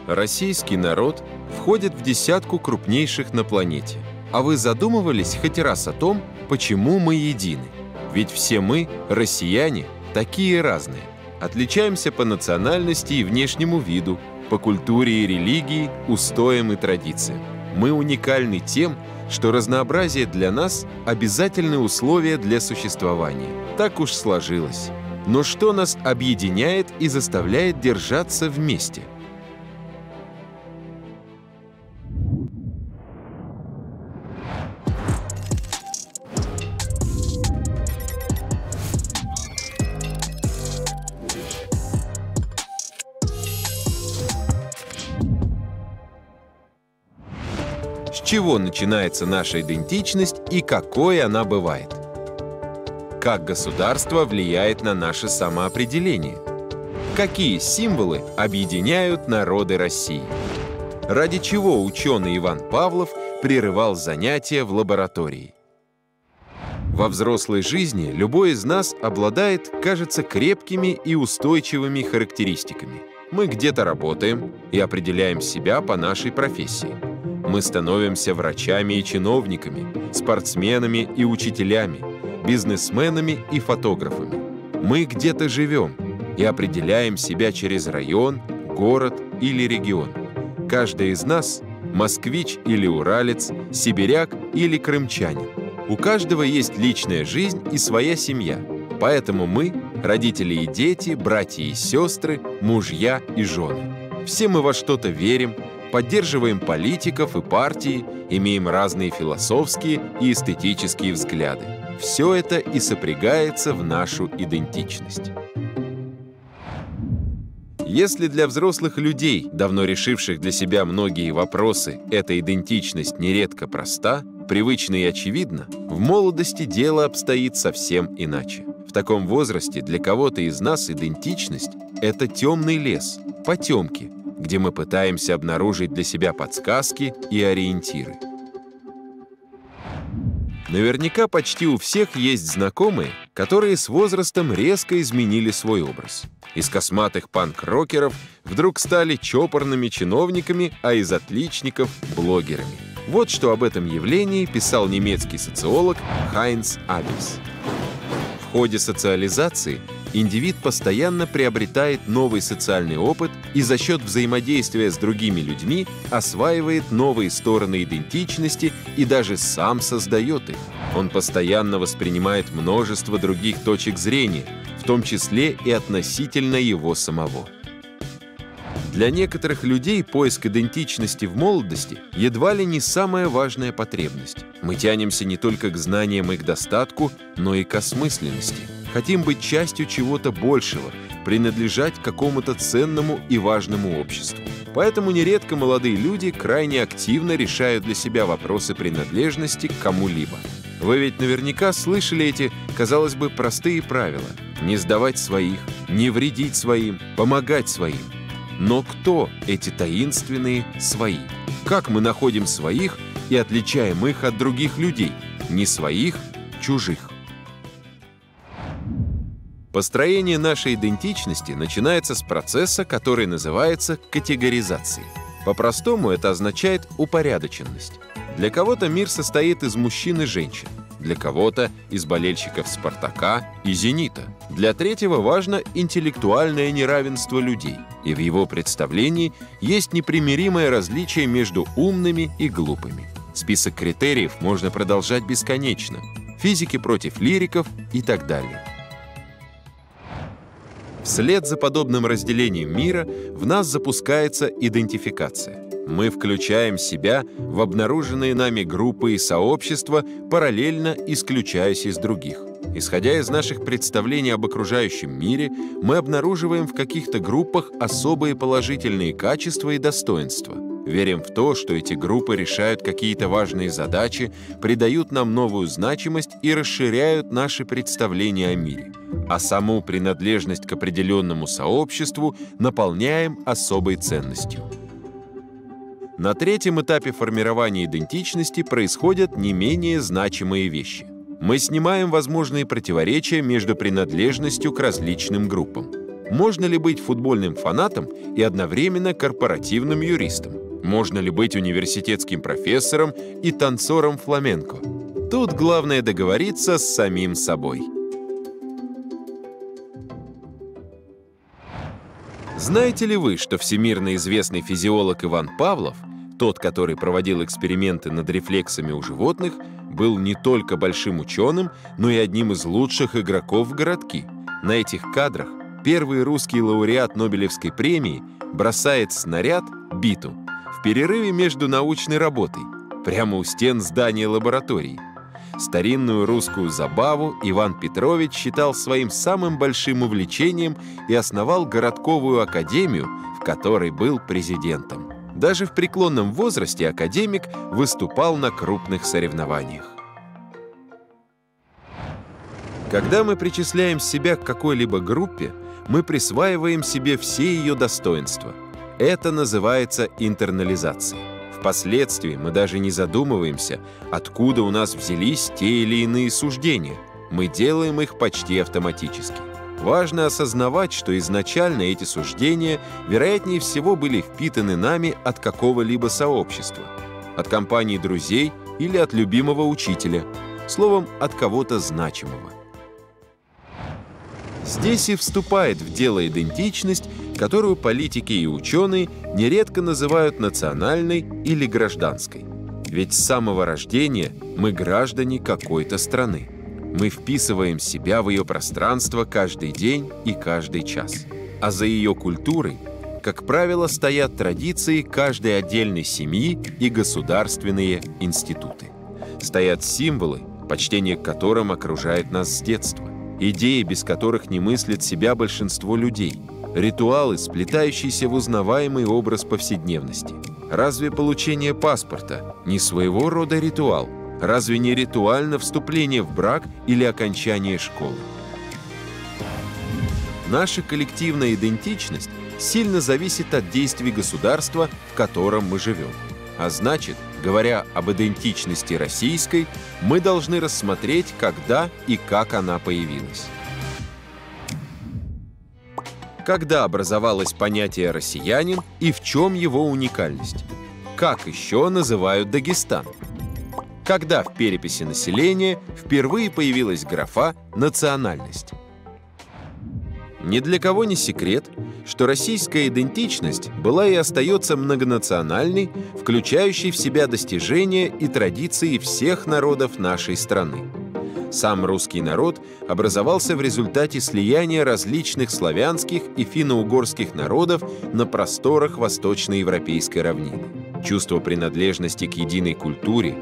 Speaker 8: Российский народ входит в 10 крупнейших на планете. А вы задумывались хоть раз о том, почему мы едины? Ведь все мы, россияне, такие разные. Отличаемся по национальности и внешнему виду, по культуре и религии, устоям и традициям. Мы уникальны тем, что разнообразие для нас – обязательное условие для существования. Так уж сложилось. Но что нас объединяет и заставляет держаться вместе? С чего начинается наша идентичность и какой она бывает? Как государство влияет на наше самоопределение? Какие символы объединяют народы России? Ради чего ученый Иван Павлов прерывал занятия в лаборатории? Во взрослой жизни любой из нас обладает, кажется, крепкими и устойчивыми характеристиками. Мы где-то работаем и определяем себя по нашей профессии. Мы становимся врачами и чиновниками, спортсменами и учителями, бизнесменами и фотографами. Мы где-то живем и определяем себя через район, город или регион. Каждый из нас – москвич или уралец, сибиряк или крымчанин. У каждого есть личная жизнь и своя семья. Поэтому мы – родители и дети, братья и сестры, мужья и жены. Все мы во что-то верим, поддерживаем политиков и партии, имеем разные философские и эстетические взгляды. Все это и сопрягается в нашу идентичность. Если для взрослых людей, давно решивших для себя многие вопросы, эта идентичность нередко проста, привычна и очевидна, в молодости дело обстоит совсем иначе. В таком возрасте для кого-то из нас идентичность – это темный лес, потемки, где мы пытаемся обнаружить для себя подсказки и ориентиры. Наверняка почти у всех есть знакомые, которые с возрастом резко изменили свой образ. Из косматых панк-рокеров вдруг стали чопорными чиновниками, а из отличников – блогерами. Вот что об этом явлении писал немецкий социолог Хайнц Абельс. В ходе социализации индивид постоянно приобретает новый социальный опыт и за счет взаимодействия с другими людьми осваивает новые стороны идентичности и даже сам создает их. Он постоянно воспринимает множество других точек зрения, в том числе и относительно его самого. Для некоторых людей поиск идентичности в молодости едва ли не самая важная потребность. Мы тянемся не только к знаниям и к достатку, но и к осмысленности. Хотим быть частью чего-то большего, принадлежать какому-то ценному и важному обществу. Поэтому нередко молодые люди крайне активно решают для себя вопросы принадлежности к кому-либо. Вы ведь наверняка слышали эти, казалось бы, простые правила: не сдавать своих, не вредить своим, помогать своим. Но кто эти таинственные «свои»? Как мы находим своих и отличаем их от других людей? Не своих, чужих. Построение нашей идентичности начинается с процесса, который называется категоризацией. По-простому это означает упорядоченность. Для кого-то мир состоит из мужчин и женщин, для кого-то из болельщиков «Спартака» и «Зенита». Для третьего важно интеллектуальное неравенство людей, и в его представлении есть непримиримое различие между умными и глупыми. Список критериев можно продолжать бесконечно. Физики против лириков и так далее. Вслед за подобным разделением мира в нас запускается идентификация. Мы включаем себя в обнаруженные нами группы и сообщества, параллельно исключаясь из других. Исходя из наших представлений об окружающем мире, мы обнаруживаем в каких-то группах особые положительные качества и достоинства. Верим в то, что эти группы решают какие-то важные задачи, придают нам новую значимость и расширяют наши представления о мире. А саму принадлежность к определенному сообществу наполняем особой ценностью. На третьем этапе формирования идентичности происходят не менее значимые вещи. Мы снимаем возможные противоречия между принадлежностью к различным группам. Можно ли быть футбольным фанатом и одновременно корпоративным юристом? Можно ли быть университетским профессором и танцором фламенко? Тут главное договориться с самим собой. Знаете ли вы, что всемирно известный физиолог Иван Павлов Тот, который проводил эксперименты над рефлексами у животных, был не только большим ученым, но и одним из лучших игроков в городки. На этих кадрах первый русский лауреат Нобелевской премии бросает снаряд, биту, в перерыве между научной работой, прямо у стен здания лаборатории. Старинную русскую забаву Иван Петрович считал своим самым большим увлечением и основал городковую академию, в которой был президентом. Даже в преклонном возрасте академик выступал на крупных соревнованиях. Когда мы причисляем себя к какой-либо группе, мы присваиваем себе все ее достоинства. Это называется интернализацией. Впоследствии мы даже не задумываемся, откуда у нас взялись те или иные суждения. Мы делаем их почти автоматически. Важно осознавать, что изначально эти суждения, вероятнее всего, были впитаны нами от какого-либо сообщества, от компании друзей или от любимого учителя, словом, от кого-то значимого. Здесь и вступает в дело идентичность, которую политики и ученые нередко называют национальной или гражданской. Ведь с самого рождения мы граждане какой-то страны. Мы вписываем себя в ее пространство каждый день и каждый час. А за ее культурой, как правило, стоят традиции каждой отдельной семьи и государственные институты. Стоят символы, почтение к которым окружает нас с детства. Идеи, без которых не мыслит себя большинство людей. Ритуалы, сплетающиеся в узнаваемый образ повседневности. Разве получение паспорта не своего рода ритуал? Разве не ритуально вступление в брак или окончание школы? Наша коллективная идентичность сильно зависит от действий государства, в котором мы живем. А значит, говоря об идентичности российской, мы должны рассмотреть, когда и как она появилась. Когда образовалось понятие «россиянин» и в чем его уникальность? Как еще называют Дагестан? Когда в переписи населения впервые появилась графа «национальность». Ни для кого не секрет, что российская идентичность была и остается многонациональной, включающей в себя достижения и традиции всех народов нашей страны. Сам русский народ образовался в результате слияния различных славянских и финно-угорских народов на просторах восточноевропейской равнины. Чувство принадлежности к единой культуре,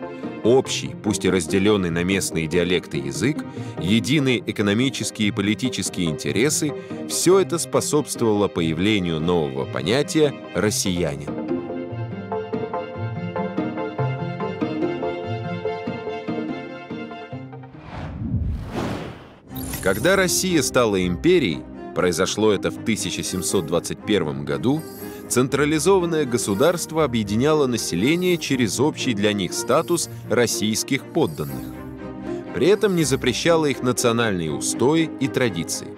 Speaker 8: общий, пусть и разделенный на местные диалекты язык, единые экономические и политические интересы – все это способствовало появлению нового понятия «россиянин». Когда Россия стала империей, произошло это в 1721 году, централизованное государство объединяло население через общий для них статус российских подданных. При этом не запрещало их национальные устои и традиции.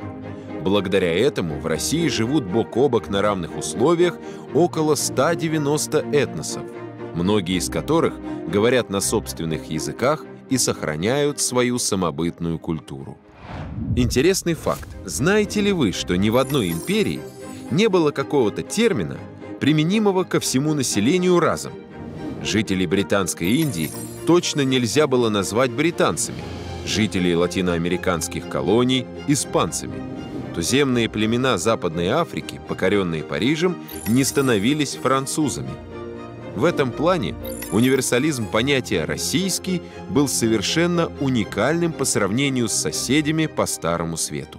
Speaker 8: Благодаря этому в России живут бок о бок на равных условиях около 190 этносов, многие из которых говорят на собственных языках и сохраняют свою самобытную культуру. Интересный факт. Знаете ли вы, что ни в одной империи не было какого-то термина, применимого ко всему населению разом? Жителей Британской Индии точно нельзя было назвать британцами, жителей латиноамериканских колоний – испанцами. Туземные племена Западной Африки, покоренные Парижем, не становились французами. В этом плане универсализм понятия «российский» был совершенно уникальным по сравнению с соседями по Старому Свету.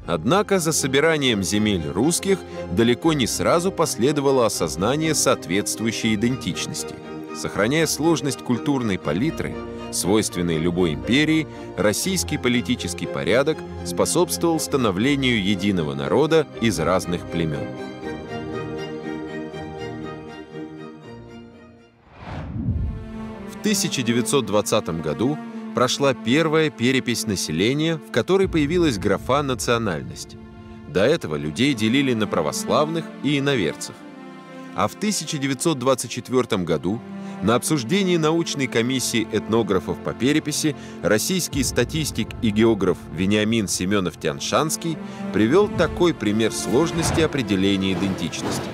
Speaker 8: Однако за собиранием земель русских далеко не сразу последовало осознание соответствующей идентичности. Сохраняя сложность культурной палитры, свойственной любой империи, российский политический порядок способствовал становлению единого народа из разных племен. В 1920 году прошла первая перепись населения, в которой появилась графа «национальность». До этого людей делили на православных и иноверцев. А в 1924 году на обсуждении научной комиссии этнографов по переписи российский статистик и географ Вениамин Семенов-Тяншанский привел такой пример сложности определения идентичности.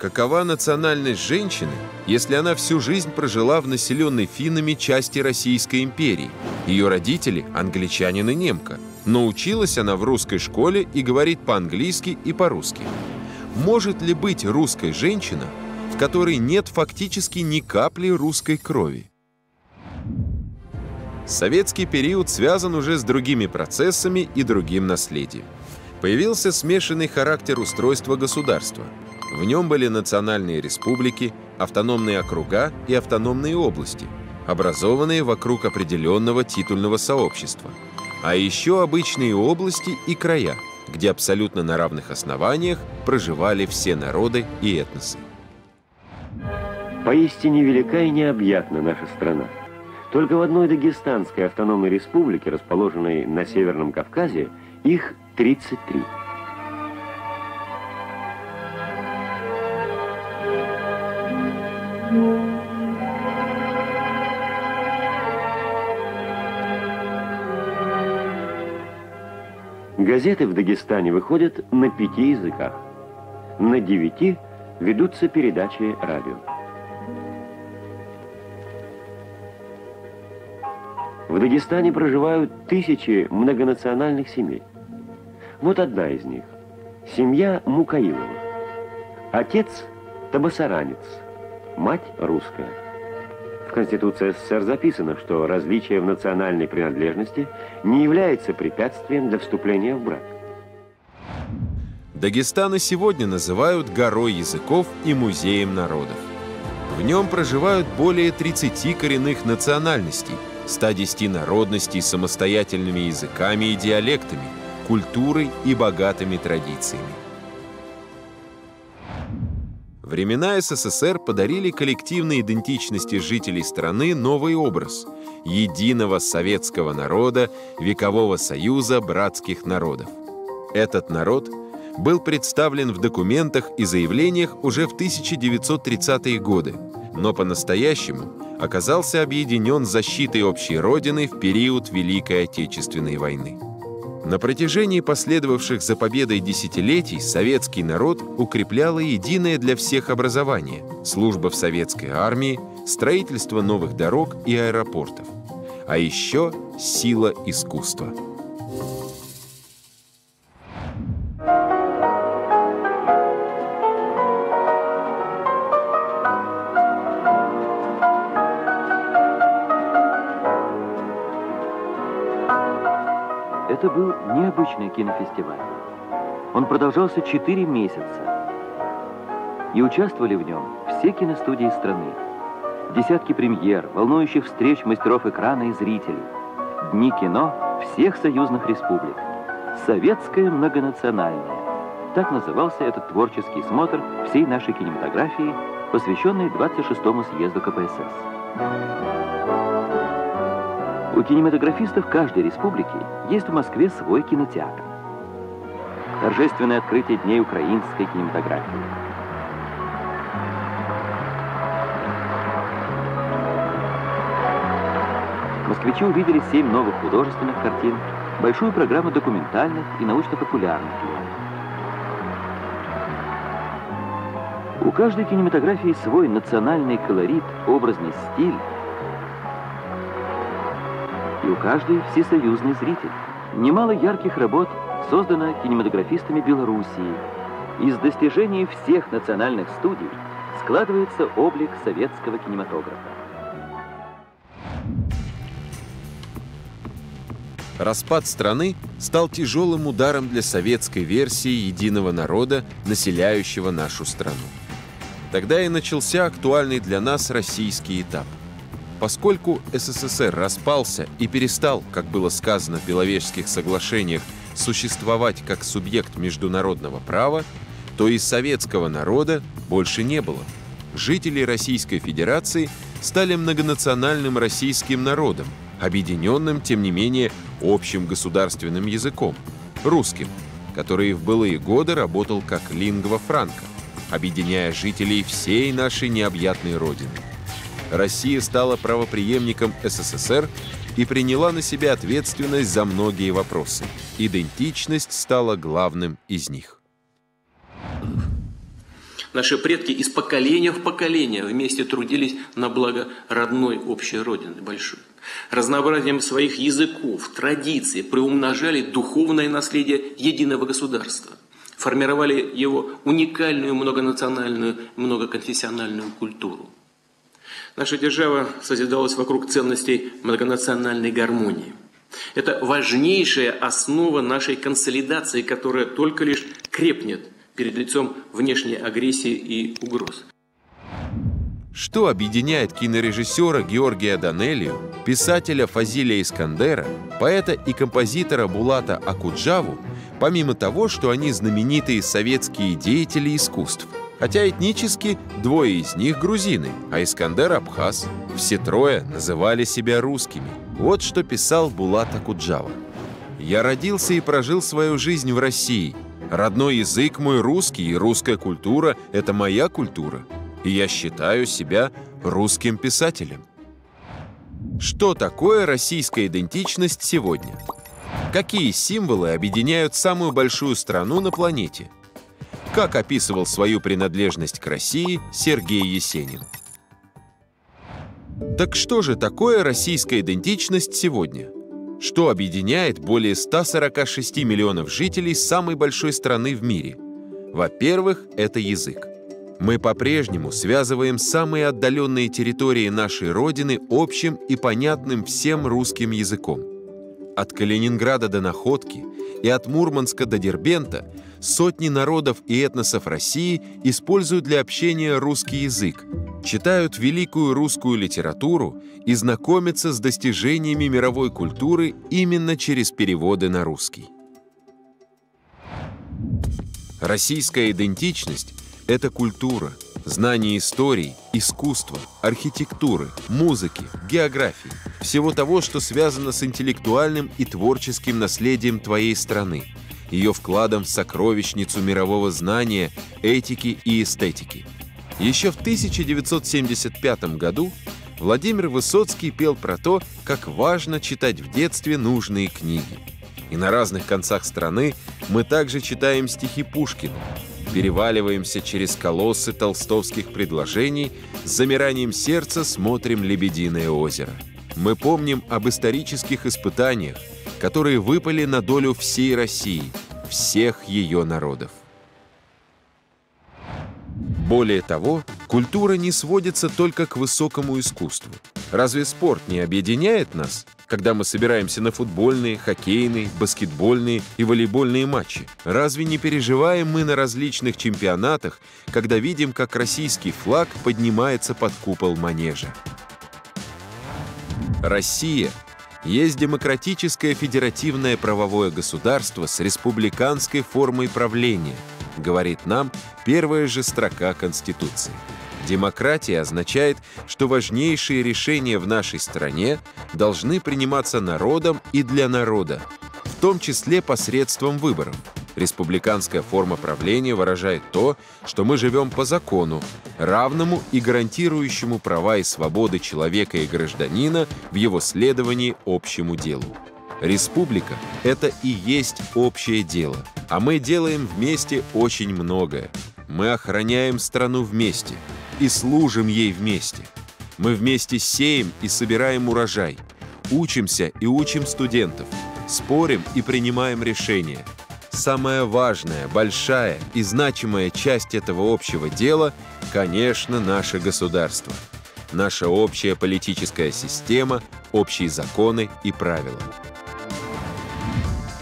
Speaker 8: какова национальность женщины, если она всю жизнь прожила в населенной финнами части Российской империи? Ее родители – англичанин и немка, но училась она в русской школе и говорит по-английски и по-русски. Может ли быть русская женщина, в которой нет фактически ни капли русской крови? Советский период связан уже с другими процессами и другим наследием. Появился смешанный характер устройства государства. В нем были национальные республики, автономные округа и автономные области, образованные вокруг определенного титульного сообщества. А еще обычные области и края, где абсолютно на равных основаниях проживали все народы и этносы.
Speaker 10: Поистине велика и необъятна наша страна. Только в одной Дагестанской автономной республике, расположенной на Северном Кавказе, их 33. Газеты в Дагестане выходят на 5 языках. На 9 ведутся передачи радио. В Дагестане проживают тысячи многонациональных семей. Вот одна из них. Семья Мукаиловых. Отец – табасаранец, мать – русская. В Конституции СССР записано, что различие в национальной принадлежности не является препятствием для вступления в брак.
Speaker 8: Дагестан и сегодня называют горой языков и музеем народов. В нем проживают более 30 коренных национальностей, 110 народностей с самостоятельными языками и диалектами, культурой и богатыми традициями. Времена СССР подарили коллективной идентичности жителей страны новый образ – единого советского народа, векового союза братских народов. Этот народ был представлен в документах и заявлениях уже в 1930-е годы, но по-настоящему оказался объединен защитой общей Родины в период Великой Отечественной войны. На протяжении последовавших за победой десятилетий советский народ укрепляла единое для всех образование, служба в советской армии, строительство новых дорог и аэропортов. А еще сила искусства.
Speaker 10: Это был необычный кинофестиваль. Он продолжался 4 месяца. И участвовали в нем все киностудии страны. Десятки премьер, волнующих встреч мастеров экрана и зрителей. Дни кино всех союзных республик. Советское многонациональное. Так назывался этот творческий смотр всей нашей кинематографии, посвященный 26-му съезду КПСС. У кинематографистов каждой республики есть в Москве свой кинотеатр. Торжественное открытие Дней украинской кинематографии. Москвичи увидели 7 новых художественных картин, большую программу документальных и научно-популярных лент. У каждой кинематографии свой национальный колорит, образный стиль, и у каждой всесоюзный зритель. Немало ярких работ создано кинематографистами Белоруссии. Из достижений всех национальных студий складывается облик советского кинематографа.
Speaker 8: Распад страны стал тяжелым ударом для советской версии единого народа, населяющего нашу страну. Тогда и начался актуальный для нас российский этап. Поскольку СССР распался и перестал, как было сказано в Беловежских соглашениях, существовать как субъект международного права, то и советского народа больше не было. Жители Российской Федерации стали многонациональным российским народом, объединенным, тем не менее, общим государственным языком – русским, который в былые годы работал как лингва франка, объединяя жителей всей нашей необъятной Родины. Россия стала правопреемником СССР и приняла на себя ответственность за многие вопросы. Идентичность стала главным из них.
Speaker 12: Наши предки из поколения в поколение вместе трудились на благо родной общей родины большой. Разнообразием своих языков, традиций приумножали духовное наследие единого государства. Формировали его уникальную многонациональную, многоконфессиональную культуру. Наша держава созидалась вокруг ценностей многонациональной гармонии. Это важнейшая основа нашей консолидации, которая только лишь крепнет перед лицом внешней агрессии и угроз.
Speaker 8: Что объединяет кинорежиссера Георгия Данелию, писателя Фазилия Искандера, поэта и композитора Булата Акуджаву, помимо того, что они знаменитые советские деятели искусств? Хотя этнически двое из них грузины, а Искандер – абхаз. Все трое называли себя русскими. Вот что писал Булат Акуджава. «Я родился и прожил свою жизнь в России. Родной язык мой русский, и русская культура – это моя культура. И я считаю себя русским писателем». Что такое российская идентичность сегодня? Какие символы объединяют самую большую страну на планете? Как описывал свою принадлежность к России Сергей Есенин? Так что же такое российская идентичность сегодня? Что объединяет более 146 миллионов жителей самой большой страны в мире? Во-первых, это язык. Мы по-прежнему связываем самые отдаленные территории нашей Родины общим и понятным всем русским языком. От Калининграда до Находки и от Мурманска до Дербента сотни народов и этносов России используют для общения русский язык, читают великую русскую литературу и знакомятся с достижениями мировой культуры именно через переводы на русский. Российская идентичность – это культура, знание истории, искусства, архитектуры, музыки, географии, всего того, что связано с интеллектуальным и творческим наследием твоей страны, ее вкладом в сокровищницу мирового знания, этики и эстетики. Еще в 1975 году Владимир Высоцкий пел про то, как важно читать в детстве нужные книги. И на разных концах страны мы также читаем стихи Пушкина, переваливаемся через колоссы толстовских предложений, с замиранием сердца смотрим «Лебединое озеро». Мы помним об исторических испытаниях, которые выпали на долю всей России, всех ее народов. Более того, культура не сводится только к высокому искусству. Разве спорт не объединяет нас, когда мы собираемся на футбольные, хоккейные, баскетбольные и волейбольные матчи? Разве не переживаем мы на различных чемпионатах, когда видим, как российский флаг поднимается под купол манежа? Россия есть демократическое федеративное правовое государство с республиканской формой правления, говорит нам первая же строка Конституции. Демократия означает, что важнейшие решения в нашей стране должны приниматься народом и для народа, в том числе посредством выборов. Республиканская форма правления выражает то, что мы живем по закону, равному и гарантирующему права и свободы человека и гражданина в его следовании общему делу. Республика – это и есть общее дело, а мы делаем вместе очень многое. Мы охраняем страну вместе и служим ей вместе. Мы вместе сеем и собираем урожай, учимся и учим студентов, спорим и принимаем решения. Самая важная, большая и значимая часть этого общего дела, конечно, наше государство. Наша общая политическая система, общие законы и правила.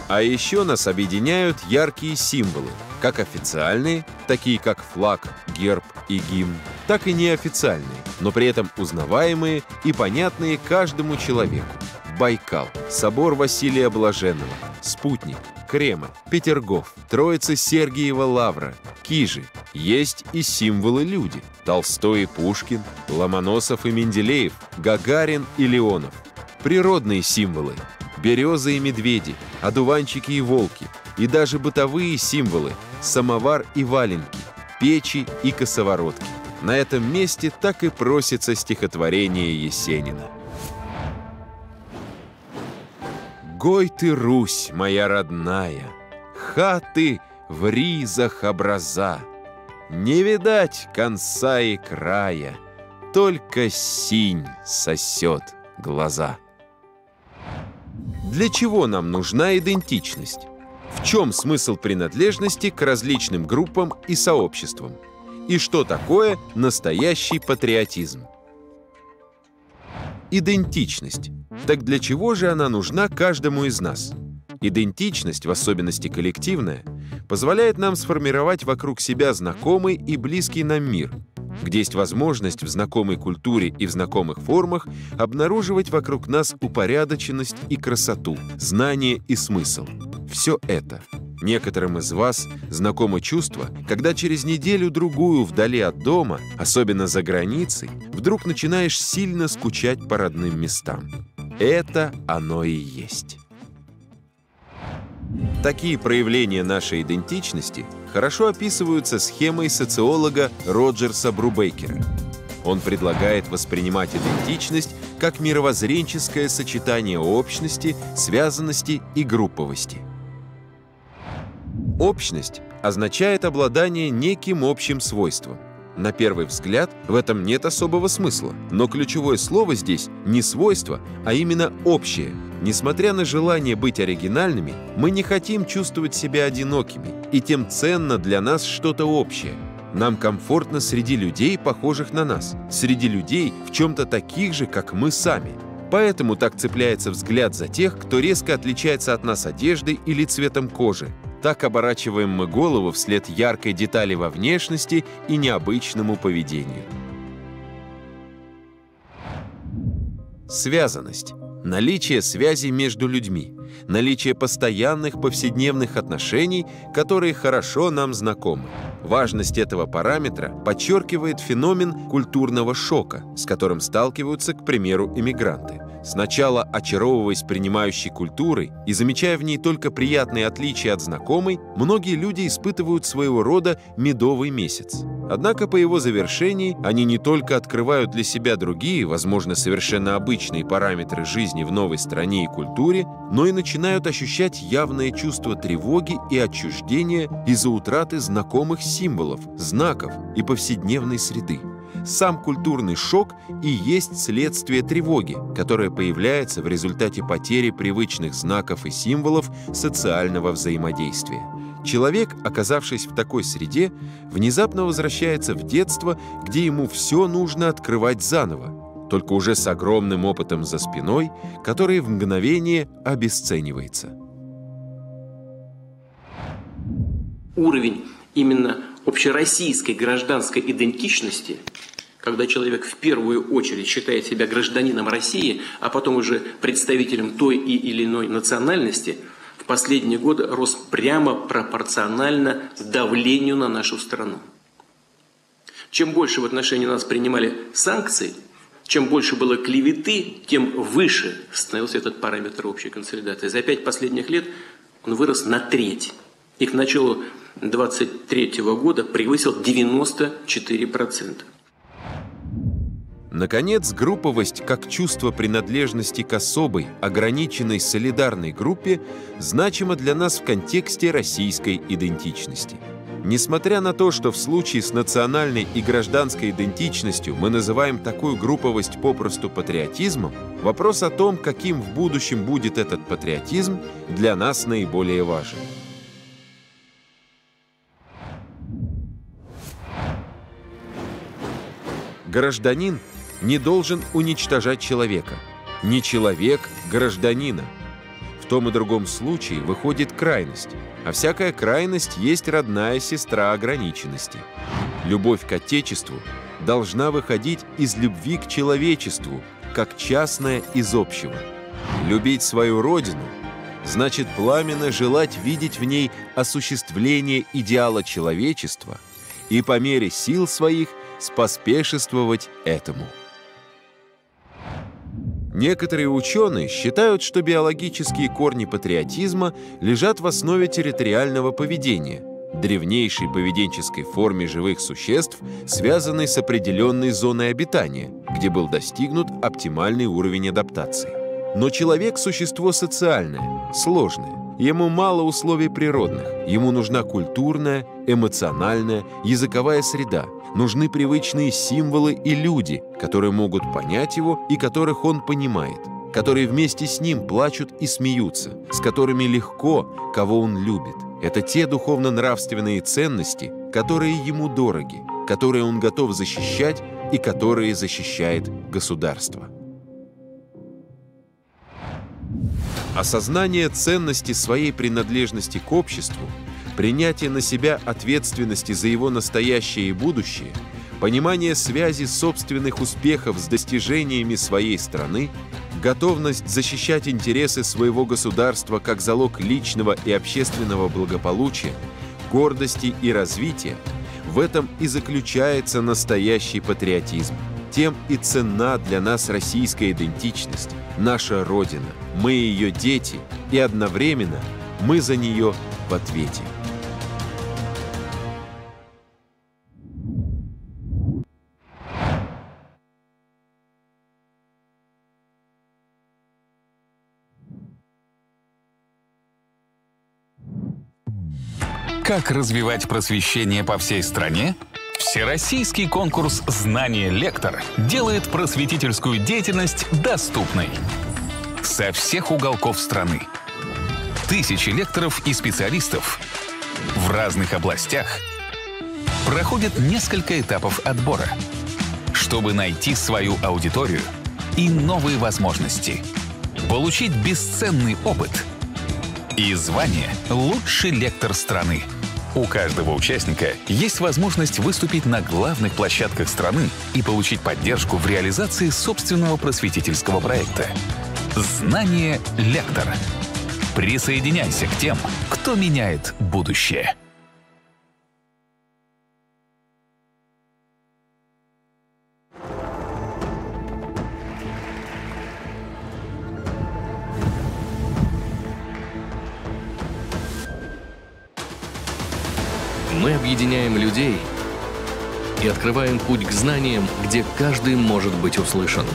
Speaker 8: А еще нас объединяют яркие символы, как официальные, такие как флаг, герб и гимн, так и неофициальные, но при этом узнаваемые и понятные каждому человеку. Байкал, собор Василия Блаженного, Спутник, Кремль, Петергоф, Троица Сергиева Лавра, Кижи. Есть и символы-люди. Толстой и Пушкин, Ломоносов и Менделеев, Гагарин и Леонов. Природные символы. Березы и медведи, одуванчики и волки. И даже бытовые символы. Самовар и валенки, печи и косоворотки. На этом месте так и просится стихотворение Есенина. «Гой ты, Русь, моя родная, хаты в ризах образа, Не видать конца и края, только синь сосет глаза. Для чего нам нужна идентичность? В чем смысл принадлежности к различным группам и сообществам? И что такое настоящий патриотизм? Идентичность. Так для чего же она нужна каждому из нас? Идентичность, в особенности коллективная, позволяет нам сформировать вокруг себя знакомый и близкий нам мир, где есть возможность в знакомой культуре и в знакомых формах обнаруживать вокруг нас упорядоченность и красоту, знание и смысл. Все это. Некоторым из вас знакомо чувство, когда через неделю-другую вдали от дома, особенно за границей, вдруг начинаешь сильно скучать по родным местам. Это оно и есть. Такие проявления нашей идентичности хорошо описываются схемой социолога Роджерса Брубейкера. Он предлагает воспринимать идентичность как мировоззренческое сочетание общности, связанности и групповости. Общность означает обладание неким общим свойством. На первый взгляд в этом нет особого смысла, но ключевое слово здесь не свойство, а именно общее. Несмотря на желание быть оригинальными, мы не хотим чувствовать себя одинокими, и тем ценно для нас что-то общее. Нам комфортно среди людей, похожих на нас, среди людей, в чем-то таких же, как мы сами. Поэтому так цепляется взгляд за тех, кто резко отличается от нас одеждой или цветом кожи. Так оборачиваем мы голову вслед яркой детали во внешности и необычному поведению. Связанность. Наличие связи между людьми. Наличие постоянных повседневных отношений, которые хорошо нам знакомы. Важность этого параметра подчеркивает феномен культурного шока, с которым сталкиваются, к примеру, иммигранты. Сначала очаровываясь принимающей культурой и замечая в ней только приятные отличия от знакомой, многие люди испытывают своего рода медовый месяц. Однако по его завершении они не только открывают для себя другие, возможно, совершенно обычные параметры жизни в новой стране и культуре, но и начинают ощущать явное чувство тревоги и отчуждения из-за утраты знакомых символов, знаков и повседневной среды. Сам культурный шок и есть следствие тревоги, которая появляется в результате потери привычных знаков и символов социального взаимодействия. Человек, оказавшись в такой среде, внезапно возвращается в детство, где ему все нужно открывать заново, только уже с огромным опытом за спиной, который в мгновение обесценивается.
Speaker 12: Уровень именно общероссийской гражданской идентичности, когда человек в первую очередь считает себя гражданином России, а потом уже представителем той или иной национальности, в последние годы рос прямо пропорционально давлению на нашу страну. Чем больше в отношении нас принимали санкций, чем больше было клеветы, тем выше становился этот параметр общей консолидации. За 5 последних лет он вырос на треть. И к началу 2023 года превысил 94%.
Speaker 8: Наконец, групповость, как чувство принадлежности к особой, ограниченной солидарной группе, значима для нас в контексте российской идентичности. Несмотря на то, что в случае с национальной и гражданской идентичностью мы называем такую групповость попросту патриотизмом, вопрос о том, каким в будущем будет этот патриотизм, для нас наиболее важен. Гражданин не должен уничтожать человека. Не человек гражданина. В том и другом случае выходит крайность, а всякая крайность есть родная сестра ограниченности. Любовь к Отечеству должна выходить из любви к человечеству, как частное из общего. Любить свою родину значит пламенно желать видеть в ней осуществление идеала человечества и по мере сил своих споспешествовать этому. Некоторые ученые считают, что биологические корни патриотизма лежат в основе территориального поведения, древнейшей поведенческой форме живых существ, связанной с определенной зоной обитания, где был достигнут оптимальный уровень адаптации. Но человек – существо социальное, сложное, Ему мало условий природных. Ему нужна культурная, эмоциональная, языковая среда. Нужны привычные символы и люди, которые могут понять его и которых он понимает, которые вместе с ним плачут и смеются, с которыми легко, кого он любит. Это те духовно-нравственные ценности, которые ему дороги, которые он готов защищать и которые защищает государство. Осознание ценности своей принадлежности к обществу, принятие на себя ответственности за его настоящее и будущее, понимание связи собственных успехов с достижениями своей страны, готовность защищать интересы своего государства как залог личного и общественного благополучия, гордости и развития – в этом и заключается настоящий патриотизм. Тем и ценна для нас российская идентичность, наша Родина. Мы ее дети, и одновременно мы за нее в ответе.
Speaker 13: Как развивать просвещение по всей стране? Всероссийский конкурс «Знание.Лектор» делает просветительскую деятельность доступной. Со всех уголков страны. Тысячи лекторов и специалистов в разных областях проходят несколько этапов отбора, чтобы найти свою аудиторию и новые возможности, получить бесценный опыт и звание «Лучший лектор страны». У каждого участника есть возможность выступить на главных площадках страны и получить поддержку в реализации собственного просветительского проекта. «Знание.Лектор». Присоединяйся к тем, кто меняет будущее.
Speaker 14: Мы объединяем людей и открываем путь к знаниям, где каждый может быть услышан.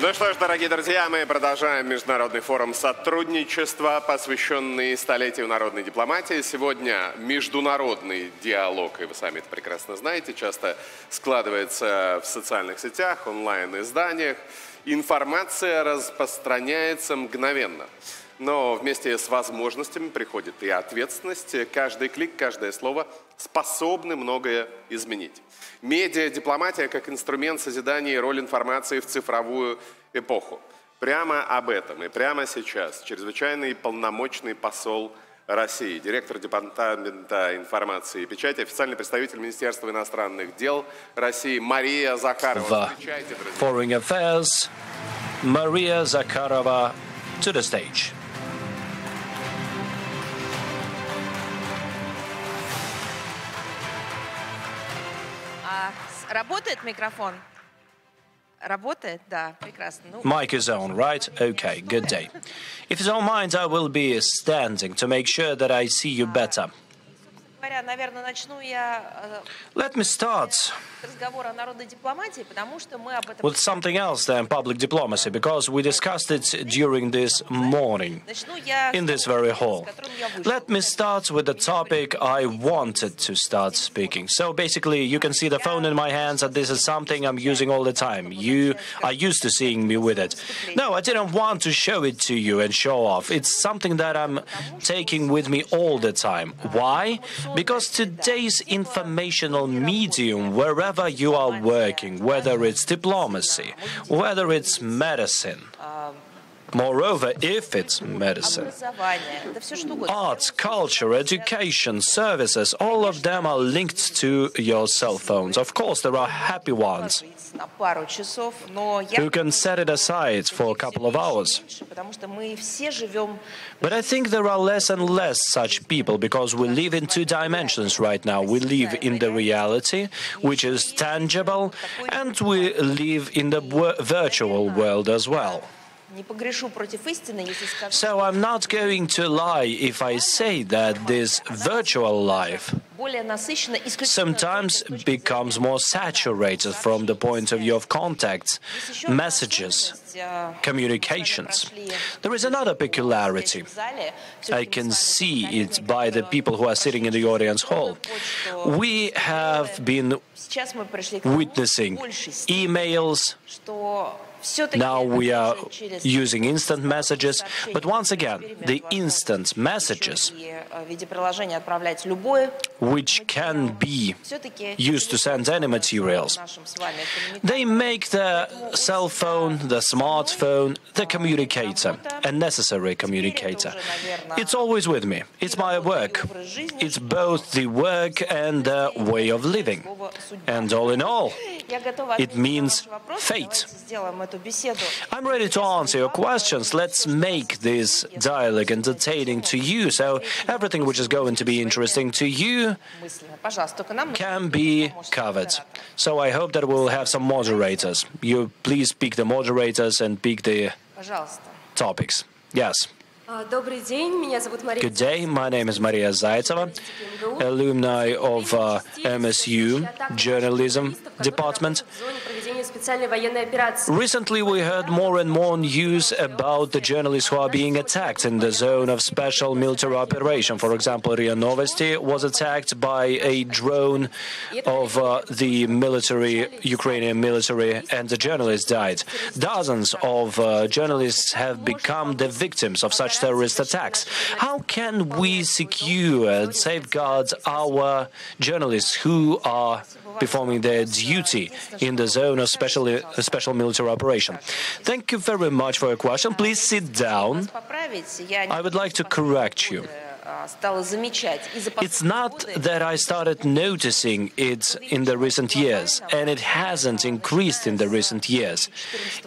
Speaker 7: Ну что ж, дорогие друзья, мы продолжаем международный форум сотрудничества, посвященный столетию народной дипломатии. Сегодня международный диалог, и вы сами это прекрасно знаете, часто складывается в социальных сетях, онлайн-изданиях. Информация распространяется мгновенно. Но вместе с возможностями приходит и ответственность. Каждый клик, каждое слово способны многое изменить. Медиа-дипломатия как инструмент созидания и роль информации в цифровую эпоху. Прямо об этом и прямо сейчас чрезвычайный полномочный посол России, директор Департамента информации и печати, официальный представитель Министерства иностранных дел России Мария Захарова. Встречайте, друзья.
Speaker 1: Foreign Affairs, Maria Zakharova to the stage.
Speaker 15: Работает микрофон? Работает? Да, прекрасно.
Speaker 1: Mic is on, right? Okay, good day. If you don't mind, I will be standing to make sure that I see you better.
Speaker 15: Наверное, начну я
Speaker 1: Let me start
Speaker 15: разговор о народной дипломатии, потому что мы об этом...
Speaker 1: with something else than public diplomacy, because we discussed it during this morning in this very hall. Let me start with the topic I wanted to start speaking. So basically, you can see the phone in my hands, and this is something I'm using all the time. You are used to seeing me with it. No, I didn't want to show it to you and show off. It's something that I'm taking with me all the time. Why? Because today's informational medium, wherever you are working, whether it's diplomacy, whether it's medicine, Moreover, if it's medicine, arts, culture, education, services, all of them are linked to your cell phones. Of course, there are happy ones who can set it aside for a couple of hours. But I think there are less and less such people because we live in two dimensions right now. We live in the reality, which is tangible, and we live in the virtual world as well. So I'm not going to lie if I say that this virtual life sometimes becomes more saturated from the point of view of contacts, messages, communications. There is another peculiarity. I can see it by the people who are sitting in the audience hall. We have been witnessing emails. Now we are using instant messages, but once again, the instant messages, which can be used to send any materials, they make the cell phone, the smartphone, the communicator, a necessary communicator. It's always with me. It's my work. It's both the work and the way of living. And all in all, it means fate. I'm ready to answer your questions. Let's make this dialogue entertaining to you, so everything which is going to be interesting to you can be covered. So I hope that we'll have some moderators. You please pick the moderators and pick the topics. Yes. Good day, my name is Maria Zaitseva, alumni of MSU Journalism Department. Recently we heard more and more news about the journalists who are being attacked in the zone of special military operation. For example, RIA Novosti was attacked by a drone of the military, Ukrainian military, and the journalist died. Dozens of journalists have become the victims of such terrorist attacks. How can we secure and safeguard our journalists who are performing their duty in the zone of special military operation? Thank you very much for your question. Please sit down. I would like to correct you. It's not that I started noticing it in the recent years, and it hasn't increased in the recent years.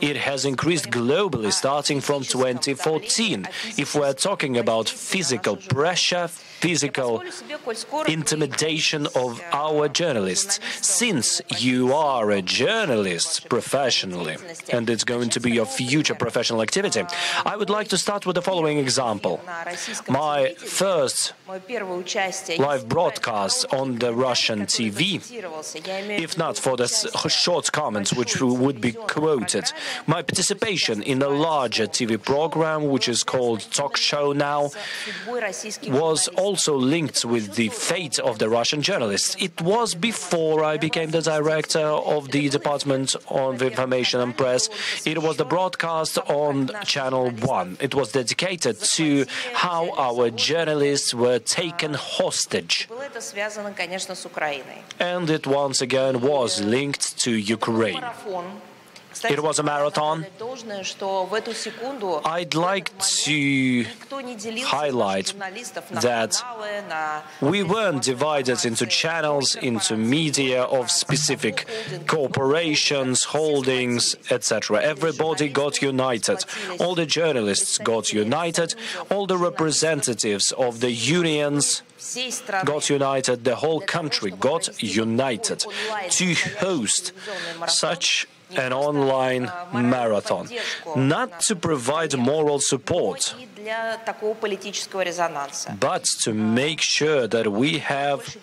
Speaker 1: It has increased globally starting from 2014. If we're talking about physical pressure, physical intimidation of our journalists. Since you are a journalist professionally, and it's going to be your future professional activity, I would like to start with the following example. My first live broadcast on the Russian TV, if not for the short comments which would be quoted, my participation in a larger TV program, which is called Talk Show Now, was also linked with the fate of the Russian journalists. It was before I became the director of the Department of Information and Press. It was the broadcast on Channel 1. It was dedicated to how our journalists were taken hostage. And it once again was linked to Ukraine. It was a marathon. I'd like to highlight that we weren't divided into channels, into media of specific corporations, holdings, etc. Everybody got united. All the journalists got united. All the representatives of the unions got united. The whole country got united to host such an online marathon, not to provide moral support, but to make sure that we have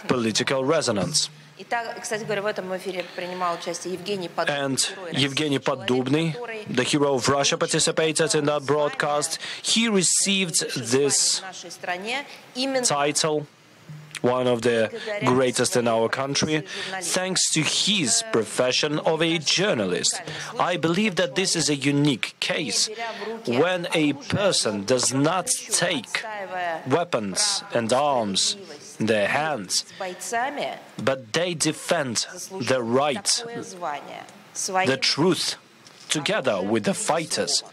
Speaker 1: political resonance. And Evgeny Podubny, the hero of Russia, participated in that broadcast. He received this title, one of the greatest in our country, thanks to his profession of a journalist. I believe that this is a unique case when a person does not take weapons and arms in their hands, but they defend the right, the truth together with the fighters.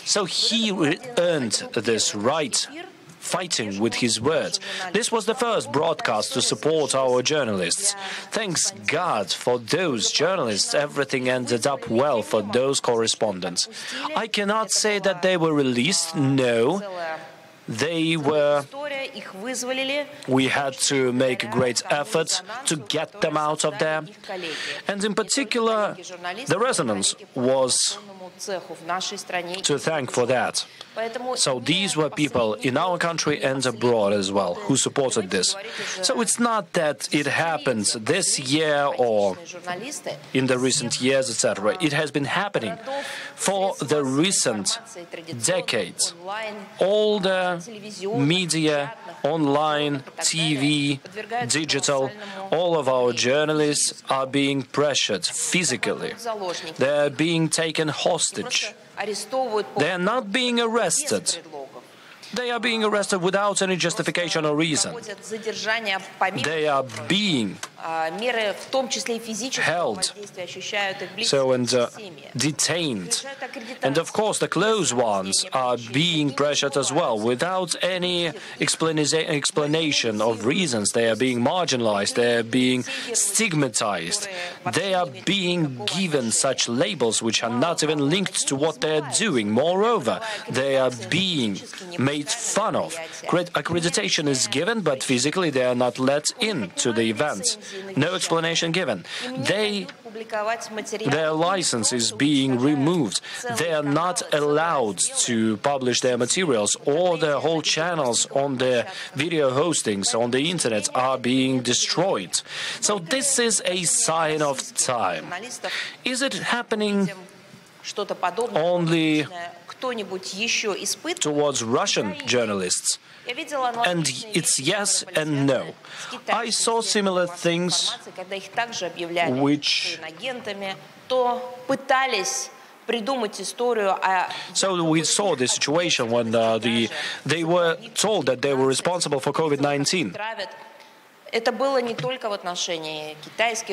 Speaker 1: So he earned this right, fighting with his words. This was the first broadcast to support our journalists. Thanks God for those journalists, everything ended up well for those correspondents. I cannot say that they were released, no. They were... We had to make a great effort to get them out of there. And in particular, the resonance was to thank for that. So these were people in our country and abroad as well who supported this. So it's not that it happened this year or in the recent years, etc. It has been happening for the recent decades. All the media, online, TV, digital, all of our journalists are being pressured physically. They are being taken hostage. They are not being arrested. They are being arrested without any justification or reason. They are being held, detained. And of course, the close ones are being pressured as well, without any explanation of reasons. They are being marginalized, they are being stigmatized. They are being given such labels which are not even linked to what they are doing. Moreover, they are being made fun of. Accreditation is given, but physically they are not let in to the event. No explanation given. Their license is being removed. They are not allowed to publish their materials, or their whole channels on their video hostings on the internet are being destroyed. So this is a sign of time. Is it happening only towards Russian journalists? And it's yes and no. I saw similar things which... So we saw the situation when they were told that they were responsible for COVID-19.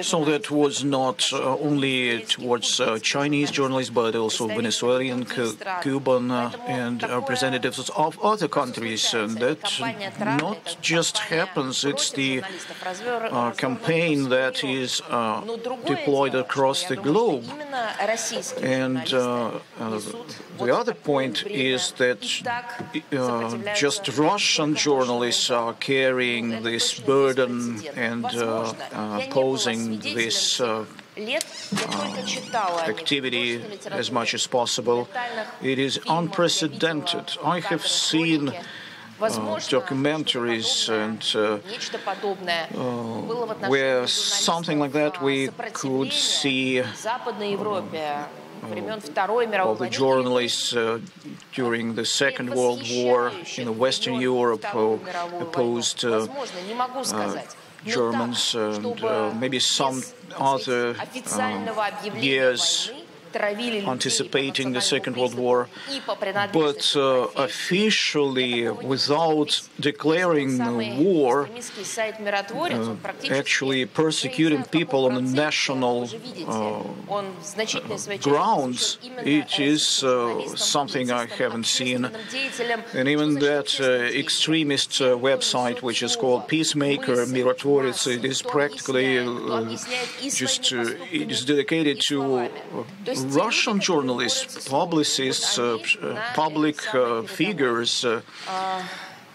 Speaker 3: So that was not only towards Chinese journalists, but also Venezuelan, Cuban, and representatives of other countries. And that not just happens, it's the campaign that is deployed across the globe. And the other point is that just Russian journalists are carrying this burden and posing this activity as much as possible. It is unprecedented. I have seen documentaries and where something like that we could see of the journalists during the Second World War in Western Europe who opposed Germans and maybe some other years anticipating the Second World War, but officially, without declaring war, actually persecuting people on the national grounds, it is something I haven't seen. And even that extremist website, which is called Peacemaker, Mirotvorets, it is practically it is dedicated to Russian journalists, publicists, public figures,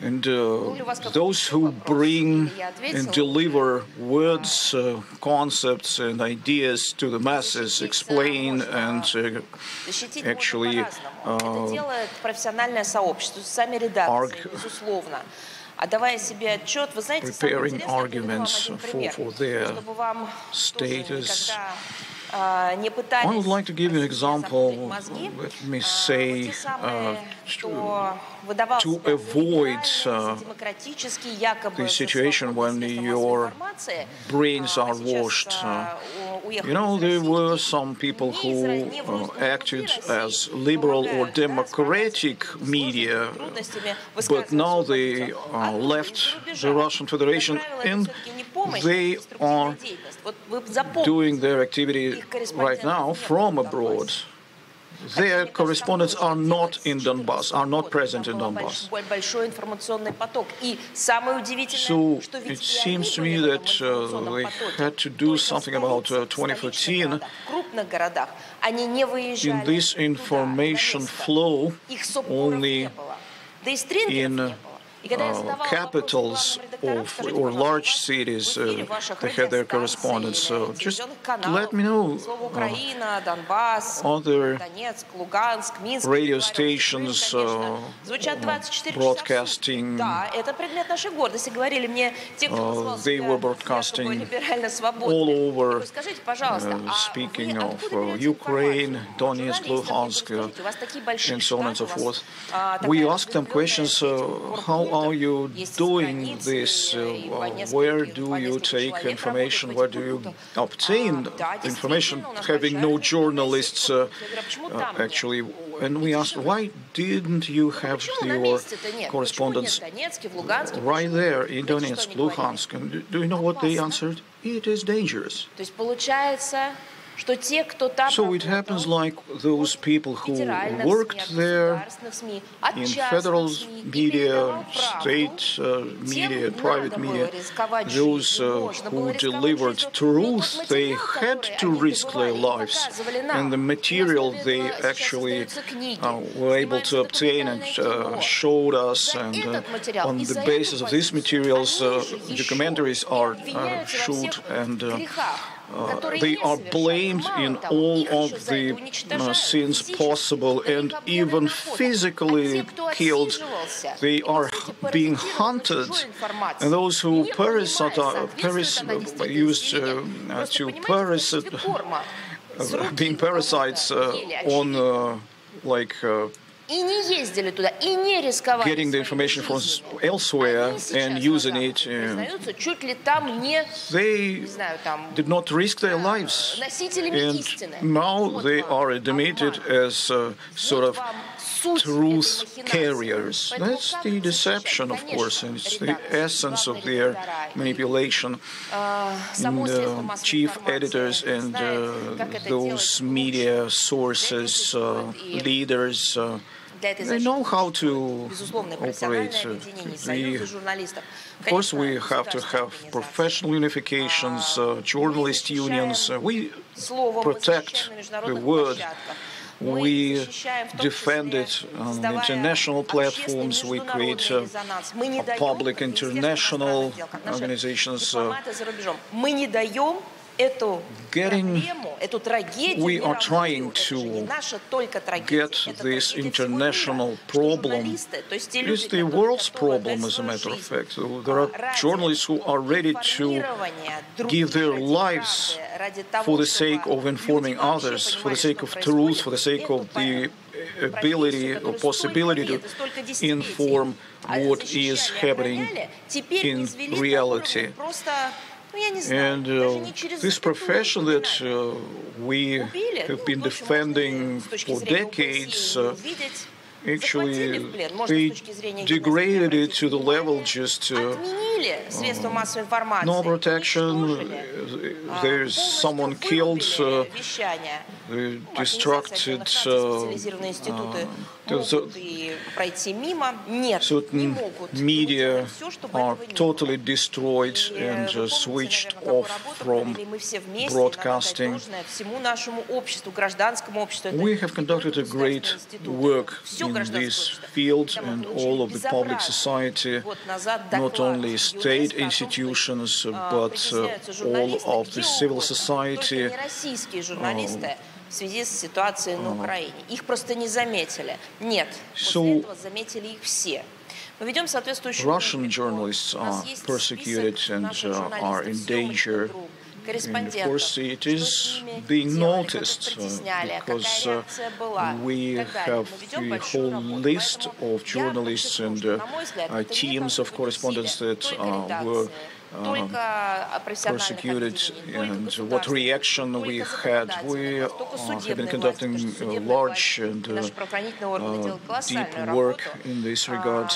Speaker 3: and those who bring and deliver words, concepts and ideas to the masses, explain and actually preparing arguments for their status. I would like to give you an example, let me say, to avoid the situation when your brains are washed. There were some people who acted as liberal or democratic media, but now they left the Russian Federation and they are doing their activity right now from abroad. their correspondents are not in Donbass, are not present in Donbass. So it seems to me that they had to do something about 2014 in this information flow only in capitals of or large cities they had their correspondents. So just let me know other radio stations broadcasting. They were broadcasting all over, speaking of Ukraine, Donetsk, Luhansk, and so on and so forth. We asked them questions. How are you doing this? Where do you take information? Where do you obtain information? Having no journalists, actually. And we asked, why didn't you have your correspondents right there in Donetsk, Luhansk? And do you know what they answered? It is dangerous. So it happens like those people who worked there in federal media, state media, private media, those who delivered truth, they had to risk their lives. And the material they actually were able to obtain and showed us, and on the basis of these materials, documentaries are shot, and they are blamed in all of the sins possible, and even physically killed. They are being hunted, and those who being parasites on getting the information from elsewhere and using it. They did not risk their lives, and now they are admitted as sort of truth carriers. That's the deception, of course, and it's the essence of their manipulation. And, chief editors and those media sources, leaders, they know how to operate. Of course, we have to have professional unifications, journalist unions. We protect the word. We defend it on international platforms. We create public international organizations. We are trying to get this international problem. It's the world's problem, as a matter of fact. There are journalists who are ready to give their lives for the sake of informing others, for the sake of truth, for the sake of the ability or possibility to inform what is happening in reality. And this profession that we have been defending for decades, actually, they degraded it to the level just no protection. There's someone killed, destructed. Certain media are totally destroyed and switched off from broadcasting. We have conducted a great work in this field, and all of the public society, not only state institutions, but all of the civil society.
Speaker 15: В связи с ситуацией на Украине. Их просто не заметили. Нет, после этого заметили их все. Мы ведем соответствующую
Speaker 3: Russian journalists are persecuted and are in danger. And of course, it is being noticed because we have the whole list of journalists and teams of correspondents that were persecuted, and what reaction we had. We have been conducting large and deep work in this regard.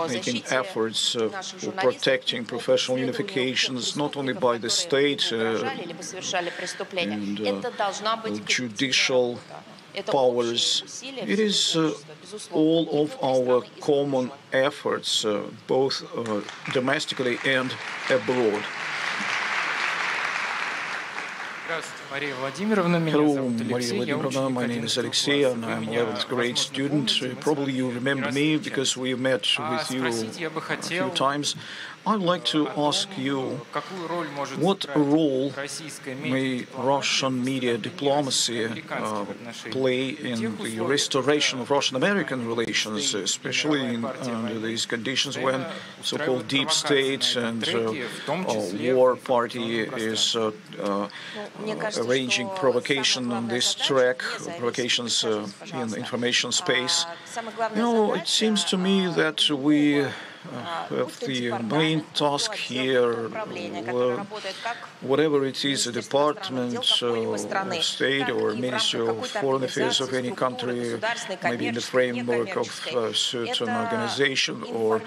Speaker 3: making efforts for protecting professional unifications, not only by the state and judicial powers. It is all of our common efforts, both domestically and abroad.
Speaker 9: Maria Vladimirovna, my name is Alexei, and I'm 11th grade student. Probably you remember me because we met with you a few times. I'd like to ask you, what role may Russian media diplomacy play in the restoration of Russian-American relations, especially under these conditions when so-called deep state and war party is arranging provocation on this track, provocations in the information space? You know, it seems to me that we have the main task here, whatever it is, a department of state or Ministry of Foreign Affairs of any country, maybe in the framework of a certain organization or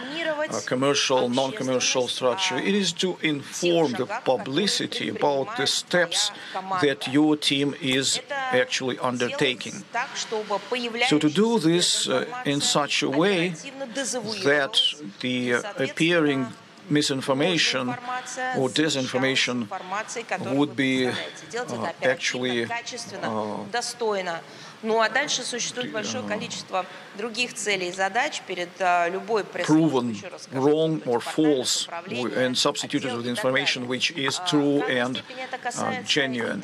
Speaker 9: a commercial, non-commercial structure. It is to inform the publicity about the steps that your team is actually undertaking. So to do this in such a way that the appearing misinformation or disinformation would be actually
Speaker 15: Ну а дальше существует большое количество других целей и задач перед любой
Speaker 3: proven wrong or false and substituted with information which is true and genuine.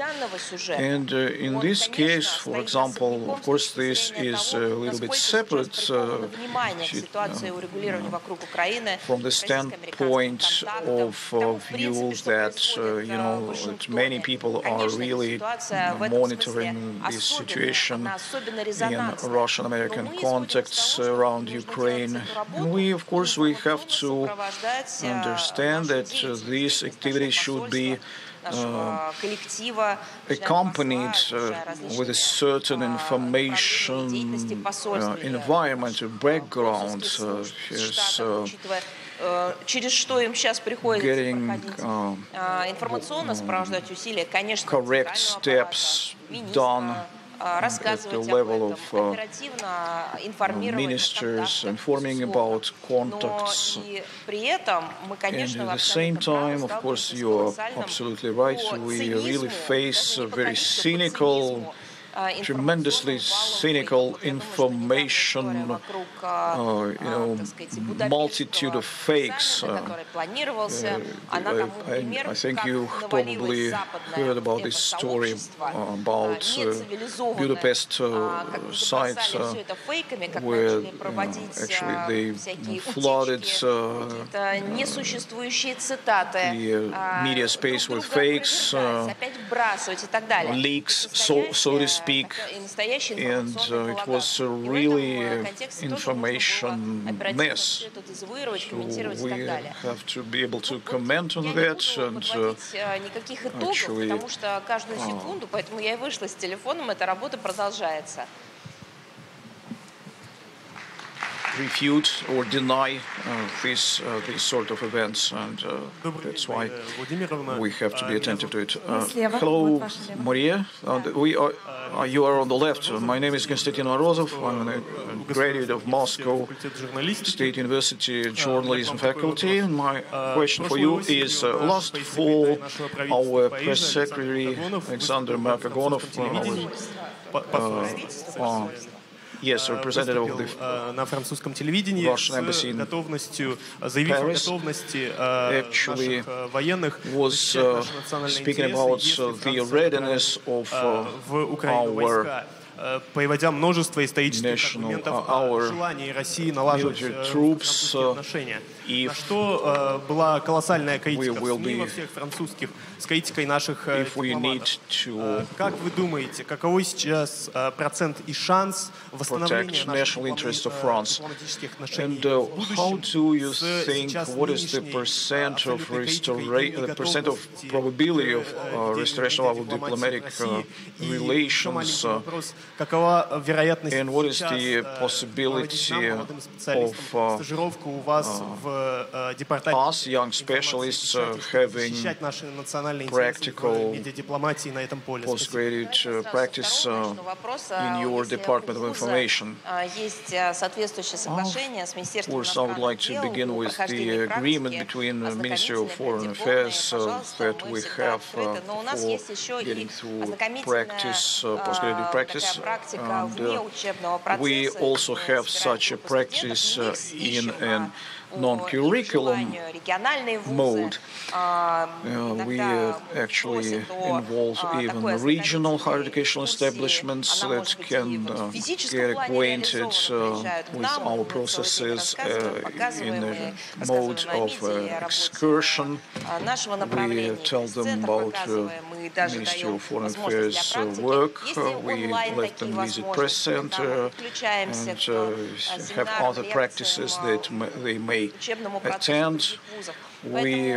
Speaker 3: And in this case, for example, of course, this is a little bit separate from the standpoint of view that that many people are really monitoring this situation in Russian-American contacts around Ukraine. And we have to understand that these activities should be accompanied with a certain information environment or background,
Speaker 15: через что им сейчас приходится проходить информационно сопровождать усилия, конечно,
Speaker 3: correct steps done at the level of ministers, informing about contacts. And at the same time, of course, you are absolutely right, we really face a very cynical, tremendously cynical information, multitude of fakes. I think you probably heard about this story about Budapest site where actually they flooded the media space with fakes, leaks, so to speak, and it was a really information mess. So we have to be able to comment on that and actually refute or deny these sort of events, and that's why we have to be attentive to it. Hello, Maria. You are on the left. My name is Konstantin Morozov. I'm a graduate of Moscow State University Journalism faculty. And my question for you is: last fall, our press secretary Alexander Markagonov, yes, representative of the Russian embassy in Paris, actually was speaking about the readiness of our
Speaker 16: приводя множество исторических аргументов о желании России налаживать дружеские отношения. На что была колоссальная критика в СМИ во всех французских с критикой наших дипломатов. Как вы думаете, каковой сейчас процент и шанс восстановления наших дипломатических отношений в будущем с сейчас нынешней
Speaker 3: percent of probability of restoration of our diplomatic relations
Speaker 16: какова вероятность
Speaker 9: and what is
Speaker 16: сейчас
Speaker 9: the possibility
Speaker 16: молодым специалистам стажировку у вас в департаменте
Speaker 9: us young specialists having
Speaker 16: защищать наши национальные интересы в медиадипломатии на этом поле?
Speaker 9: Postgraduate practice in your Department of Information.
Speaker 15: Есть соответствующее соглашение с Министерством
Speaker 9: Of course, I would like to begin with the agreement between the Ministry of Foreign Affairs that we have for getting through practice, postgraduate practice. And we also have such a practice in an non-curriculum mode. We actually involve even regional higher educational establishments that can get acquainted with our processes in a mode of excursion. We tell them about Ministry of Foreign Affairs work. We let them visit press center and have other practices that they may attend. We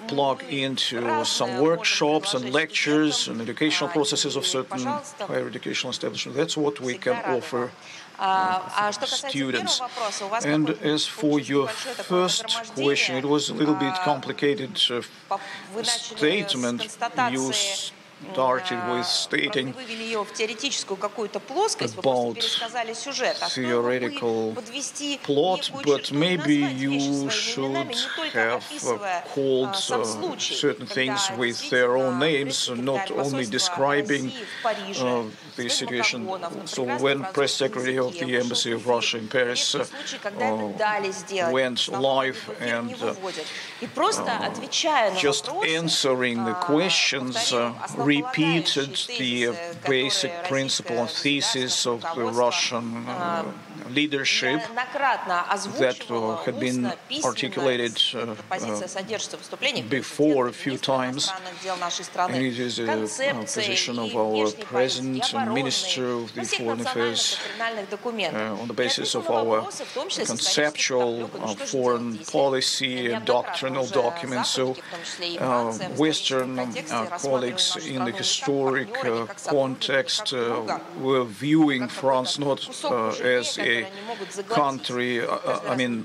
Speaker 9: plug into some workshops and lectures and educational processes of certain higher educational establishments. That's what we can offer students. And as for your first question, it was a little bit complicated statement. You started with stating about theoretical plot, but maybe you should have called certain things with their own names, not only describing the situation. So when Press Secretary of the Embassy of Russia in Paris went live and just answering the questions, repeated the basic principle and thesis of the Russian leadership that had been articulated before a few times. And it is a position of our President and Minister of the Foreign Affairs on the basis of our conceptual foreign policy and doctrinal documents. So Western colleagues in the historic context were viewing France not as a country, I mean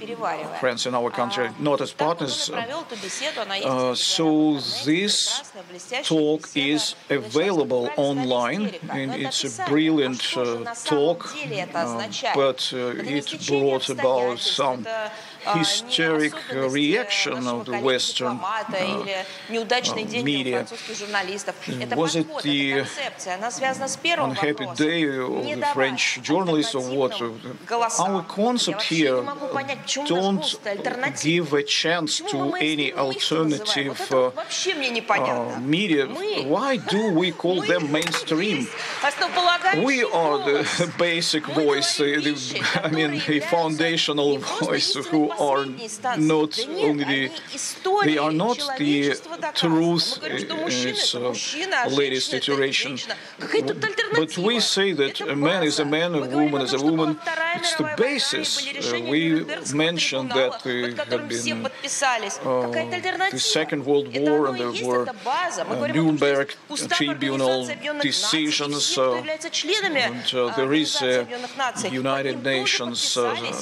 Speaker 9: France and our country, not as partners. So this talk is available online, and it's a brilliant talk, but it brought about some hysteric reaction of the Western media. Was it the unhappy day of the French journalists or what? Our concept here don't give a chance to any alternative media. Why do we call them mainstream? We are the basic voice, the foundational voice, who are not only they are not the truth in its latest iteration, but we say that a man is a man, a woman is a woman. It's the basis. We mentioned that there had been the Second World War, and there were Nuremberg Tribunal decisions, and there is a United Nations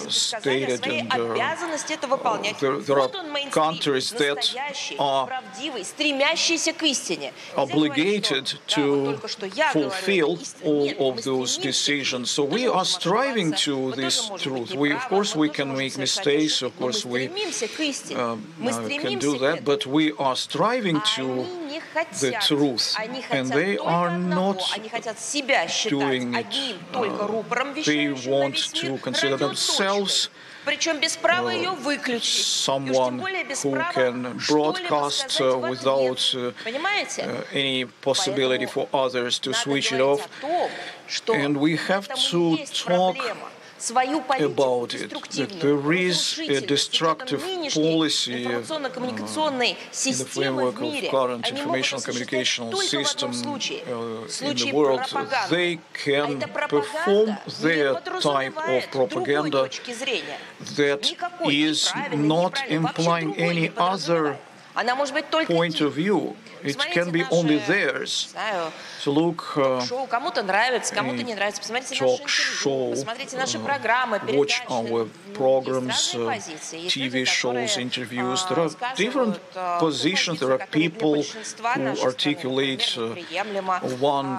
Speaker 9: stated, and there are countries that are obligated to fulfill all of those decisions. So we are striving to this truth. Of course, we can make mistakes. Of course, we can do that. But we are striving to the truth, and they are not doing it. They want to consider themselves someone who can broadcast without any possibility for others to switch it off. And we have to talk about it, that there is a destructive policy in the framework of current information communication system in the world. They can perform their type of propaganda that is not implying any other point of view. It can be only theirs. So look,
Speaker 15: кому-то нравится, кому-то не нравится. Посмотрите наши интервью, посмотрите наши программы,
Speaker 9: watch our
Speaker 15: передачи.
Speaker 9: programs, TV shows, interviews. There are different positions. There are people who articulate one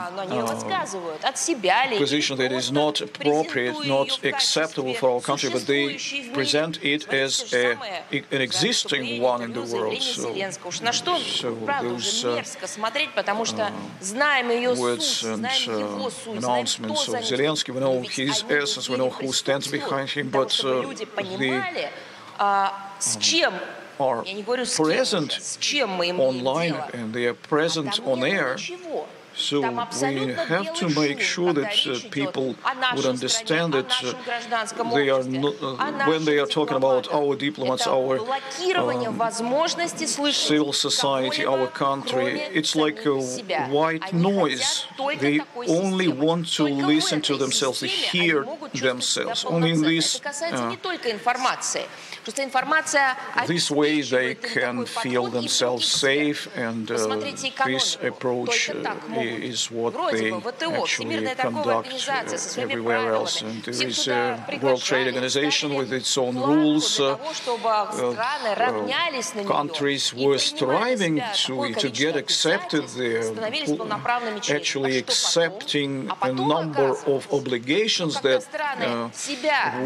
Speaker 9: position that is not appropriate, not acceptable for our country, but they present it as an existing one in the world. So those words and announcements of Zelensky, we know his essence, we know who stands behind him, but they are present online and they are present on air. So we have to make sure that people would understand that they are not, when they are talking about our diplomats, our civil society, our country, it's like a white noise. They only want to listen to themselves, they hear themselves. Only in this way they can feel themselves safe, and this approach is what they actually conduct everywhere else. And there is a World Trade Organization with its own rules. Countries were striving to get accepted there, actually accepting a number of obligations that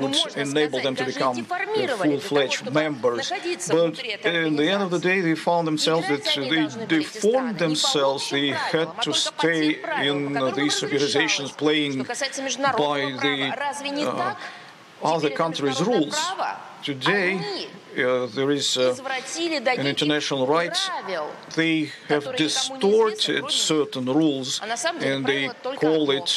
Speaker 9: would enable them to become full-fledged members. But in the end of the day, they found themselves that they formed themselves, they had to stay in these organizations playing by the other countries' rules. Today, there is an international right. They have distorted certain rules, and they call it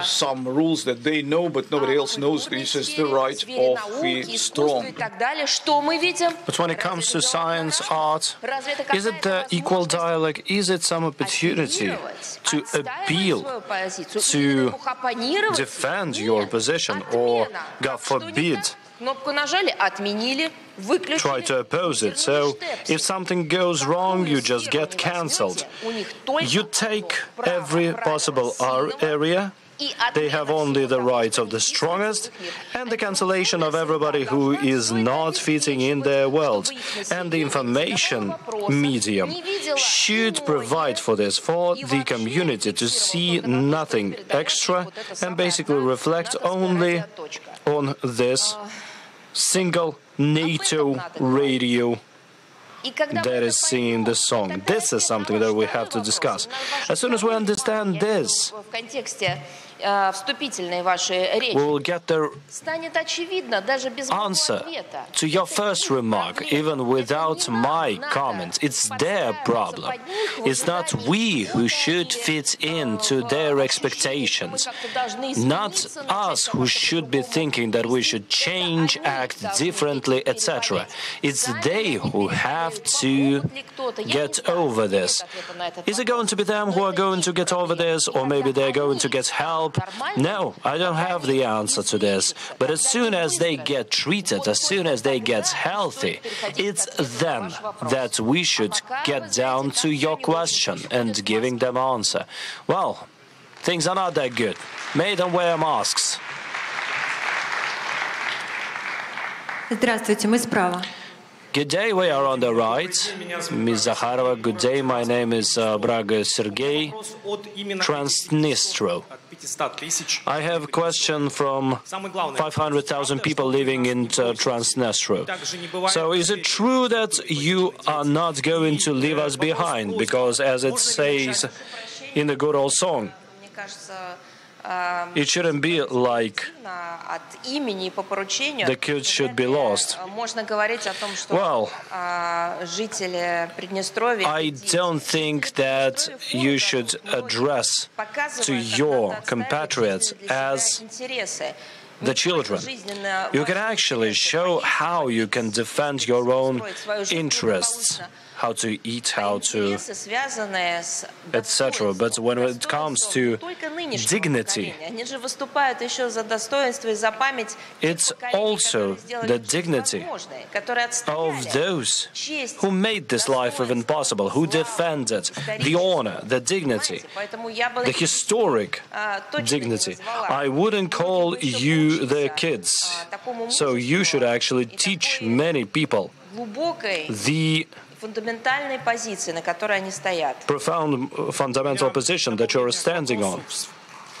Speaker 9: some rules that they know, but nobody else knows. This is the right of the strong.
Speaker 1: But when it comes to science, art, is it the equal dialogue? Is it some opportunity to appeal, to defend your position, or, God forbid, try to oppose it? So if something goes wrong, you just get cancelled. You take every possible area. They have only the rights of the strongest and the cancellation of everybody who is not fitting in their world. And the information medium should provide for this, for the community to see nothing extra and basically reflect only on this single NATO radio that is singing the song. This is something that we have to discuss. As soon as we understand this, we will get the answer to your first remark, even without my comment. It's their problem. It's not we who should fit into their expectations. Not us who should be thinking that we should change, act differently, etc. It's they who have to get over this. Is it going to be them who are going to get over this, or maybe they're going to get help? No, I don't have the answer to this. But as soon as they get treated, as soon as they get healthy, it's then that we should get down to your question and giving them answer. Well, things are not that good. Make them wear masks.
Speaker 11: Здравствуйте, мы справа.
Speaker 1: Good day, we are on the right. Ms. Zakharova, good day. My name is Braga Sergei, Transnistro. I have a question from 500,000 people living in Transnistro. So is it true that you are not going to leave us behind? Because as it says in the good old song, it shouldn't be like the kids should be lost. Well, I don't think that you should address to your compatriots as the children. You can actually show how you can defend your own interests, how to eat, how to, etc. But when it comes to dignity, it's also the dignity of those who made this life even possible, who defended the honor, the dignity, the historic dignity. I wouldn't call you their kids, so you should actually teach many people the profound fundamental position that you're standing on.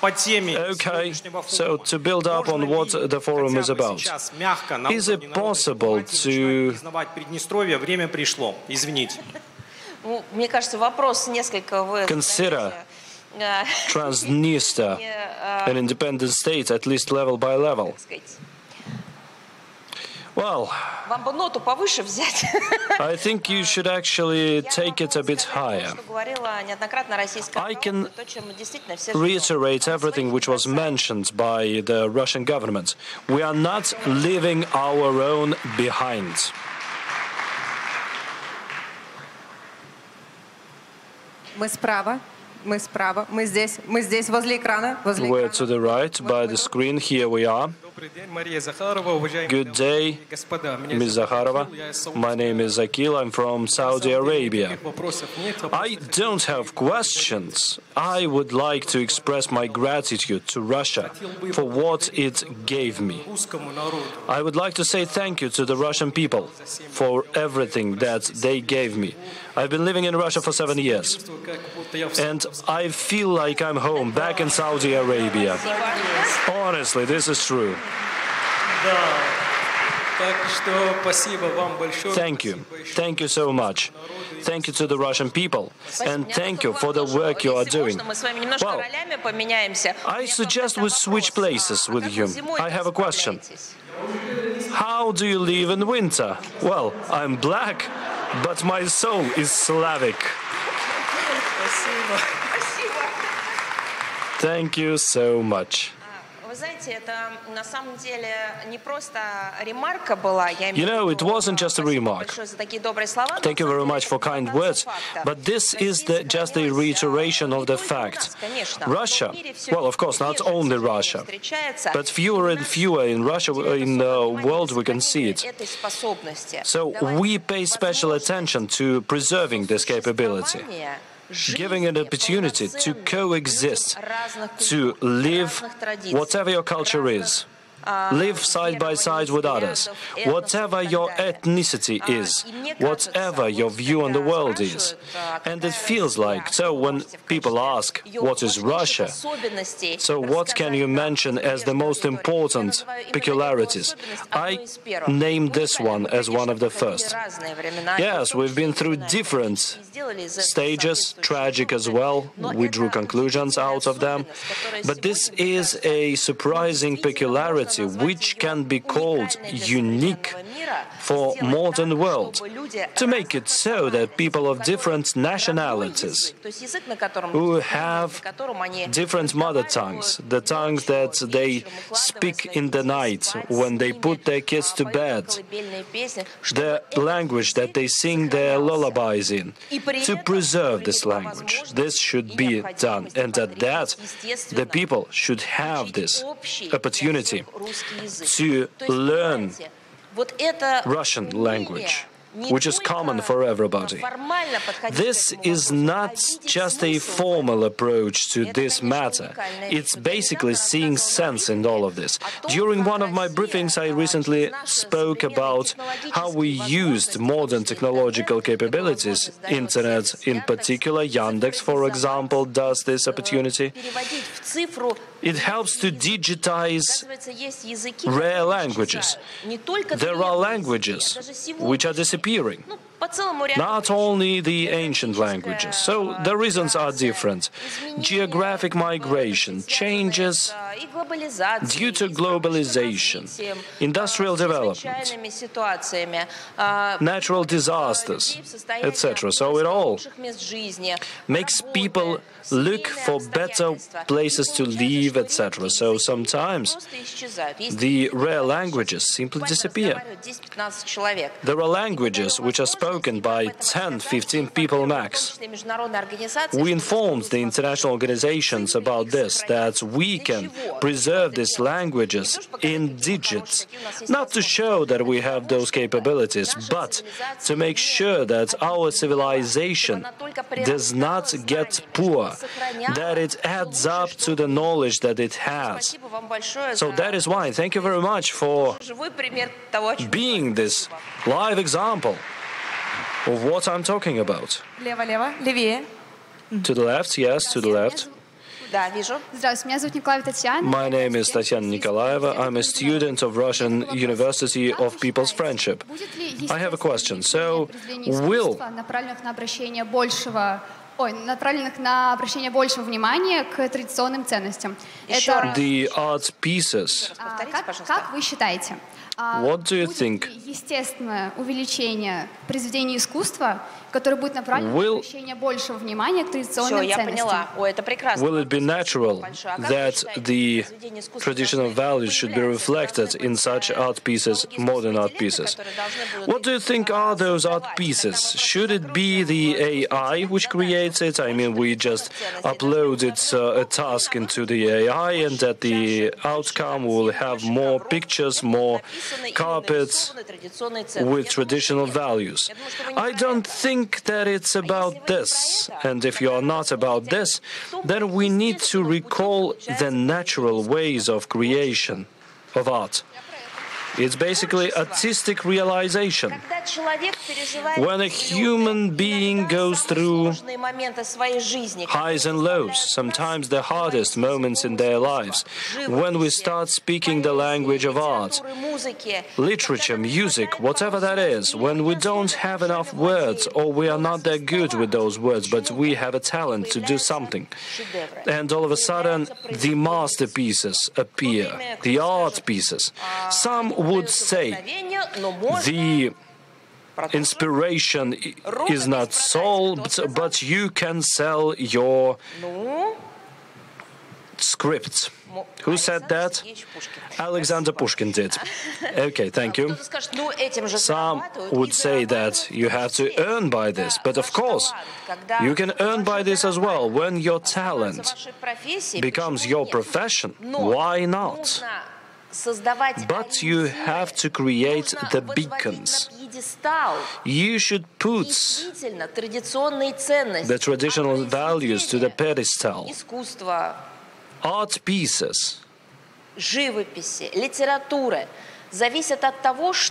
Speaker 1: Okay, so to build up on what the forum is about, is it possible to consider Transnistria an independent state, at least level by level? Well, I think you should actually take it a bit higher. I can reiterate everything which was mentioned by the Russian government. We are not leaving our own behind. We're to the right, by the screen, here we are. Good day, Ms. Zakharova. My name is Akil, I'm from Saudi Arabia. I don't have questions. I would like to express my gratitude to Russia for what it gave me. I would like to say thank you to the Russian people for everything that they gave me. I've been living in Russia for 7 years, and I feel like I'm home, back in Saudi Arabia. Honestly, this is true. Thank you. Thank you so much. Thank you to the Russian people, and thank you for the work you are doing. Well, I suggest we switch places with you. I have a question. How do you live in winter? Well, I'm black, but my soul is Slavic. Thank you so much. You know, it wasn't just a remark. Thank you very much for kind words, but this is just a reiteration of the fact. Russia, well, of course, not only Russia, but fewer and fewer in Russia, in the world, we can see it. So we pay special attention to preserving this capability, giving an opportunity to coexist, to live whatever your culture is. Live side by side with others, whatever your ethnicity is, whatever your view on the world is. And it feels like, so when people ask, what is Russia? So what can you mention as the most important peculiarities? I named this one as one of the first. Yes, we've been through different stages, tragic as well. We drew conclusions out of them. But this is a surprising peculiarity which can be called unique for modern world, to make it so that people of different nationalities who have different mother tongues, the tongues that they speak in the night when they put their kids to bed, the language that they sing their lullabies in, to preserve this language. This should be done, and at that, the people should have this opportunity to learn Russian language, which is common for everybody. This is not just a formal approach to this matter. It's basically seeing sense in all of this. During one of my briefings, I recently spoke about how we used modern technological capabilities. Internet in particular, Yandex, for example, does this opportunity. It helps to digitize rare languages. There are languages which are disappearing, not only the ancient languages. So the reasons are different. Geographic migration, changes due to globalization, industrial development, natural disasters, etc. So it all makes people look for better places to live, etc. So sometimes the rare languages simply disappear. There are languages which are spoken spoken by 10, 15 people max. We informed the international organizations about this, that we can preserve these languages in digits, not to show that we have those capabilities, but to make sure that our civilization does not get poor, that it adds up to the knowledge that it has. So that is why, thank you very much for being this live example of what I'm talking about.
Speaker 11: Лево, левее.
Speaker 1: To the left, yes, to the left.
Speaker 11: Да, вижу. Здравствуйте, меня зовут Николаева Татьяна.
Speaker 1: My name is Tatyana Nikolaeva. I'm a student of Russian University of People's Friendship. I have a question. So, will
Speaker 11: направленных на обращение большего внимания к традиционным ценностям.
Speaker 1: the art pieces,
Speaker 11: как вы считаете?
Speaker 1: what do you think?
Speaker 11: Естественное увеличение произведений искусства, которое будет направлено на обращение большего внимания к традиционным ценностям.
Speaker 1: Will it be natural that the traditional values should be reflected in such art pieces, modern art pieces? What do you think are those art pieces? Should it be the AI which creates it? I mean, we just upload a task into the AI, and at the outcome we'll have more pictures, more carpets with traditional values. I don't think that it's about this. And if you are not about this, then we need to recall the natural ways of creation of art. It's basically artistic realization. When a human being goes through highs and lows, sometimes the hardest moments in their lives, when we start speaking the language of art, literature, music, whatever that is, when we don't have enough words or we are not that good with those words, but we have a talent to do something, and all of a sudden the masterpieces appear, the art pieces. Some would say the inspiration is not sold, but you can sell your scripts. Who said that? Alexander Pushkin did. Okay, thank you. Some would say that you have to earn by this, but of course, you can earn by this as well. When your talent becomes your profession, why not? But you have to create the beacons. You should put the traditional values to the pedestal. Art pieces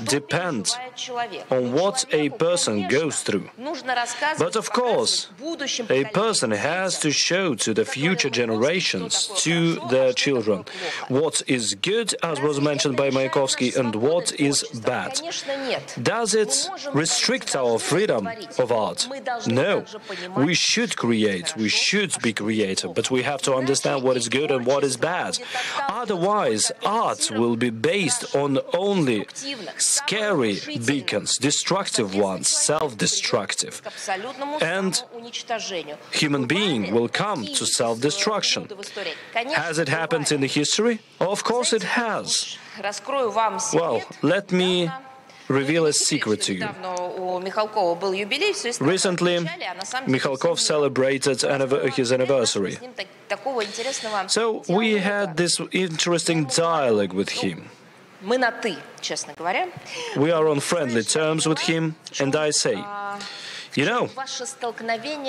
Speaker 1: depend on what a person goes through. But of course, a person has to show to the future generations, to their children, what is good, as was mentioned by Mayakovsky, and what is bad. Does it restrict our freedom of art? No. We should create, we should be creative, but we have to understand what is good and what is bad. Otherwise, art will be based on only scary beacons, destructive ones, self-destructive. And human being will come to self-destruction. Has it happened in the history? Of course it has. Well, let me reveal a secret to you. Recently, Mikhalkov celebrated his anniversary. So we had this interesting dialogue with him. We are on friendly terms with him, and I say, you know,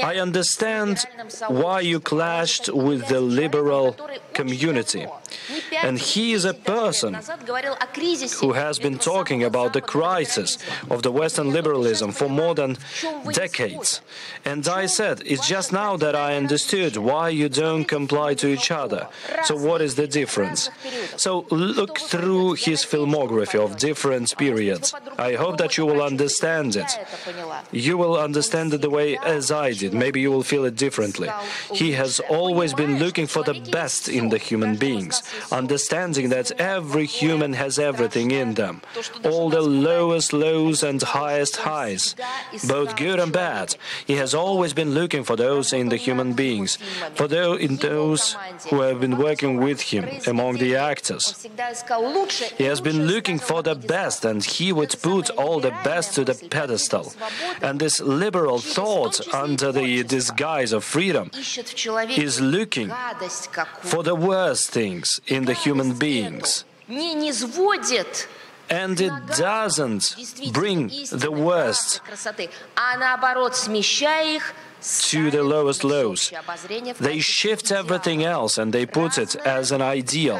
Speaker 1: I understand why you clashed with the liberal community. And he is a person who has been talking about the crisis of the Western liberalism for more than decades. And I said, it's just now that I understood why you don't comply to each other. So what is the difference? So look through his filmography of different periods. I hope that you will understand it. You will understand it the way as I did. Maybe you will feel it differently. He has always been looking for the best in the human beings, understanding that every human has everything in them, all the lowest lows and highest highs, both good and bad. He has always been looking for those in the human beings, for those who have been working with him among the actors. He has been looking for the best, and he would put all the best to the pedestal. And this liberal thought, under the disguise of freedom, is looking for the worst things in the human beings. And it doesn't bring the worst to the lowest lows. They shift everything else and they put it as an ideal.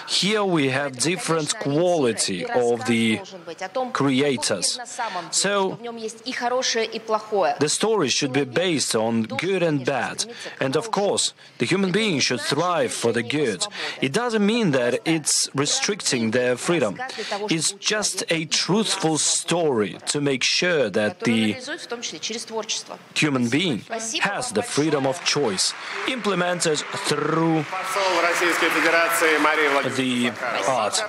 Speaker 1: Here we have different quality of the creators. So the story should be based on good and bad. And of course, the human being should thrive for the good. It doesn't mean that it's restricting their freedom. It's just a truthful story to make sure that the human being has the freedom of choice, implemented through the art.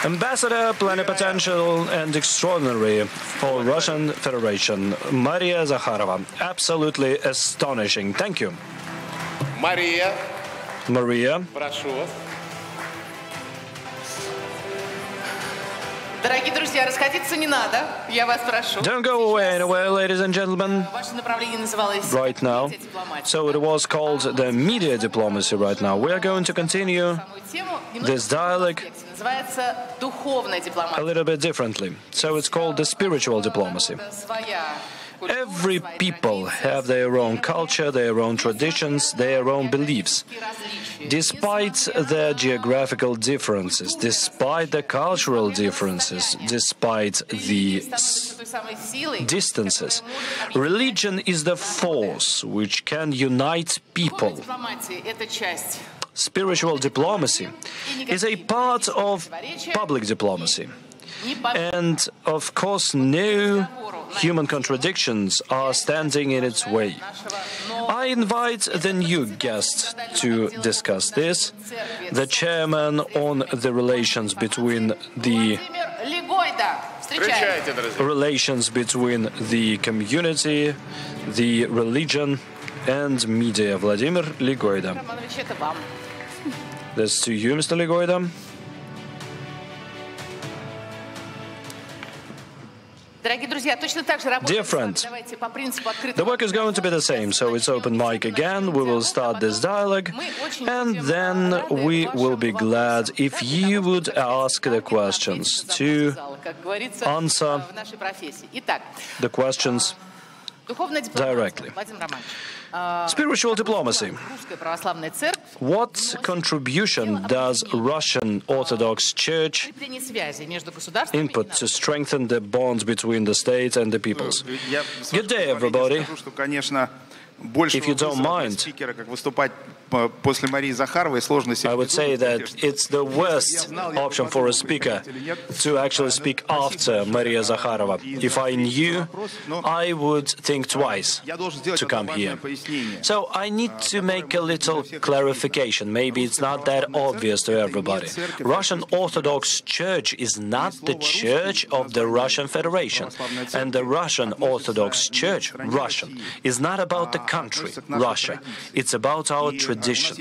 Speaker 1: Ambassador Plenipotential and Extraordinary for Russian Federation, Maria Zakharova. Absolutely astonishing. Thank you. Maria.
Speaker 2: Дорогие друзья, расходиться не надо. Я вас прошу.
Speaker 1: Don't go away anywhere, ladies and gentlemen.
Speaker 2: Ваше направление называлось
Speaker 1: right now. So it was called the media diplomacy right now. We are going to continue this dialogue a little bit differently. So it's called the spiritual diplomacy. Every people have their own culture, their own traditions, their own beliefs. Despite their geographical differences, despite the cultural differences, despite the distances, religion is the force which can unite people. Spiritual diplomacy is a part of public diplomacy. And, of course, no human contradictions are standing in its way. I invite the new guest to discuss this, the chairman on the relations between the community, the religion, and media, Vladimir Ligoida. That's to you, Mr. Ligoida. Dear friends, the work is going to be the same, so it's open mic again. We will start this dialogue, and then we will be glad if you would ask the questions to answer the questions directly. Spiritual diplomacy. What contribution does Russian Orthodox Church input to strengthen the bonds between the state and the peoples? Good day, everybody. If you don't mind, I would say that it's the worst option for a speaker to actually speak after Maria Zakharova. If I knew, I would think twice to come here. So I need to make a little clarification. Maybe it's not that obvious to everybody. Russian Orthodox Church is not the church of the Russian Federation. And the Russian Orthodox Church, Russian, is not about the country, Russia. It's about our tradition.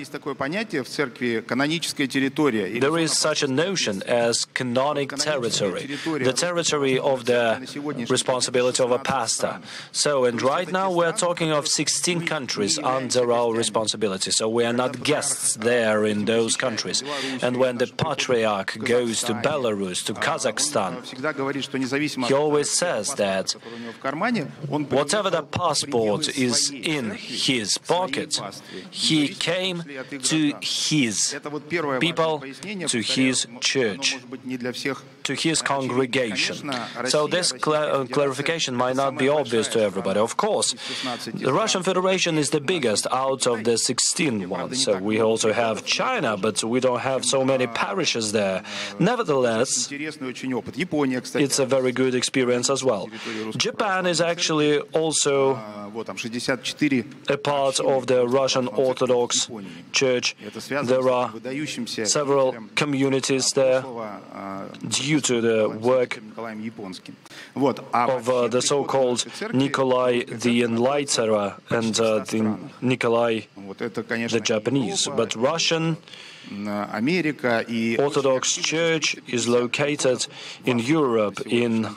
Speaker 1: There is such a notion as canonic territory, the territory of the responsibility of a pastor. So, and right now we are talking of 16 countries under our responsibility, so we are not guests there in those countries. And when the patriarch goes to Belarus, to Kazakhstan, he always says that whatever the passport is in his pocket, he came to his people, to his church. to his congregation. So this clarification might not be obvious to everybody. Of course, the Russian Federation is the biggest out of the 16 ones. So we also have China, but we don't have so many parishes there. Nevertheless, it's a very good experience as well. Japan is actually also a part of the Russian Orthodox Church. There are several communities there due to the work of the so-called Nikolai the Enlightener and the Nikolai the Japanese. But Russian Orthodox Church is located in Europe, in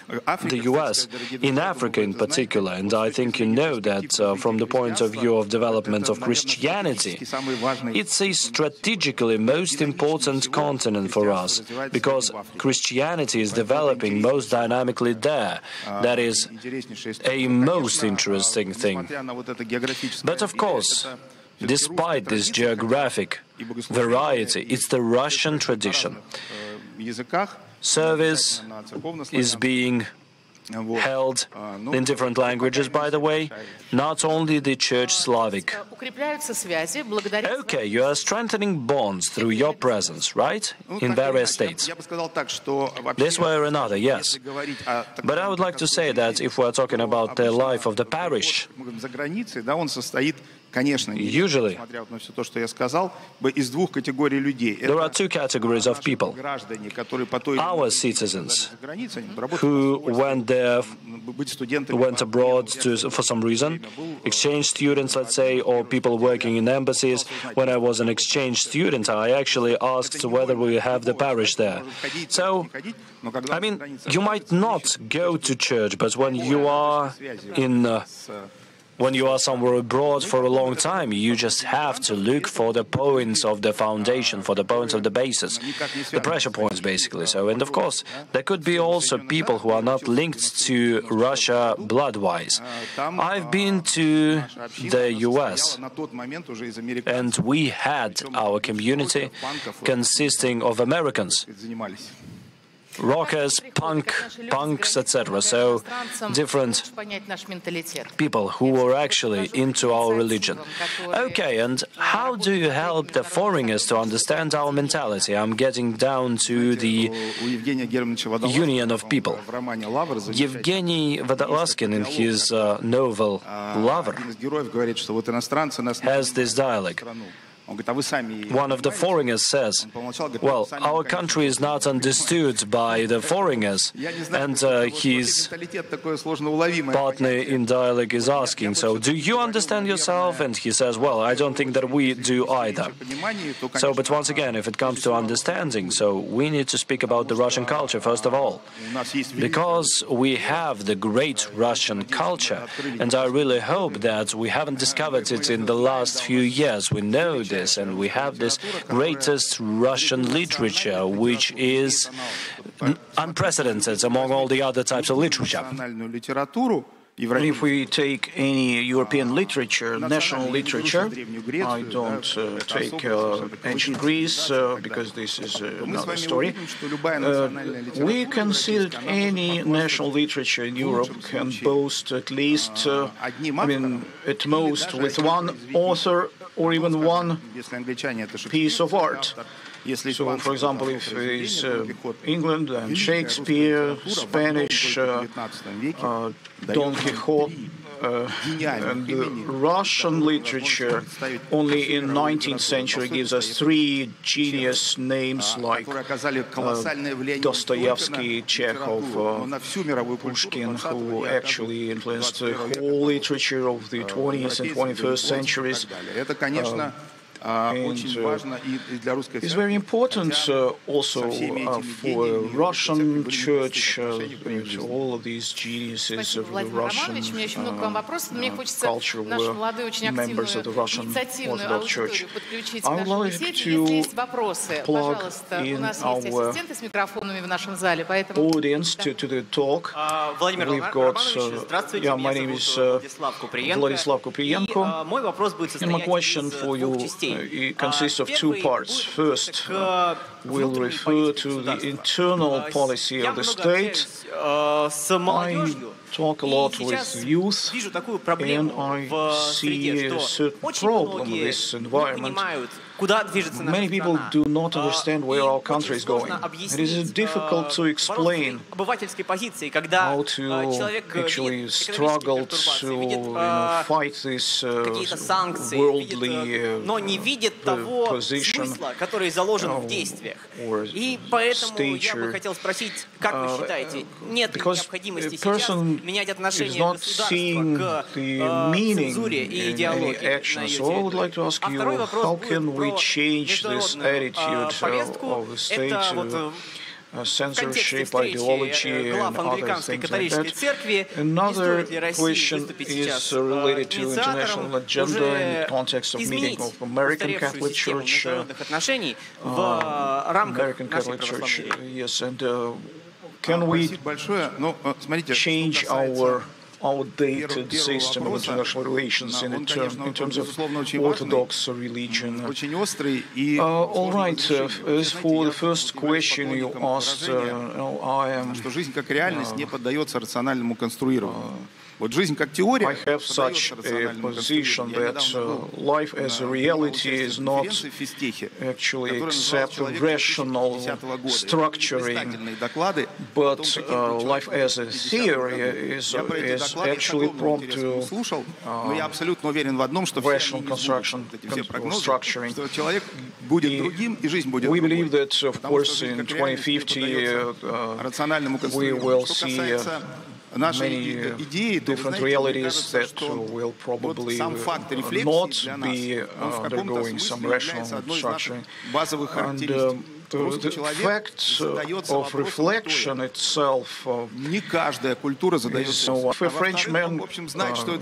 Speaker 1: the US, in Africa in particular, and I think you know that from the point of view of development of Christianity, it's a strategically most important continent for us, because Christianity is developing most dynamically there. That is a most interesting thing. But of course, despite this geographic variety, it's the Russian tradition. Service is being held in different languages, by the way, not only the Church Slavic. Okay, you are strengthening bonds through your presence, right, in various states. This way or another, yes. But I would like to say that if we are talking about the life of the parish, usually, there are two categories of people. Our citizens who went there, went abroad for some reason, exchange students, let's say, or people working in embassies. When I was an exchange student, I actually asked whether we have the parish there. So, I mean, you might not go to church, but when you are when you are somewhere abroad for a long time, you just have to look for the points of the foundation, for the points of the basis, the pressure points, basically. So, and of course, there could be also people who are not linked to Russia blood-wise. I've been to the US, and we had our community consisting of Americans. Rockers, punks, etc. So different people who were actually into our religion. Okay, and how do you help the foreigners to understand our mentality? I'm getting down to the union of people. Evgeny Vodolaskin, in his novel Lover, has this dialogue. One of the foreigners says, well, our country is not understood by the foreigners, and his partner in dialogue is asking, so do you understand yourself? And he says, well, I don't think that we do either. So, but once again, if it comes to understanding, so we need to speak about the Russian culture first of all, because we have the great Russian culture, and I really hope that we haven't discovered it in the last few years. We know this. And we have this greatest Russian literature, which is unprecedented among all the other types of literature.
Speaker 9: If we take any European literature, national literature, I don't take ancient Greece because this is another story. We can see that any national literature in Europe can boast at least, at most with one author or even one piece of art. So, for example, if it is England and Shakespeare, Spanish, Don Quixote, and Russian literature only in 19th century gives us three genius names like Dostoevsky, Chekhov, Pushkin, who actually influenced the whole literature of the 20th and 21st centuries. And it's very important also for Russian church, all of these geniuses of the Russian culture were members of the Russian Orthodox Church. I would like to plug in our audience to the talk. We've got, my name is Vladislav Kupriyenko, and my question for you it consists of two parts. First, will refer to the internal policy of the state. I talk a lot with youth, and I see a certain problem with this environment. Many people do not understand where our country is going. It is difficult to explain how to actually struggle to fight this worldly position or stature. Because a person is not seeing the meaning in any action. So I would like to ask you, how can we change this attitude of the state to censorship, ideology, and other things like that? Another question is related to international agenda in the context of meeting of American Catholic Church. American Catholic Church, yes, and can we change our outdated system of international relations in terms of Orthodox religion? All right, as for the first question you asked, I am... I have such a position that life as a reality is not actually except rational structuring, but life as a theory is actually prompt to rational construction, structuring. We believe that, of course, in 2050 we will see many different realities that will probably not be undergoing some rational structuring. And the fact of reflection itself is, if a Frenchman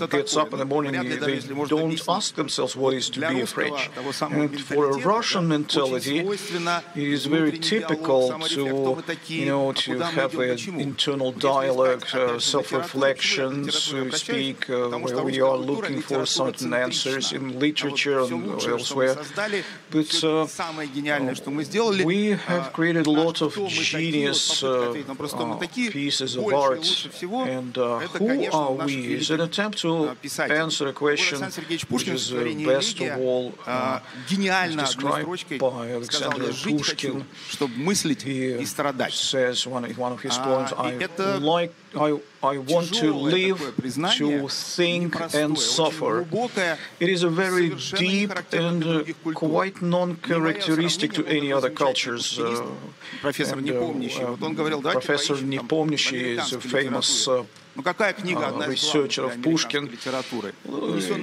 Speaker 9: gets up in the morning, they don't ask themselves what is to be a French. And for a Russian mentality, it is very typical to, to have an internal dialogue, self-reflection, so to speak, where we are looking for certain answers in literature and elsewhere. But we have created a lot of genius pieces of art, and who are we? Is an attempt to answer a question which is best of all described by Alexander Pushkin. He says in one of his poems, I want to live, to think and suffer. It is a very deep and quite non-characteristic to any other cultures. Professor Непомнящий is a famous researcher of Pushkin.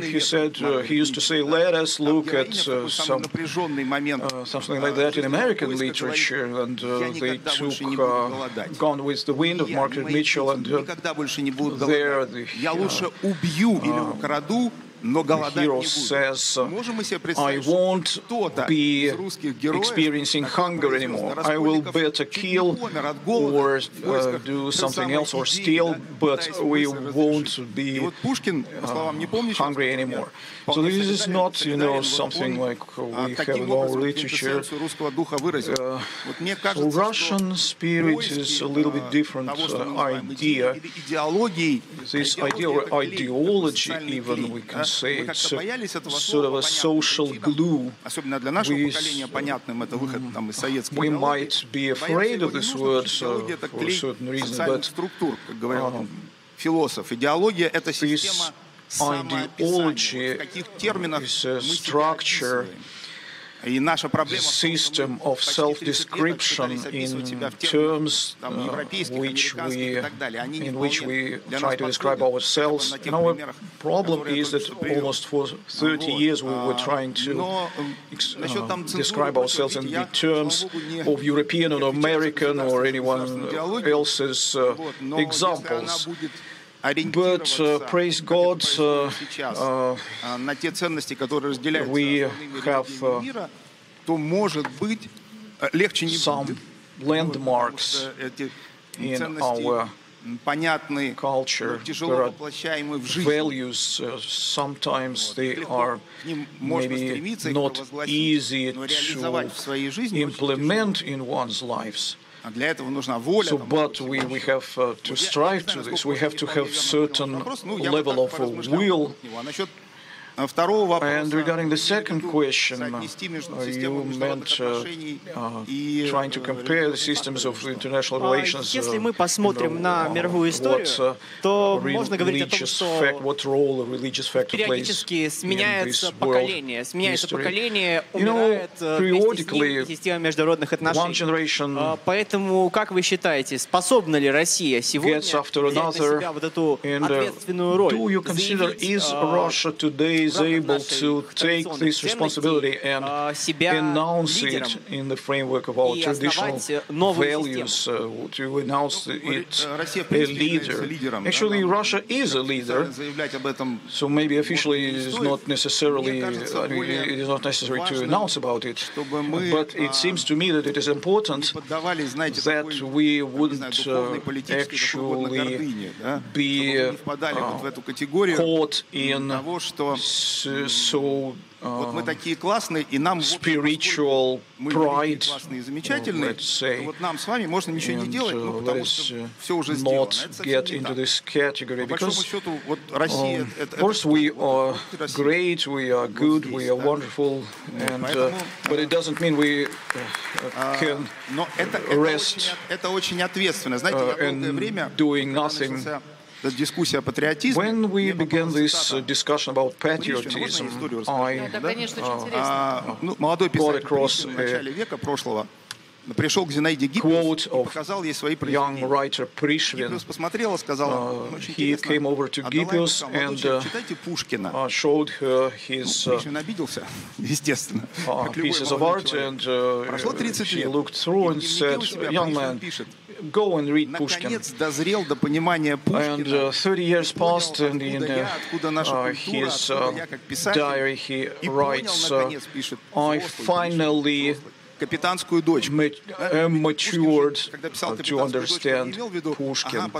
Speaker 9: He said, he used to say, let us look at something like that in American literature, and they took Gone with the Wind of Margaret Mitchell, and there the hero says, I won't be experiencing hunger anymore. I will better kill or do something else or steal, but we won't be hungry anymore. So this is not, something like we have in our literature. So Russian spirit is a little bit different idea. This idea or ideology, even, we can say, it's sort of a social glue. We might be afraid of this word for a certain reason, but this ideology is a structure, the system of self-description in terms in which we try to describe ourselves. And our problem is that almost for 30 years we were trying to describe ourselves in the terms of European or American or anyone else's examples. But praise God, we have some landmarks in our culture. There are values, sometimes they are maybe not easy to implement in one's lives. So, but we have to strive to this. We have to have certain level of will. And regarding the second question, you meant trying to compare the systems of international relations.
Speaker 17: Если мы посмотрим на мировую историю, то можно говорить о том, что периодически сменяется поколение, умирает вместе с ним система международных отношений. Поэтому, как вы считаете, способна ли Россия сегодня взять на себя вот эту ответственную роль?
Speaker 9: Is able to take this responsibility and announce it in the framework of our traditional values, to announce it a leader. Actually, Russia is a leader, so maybe officially it is not necessarily, it is not necessary to announce about it, but it seems to me that it is important that we wouldn't actually be caught in so spiritual pride, let's say, and not get into this category, because of course we are great, we are good, we are wonderful, and but it doesn't mean we can rest and doing nothing. When we began this discussion about patriotism, I got across a quote of young writer Prishvin. He came over to Gippius and showed her his pieces of art, and she looked through and said, "Young man, go and read Pushkin." And 30 years passed, and in his diary he writes, "I finally matured to understand Pushkin."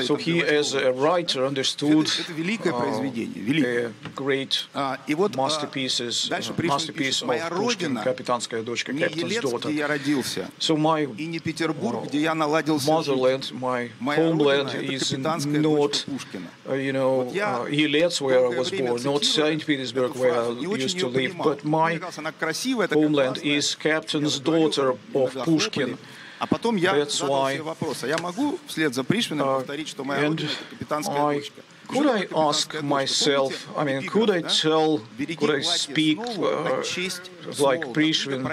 Speaker 9: So he, as a writer, understood a great masterpiece of Pushkin, Kapitanskaya Dochka, Captain's Daughter. So my motherland, my homeland is not, Yelets, where I was born, not St. Petersburg, where I used to live, but my homeland is Captain's Daughter of Pushkin. That's why. Could I ask myself, could I speak like Prishvin?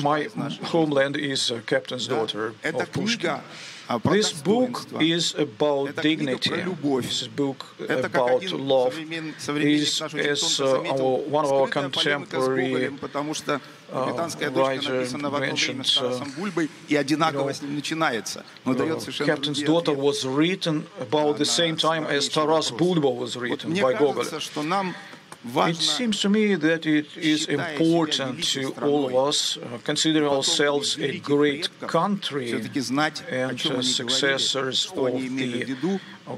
Speaker 9: My homeland is Captain's Daughter of Pushkin. This book is about dignity. This is a book about love. It is, as one of our contemporary writers mentioned, Captain's Daughter was written about the same time as Taras Bulba was written by Gogol. It seems to me that it is important to all of us consider ourselves a great country and successors of the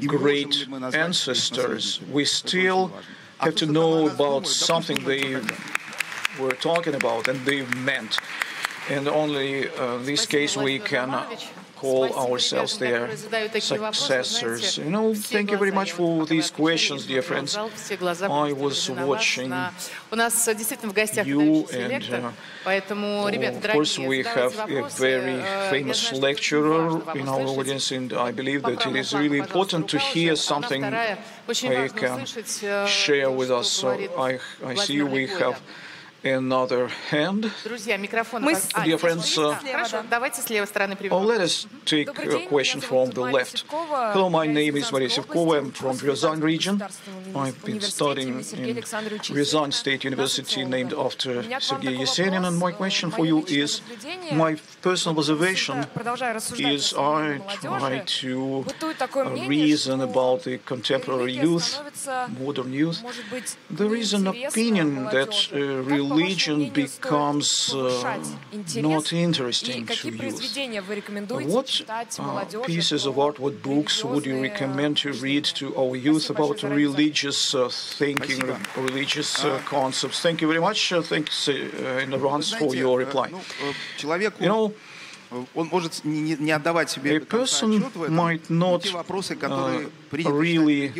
Speaker 9: great ancestors. We still have to know about something they were talking about and they meant. And only in this case we can call ourselves their successors. Thank you very much for these questions, dear friends. I was watching you, and of course we have a very famous lecturer in our audience, and I believe that it is really important to hear something I can share with us. So I see we have another hand. Dear friends, let us take a question from the left. Hello, my name is Maria Sivkova. I'm from Ryazan region. I've been studying in Ryazan State University, named after Sergei Yesenin. And my question for you is, my personal observation is I try to reason about the contemporary youth, modern youth. There is an opinion that religion becomes not interesting to youth. What pieces of art, what books would you recommend to read to our youth about religious thinking, religious concepts? Thank you very much. Thanks in advance for your reply. You know, a person might not really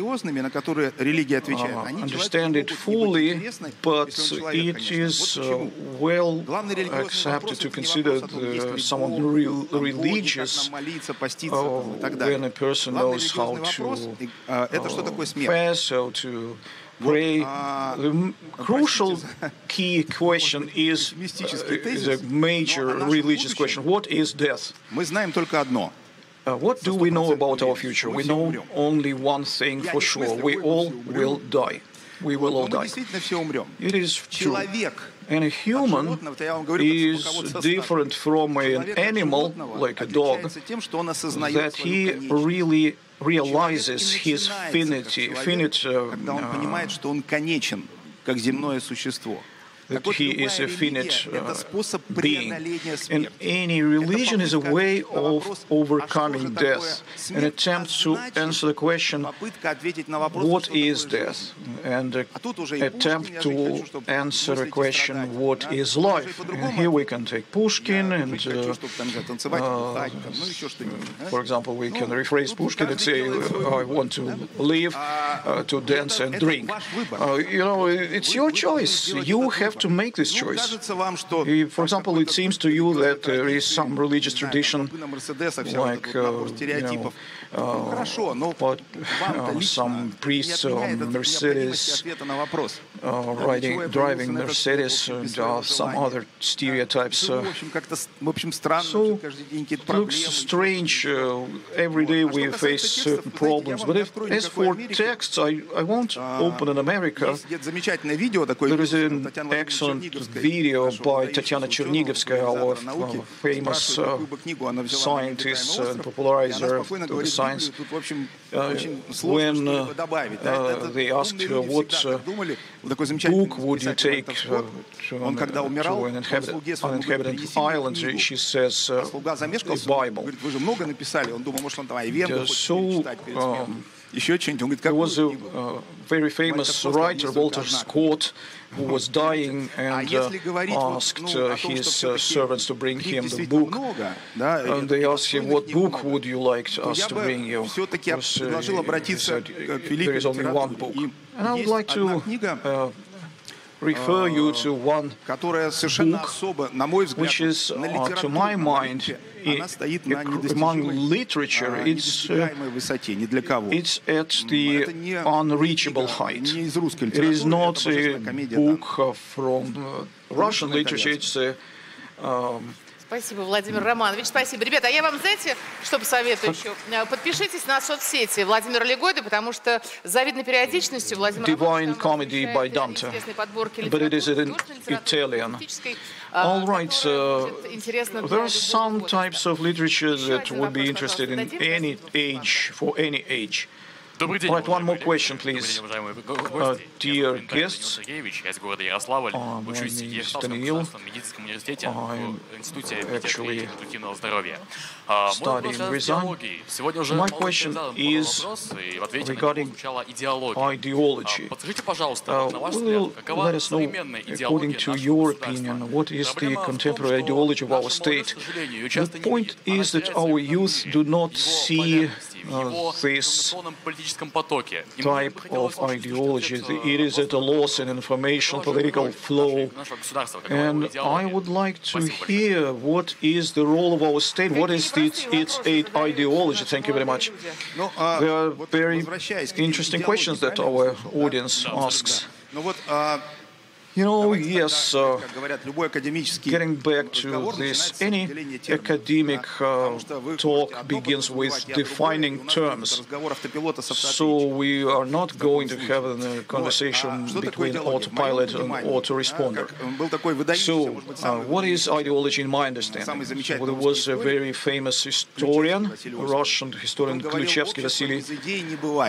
Speaker 9: understand it fully, but it is well accepted to consider someone religious when a person knows how to fast, how to pray. The crucial key question is a major religious question. What is death? What do we know about our future? We know only one thing for sure. We all will die. We will all die. It is true. And a human is different from an animal, like a dog, that he really realizes his finite that he is a finite being. And any religion is a way of overcoming death, an attempt to answer the question, what is death? And an attempt to answer the question, what is life? And here we can take Pushkin and, for example, we can rephrase Pushkin and say, I want to live, to dance and drink. You know, it's your choice. You have to make this choice. For example, it seems to you that there is some religious tradition, like some priests on Mercedes, driving Mercedes, and some other stereotypes. So it looks strange. Every day we face certain problems. But as for texts, I won't open in America. There is an excellent video by Tatiana Chernigovskaya, our famous scientist and popularizer of the science, when they asked her what book would you take to an uninhabited island, she says the Bible. There was a very famous writer, Walter Scott, who was dying and asked his servants to bring him the book. And they asked him, what book would you like us to bring you? Because, he said, there is only one book. And I would like to refer you to one book, which is, to my mind, among literature, it's at the unreachable height. It is not a book from Russian literature, it's a
Speaker 2: Спасибо, Владимир Романович. Спасибо. Ребята, а я вам, знаете, что посоветую еще? Подпишитесь на соцсети Владимира Легойды, потому что с завидной периодичностью Владимир
Speaker 9: Divine Comedy by Dante, but it is in Italian. All right, there are some types of literature that would be interested in any age, for any age. Right, one more question, please. Dear guests, my name is Daniil. I'm actually studying in Ryazan. My question is regarding ideology. Will you let us know, according to your opinion, what is the contemporary ideology of our state? The point is that our youth do not see this type of ideology. It is at a loss in information, political flow. And I would like to hear what is the role of our state, what is its ideology. Thank you very much. There are very interesting questions that our audience asks. You know, yes, getting back to this, any academic talk begins with defining terms. So we are not going to have a conversation between autopilot and autoresponder. So what is ideology in my understanding? Well, there was a very famous historian, Russian historian Ключевский Vasily.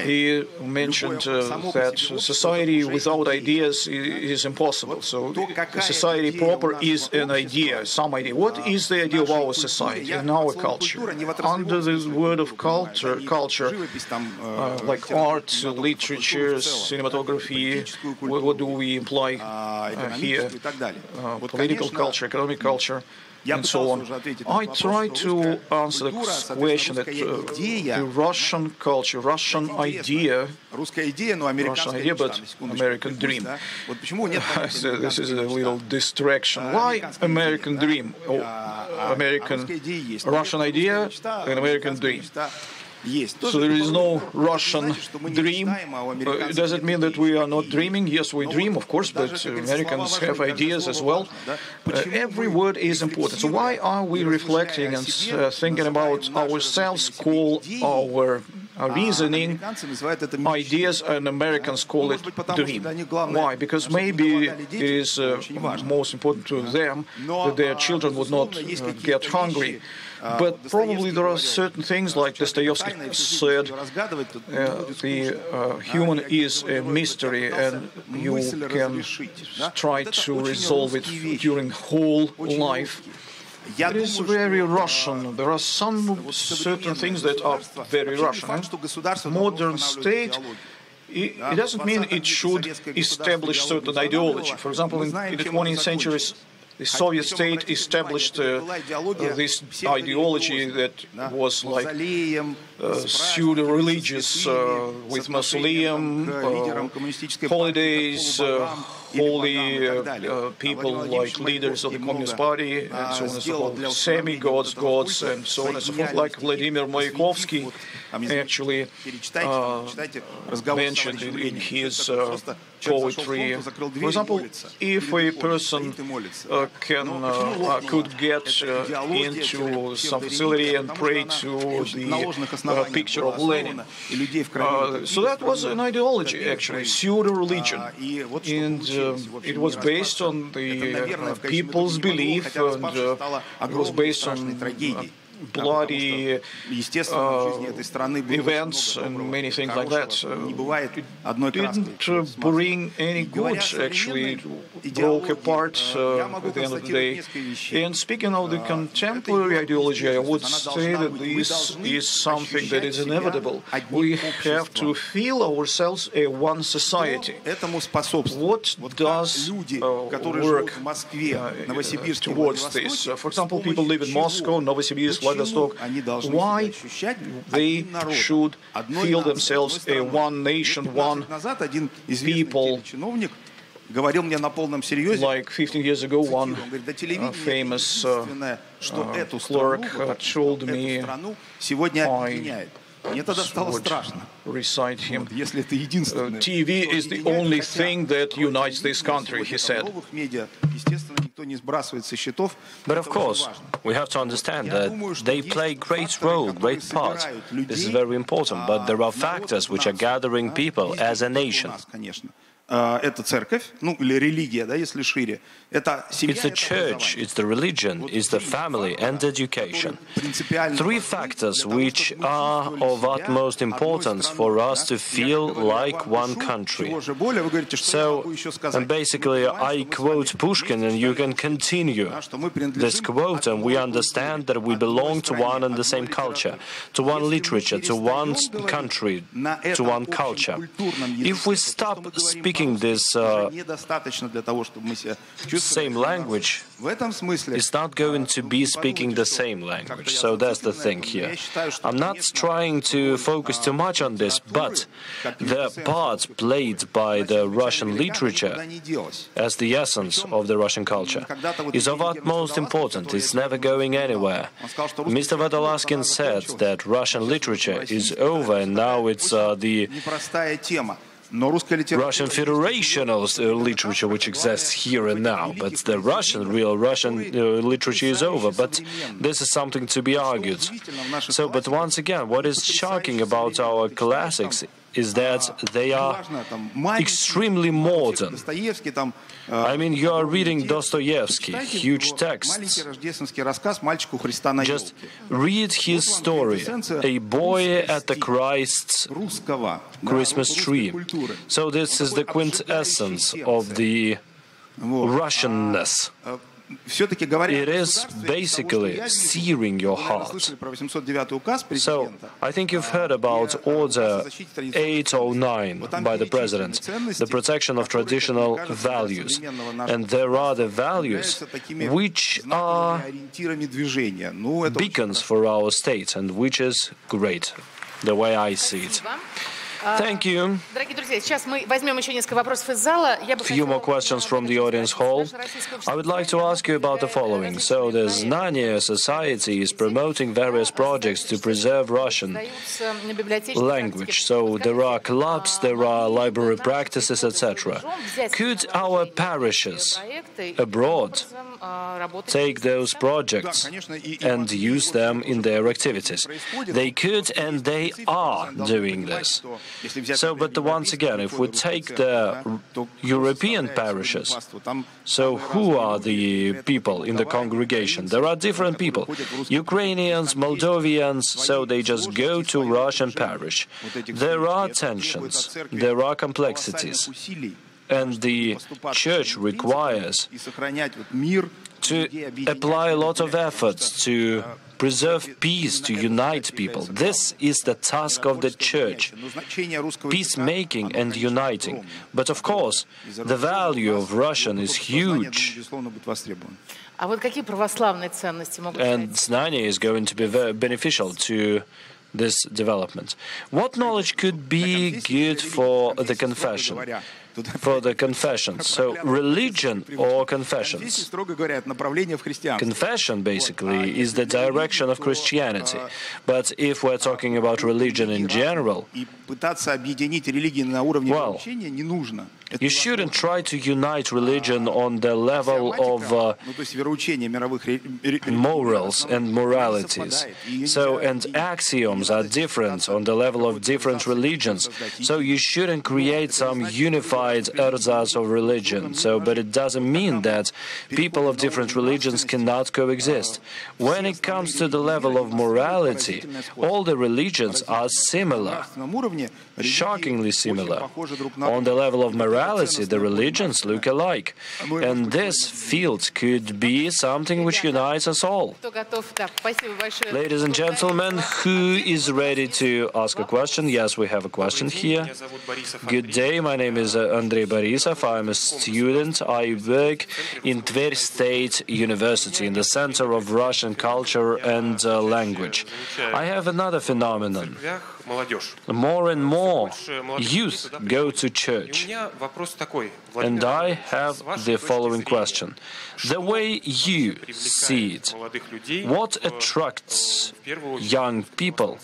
Speaker 9: He mentioned that society without ideas is impossible. possible. So the society proper is an idea, some idea. What is the idea of our society and our culture? Under this word of culture, like art, literature, cinematography, what do we imply here? Political culture, economic culture, and so on. I try to answer the question that the Russian culture, Russian idea, but American dream. This is a little distraction. Why American dream? Or Russian idea and American dream. So there is no Russian dream. Does it mean that we are not dreaming? Yes, we dream, of course, but Americans have ideas as well. Every word is important. So why are we reflecting and thinking about ourselves, call our reasoning ideas, and Americans call it dream? Why? Because maybe it is most important to them that their children would not get hungry. But probably there are certain things, like Dostoevsky said, the human is a mystery, and you can try to resolve it during whole life. It is very Russian. There are some certain things that are very Russian. Modern state, it doesn't mean it should establish certain ideology. For example, in the 20th century, the Soviet state established this ideology that was like pseudo-religious, with mausoleum, holidays, holy people like leaders of the Communist Party, and so on and so forth, semi-gods, gods, and so on and so forth, like Vladimir Mayakovsky actually mentioned in his poetry. For example, if a person could get into some facility and pray to the picture of Lenin, so that was an ideology, actually, pseudo-religion, and it was based on the people's belief, and it was based on bloody events and many things like that. It didn't bring any good, actually. It broke apart at the end of the day. And speaking of the contemporary ideology, I would say that this is something that is inevitable. We have to feel ourselves a one society. What does work towards this? For example, people live in Moscow, Novosibirsk, Vladivostok. Why they should feel themselves a one nation, one people? Like 15 years ago, one famous clerk told me I would recite him. TV is the only thing that unites this country, he said.
Speaker 1: But of course, we have to understand that they play great role, great part. This is very important, but there are factors which are gathering people as a nation.
Speaker 19: Это церковь, ну или религия, да, если шире.
Speaker 1: It's the church, it's the religion, it's the family and education. Three factors which are of utmost importance for us to feel like one country. So, and basically, I quote Pushkin, and you can continue this quote, and we understand that we belong to one and the same culture, to one literature, to one country, to one culture. If we stop speaking this same language, it's not going to be speaking the same language. So that's the thing here. I'm not trying to focus too much on this, but the part played by the Russian literature as the essence of the Russian culture is of utmost importance. It's never going anywhere. Mr. Vodolaskin said that Russian literature is over, and now it's the Russian Federational literature which exists here and now, but the real Russian literature is over. But this is something to be argued. So, but once again, what is shocking about our classics is that they are extremely modern. I mean, you are reading Dostoevsky, huge texts. Just read his story, A Boy at the Christ's Christmas Tree. So this is the quintessence of the Russianness. It is basically searing your heart. So, I think you've heard about Order 809 by the President, the protection of traditional values. And there are the values which are beacons for our state, and which is great, the way I see it. Thank you. Few more questions from the audience hall. I would like to ask you about the following. So the Znanie Society is promoting various projects to preserve Russian language. So there are clubs, there are library practices, etc. Could our parishes abroad take those projects and use them in their activities? They could, and they are doing this. So, but once again, if we take the European parishes, so who are the people in the congregation? There are different people. Ukrainians, Moldovians, so they just go to Russian parish. There are tensions, there are complexities, and the church requires to apply a lot of efforts to preserve peace, to unite people. This is the task of the church, peacemaking and uniting. But of course, the value of Russian is huge. And Znanie is going to be very beneficial to this development. What knowledge could be good for the confession? For the confessions. So, religion or confessions? Confession, basically, is the direction of Christianity. But if we're talking about religion in general, well, you shouldn't try to unite religion on the level of morals and moralities. So, and axioms are different on the level of different religions. So, you shouldn't create some unified erzaz of religion. So, but it doesn't mean that people of different religions cannot coexist. When it comes to the level of morality, all the religions are similar, shockingly similar. On the level of morality, the religions look alike. And this field could be something which unites us all. Ladies and gentlemen, who is ready to ask a question? Yes, we have a question here. Good day, my name is Andrei Borisov. I'm a student. I work in Tver State University in the Center of Russian Culture and Language. I have another phenomenon. More and more youth go to church. And I have the following question. The way you see it, what attracts young people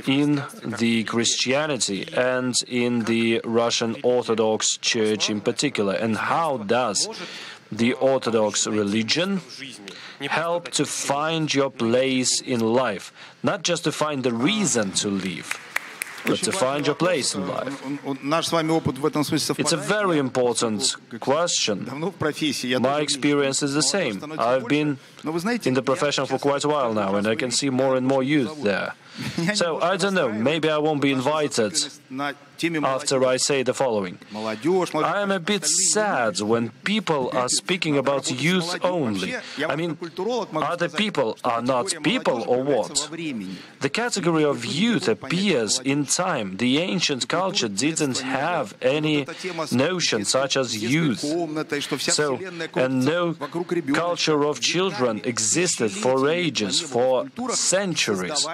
Speaker 1: in the Christianity and in the Russian Orthodox Church in particular, and how does the Orthodox religion help to find your place in life, not just to find the reason to live, but to find your place in life? It's a very important question. My experience is the same. I've been in the profession for quite a while now, and I can see more and more youth there. So, I don't know, maybe I won't be invited after I say the following. I am a bit sad when people are speaking about youth only. I mean, other people are not people or what? The category of youth appears in time. The ancient culture didn't have any notion such as youth. So, and no culture of children existed for ages, for centuries.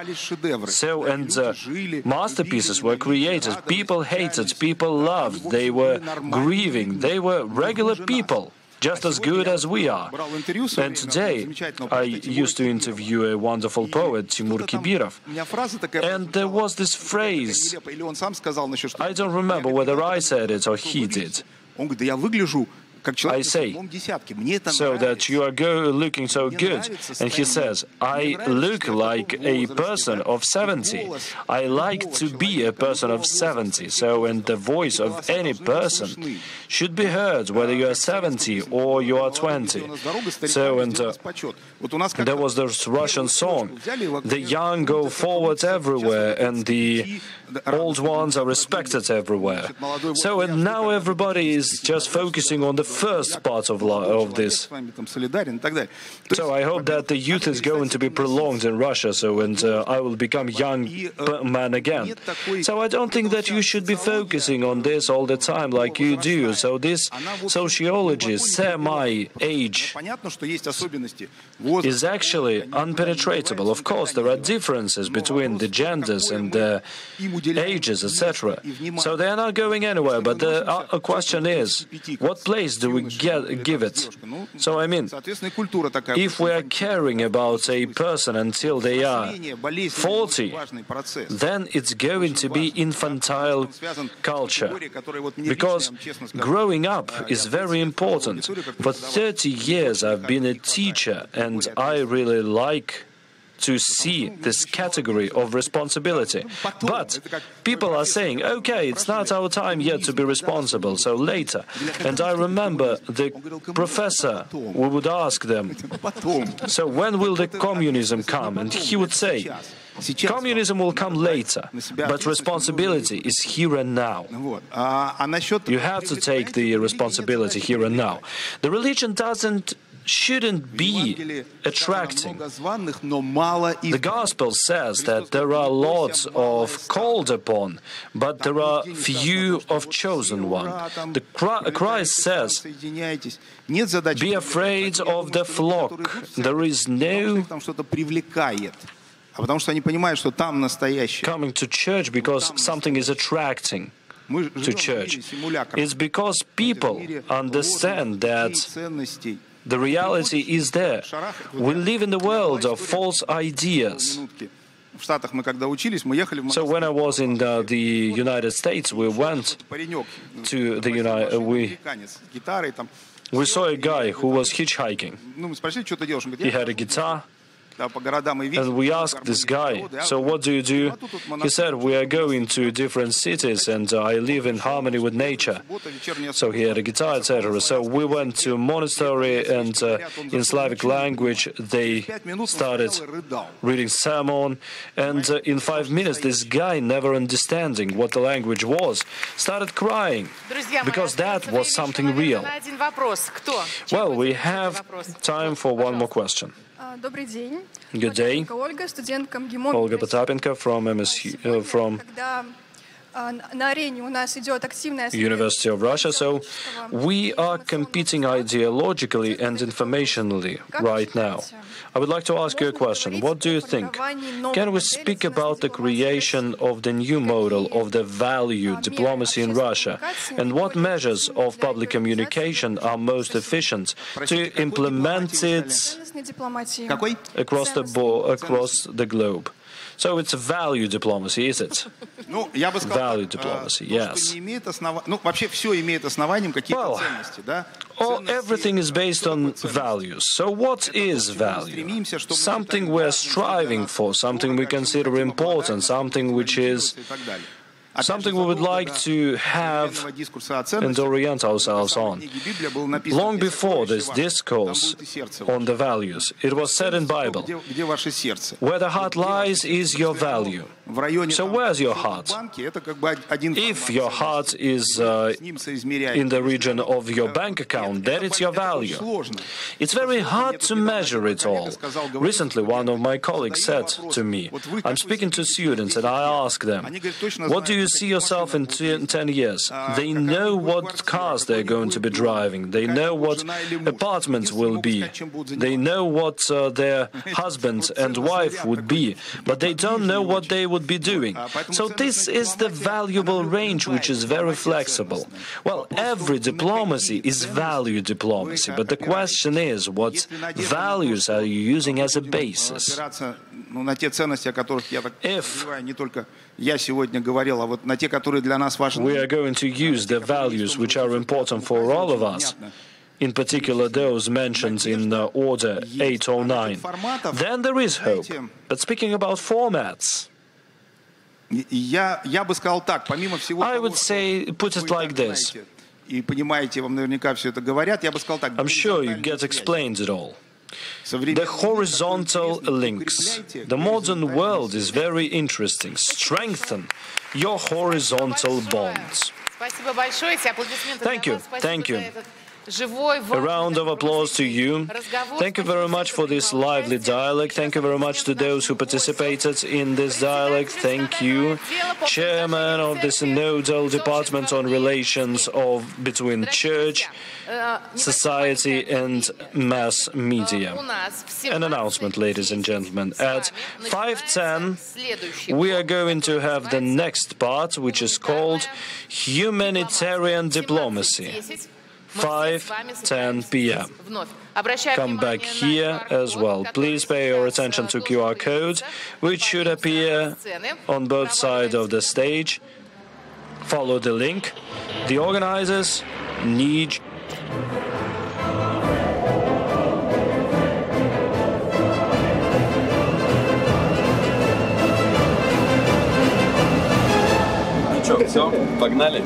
Speaker 1: So, and masterpieces were created. People hated, people loved, they were grieving, they were regular people, just as good as we are. And today, I used to interview a wonderful poet, Timur Kibirov, and there was this phrase, I don't remember whether I said it or he did. I say, so that you are looking so good. And he says, I look like a person of 70. I like to be a person of 70. So, and the voice of any person should be heard, whether you are 70 or you are 20. So, and there was this Russian song, the young go forward everywhere, and the old ones are respected everywhere. So, and now everybody is just focusing on the first part of this. So I hope that the youth is going to be prolonged in Russia, so, and I will become young man again. So I don't think that you should be focusing on this all the time like you do. So this sociology, semi-age, is actually unpenetratable. Of course, there are differences between the genders and the ages, etc. So they are not going anywhere, but the question is, what place do we give it? So I mean, if we are caring about a person until they are 40, then it's going to be infantile culture. Because growing up is very important. For 30 years I've been a teacher, and I really like to see this category of responsibility. But people are saying, okay, it's not our time yet to be responsible, so later. And I remember the professor, we would ask them, so when will the communism come? And he would say, communism will come later, but responsibility is here and now. You have to take the responsibility here and now. The religion shouldn't be attracting. The gospel says that there are lots of called upon, but there are few of chosen one. The Christ says, be afraid of the flock. There is no coming to church because something is attracting to church. It's because people understand that the reality is there. We live in the world of false ideas. So when I was in the United States, we went to the we saw a guy who was hitchhiking. He had a guitar. And we asked this guy, so what do you do? He said, we are going to different cities and I live in harmony with nature. So he had a guitar, etc. So we went to a monastery and in Slavic language they started reading sermon, and in 5 minutes this guy, never understanding what the language was, started crying because that was something real. Well, we have time for one more question. Good day. Olga Potapenko from MSU, from University of Russia. So we are competing ideologically and informationally right now. I would like to ask you a question. What do you think? Can we speak about the creation of the new model of the value diplomacy in Russia? And what measures of public communication are most efficient to implement it across the globe? So it's value diplomacy, is it? Value diplomacy, yes. Well, everything is based on values. So what is value? Something we're striving for, something we consider important, something which is something we would like to have and orient ourselves on. Long before this discourse on the values, it was said in the Bible, where the heart lies is your value. So where's your heart? If your heart is in the region of your bank account, then it's your value. It's very hard to measure it all. Recently, one of my colleagues said to me, I'm speaking to students and I ask them, what do you see yourself in 10 years? They know what cars they're going to be driving. They know what apartments will be. They know what their husband and wife would be. But they don't know what they would be doing. So this is the valuable range, which is very flexible. Well, every diplomacy is value diplomacy. But the question is, what values are you using as a basis? If we are going to use the values which are important for all of us, in particular those mentioned in Order 809, then there is hope. But speaking about formats,
Speaker 19: я бы сказал так, помимо всего
Speaker 1: I would say, put it like this.
Speaker 19: И понимаете, вам наверняка все это говорят, я бы сказал так.
Speaker 1: I'm sure you get explained it all. The horizontal links. The modern world is very interesting. Strengthen your horizontal bonds. Thank you. Thank you. A round of applause to you. Thank you very much for this lively dialogue. Thank you very much to those who participated in this dialogue. Thank you, Chairman of the Synodal Department on Relations between Church, Society and Mass Media. An announcement, ladies and gentlemen. At 5:10, we are going to have the next part, which is called Humanitarian Diplomacy. 5:10 p.m. Come back here as well. Please pay your attention to QR code, which should appear on both sides of the stage. Follow the link. The organizers need...
Speaker 20: Ну что, все, погнали.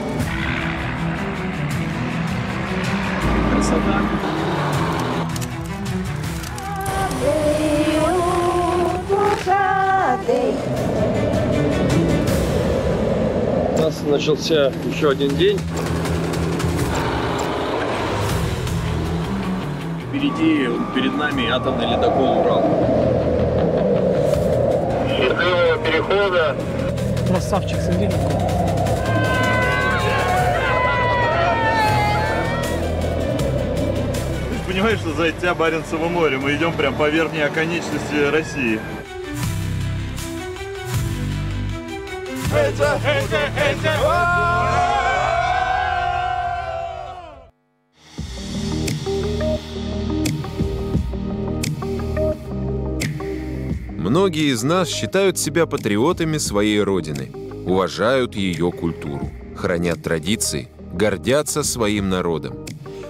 Speaker 20: У нас начался еще один день. Впереди, перед нами атомный ледокол «Урал». Счастливого перехода.
Speaker 22: Красавчик, смотри.
Speaker 21: Понимаешь, что за тебя Баренцево море, мы идем прям по верхней оконечности России.
Speaker 8: Многие из нас считают себя патриотами своей родины, уважают ее культуру, хранят традиции, гордятся своим народом.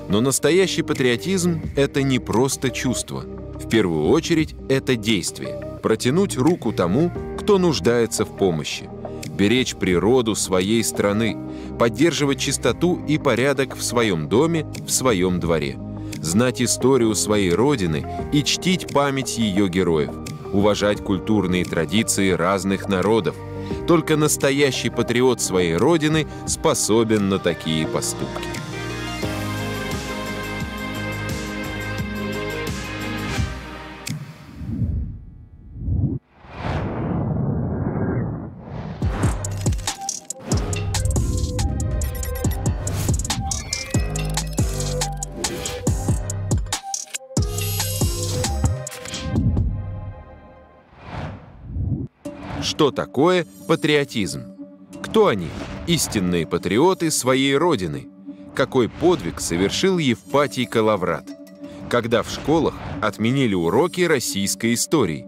Speaker 8: Но настоящий патриотизм – это не просто чувство. В первую очередь, это действие. Протянуть руку тому, кто нуждается в помощи. Беречь природу своей страны. Поддерживать чистоту и порядок в своем доме, в своем дворе. Знать историю своей родины и чтить память ее героев. Уважать культурные традиции разных народов. Только настоящий патриот своей родины способен на такие поступки. Что такое патриотизм? Кто они, истинные патриоты своей родины? Какой подвиг совершил Евпатий Калаврат? Когда в школах отменили уроки российской истории?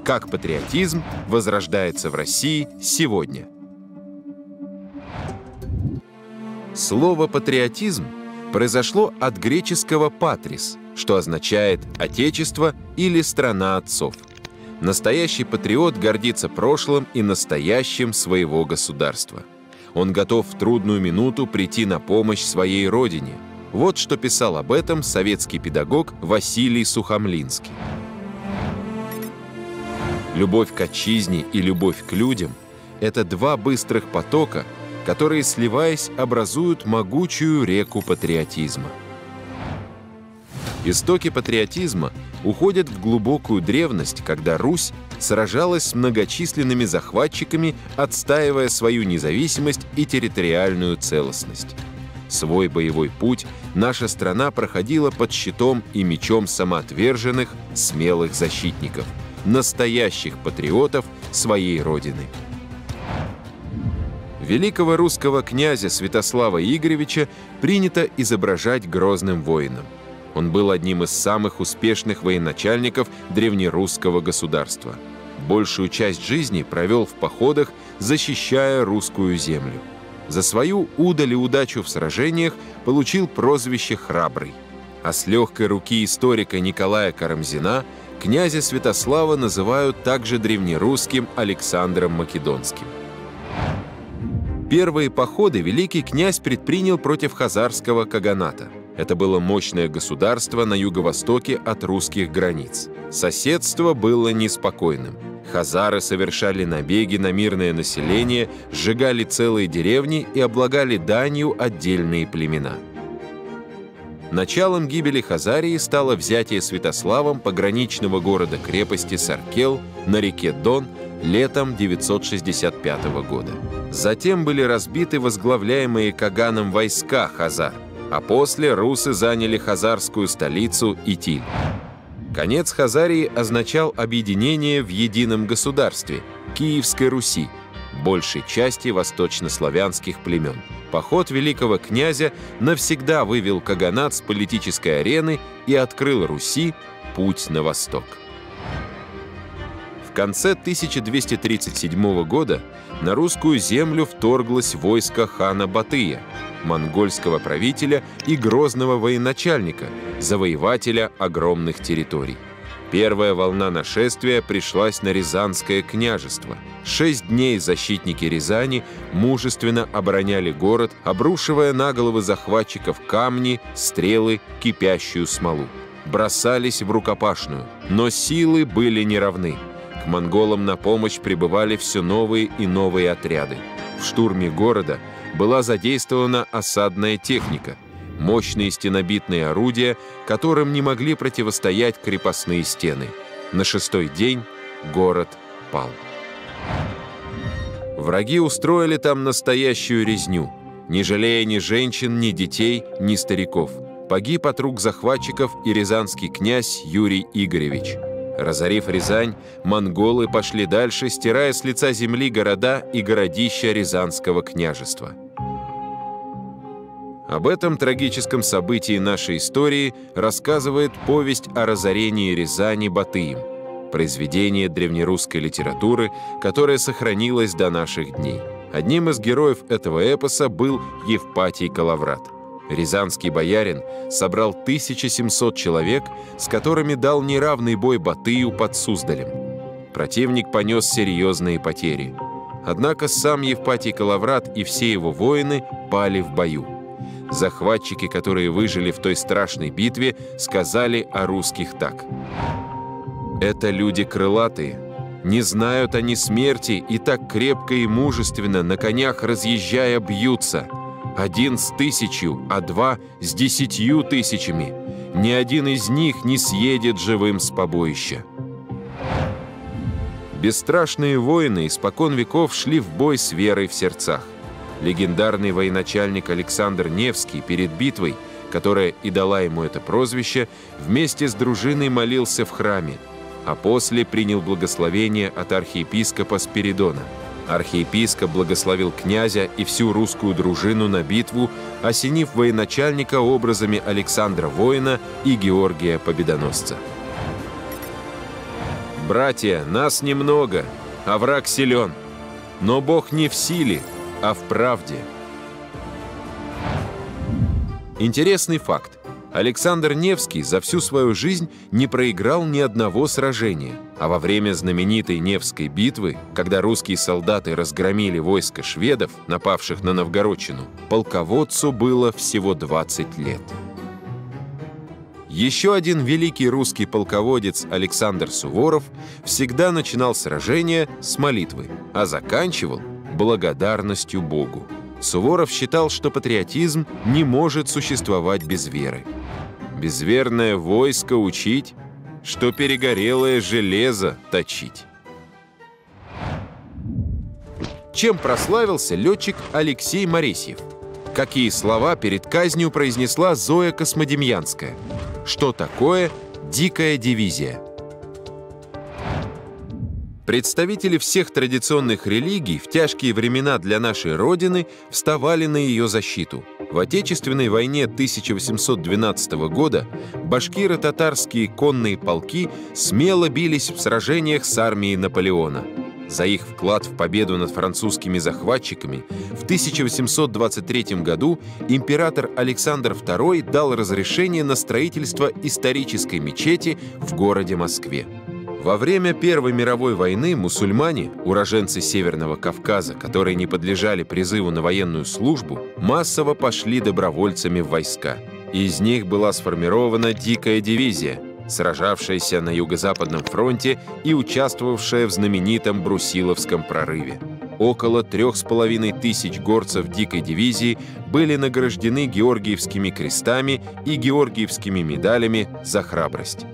Speaker 8: Как патриотизм возрождается в России сегодня? Слово «патриотизм» произошло от греческого «патрис», что означает «отечество» или «страна отцов». Настоящий патриот гордится прошлым и настоящим своего государства. Он готов в трудную минуту прийти на помощь своей родине. Вот что писал об этом советский педагог Василий Сухомлинский. Любовь к отчизне и любовь к людям – это два быстрых потока, которые, сливаясь, образуют могучую реку патриотизма. Истоки патриотизма уходят в глубокую древность, когда Русь сражалась с многочисленными захватчиками, отстаивая свою независимость и территориальную целостность. Свой боевой путь наша страна проходила под щитом и мечом самоотверженных, смелых защитников, настоящих патриотов своей родины. Великого русского князя Святослава Игоревича принято изображать грозным воином. Он был одним из самых успешных военачальников древнерусского государства. Большую часть жизни провел в походах, защищая русскую землю. За свою удаль и удачу в сражениях получил прозвище «Храбрый». А с легкой руки историка Николая Карамзина князя Святослава называют также древнерусским Александром Македонским. Первые походы великий князь предпринял против хазарского каганата. Это было мощное государство на юго-востоке от русских границ. Соседство было неспокойным. Хазары совершали набеги на мирное население, сжигали целые деревни и облагали данью отдельные племена. Началом гибели Хазарии стало взятие Святославом пограничного города-крепости Саркел на реке Дон летом 965 года. Затем были разбиты возглавляемые Каганом войска хазар, а после русы заняли хазарскую столицу Итиль. Конец Хазарии означал объединение в едином государстве – Киевской Руси, большей части восточнославянских племен. Поход великого князя навсегда вывел каганат с политической арены и открыл Руси путь на восток. В конце 1237 года на русскую землю вторглось войско хана Батыя, монгольского правителя и грозного военачальника, завоевателя огромных территорий. Первая волна нашествия пришлась на Рязанское княжество. 6 дней защитники Рязани мужественно обороняли город, обрушивая на головы захватчиков камни, стрелы, кипящую смолу. Бросались в рукопашную, но силы были неравны. К монголам на помощь прибывали все новые и новые отряды. В штурме города была задействована осадная техника, мощные стенобитные орудия, которым не могли противостоять крепостные стены. На 6-й день город пал. Враги устроили там настоящую резню, не жалея ни женщин, ни детей, ни стариков. Погиб от рук захватчиков и рязанский князь Юрий Игоревич. Разорив Рязань, монголы пошли дальше, стирая с лица земли города и городища Рязанского княжества. Об этом трагическом событии нашей истории рассказывает повесть о разорении Рязани Батыем, произведение древнерусской литературы, которое сохранилось до наших дней. Одним из героев этого эпоса был Евпатий Калаврат. Рязанский боярин собрал 1700 человек, с которыми дал неравный бой Батыю под Суздалем. Противник понес серьезные потери. Однако сам Евпатий Калаврат и все его воины пали в бою. Захватчики, которые выжили в той страшной битве, сказали о русских так: «Это люди крылатые, не знают они смерти и так крепко и мужественно на конях разъезжая бьются. 1 с 1000, а 2 с 10 000. Ни один из них не съедет живым с побоища». Бесстрашные воины испокон веков шли в бой с верой в сердцах. Легендарный военачальник Александр Невский перед битвой, которая и дала ему это прозвище, вместе с дружиной молился в храме, а после принял благословение от архиепископа Спиридона. Архиепископ благословил князя и всю русскую дружину на битву, осенив военачальника образами Александра Воина и Георгия Победоносца. «Братья, нас немного, а враг силен, но Бог не в силе, а в правде». Интересный факт. Александр Невский за всю свою жизнь не проиграл ни одного сражения, а во время знаменитой Невской битвы, когда русские солдаты разгромили войско шведов, напавших на Новгородчину, полководцу было всего 20 лет. Еще один великий русский полководец Александр Суворов всегда начинал сражение с молитвы, а заканчивал благодарностью Богу. Суворов считал, что патриотизм не может существовать без веры. Безверное войско учить, что перегорелое железо точить. Чем прославился летчик Алексей Моресьев? Какие слова перед казнью произнесла Зоя Космодемьянская? Что такое «дикая дивизия»? Представители всех традиционных религий в тяжкие времена для нашей Родины вставали на ее защиту. В Отечественной войне 1812 года башкиро-татарские конные полки смело бились в сражениях с армией Наполеона. За их вклад в победу над французскими захватчиками в 1823 году император Александр II дал разрешение на строительство исторической мечети в городе Москве. Во время Первой мировой войны мусульмане, уроженцы Северного Кавказа, которые не подлежали призыву на военную службу, массово пошли добровольцами в войска. Из них была сформирована дикая дивизия, сражавшаяся на Юго-Западном фронте и участвовавшая в знаменитом Брусиловском прорыве. Около 3500 горцев дикой дивизии были награждены Георгиевскими крестами и Георгиевскими медалями за храбрость.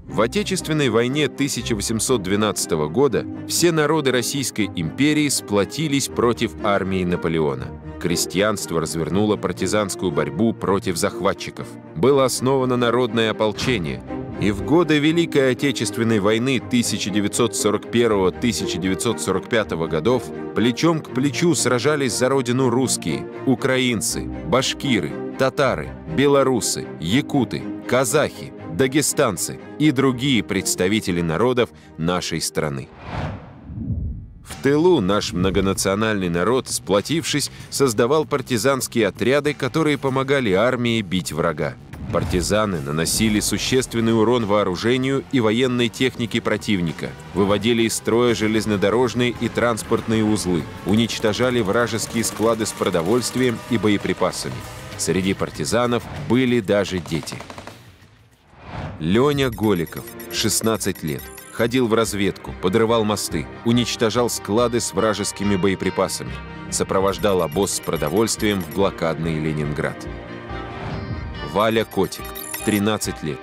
Speaker 8: В Отечественной войне 1812 года все народы Российской империи сплотились против армии Наполеона. Крестьянство развернуло партизанскую борьбу против захватчиков. Было основано народное ополчение. И в годы Великой Отечественной войны 1941-1945 годов плечом к плечу сражались за родину русские, украинцы, башкиры, татары, белорусы, якуты, казахи, дагестанцы и другие представители народов нашей страны. В тылу наш многонациональный народ, сплотившись, создавал партизанские отряды, которые помогали армии бить врага. Партизаны наносили существенный урон вооружению и военной технике противника, выводили из строя железнодорожные и транспортные узлы, уничтожали вражеские склады с продовольствием и боеприпасами. Среди партизанов были даже дети. Леня Голиков, 16 лет, ходил в разведку, подрывал мосты, уничтожал склады с вражескими боеприпасами, сопровождал обоз с продовольствием в блокадный Ленинград. Валя Котик, 13 лет,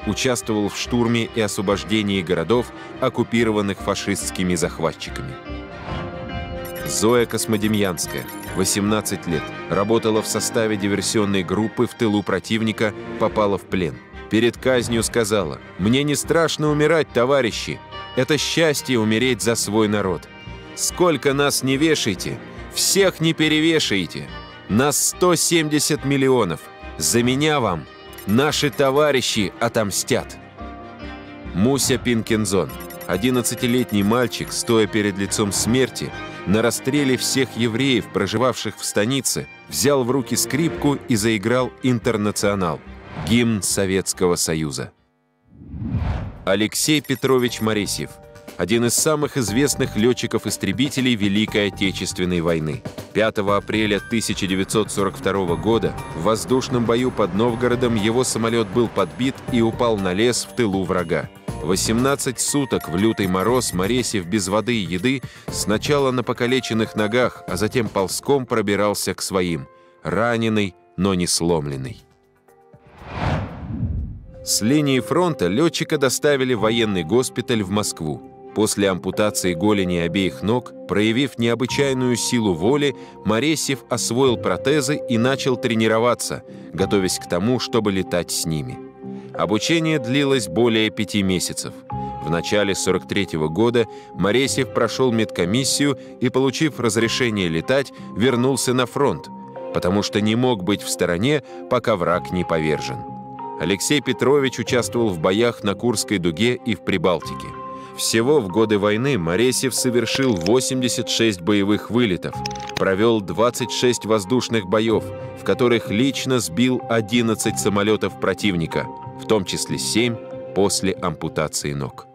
Speaker 8: участвовал в штурме и освобождении городов, оккупированных фашистскими захватчиками. Зоя Космодемьянская, 18 лет, работала в составе диверсионной группы в тылу противника, попала в плен. Перед казнью сказала: «Мне не страшно умирать, товарищи. Это счастье умереть за свой народ. Сколько нас не вешайте, всех не перевешаете. Нас 170 миллионов. За меня вам наши товарищи отомстят». Муся Пинкензон, 11-летний мальчик, стоя перед лицом смерти, на расстреле всех евреев, проживавших в станице, взял в руки скрипку и заиграл «Интернационал», гимн Советского Союза. Алексей Петрович Моресьев, один из самых известных летчиков-истребителей Великой Отечественной войны. 5 апреля 1942 года в воздушном бою под Новгородом его самолет был подбит и упал на лес в тылу врага. 18 суток в лютый мороз Моресьев без воды и еды сначала на покалеченных ногах, а затем ползком пробирался к своим, раненый, но не сломленный. С линии фронта летчика доставили в военный госпиталь в Москву. После ампутации голени обеих ног, проявив необычайную силу воли, Моресьев освоил протезы и начал тренироваться, готовясь к тому, чтобы летать с ними. Обучение длилось более 5 месяцев. В начале 1943 года Моресьев прошел медкомиссию и, получив разрешение летать, вернулся на фронт, потому что не мог быть в стороне, пока враг не повержен. Алексей Петрович участвовал в боях на Курской дуге и в Прибалтике. Всего в годы войны Моресьев совершил 86 боевых вылетов, провел 26 воздушных боев, в которых лично сбил 11 самолетов противника, в том числе 7 после ампутации ног.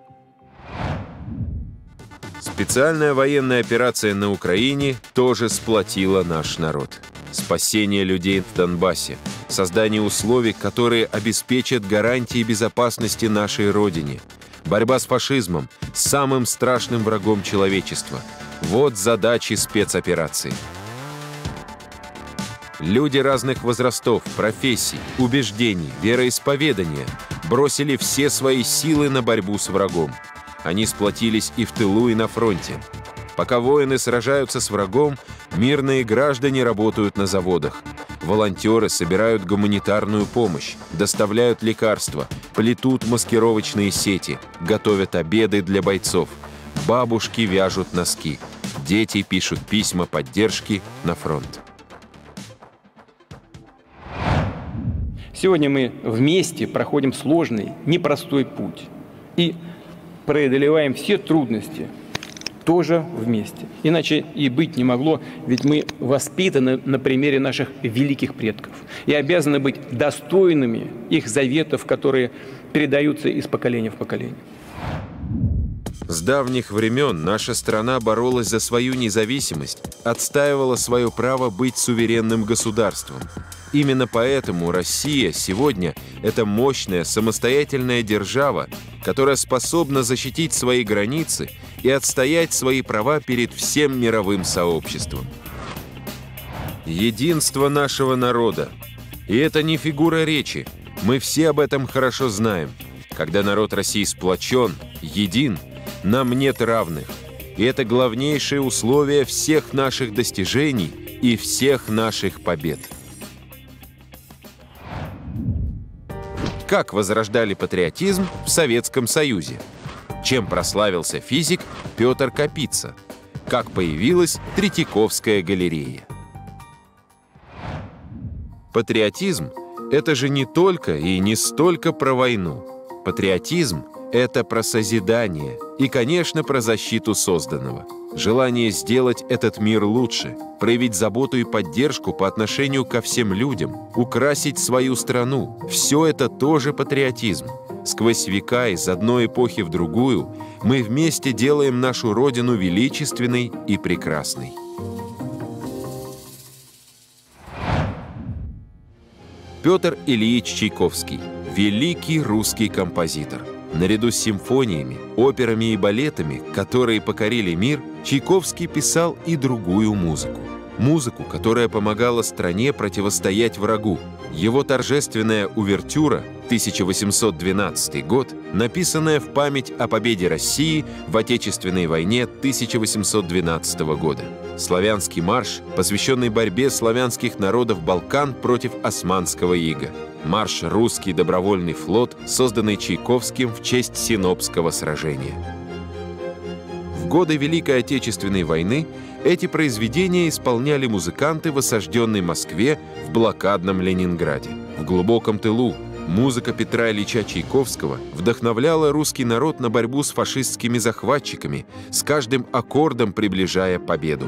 Speaker 8: Специальная военная операция на Украине тоже сплотила наш народ. Спасение людей в Донбассе, создание условий, которые обеспечат гарантии безопасности нашей Родине, борьба с фашизмом, самым страшным врагом человечества. Вот задачи спецоперации. Люди разных возрастов, профессий, убеждений, вероисповедания бросили все свои силы на борьбу с врагом. Они сплотились и в тылу, и на фронте. Пока воины сражаются с врагом, мирные граждане работают на заводах. Волонтеры собирают гуманитарную помощь, доставляют лекарства, плетут маскировочные сети, готовят обеды для бойцов. Бабушки вяжут носки, дети пишут письма поддержки на фронт.
Speaker 4: Сегодня мы вместе проходим сложный, непростой путь. И преодолеваем все трудности тоже вместе. Иначе и быть не могло, ведь мы воспитаны на примере наших великих предков и обязаны быть достойными их заветов, которые передаются из поколения в поколение.
Speaker 8: С давних времен наша страна боролась за свою независимость, отстаивала свое право быть суверенным государством. Именно поэтому Россия сегодня – это мощная самостоятельная держава, которая способна защитить свои границы и отстоять свои права перед всем мировым сообществом. Единство нашего народа. И это не фигура речи. Мы все об этом хорошо знаем. Когда народ России сплочен, един, нам нет равных. И это главнейшее условие всех наших достижений и всех наших побед. Как возрождали патриотизм в Советском Союзе? Чем прославился физик Петр Капица? Как появилась Третьяковская галерея? Патриотизм – это же не только и не столько про войну. Патриотизм – это про созидание и, конечно, про защиту созданного. Желание сделать этот мир лучше, проявить заботу и поддержку по отношению ко всем людям, украсить свою страну – все это тоже патриотизм. Сквозь века из одной эпохи в другую мы вместе делаем нашу Родину величественной и прекрасной. Петр Ильич Чайковский – великий русский композитор. Наряду с симфониями, операми и балетами, которые покорили мир, Чайковский писал и другую музыку. Музыку, которая помогала стране противостоять врагу. Его торжественная увертюра, 1812 год, написанная в память о победе России в Отечественной войне 1812 года. Славянский марш, посвященный борьбе славянских народов Балкан против османского ига. Марш «Русский добровольный флот», созданный Чайковским в честь Синопского сражения. В годы Великой Отечественной войны эти произведения исполняли музыканты в осажденной Москве в блокадном Ленинграде. В глубоком тылу музыка Петра Ильича Чайковского вдохновляла русский народ на борьбу с фашистскими захватчиками, с каждым аккордом приближая победу.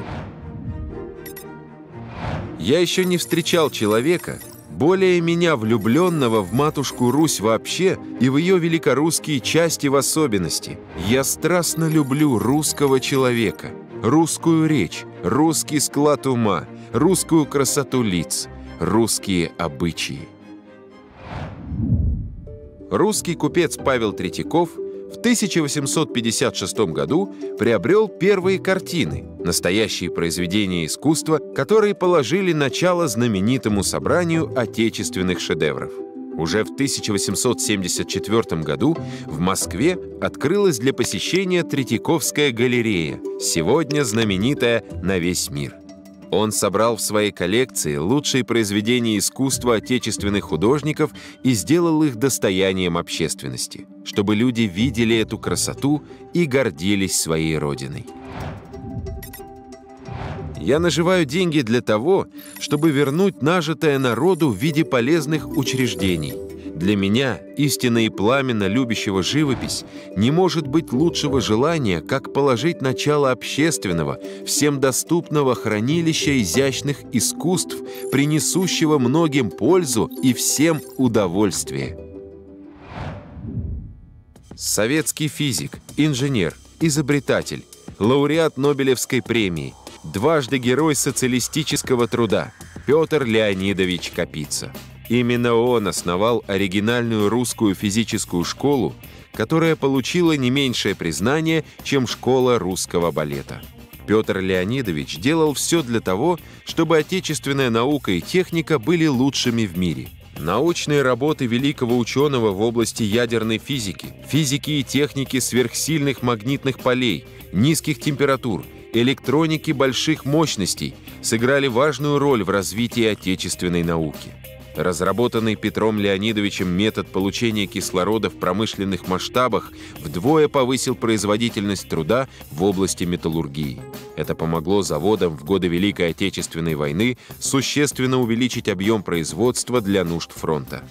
Speaker 8: Я еще не встречал человека, более меня влюбленного в матушку Русь вообще и в ее великорусские части в особенности. Я страстно люблю русского человека, русскую речь, русский склад ума, русскую красоту лиц, русские обычаи. Русский купец Павел Третьяков в 1856 году приобрел первые картины, настоящие произведения искусства, которые положили начало знаменитому собранию отечественных шедевров. Уже в 1874 году в Москве открылась для посещения Третьяковская галерея, сегодня знаменитая на весь мир. Он собрал в своей коллекции лучшие произведения искусства отечественных художников и сделал их достоянием общественности, чтобы люди видели эту красоту и гордились своей родиной. Я наживаю деньги для того, чтобы вернуть нажитое народу в виде полезных учреждений. Для меня, истинно и пламенно любящего живопись, не может быть лучшего желания, как положить начало общественного, всем доступного хранилища изящных искусств, принесущего многим пользу и всем удовольствие. Советский физик, инженер, изобретатель, лауреат Нобелевской премии, дважды герой социалистического труда Петр Леонидович Капица. Именно он основал оригинальную русскую физическую школу, которая получила не меньшее признание, чем школа русского балета. Петр Леонидович делал все для того, чтобы отечественная наука и техника были лучшими в мире. Научные работы великого ученого в области ядерной физики, физики и техники сверхсильных магнитных полей, низких температур, электроники больших мощностей сыграли важную роль в развитии отечественной науки. Разработанный Петром Леонидовичем метод получения кислорода в промышленных масштабах вдвое повысил производительность труда в области металлургии. Это помогло заводам в годы Великой Отечественной войны существенно увеличить объем производства для нужд фронта.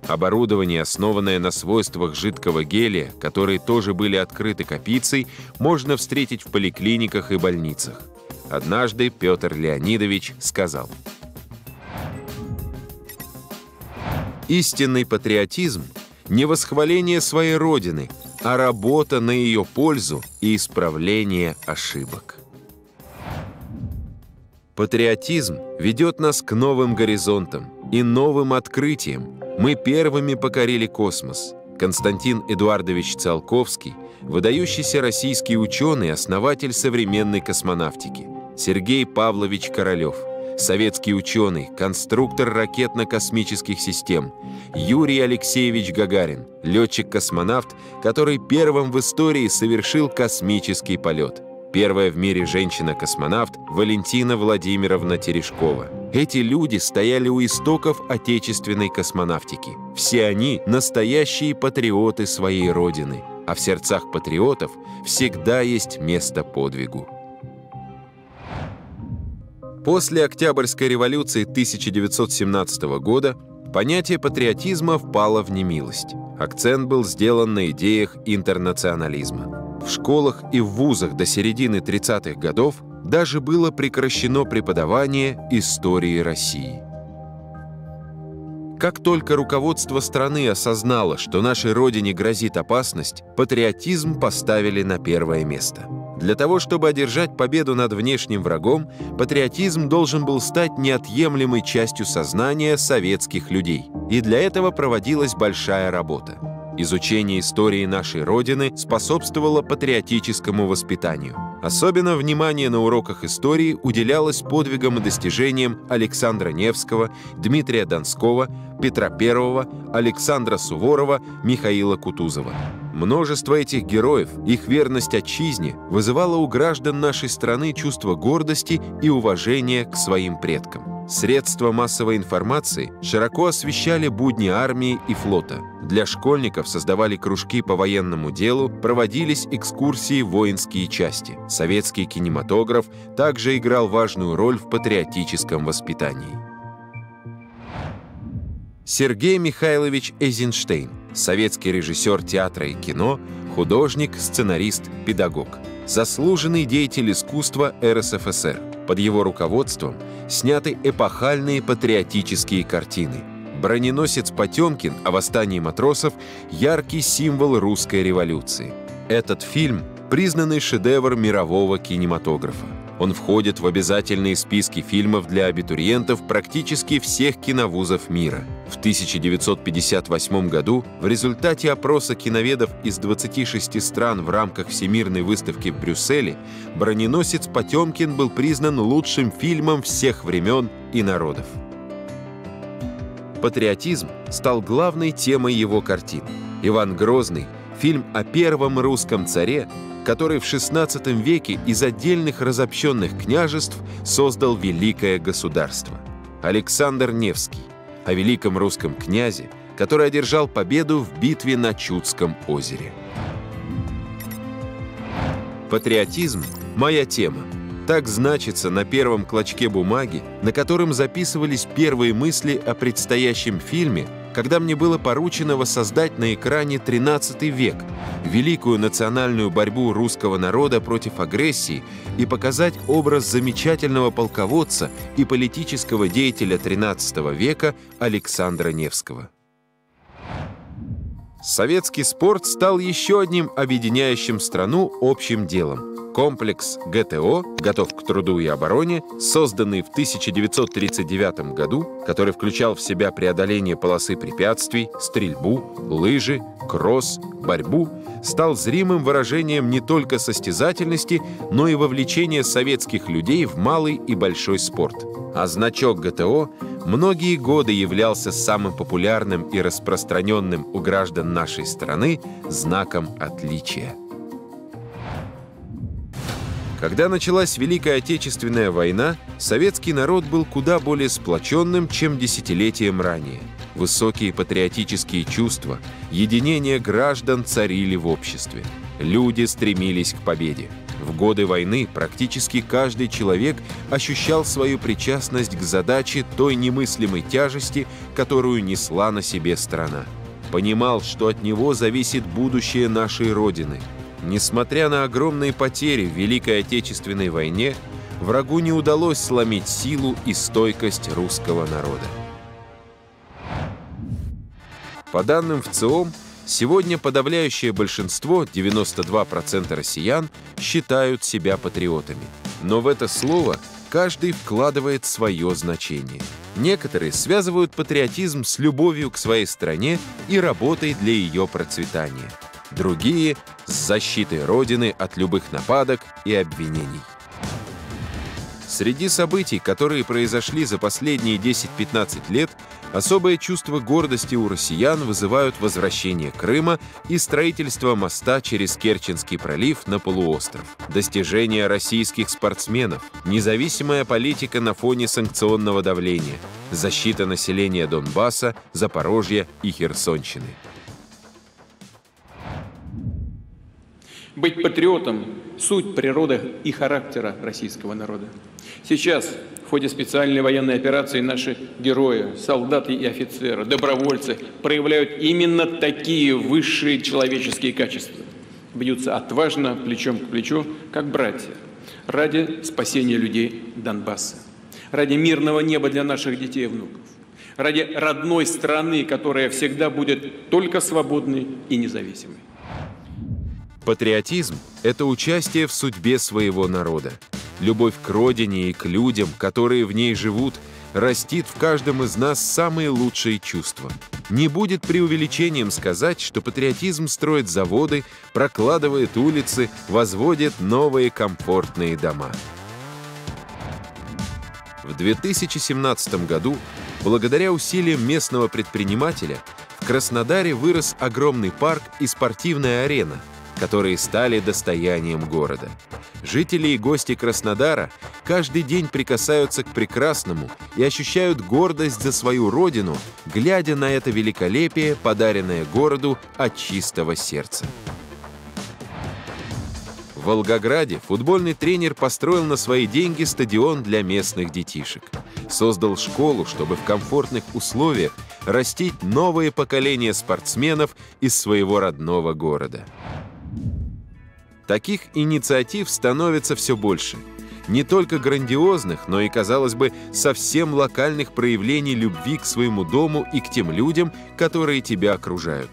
Speaker 8: Оборудование, основанное на свойствах жидкого гелия, которые тоже были открыты копицей, можно встретить в поликлиниках и больницах. Однажды Петр Леонидович сказал: «Истинный патриотизм – не восхваление своей родины, а работа на ее пользу и исправление ошибок». Патриотизм ведет нас к новым горизонтам и новым открытиям. Мы первыми покорили космос. Константин Эдуардович Циолковский – выдающийся российский ученый, основатель современной космонавтики. Сергей Павлович Королев – советский ученый, конструктор ракетно-космических систем. Юрий Алексеевич Гагарин – летчик-космонавт, который первым в истории совершил космический полет. Первая в мире женщина-космонавт Валентина Владимировна Терешкова. Эти люди стояли у истоков отечественной космонавтики. Все они – настоящие патриоты своей родины. А в сердцах патриотов всегда есть место подвигу. После Октябрьской революции 1917 года понятие патриотизма впало в немилость. Акцент был сделан на идеях интернационализма. В школах и в вузах до середины 30-х годов даже было прекращено преподавание истории России. Как только руководство страны осознало, что нашей родине грозит опасность, патриотизм поставили на первое место. Для того, чтобы одержать победу над внешним врагом, патриотизм должен был стать неотъемлемой частью сознания советских людей. И для этого проводилась большая работа. Изучение истории нашей Родины способствовало патриотическому воспитанию. Особенно внимание на уроках истории уделялось подвигам и достижениям Александра Невского, Дмитрия Донского, Петра I, Александра Суворова, Михаила Кутузова. Множество этих героев, их верность отчизне вызывало у граждан нашей страны чувство гордости и уважения к своим предкам. Средства массовой информации широко освещали будни армии и флота. Для школьников создавали кружки по военному делу, проводились экскурсии в воинские части. Советский кинематограф также играл важную роль в патриотическом воспитании. Сергей Михайлович Эйзенштейн – советский режиссер театра и кино, художник, сценарист, педагог. Заслуженный деятель искусства РСФСР. Под его руководством сняты эпохальные патриотические картины. «Броненосец Потемкин» о восстании матросов – яркий символ русской революции. Этот фильм – признанный шедевр мирового кинематографа. Он входит в обязательные списки фильмов для абитуриентов практически всех киновузов мира. В 1958 году в результате опроса киноведов из 26 стран в рамках Всемирной выставки в Брюсселе «Броненосец Потемкин» был признан лучшим фильмом всех времен и народов. Патриотизм стал главной темой его картин. «Иван Грозный» – фильм о первом русском царе, который в XVI веке из отдельных разобщенных княжеств создал великое государство. Александр Невский о великом русском князе, который одержал победу в битве на Чудском озере. Патриотизм – моя тема. Так значится на первом клочке бумаги, на котором записывались первые мысли о предстоящем фильме, когда мне было поручено воссоздать на экране XIII век, великую национальную борьбу русского народа против агрессии и показать образ замечательного полководца и политического деятеля XIII века Александра Невского. Советский спорт стал еще одним объединяющим страну общим делом. Комплекс ГТО «Готов к труду и обороне», созданный в 1939 году, который включал в себя преодоление полосы препятствий, стрельбу, лыжи, кросс, борьбу, стал зримым выражением не только состязательности, но и вовлечения советских людей в малый и большой спорт. А значок ГТО многие годы являлся самым популярным и распространенным у граждан нашей страны знаком отличия. Когда началась Великая Отечественная война, советский народ был куда более сплоченным, чем десятилетием ранее. Высокие патриотические чувства, единение граждан царили в обществе. Люди стремились к победе. В годы войны практически каждый человек ощущал свою причастность к задаче той немыслимой тяжести, которую несла на себе страна. Понимал, что от него зависит будущее нашей Родины. Несмотря на огромные потери в Великой Отечественной войне, врагу не удалось сломить силу и стойкость русского народа. По данным ВЦИОМ, сегодня подавляющее большинство, 92% россиян, считают себя патриотами. Но в это слово каждый вкладывает свое значение. Некоторые связывают патриотизм с любовью к своей стране и работой для ее процветания. Другие – с защитой Родины от любых нападок и обвинений. Среди событий, которые произошли за последние 10-15 лет, особое чувство гордости у россиян вызывают возвращение Крыма и строительство моста через Керченский пролив на полуостров, достижения российских спортсменов, независимая политика на фоне санкционного давления, защита населения Донбасса, Запорожья и Херсонщины.
Speaker 12: Быть патриотом – суть, природа и характера российского народа. Сейчас в ходе специальной военной операции наши герои, солдаты и офицеры, добровольцы проявляют именно такие высшие человеческие качества. Бьются отважно, плечом к плечу, как братья, ради спасения людей Донбасса, ради мирного неба для наших детей и внуков, ради родной страны, которая всегда будет только свободной и независимой.
Speaker 8: Патриотизм – это участие в судьбе своего народа. Любовь к родине и к людям, которые в ней живут, растит в каждом из нас самые лучшие чувства. Не будет преувеличением сказать, что патриотизм строит заводы, прокладывает улицы, возводит новые комфортные дома. В 2017 году, благодаря усилиям местного предпринимателя, в Краснодаре вырос огромный парк и спортивная арена, которые стали достоянием города. Жители и гости Краснодара каждый день прикасаются к прекрасному и ощущают гордость за свою родину, глядя на это великолепие, подаренное городу от чистого сердца. В Волгограде футбольный тренер построил на свои деньги стадион для местных детишек. Создал школу, чтобы в комфортных условиях растить новые поколения спортсменов из своего родного города. Таких инициатив становится все больше. Не только грандиозных, но и, казалось бы, совсем локальных проявлений любви к своему дому и к тем людям, которые тебя окружают.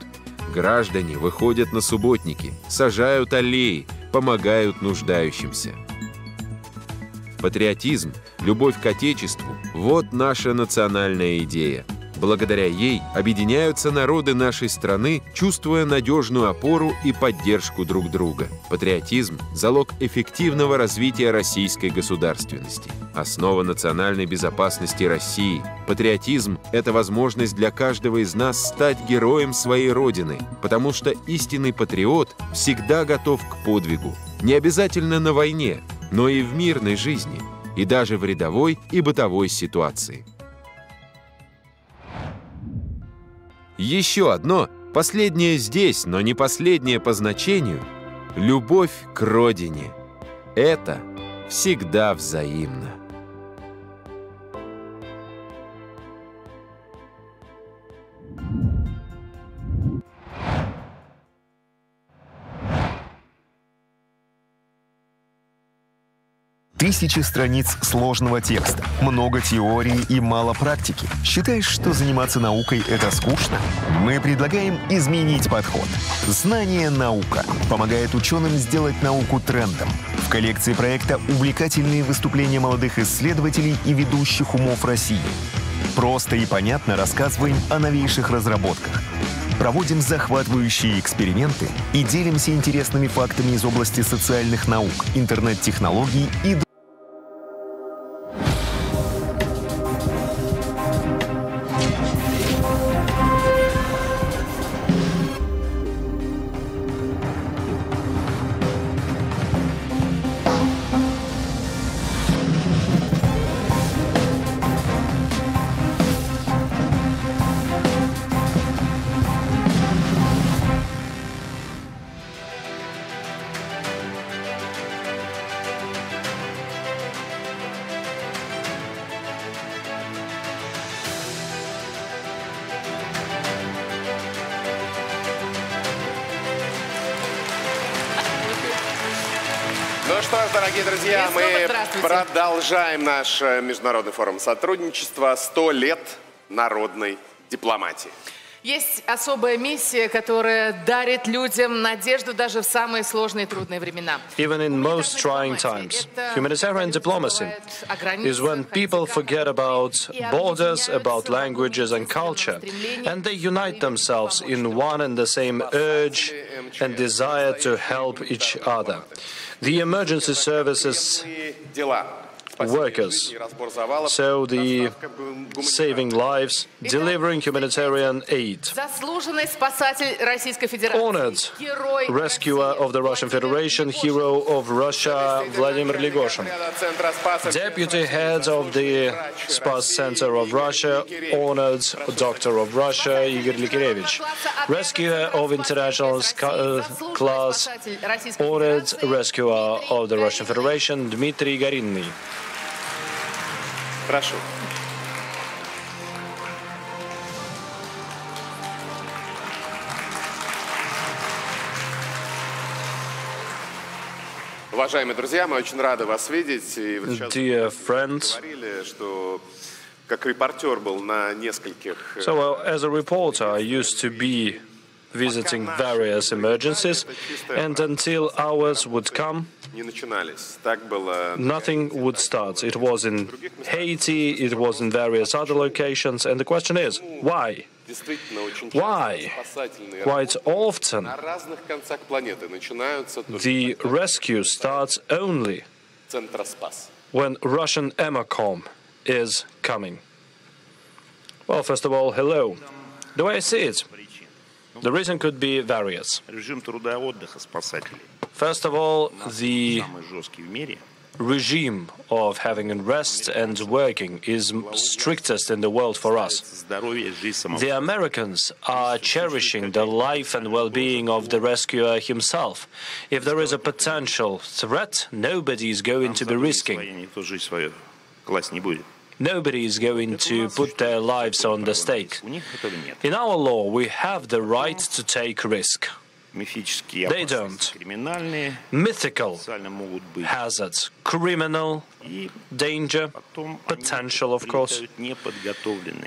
Speaker 8: Граждане выходят на субботники, сажают аллеи, помогают нуждающимся. Патриотизм, любовь к Отечеству – вот наша национальная идея. Благодаря ей объединяются народы нашей страны, чувствуя надежную опору и поддержку друг друга. Патриотизм – залог эффективного развития российской государственности, основа национальной безопасности России. Патриотизм – это возможность для каждого из нас стать героем своей Родины, потому что истинный патриот всегда готов к подвигу. Не обязательно на войне, но и в мирной жизни, и даже в рядовой и бытовой ситуации. Еще одно, последнее здесь, но не последнее по значению – любовь к родине. Это всегда взаимно.
Speaker 5: Тысячи страниц сложного текста, много теории и мало практики. Считаешь, что заниматься наукой – это скучно? Мы предлагаем изменить подход. Знание наука помогает ученым сделать науку трендом. В коллекции проекта увлекательные выступления молодых исследователей и ведущих умов России. Просто и понятно рассказываем о новейших разработках. Проводим захватывающие эксперименты и делимся интересными фактами из области социальных наук, интернет-технологий и
Speaker 7: что ж, дорогие друзья, мы продолжаем наш международный форум сотрудничества «100 лет народной дипломатии».
Speaker 2: Есть особая миссия, которая дарит людям надежду даже в самые сложные и трудные времена.
Speaker 1: Even in most trying times, humanitarian diplomacy is when people forget about borders, about languages and culture, and they unite themselves in one and the same urge and desire to help each other. The emergency services workers, so the saving lives, delivering humanitarian aid. Honored rescuer of the Russian Federation, hero of Russia, Vladimir Ligoshin. Deputy head of the Spas Center of Russia, honored doctor of Russia, Igor Likirevich. Rescuer of international class, honored rescuer of the Russian Federation, Dmitry Gorinny.
Speaker 7: Прошу. Уважаемые друзья, мы очень рады вас видеть. И вы сейчас говорили, что как репортер был на нескольких...
Speaker 1: So, as a reporter, I used to be visiting various emergencies, and until ours would come, nothing would start. It was in Haiti, it was in various other locations, and the question is, why? Why? Quite often, the rescue starts only when Russian EMACOM is coming. Well, first of all, hello. The way I see it, the reason could be various. First of all, the regime of having rest and working is strictest in the world for us. The Americans are cherishing the life and well-being of the rescuer himself. If there is a potential threat, nobody is going to be risking. Nobody is going to put their lives on the stake. In our law, we have the right to take risk. They don't. Mythical hazards, criminal danger, potential, of course.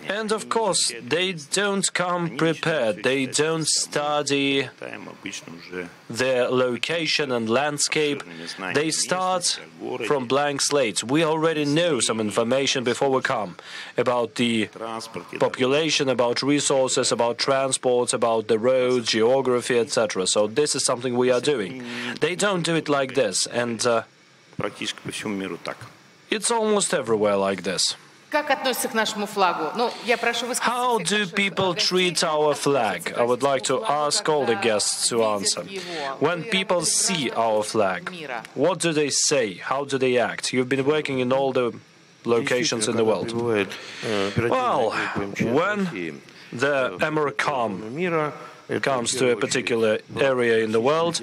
Speaker 1: And of course, they don't come prepared. They don't study their location and landscape. They start from blank slates. We already know some information before we come about the population, about resources, about transports, about the roads, geography, etc. So this is something we are doing. They don't do it like this, and it's almost everywhere like this. How do people treat our flag? I would like to ask all the guests to answer. When people see our flag, what do they say? How do they act? You've been working in all the locations in the world. Well, when the EMACOM comes to a particular area in the world,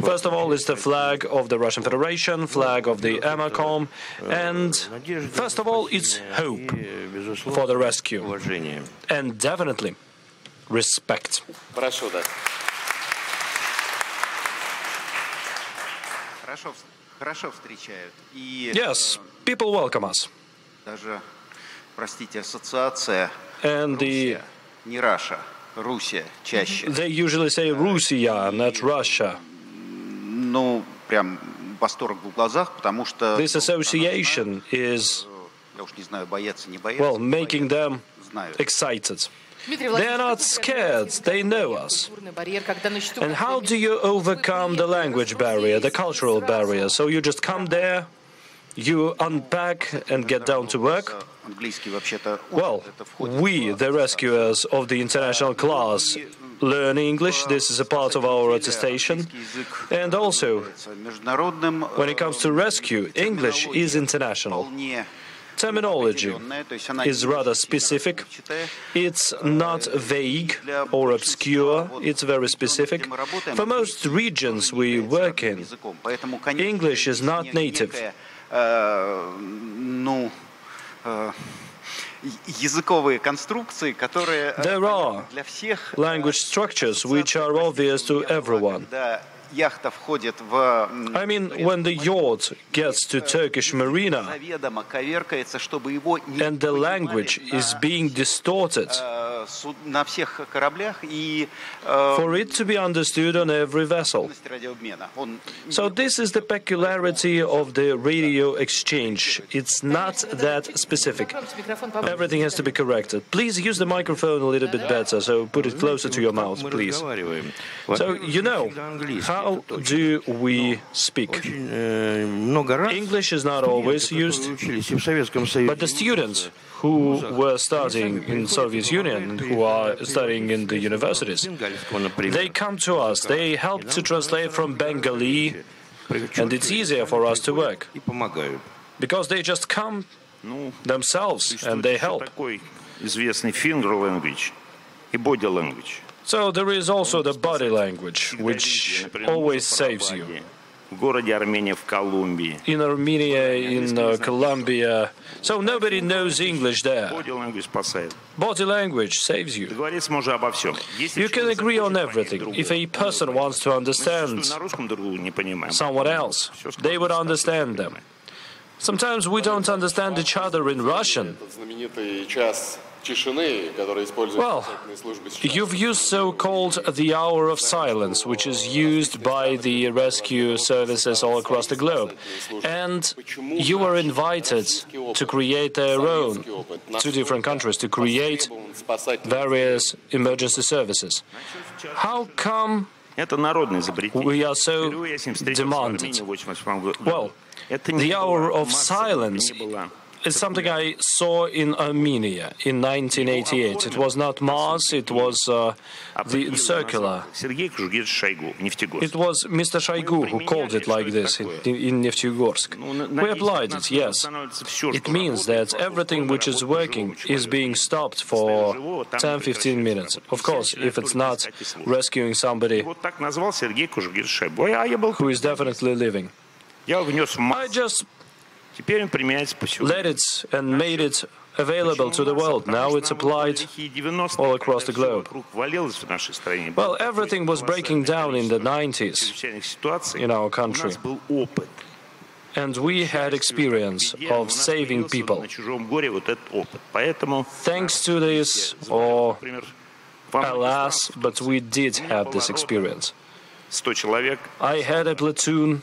Speaker 1: first of all, it's the flag of the Russian Federation, flag of the EMACOM, and first of all, it's hope for the rescue, and definitely respect. Yes, people welcome us. And they usually say Russia, not Russia. This association is, well, making them excited. They are not scared, they know us. And how do you overcome the language barrier, the cultural barrier? So you just come there, you unpack and get down to work? Well, we, the rescuers of the international class, learn English. This is a part of our attestation. And also, when it comes to rescue, English is international. Terminology is rather specific. It's not vague or obscure. It's very specific. For most regions we work in, English is not native. There are language structures which are obvious to everyone. I mean, when the yacht gets to Turkish marina and the language is being distorted for it to be understood on every vessel. So this is the peculiarity of the radio exchange. It's not that specific. Everything has to be corrected. Please use the microphone a little bit better, so put it closer to your mouth, please. So, you know, how do we speak? English is not always used, but the students who were studying in Soviet Union and who are studying in the universities, they come to us, they help to translate from Bengali, and it's easier for us to work, because they just come themselves and they help. So there is also the body language, which always saves you. In Armenia, in Colombia, so nobody knows English there. Body language saves you. You can agree on everything. If a person wants to understand someone else, they would understand them. Sometimes we don't understand each other in Russian. Well, you've used so-called the hour of silence, which is used by the rescue services all across the globe. And you were invited to create their own, 2 different countries, to create various emergency services. How come we are so demanded? Well, the hour of silence is something I saw in Armenia in 1988. It was not Mars, it was the circular. It was Mr. Shoigu who called it like this in Neftyugorsk. We applied it, yes. It means that everything which is working is being stopped for 10-15 minutes. Of course, if it's not rescuing somebody who is definitely living. I just let it and made it available to the world. Now it's applied all across the globe. Well, everything was breaking down in the 90s in our country. And we had experience of saving people. Thanks to this, or alas, but we did have this experience. I had a platoon.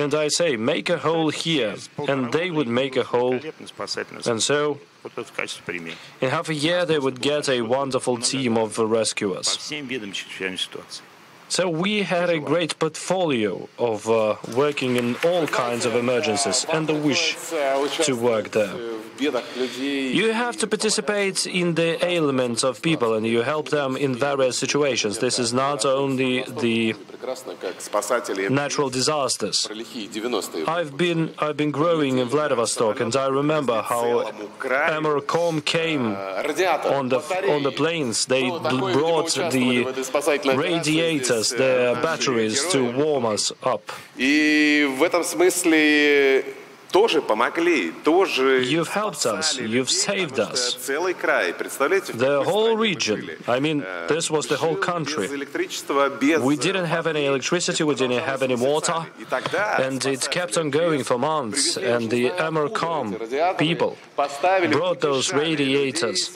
Speaker 1: And I say, make a hole here, and they would make a hole, and so in half a year they would get a wonderful team of rescuers. So we had a great portfolio of working in all kinds of emergencies and the wish to work there. You have to participate in the ailments of people and you help them in various situations. This is not only the natural disasters. I've been growing in Vladivostok, and I remember how Emercom came on the planes. They brought the radiators, the batteries to warm us up. You've helped us, you've saved us. The whole region, I mean, this was the whole country. We didn't have any electricity, we didn't have any water, and it kept on going for months. And the Emercom people brought those radiators.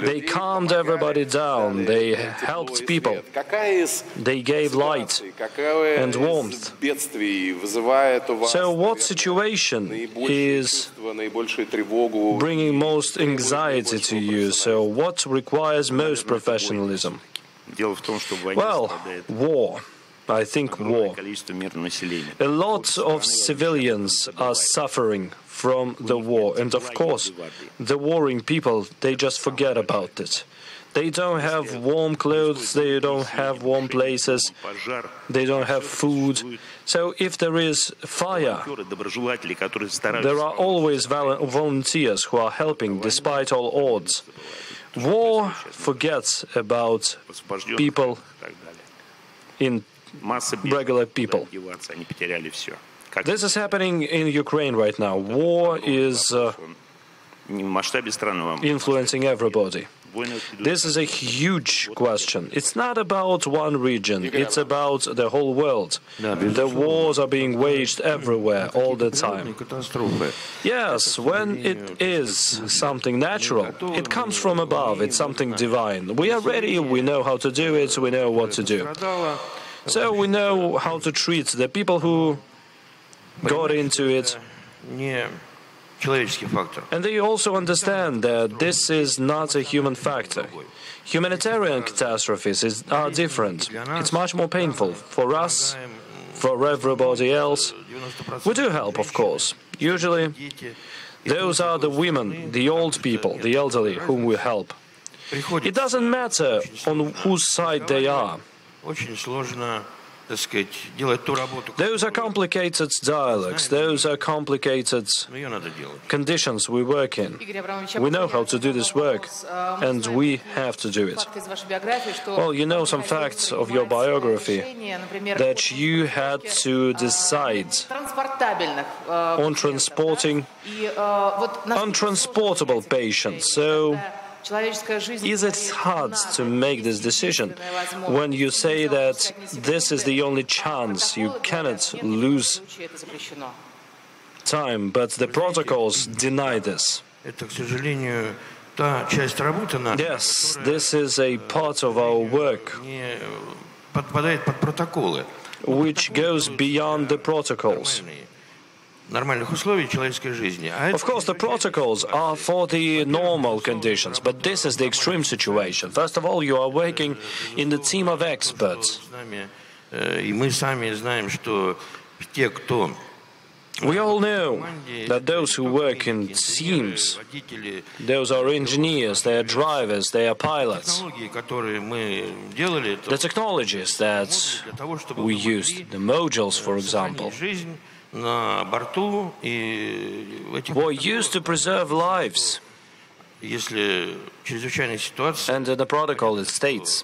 Speaker 1: They calmed everybody down, they helped people, they gave light and warmth. So what situation is bringing most anxiety to you? So what requires most professionalism? Well, war. I think war. A lot of civilians are suffering from the war, and of course, the warring people, they just forget about it. They don't have warm clothes, they don't have warm places, they don't have food. So if there is fire, there are always volunteers who are helping despite all odds. War forgets about people, in regular people. This is happening in Ukraine right now. War is influencing everybody. This is a huge question. It's not about one region, it's about the whole world. The wars are being waged everywhere, all the time. Yes, when it is something natural, it comes from above, it's something divine. We are ready, we know how to do it, we know what to do. So we know how to treat the people who got into it. And they also understand that this is not a human factor. Humanitarian catastrophes are different. It's much more painful for us, for everybody else. We do help, of course. Usually, those are the women, the old people, the elderly, whom we help. It doesn't matter on whose side they are. Those are complicated dialogues, those are complicated conditions we work in. We know how to do this work, and we have to do it. Well, you know some facts of your biography, that you had to decide on transporting untransportable patients. So, is it hard to make this decision when you say that this is the only chance, you cannot lose time, but the protocols deny this? Yes, this is a part of our work which goes beyond the protocols. Of course, the protocols are for the normal conditions, but this is the extreme situation. First of all, you are working in the team of experts. We all know that those who work in teams, those are engineers, they are drivers, they are pilots. The technologies that we used, the modules, for example, were used to preserve lives. And in the protocol it states,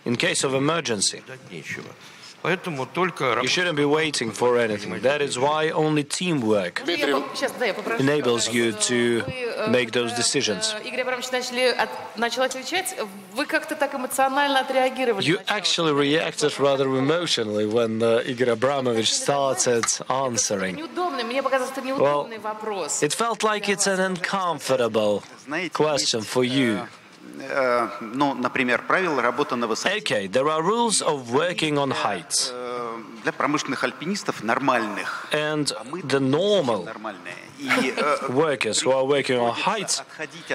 Speaker 1: in case of emergency, you shouldn't be waiting for anything. That is why only teamwork enables you to make those decisions. You actually reacted rather emotionally when Igor Abramovich started answering. Well, it felt like it's an uncomfortable question for you. Okay, there are rules of working on heights. And the normal workers who are working on heights,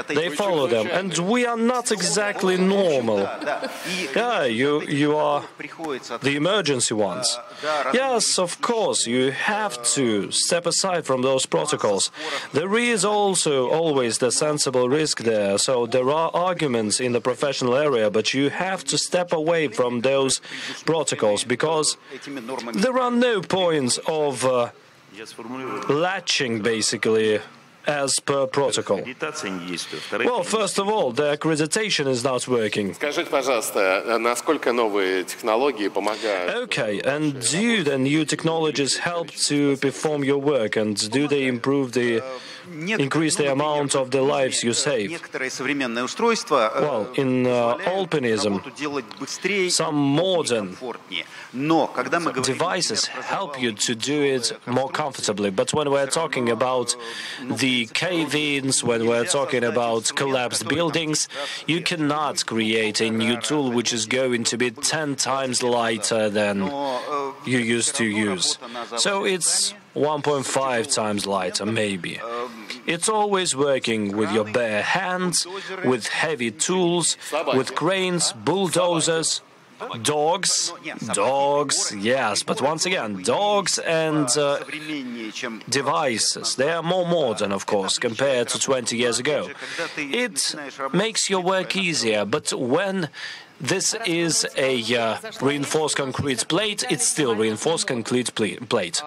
Speaker 1: they follow them. And we are not exactly normal. Yeah, you are the emergency ones. Yes, of course, you have to step aside from those protocols. There is also always the sensible risk there, so there are arguments in the professional area, but you have to step away from those protocols, because there are no points of latching, basically, as per protocol. Well, first of all, the accreditation is not working. Okay, and do the new technologies help to perform your work, and do they increase the amount of the lives you save? Well, in alpinism, some modern devices help you to do it more comfortably. But when we're talking about the cave-ins, when we're talking about collapsed buildings, you cannot create a new tool which is going to be 10 times lighter than you used to use. So it's 1.5 times lighter, maybe. It's always working with your bare hands, with heavy tools, with cranes, bulldozers, dogs, yes, but once again, dogs and devices, they are more modern, of course, compared to 20 years ago. It makes your work easier, but when this is a reinforced concrete plate, it's still reinforced concrete plate.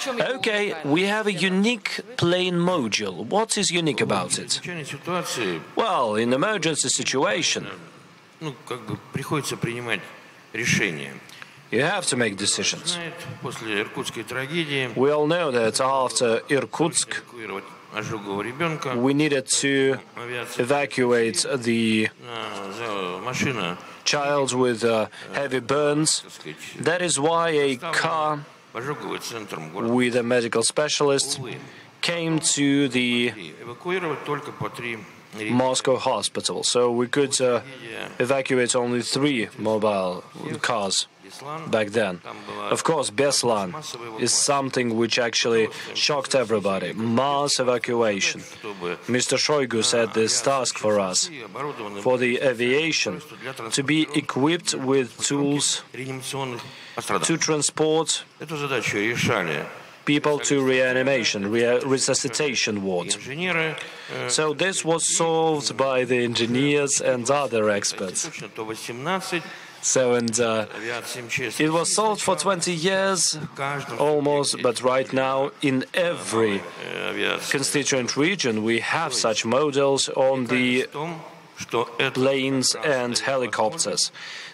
Speaker 1: Okay, we have a unique plane module. What is unique about it? Well, in emergency situation, you have to make decisions. We all know that after Irkutsk we needed to evacuate the child with heavy burns. That is why a car with a medical specialist came to the Moscow hospital. So we could evacuate only 3 mobile cars back then. Of course, Beslan is something which actually shocked everybody. Mass evacuation. Mr. Shoigu set this task for us, for the aviation, to be equipped with tools to transport people to resuscitation wards. So this was solved by the engineers and other experts. So, it was solved for 20 years, almost, but right now in every constituent region we have such models on the planes and helicopters.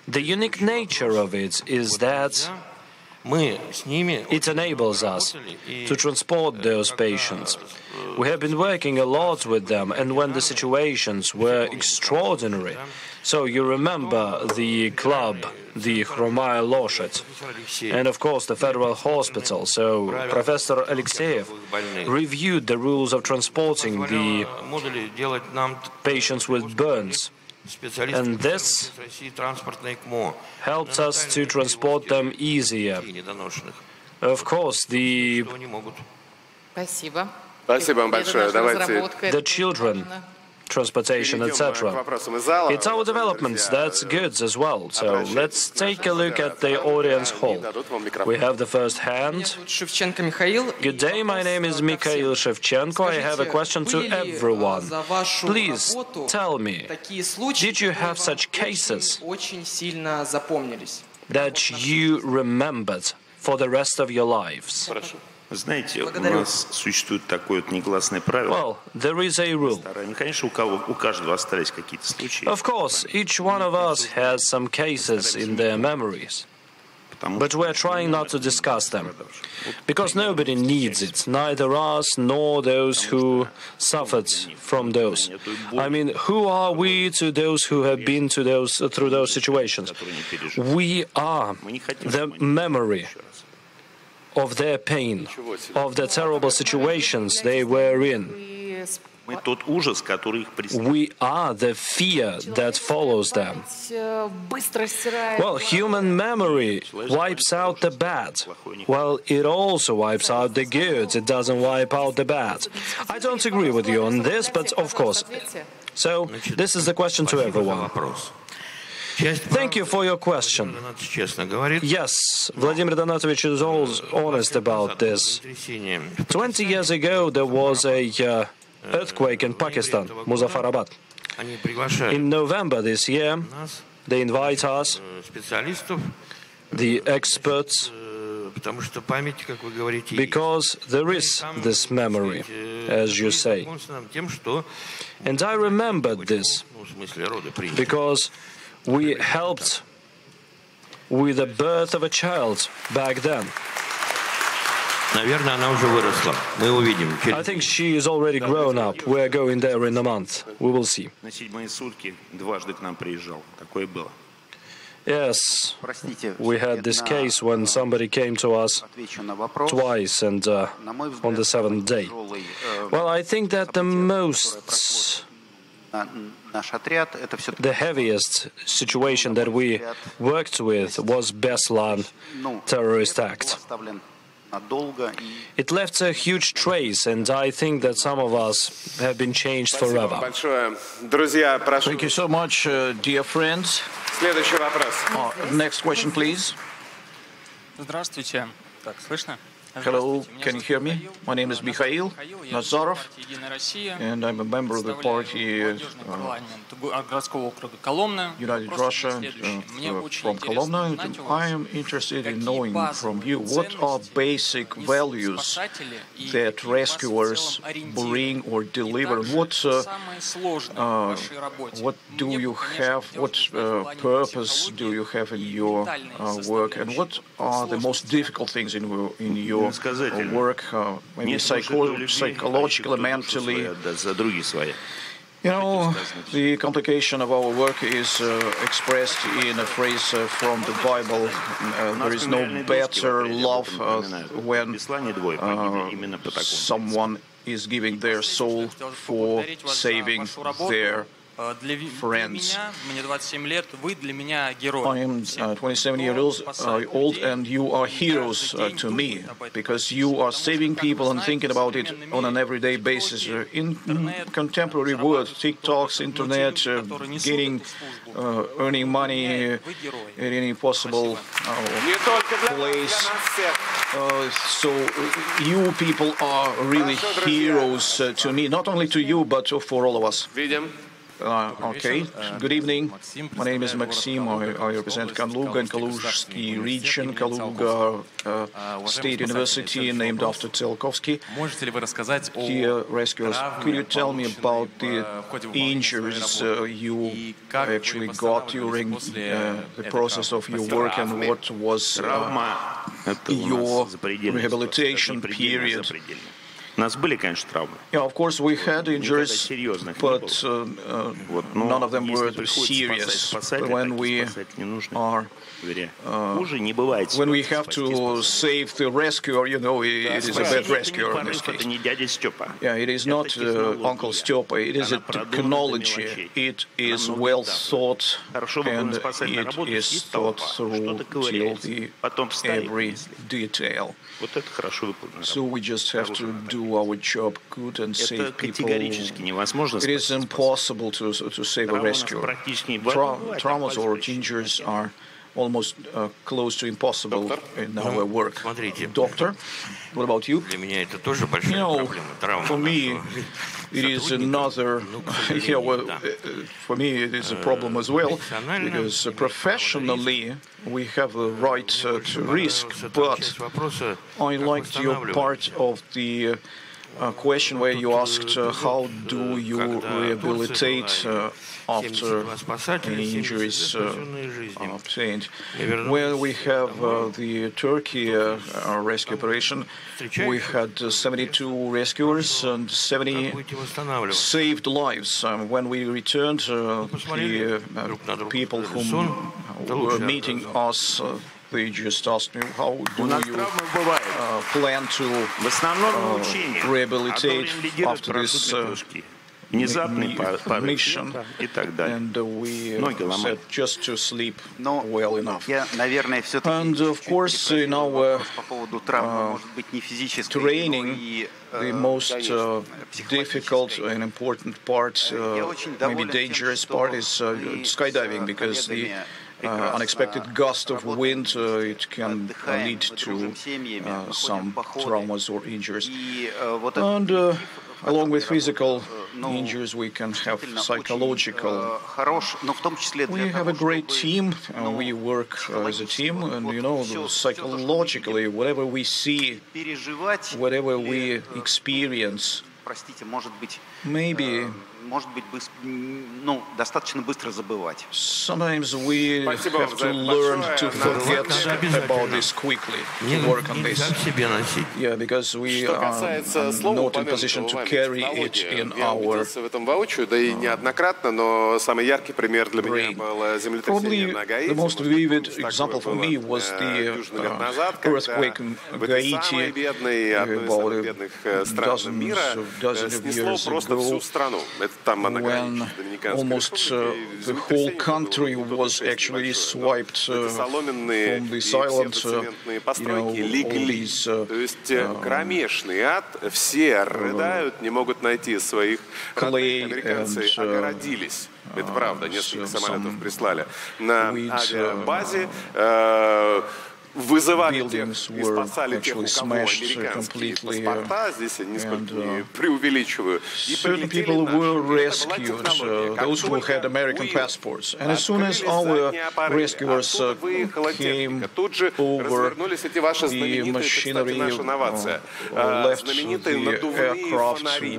Speaker 1: The unique nature of it is that it enables us to transport those patients. We have been working a lot with them, and when the situations were extraordinary, so you remember the club, the Chromaya Loshet, and of course the Federal Hospital. So Professor Alexeyev reviewed the rules of transporting the patients with burns. And this helped us to transport them easier. Of course, the children, transportation, etc. It's our developments, that's good as well. So let's take a look at the audience hall. We have the first hand. Good day, my name is Mikhail Shevchenko. I have a question to everyone. Please tell me, did you have such cases that you remembered for the rest of your lives?
Speaker 6: Знаете, у нас существует такое негласное правило.
Speaker 1: Well, there is a rule.
Speaker 6: Конечно, у каждого остались какие-то случаи.
Speaker 1: Of course, each one of us has some cases in their memories. But we're trying not to discuss them, because nobody needs it, neither us nor those who suffered from those. I mean, who are we to those who have been through those situations? We are the memory of their pain, of the terrible situations they were in. We are the fear that follows them. Well, human memory wipes out the bad. Well, it also wipes out the good. It doesn't wipe out the bad. I don't agree with you on this, but of course. So, this is the question to everyone. Thank you for your question. Yes, Vladimir Donatovich is always honest about this. 20 years ago, there was a earthquake in Pakistan, Muzaffarabad. In November this year, they invite us, the experts, because there is this memory, as you say. And I remembered this because we helped with the birth of a child back then. I think she is already grown up. We're going there in a month. We will see. Yes, we had this case when somebody came to us twice and on the 7th day. Well, I think that the heaviest situation that we worked with was Beslan terrorist act. It left a huge trace, and I think that some of us have been changed forever.
Speaker 9: Thank you so much, dear friends. Next question, please.
Speaker 18: Здравствуйте. Так, слышно?
Speaker 9: Hello, can you hear me? My name is Mikhail Nazarov, and I'm a member of the party United Russia from Kolomna. I am interested in knowing from you what are basic values that rescuers bring or deliver. What do you have? What purpose do you have in your work? And what are the most difficult things in your
Speaker 3: work, maybe psychologically, mentally. You know, the complication of our work is expressed in a phrase from the Bible. There is no better love when someone is giving their soul for saving their friends. I am 27 years old, and you are heroes to me, because you are saving people and thinking about it on an everyday basis. In contemporary world, TikToks, internet, getting, earning money at any possible place. So you people are really heroes to me, not only to you, but for all of us. Okay, good evening. My name is Maxim. I represent Kaluga and Kaluzhsky region, Kaluga State University, named after Tsiolkovsky. Dear rescuers, could you tell me about the injuries you actually got during the process of your work, and what was your rehabilitation period? Yeah, of course, we had injuries, but none of them were serious. When we have to save the rescuer, you know, it is a bad rescuer in this case. Yeah, it is not Uncle Styopa. It is a technology. It is well thought, and it is thought through till the every detail. So we just have to do our job good and save people. It is impossible to save a rescuer. Traumas or injuries are almost close to impossible in our work. Doctor, what about you? You know, for me, it is another, yeah, well, for me it is a problem as well, because professionally we have a right to risk, but I liked your part of the question where you asked how do you rehabilitate after any injuries obtained. Well, we have the Turkey rescue operation. We had 72 rescuers and 70 saved lives. When we returned, the people whom were meeting us, they just asked me, how do you plan to rehabilitate after this mission? And we said just to sleep well enough. And of course, in our training, the most difficult and important part, maybe dangerous part, is skydiving, because the unexpected gust of wind, it can lead to some traumas or injuries. And along with physical injuries, we can have psychological. We have a great team, and we work as a team, and you know, psychologically, whatever we see, whatever we experience, maybe sometimes we have to learn to forget about this quickly, to work on this. Yeah, because we are not in position to carry it in our brain. Probably the most vivid example for me was the earthquake in Haiti about dozens of years ago, when almost the whole country was actually swiped from this island. You know, all these clay buildings were actually smashed completely, and certain people were rescued, those who had American passports. And as soon as our rescuers came over, the machinery left the aircraft. We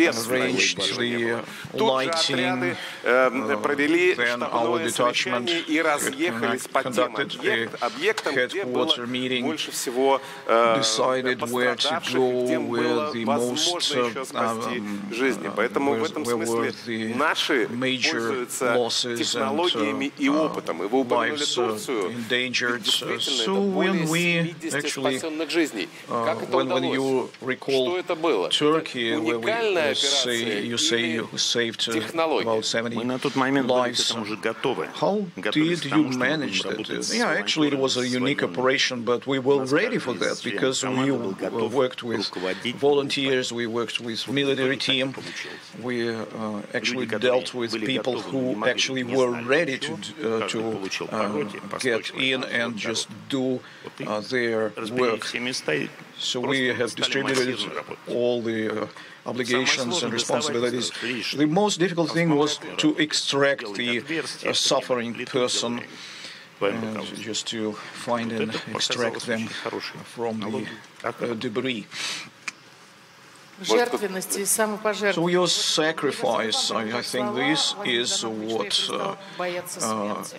Speaker 3: arranged the lighting, then our detachment conducted a military headquarters meeting decided where to go, where the most where were the major losses and lives endangered. So when we actually, when you recall Turkey, where you say you saved about 70 lives, how did you manage that? Yeah, actually it was a unique operation, but we were ready for that because we worked with volunteers, we worked with military team, we actually dealt with people who actually were ready to get in and just do their work. So we have distributed all the obligations and responsibilities. The most difficult thing was to extract the suffering person and just to find and extract them from the debris. So your sacrifice, I think this is what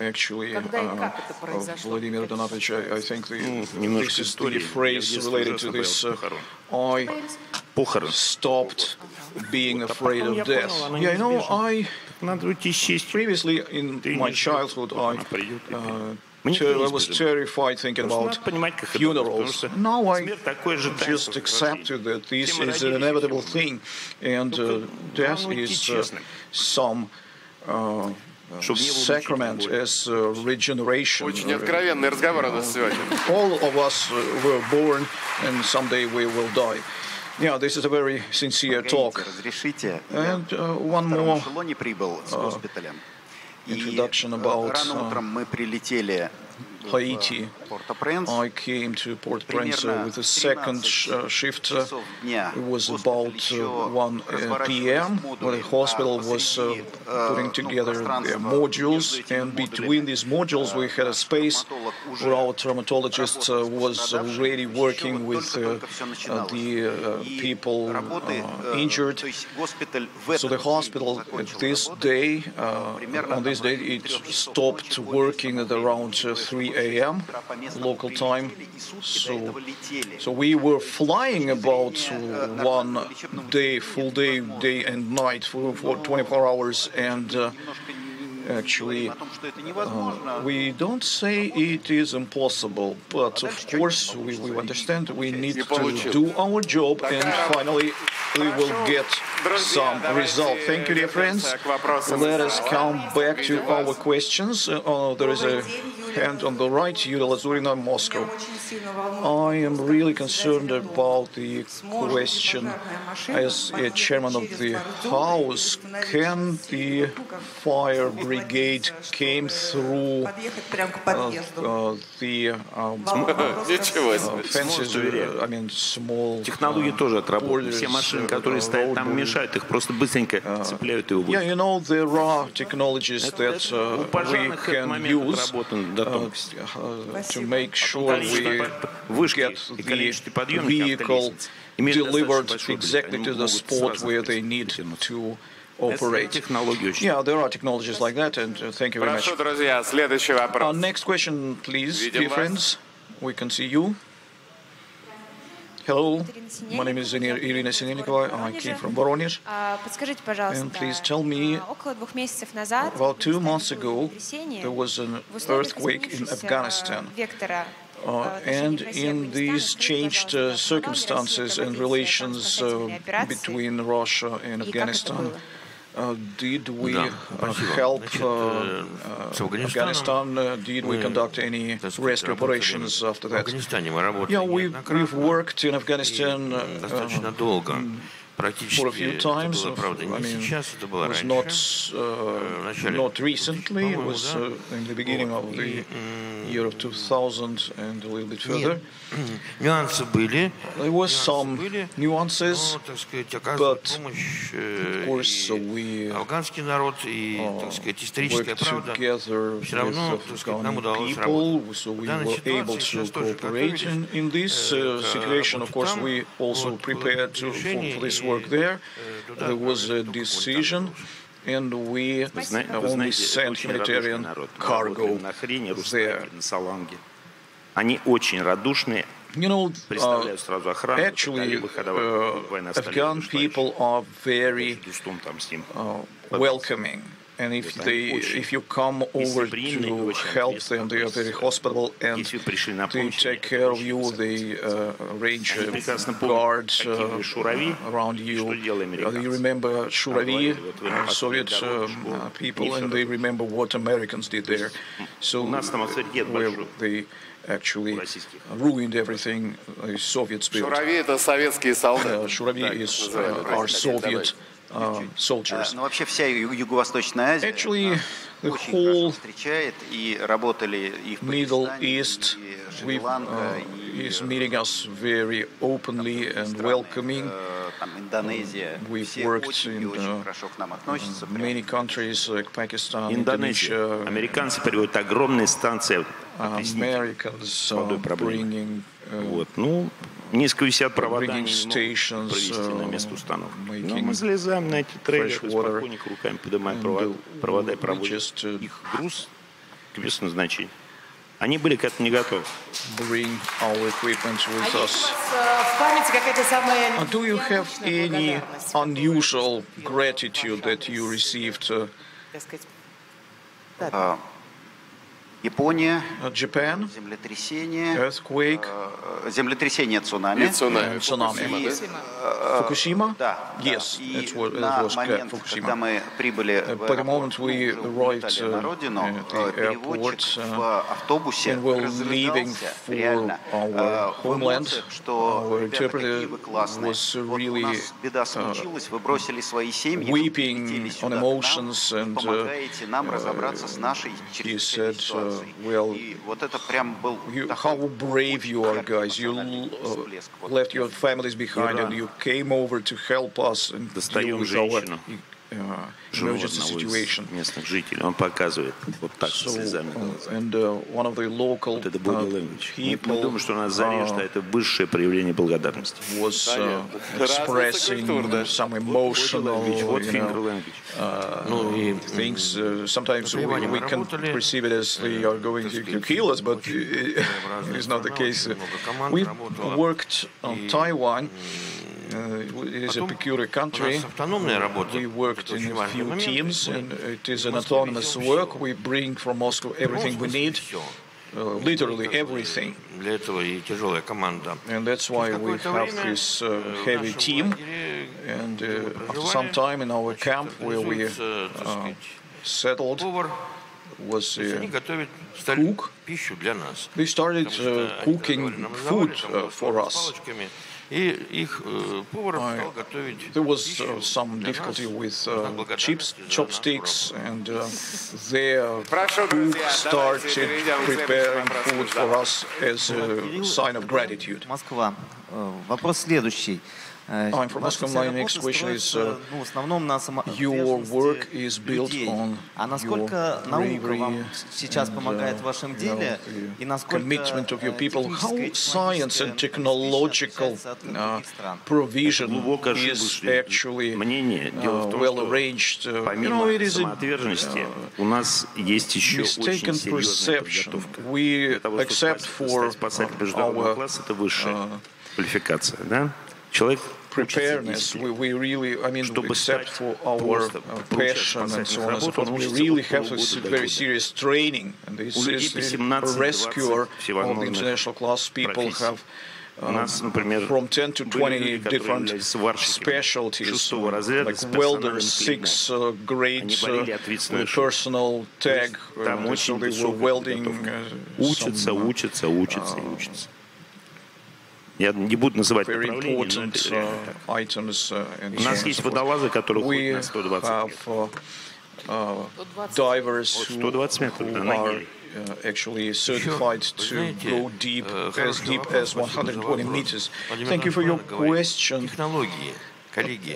Speaker 3: actually Vladimir Donatovich, I think this is the phrase related to this, I stopped being afraid of death. Yeah, you know, I previously in my childhood, I was terrified thinking about funerals. Now I just accepted that this is an inevitable thing, and death is some sacrament as regeneration. All of us were born, and someday we will die. Yeah, this is a very sincere talk. And one more introduction about Haiti. I came to Port-au-Prince with the second shift. It was about 1 p.m. when the hospital was putting together their modules, and between these modules we had a space where our traumatologist was already working with the people injured. So the hospital at this day, on this day, it stopped working at around 3 a.m. local time. So we were flying about 1 day, full day, day and night for 24 hours, and actually we don't say it is impossible, but of course we understand we need to do our job, and finally we will get some result. Thank you, dear friends. Let us come back to our questions. There is a hand on the right, Yulia Lazurina, Moscow. I am really concerned about the question as a chairman of the House. Can the fire brigade came through the fences, I mean small borders,
Speaker 6: все машины, которые стоят там, мешают их, просто быстренько цепляют его.
Speaker 3: Yeah, you know, there are technologies that we can use to make sure we get the vehicle delivered exactly to the spot where they need to operate. Yeah, there are technologies like that, and thank you very much. Next question, please, dear friends. We can see you. Hello, my name is Irina Sinelnikova. I came from Voronezh. And please tell me, about 2 months ago, there was an earthquake in Afghanistan. And in these changed circumstances and relations between Russia and Afghanistan, did we help Afghanistan? Did we conduct any rescue operations after that? Yeah, we've worked in Afghanistan for a few times. I mean, it was not recently. It was in the beginning of the year of 2000 and a little bit further. There were some nuances, but of course we worked together with Afghan people, so we were able to cooperate in this situation. Of course, we also prepared for this work there. There was a decision, and we only sent humanitarian cargo there.
Speaker 6: Они очень радушные.
Speaker 9: Actually, Afghan people are very welcoming. And if you come over to help them, they are very hospitable and they take care of you. They arrange guards around you. They remember Shuravi, Soviet people, and they remember what Americans did there. So they actually ruined everything the Soviets built. Shuravi is our Soviet soldiers. Actually, the whole Middle East is meeting us very openly and welcoming. We've worked in many countries like Pakistan, Indonesia.
Speaker 6: Американцы приводят огромные станции.
Speaker 9: Americans bringing
Speaker 6: несколько висят провода, они провести на место установки. Но мы залезаем на эти трейлеры, спокойненько руками поднимаем провода и проводим их груз к месту назначения. Они были к этому не готовы.
Speaker 9: Bring our equipment with us. Do you have any unusual gratitude that you received?
Speaker 10: Япония,
Speaker 9: Japan,
Speaker 10: earthquake, землетрясение, цунами.
Speaker 9: Fukushima?
Speaker 10: Да.
Speaker 9: Yes, it was Fukushima.
Speaker 10: Когда мы прибыли
Speaker 9: By the moment we arrived
Speaker 10: на родину,
Speaker 9: airport,
Speaker 10: в автобусе
Speaker 9: and we're leaving for our homeland, our interpreter was really weeping on emotions, and he said, well, how brave you are, guys. You left your families behind and you came over to help us and deal with our emergency situation.
Speaker 6: Местных жителей. Он показывает вот так со слезами.
Speaker 9: And one of the local people,
Speaker 6: мы думаем, что у нас Заря, что это высшее проявление благодарности.
Speaker 9: Was expressing some emotional things. Sometimes we can perceive it as they are going to kill us, but it's not the case. We worked on Taiwan. It is a peculiar country. We worked in a few teams, and it is an autonomous work. We bring from Moscow everything we need, literally everything. And that's why we have this heavy team. And after some time in our camp where we settled, was a cook. They started cooking food for us. There was some difficulty with chopsticks, and their cook started preparing food for us as a sign of gratitude.
Speaker 17: Вопрос следующий.
Speaker 9: I'm from Moscow. My next question is, your work is built on your bravery and commitment of your people. How science and technological provision is actually well arranged? It is a mistaken perception. We accept for our preparedness, we really, we accept for our passion and so on and so forth. We really have this very serious training, and this is a rescuer of the international class. People have from 10 to 20 different specialties, like welders, 6 grades, personal tag, so they were welding.
Speaker 6: Учатся. Я не буду называть направления, но у нас есть водолазы, которых ходят на 120
Speaker 9: divers who are actually certified to go deep as 120 meters. Thank you for your question.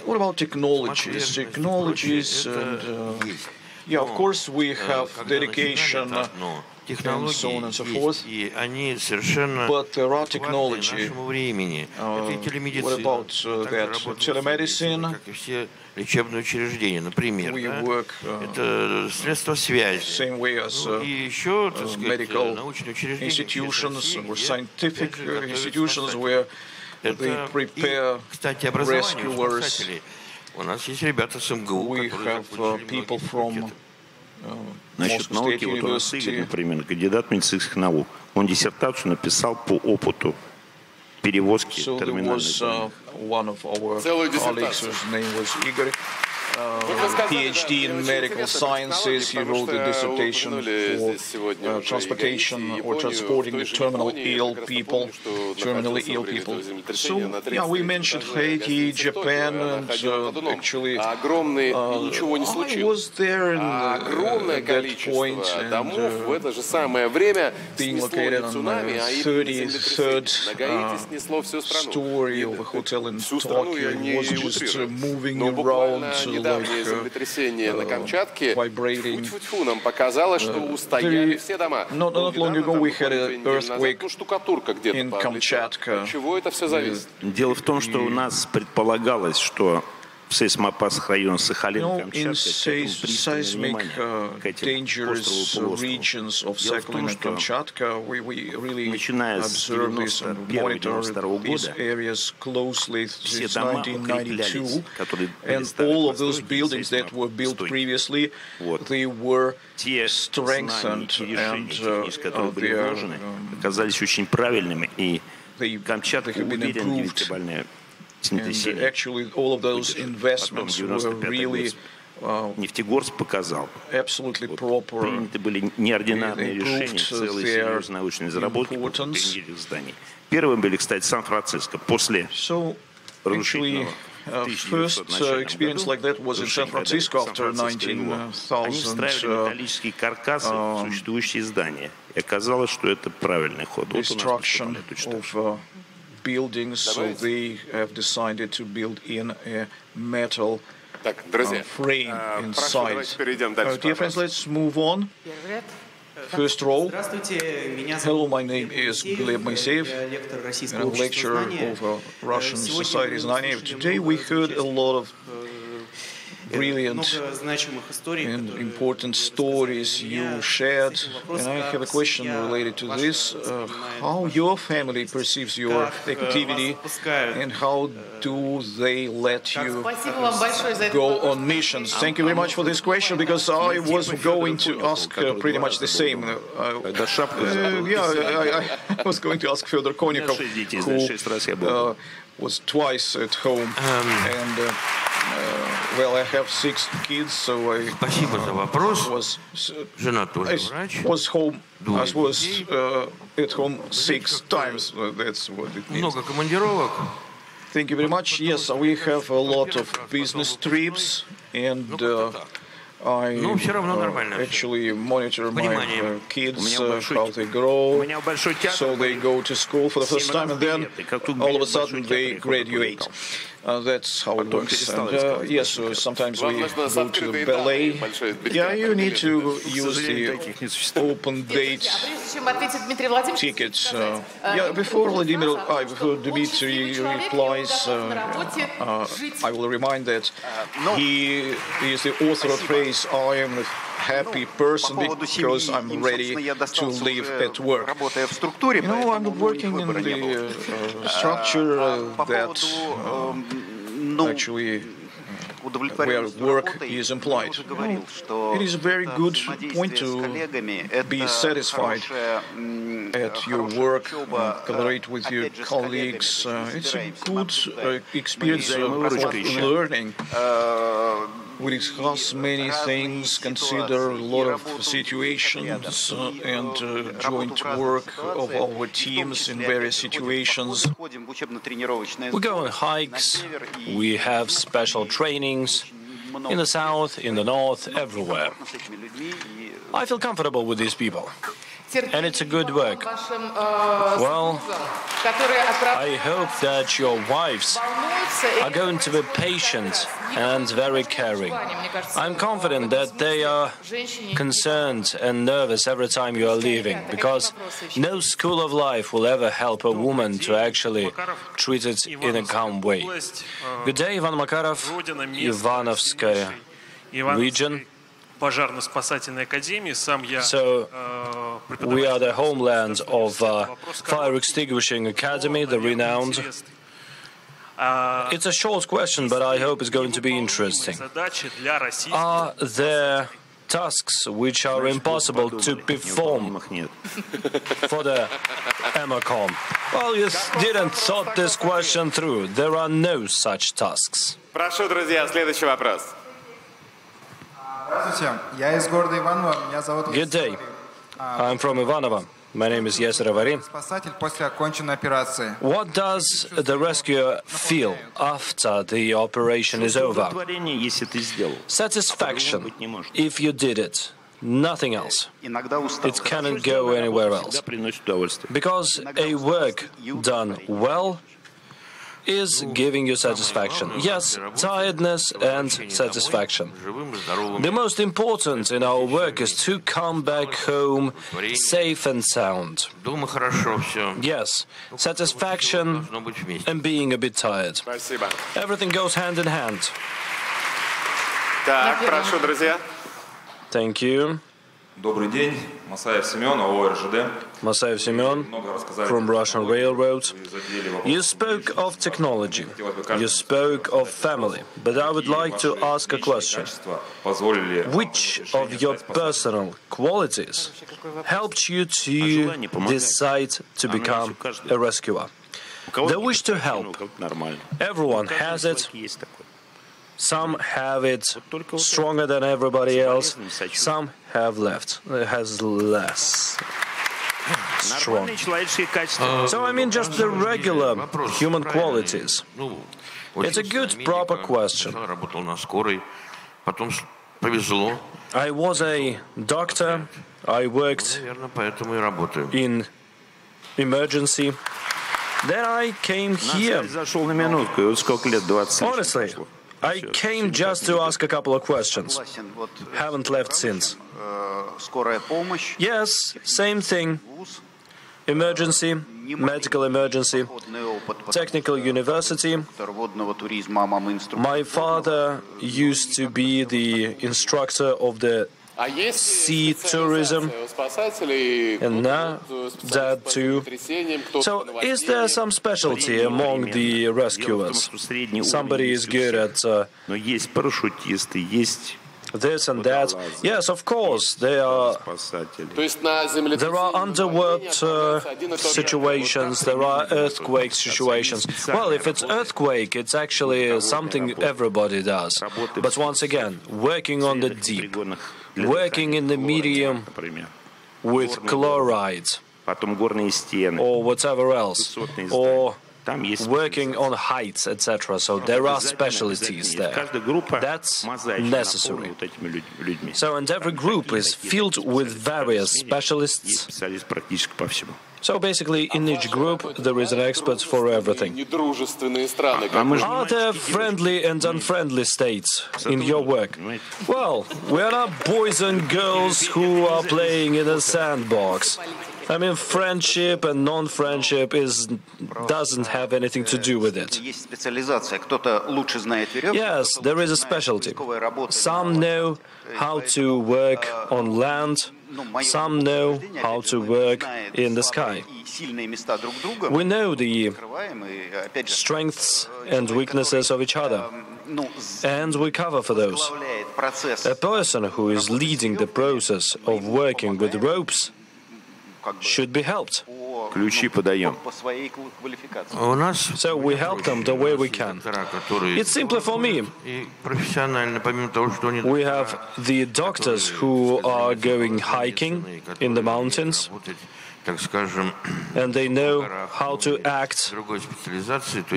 Speaker 9: What about technologies? Technologies, and yeah, of course we have dedication and so on and so forth. But there are technology. What about that? Telemedicine. We work same way as medical institutions or scientific institutions where they prepare rescuers. We have people from
Speaker 6: Насчет науки, вот у нас Игорь, например, кандидат медицинских наук, он диссертацию написал по опыту перевозки терминальной.
Speaker 9: One of our colleagues, whose name was Igor, PhD in medical sciences. He wrote a dissertation for transportation or transporting the terminally ill people. So, yeah, we mentioned Haiti, Japan, and actually I was there at that point, and being located on the 33rd story of a hotel in Tokyo, it was just moving around like vibrating. Not long ago we had an earthquake in Kamchatka.
Speaker 6: Дело в том, что у нас предполагалось, что в сейсмоопасных районах Сахалина-Камчатка
Speaker 9: seismic dangerous regions of Sakhalin and Kamchatka, we really observed this and monitored these areas closely since 1992. And all of those buildings that were built previously, they were strengthened and
Speaker 6: оказались очень правильными, и Камчатка
Speaker 9: have been improved. And actually, all of those investments were really
Speaker 6: Нефтегорск показал.
Speaker 9: Absolutely proper.
Speaker 6: Приняты были неординарные решения, целые серьезные научные разработки по применению зданий. Первым были, кстати, Сан-Франциско после разрушительного.
Speaker 9: First experience like that was in San Francisco after 19,000.
Speaker 6: Они встраивали металлический каркас в существующие здания. И оказалось, что это правильный ход.
Speaker 9: Destruction of buildings, so they have decided to build in a metal frame inside. Dear friends, let's move on. First row. Hello, my name is Gleb Moiseev, and I'm a lecturer of Russian Society Znanie. Today we heard a lot of brilliant and important stories you shared, and I have a question related to this. How your family perceives your activity, and how do they let you go on missions? Thank you very much for this question, because I was going to ask pretty much the same. I was going to ask Fyodor Konnikov, who was twice at home, and well, I have 6 kids, so I was home. I was at home 6 times. That's what it means. Thank you very much. Yes, we have a lot of business trips, and I actually monitor my kids, how they grow, so they go to school for the first time, and then all of a sudden they graduate. That's how it works. And yes, sometimes we go to the ballet. Yeah, you need to use the open date tickets. Before Dmitry replies, I will remind that he is the author of the phrase, I am a happy person because I'm ready to live at work. You know, I'm working in the structure that actually where work is implied. It is a very good point to be satisfied at your work, collaborate with your colleagues. It's a good experience of learning. We discuss many things, consider a lot of situations, and joint work of our teams in various situations.
Speaker 1: We go on hikes, we have special trainings in the south, in the north, everywhere. I feel comfortable with these people. and it's a good work. Well, I hope that your wives are going to be patient and very caring. I'm confident that they are concerned and nervous every time you are leaving, because no school of life will ever help a woman to actually treat it in a calm way. Good day, Ivan Makarov, Ivanovskaya region. So, we are the homeland of Fire Extinguishing Academy, the renowned. It's a short question, but I hope it's going to be interesting. Are there tasks which are impossible to perform for the EMACOM? Well, you didn't thought this question through. There are no such tasks.
Speaker 7: Прошу, друзья, следующий вопрос.
Speaker 1: Good day. I'm from Ivanovo. My name is Yasser Avarin. What does the rescuer feel after the operation is over? Satisfaction, if you did it. Nothing else. It cannot go anywhere else. Because a work done well is giving you satisfaction. Yes, tiredness and satisfaction. The most important in our work is to come back home safe and sound. Yes, satisfaction and being a bit tired. Everything goes hand in hand.
Speaker 7: Так, прошу, друзья.
Speaker 1: Thank you.
Speaker 13: Добрый день, Масаев Семен, АО РЖД.
Speaker 1: Masaev Semyon from Russian Railroads. You spoke of technology, you spoke of family, but I would like to ask a question. Which of your personal qualities helped you to decide to become a rescuer? The wish to help. Everyone has it. Some have it stronger than everybody else. Some have has less strong. So I mean just the regular human qualities. It's a good, proper question. I was a doctor. I worked in emergency. Then I came here. Honestly, I came just to ask a couple of questions. Haven't left since. Yes, same thing. Emergency, medical emergency, technical university. My father used to be the instructor of the sea tourism, and now Dad too. So is there some specialty among the rescuers? Somebody is good at this and that. Yes, of course, there are underwater situations, there are earthquake situations. Well, if it's earthquake, it's actually something everybody does. But once again, working on the deep, working in the medium with chloride or whatever else, or working on heights, etc. So there are specialties there. That's necessary. So, and every group is filled with various specialists. So basically, in each group, there is an expert for everything. Are there friendly and unfriendly states in your work? Well, we are not boys and girls who are playing in a sandbox. I mean, friendship and non-friendship doesn't have anything to do with it. Yes, there is a specialty. Some know how to work on land. Some know how to work in the sky. We know the strengths and weaknesses of each other, and we cover for those. A person who is leading the process of working with ropes should be helped. So we help them the way we can. It's simply for me. We have the doctors who are going hiking in the mountains. and they know how to act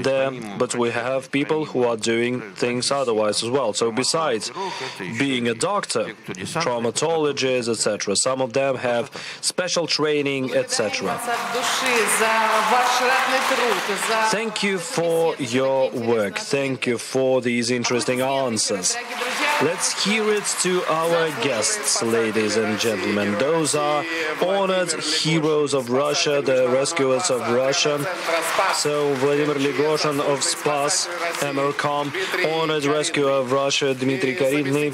Speaker 1: there, but we have people who are doing things otherwise as well. So besides being a doctor, traumatologists, etc., some of them have special training, etc. Thank you for your work. Thank you for these interesting answers. Let's hear it to our guests, ladies and gentlemen. Those are honored heroes of Russia, the rescuers of Russia. So Vladimir Ligoshin of Spas, Emercom, honored rescuer of Russia, Dmitry Karidny,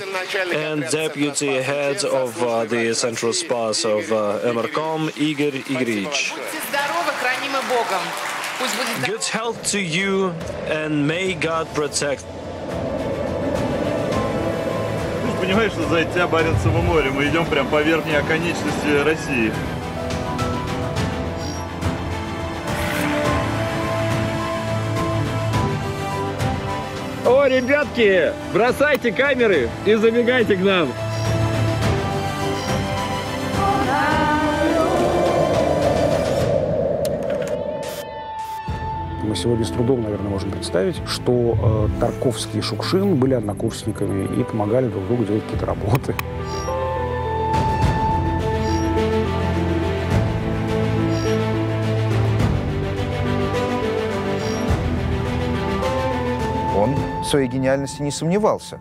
Speaker 1: and deputy head of the Central Spas of Emercom, Igor Igorevich. Good health to you, and may God protect.
Speaker 21: Понимаешь, что зайдя Баренцево море, мы идем прям по верхней оконечности России.
Speaker 4: О, ребятки, бросайте камеры и забегайте к нам.
Speaker 14: Мы сегодня с трудом, наверное, можем представить, что Тарковский и Шукшин были однокурсниками и помогали друг другу делать какие-то работы.
Speaker 16: Он в своей гениальности не сомневался.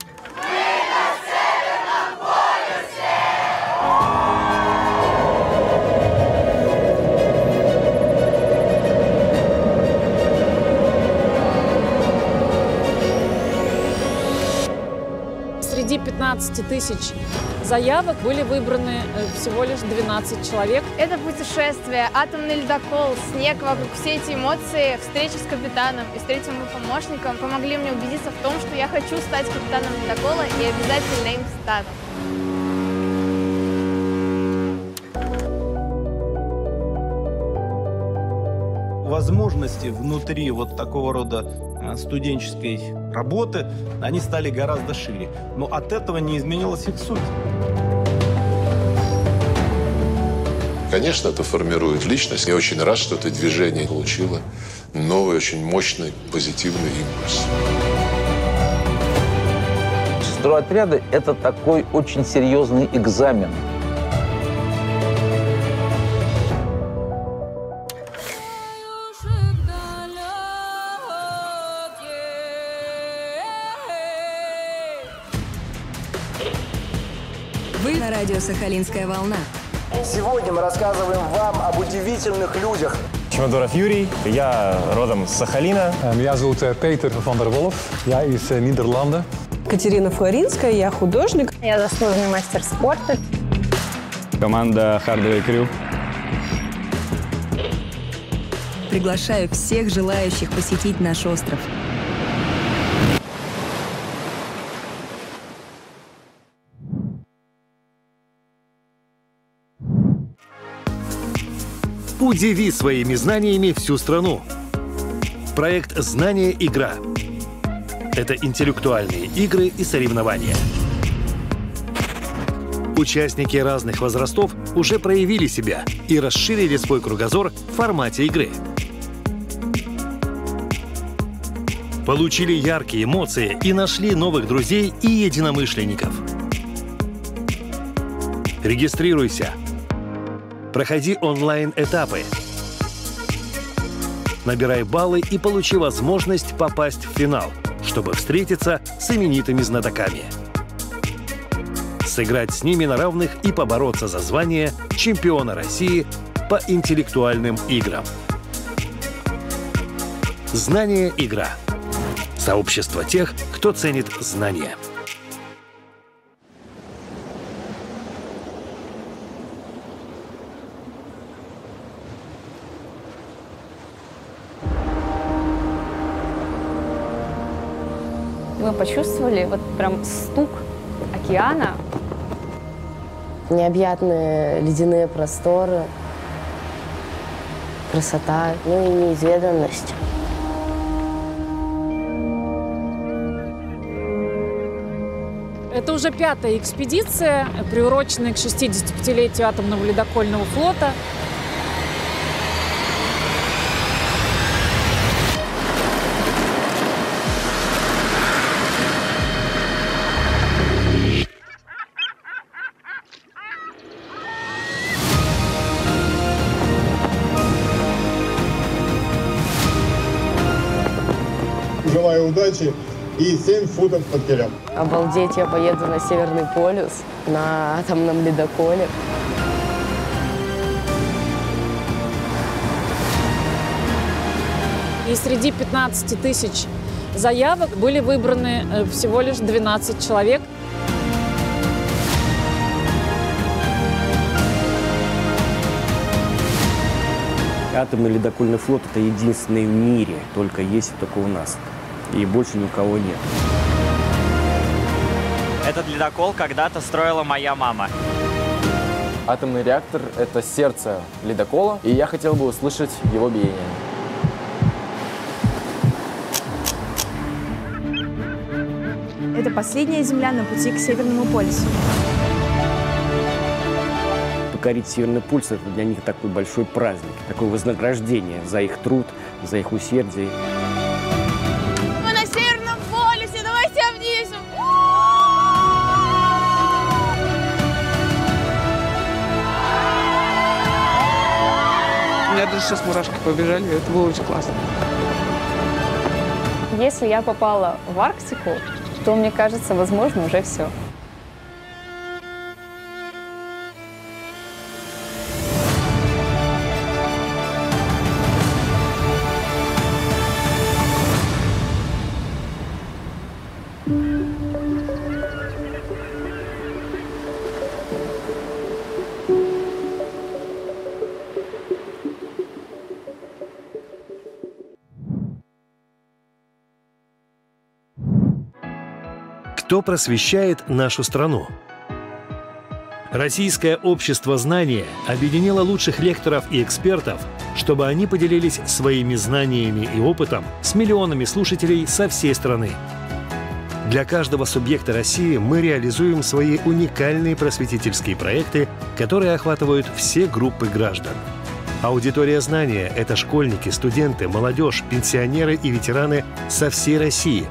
Speaker 23: Среди 15 тысяч заявок были выбраны всего лишь 12 человек.
Speaker 11: Это путешествие, атомный ледокол, снег вокруг, все эти эмоции, встреча с капитаном и с третьим помощником помогли мне убедиться в том, что я хочу стать капитаном ледокола и обязательно им стану.
Speaker 24: Возможности внутри вот такого рода студенческой работы, они стали гораздо шире. Но от этого не изменилась их суть.
Speaker 25: Конечно, это формирует личность. Я очень рад, что это движение получило новый, очень мощный, позитивный импульс.
Speaker 26: Стройотряды – это такой очень серьезный экзамен.
Speaker 27: Вы на радио «Сахалинская волна».
Speaker 28: Сегодня мы рассказываем вам об удивительных людях.
Speaker 29: Чемодоров Юрий, я родом с Сахалина.
Speaker 30: Меня зовут Peter van der Wolf, я из Нидерландов.
Speaker 31: Катерина Флоринская, я художник.
Speaker 32: Я заслуженный мастер спорта.
Speaker 29: Команда Hardware Crew.
Speaker 27: Приглашаю всех желающих посетить наш остров.
Speaker 33: Удиви своими знаниями всю страну. Проект «Знание.Игра». Это интеллектуальные игры и соревнования. Участники разных возрастов уже проявили себя и расширили свой кругозор в формате игры. Получили яркие эмоции и нашли новых друзей и единомышленников. Регистрируйся. Проходи онлайн-этапы. Набирай баллы и получи возможность попасть в финал, чтобы встретиться с именитыми знатоками. Сыграть с ними на равных и побороться за звание чемпиона России по интеллектуальным играм. Знание.Игра. Сообщество тех, кто ценит знания.
Speaker 34: Мы почувствовали вот прям стук океана.
Speaker 35: Необъятные ледяные просторы, красота, ну и неизведанность.
Speaker 23: Это уже 5-я экспедиция, приуроченная к 65-летию атомного ледокольного флота.
Speaker 2: желаю удачи и 7 футов под килем.
Speaker 35: Обалдеть, я поеду на Северный полюс на атомном ледоколе.
Speaker 23: И среди 15 тысяч заявок были выбраны всего лишь 12 человек.
Speaker 3: Атомный ледокольный флот – это единственный в мире, только есть только у нас. И больше ни у кого нет.
Speaker 5: Этот ледокол когда-то строила моя мама.
Speaker 6: Атомный реактор – это сердце ледокола, и я хотел бы услышать его биение.
Speaker 31: Это последняя Земля на пути к Северному полюсу.
Speaker 3: Покорить Северный полюс – это для них такой большой праздник, такое вознаграждение за их труд, за их усердие.
Speaker 11: Мы на Северном полюсе, давайте обнимемся!
Speaker 31: У меня даже сейчас мурашки побежали, это было очень классно.
Speaker 34: Если я попала в Арктику, то, мне кажется, возможно, уже все.
Speaker 33: Кто просвещает нашу страну? Российское общество знания объединило лучших лекторов и экспертов, чтобы они поделились своими знаниями и опытом с миллионами слушателей со всей страны. Для каждого субъекта России мы реализуем свои уникальные просветительские проекты, которые охватывают все группы граждан. Аудитория знания – это школьники, студенты, молодежь, пенсионеры и ветераны со всей России.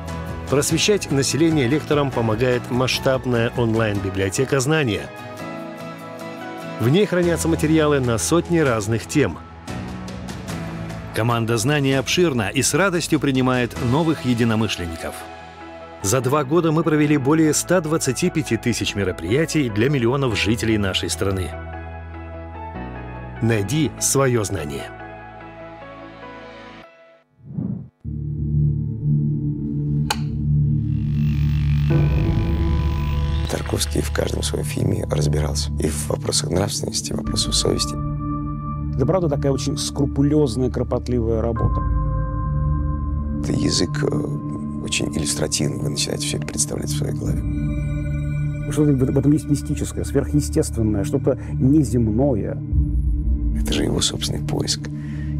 Speaker 33: Просвещать население лекторам помогает масштабная онлайн-библиотека знания. В ней хранятся материалы на сотни разных тем. Команда знания обширна и с радостью принимает новых единомышленников. За 2 года мы провели более 125 тысяч мероприятий для миллионов жителей нашей страны. Найди свое знание.
Speaker 7: Тарковский в каждом своем фильме разбирался и в вопросах нравственности, и в вопросах совести.
Speaker 14: Это, правда, такая очень скрупулезная, кропотливая работа.
Speaker 7: Это язык очень иллюстративный, вы начинаете все это представлять в своей голове.
Speaker 14: Что-то в этом есть мистическое, сверхъестественное, что-то неземное.
Speaker 7: Это же его собственный поиск.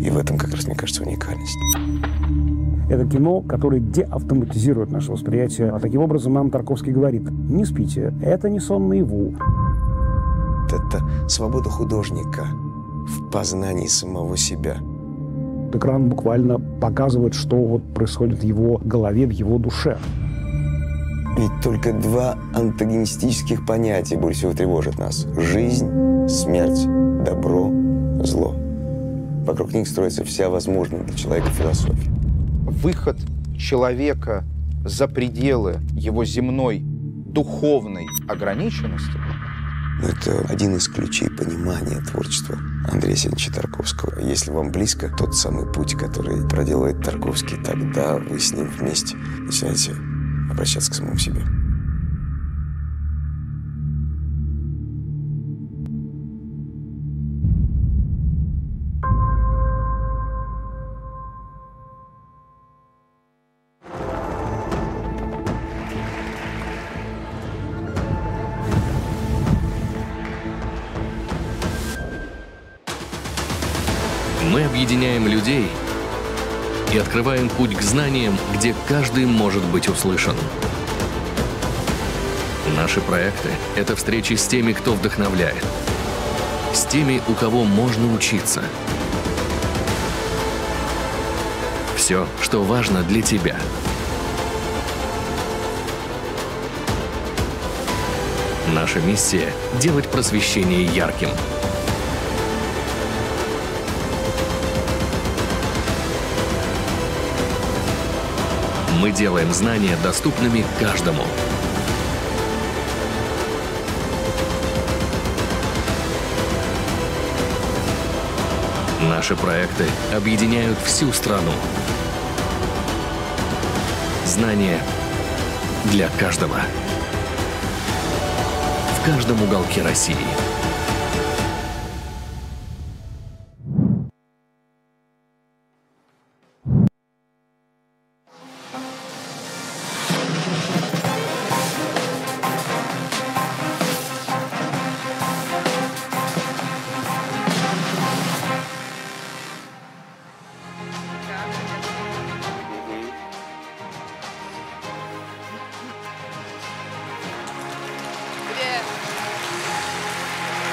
Speaker 7: И в этом, как раз, мне кажется, уникальность.
Speaker 14: Это кино, которое деавтоматизирует наше восприятие. А таким образом нам Тарковский говорит: не спите, это не сон наяву.
Speaker 7: Это свобода художника в познании самого себя.
Speaker 14: Экран буквально показывает, что вот происходит в его голове, в его душе.
Speaker 7: Ведь только 2 антагонистических понятия больше всего тревожат нас. Жизнь, смерть, добро, зло. Вокруг них строится вся возможная для человека философия.
Speaker 16: Выход человека за пределы его земной духовной ограниченности
Speaker 7: – это один из ключей понимания творчества Андрея Семеновича Тарковского. Если вам близко тот самый путь, который проделывает Тарковский, тогда вы с ним вместе начинаете обращаться к самому себе.
Speaker 6: Мы объединяем людей и открываем путь к знаниям, где каждый может быть услышан. Наши проекты — это встречи с теми, кто вдохновляет, с теми, у кого можно учиться. Все, что важно для тебя. Наша миссия — делать просвещение ярким. Мы делаем знания доступными каждому. Наши проекты объединяют всю страну. Знания для каждого. В каждом уголке России.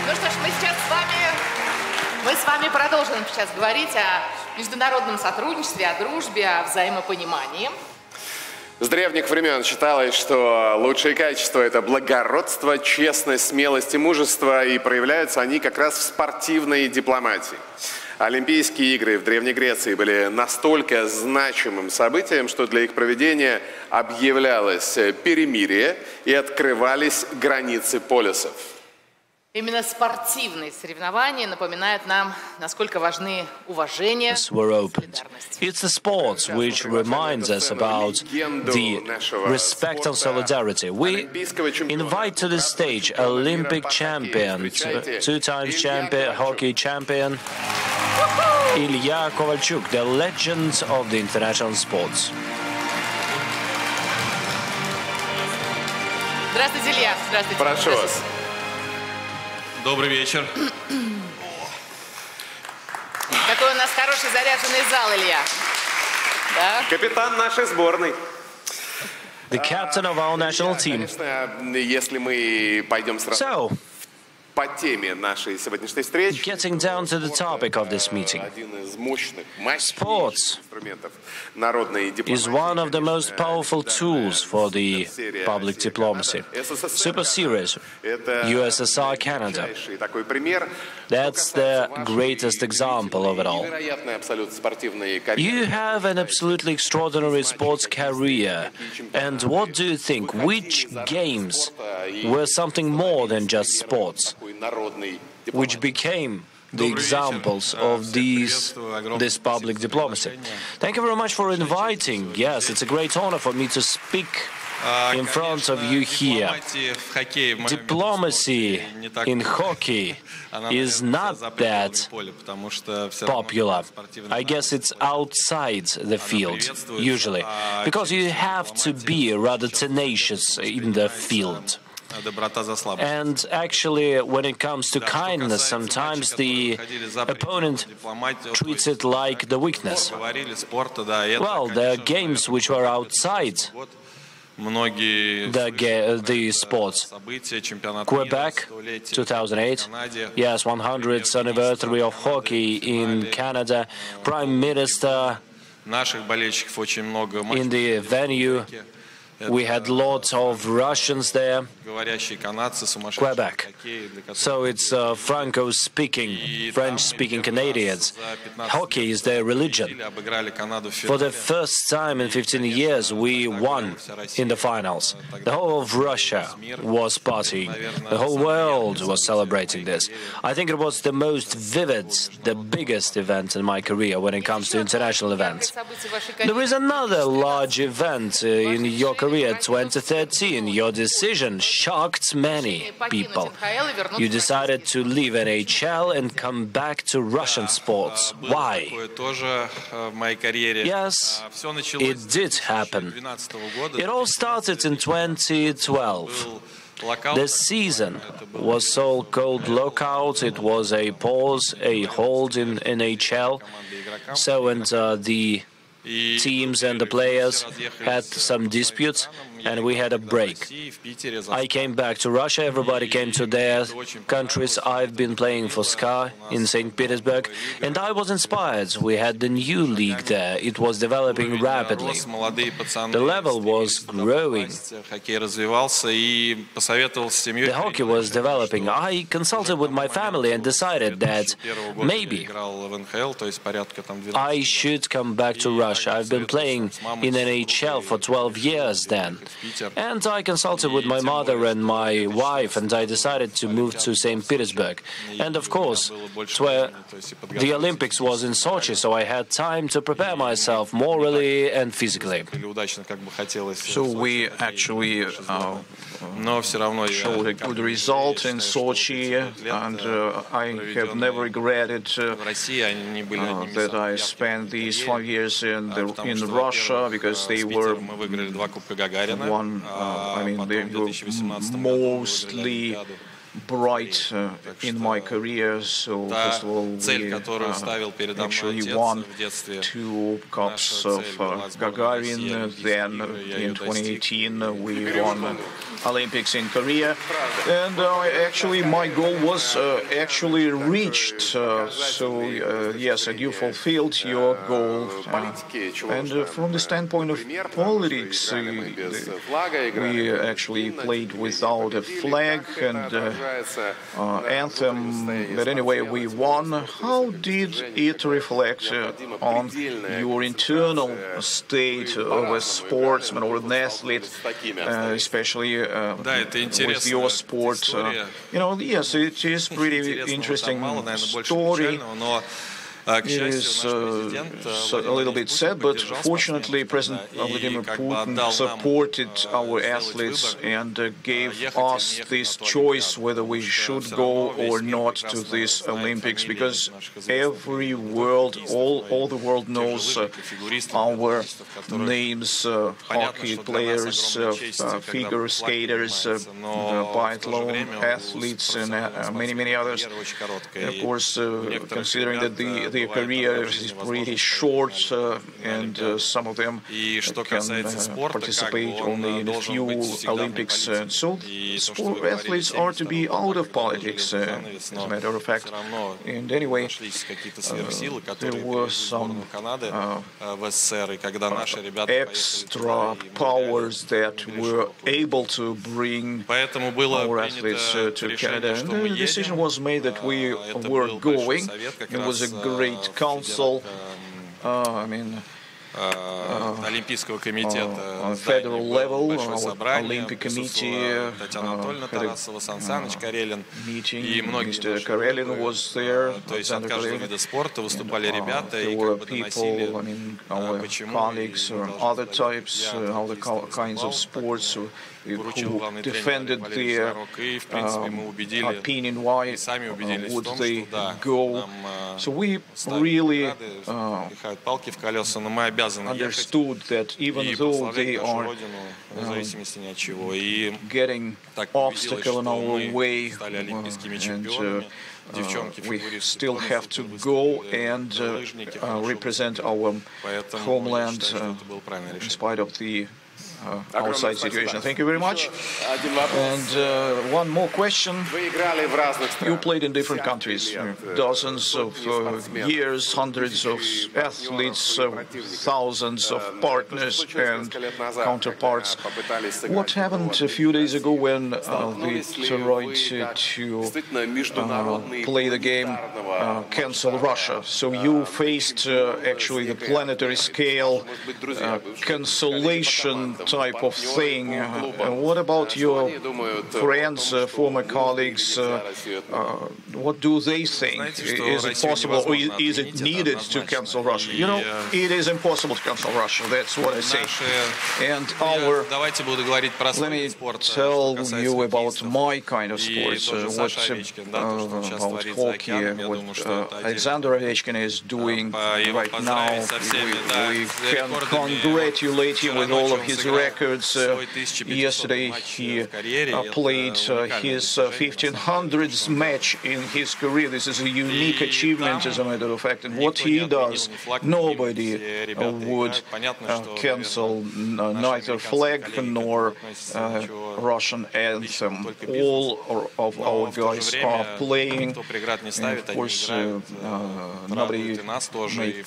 Speaker 1: Ну что ж, мы с вами продолжим сейчас говорить о международном сотрудничестве, о дружбе, о взаимопонимании.
Speaker 4: С древних времен считалось, что лучшие качества – это благородство, честность, смелость и мужество, и проявляются они как раз в спортивной дипломатии. Олимпийские игры в Древней Греции были настолько значимым событием, что для их проведения объявлялось перемирие и открывались границы полюсов.
Speaker 1: Именно спортивные соревнования напоминают нам, насколько важны уважение.
Speaker 8: Were opened. It's the sports which reminds us about the respect and solidarity. We invite to the stage Olympic champion, two times champion, hockey champion, Ilya Kovalchuk, the legend of the international sports.
Speaker 1: Здравствуйте, Илья. Здравствуйте.
Speaker 4: Прошу вас.
Speaker 9: Добрый вечер.
Speaker 1: Какой у нас хороший заряженный зал, Илья. Да?
Speaker 4: Капитан нашей сборной.
Speaker 8: The captain of our national team.
Speaker 4: Конечно, если мы пойдем сразу по теме нашей сегодняшней встречи,
Speaker 8: getting down to the topic of this meeting.
Speaker 4: Один из мощных,
Speaker 8: Sports
Speaker 4: инструментов народной дипломатии
Speaker 8: is one of the most powerful tools for the public diplomacy. Super Series, USSR, Canada.
Speaker 4: такой пример.
Speaker 8: That's the greatest example of it all.
Speaker 4: Невероятный абсолютно спортивный карьер.
Speaker 8: You have an absolutely extraordinary sports career. And what do you think? Which games were something more than just sports, which became the examples of this public diplomacy? Thank you very much for inviting. Yes, it's a great honor for me to speak in front of you here. Diplomacy in hockey is not that popular. I guess it's outside the field, usually, because you have to be rather tenacious in the field. And actually, when it comes to kindness, sometimes the opponent treats it like the weakness. Well, there are games which were outside the sports. Quebec, 2008. Yes, 100th anniversary of hockey in Canada. Prime Minister in the venue. We had lots of Russians there. Quebec. So it's Franco-speaking, French-speaking Canadians. Hockey is their religion. For the first time in 15 years, we won in the finals. The whole of Russia was partying. The whole world was celebrating this. I think it was the most vivid, the biggest event in my career when it comes to international events. There is another large event in your career, 2013. Your decision shocked many people. You decided to leave NHL and come back to Russian sports. Why? Yes, it did happen. It all started in 2012. The season was so-called lockout. It was a pause, a hold in NHL. So, and the teams and the players had some disputes. and we had a break. I came back to Russia, everybody came to their countries. I've been playing for SKA in St. Petersburg, and I was inspired. We had the new league there. It was developing rapidly. The level was growing. The hockey was developing. I consulted with my family and decided that maybe I should come back to Russia. I've been playing in NHL for 12 years then. And I consulted with my mother and my wife, and I decided to move to St. Petersburg. And of course, the Olympics was in Sochi, so I had time to prepare myself morally and physically.
Speaker 10: So we actually showed a good result in Sochi, and I have never regretted that I spent these 5 years in Russia, because they were they were mostly bright in my career. So first of all, we actually won 2 Cups of Gagarin. Then in 2018 we won Olympics in Korea, and actually my goal was actually reached. So yes, and you fulfilled your goal. And from the standpoint of politics, we actually played without a flag and anthem, but anyway we won. How did it reflect on your internal state of a sportsman or an athlete, especially with your sport? Yes, it is pretty interesting story. It is a little bit sad, but fortunately President Vladimir Putin supported our athletes and gave us this choice whether we should go or not to this Olympics, because all the world knows our names, hockey players, figure skaters, biathlon athletes, and many others. Of course, considering that their career is pretty short, and some of them can participate only in a few Olympics. So sport athletes are to be out of politics, as a matter of fact. And anyway, there were some extra powers that were able to bring our athletes to Canada. And the decision was made that we were going. It was a great council, on federal level, our Olympic Committee had a meeting. Mr. Karelin was there. There were people, our colleagues, other types, other kinds of sports, who defended their opinion. Why would they go? So we really understood that even though they are getting obstacle in our way, and we still have to go and represent our homeland in spite of the outside situation. Thank you very much. And one more question. You played in different countries, dozens of years, hundreds of athletes, thousands of partners and counterparts. What happened a few days ago when they tried to play the game Cancel Russia? So you faced actually the planetary scale cancellation type of thing. What about your friends, former colleagues? What do they think? Is it possible, or is it needed to cancel Russia? It is impossible to cancel Russia. That's what I say. And let me tell you about my kind of sports. About hockey, what Alexander Ovechkin is doing right now. We can congratulate him with all of his records. Yesterday he played his 1500th match in his career. This is a unique achievement, as a matter of fact. And what he does, nobody would cancel neither flag nor Russian anthem. All of our guys are playing. And of course, nobody make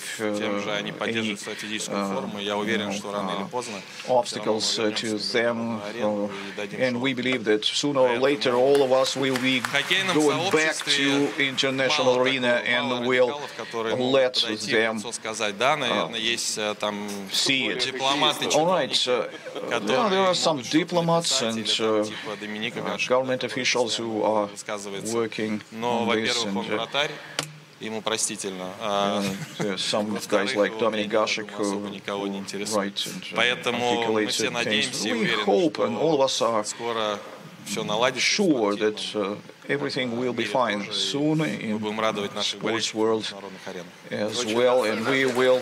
Speaker 10: obstacles to them. And we believe that sooner or later all of us will be going back to international arena and will let them see it. All right. There are some diplomats and government officials who are working on this.
Speaker 9: Ему простительно.
Speaker 10: Some guys like Dominic Gashik who write and articulate things. We hope, and all of us are sure that everything will be fine soon in the sports world as well, and we will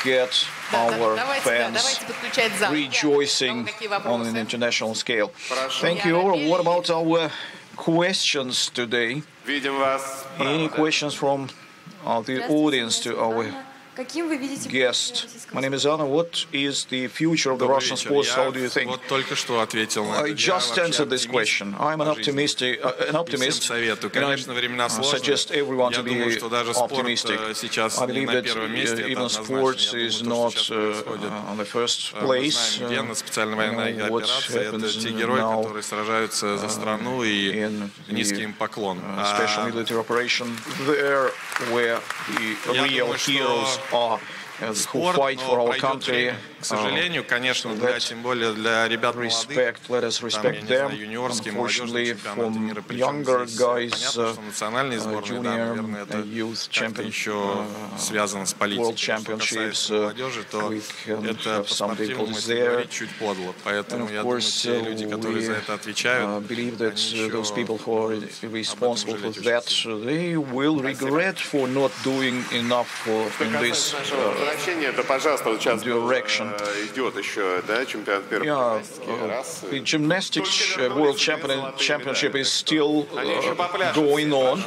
Speaker 10: get our fans rejoicing on an international scale. Thank you. What about our questions today? Any questions from the audience to our guest? My name is Anna. What is the future of the Russian sports? How do you think? I just answered this question. I'm an optimist, and I suggest everyone to be optimistic. I believe that even sports is not on the first place. What happens now in the special military operation, there where the real heroes are, who fight for our country.
Speaker 9: К сожалению, конечно, тем более для ребят молодых,
Speaker 10: let us respect them. Unfortunately, from younger guys, junior, youth world championships, we can have some difficulties there. And of course, we believe that those people who are responsible for that, they will regret for not doing enough in this direction. The gymnastics World Championship is still going on.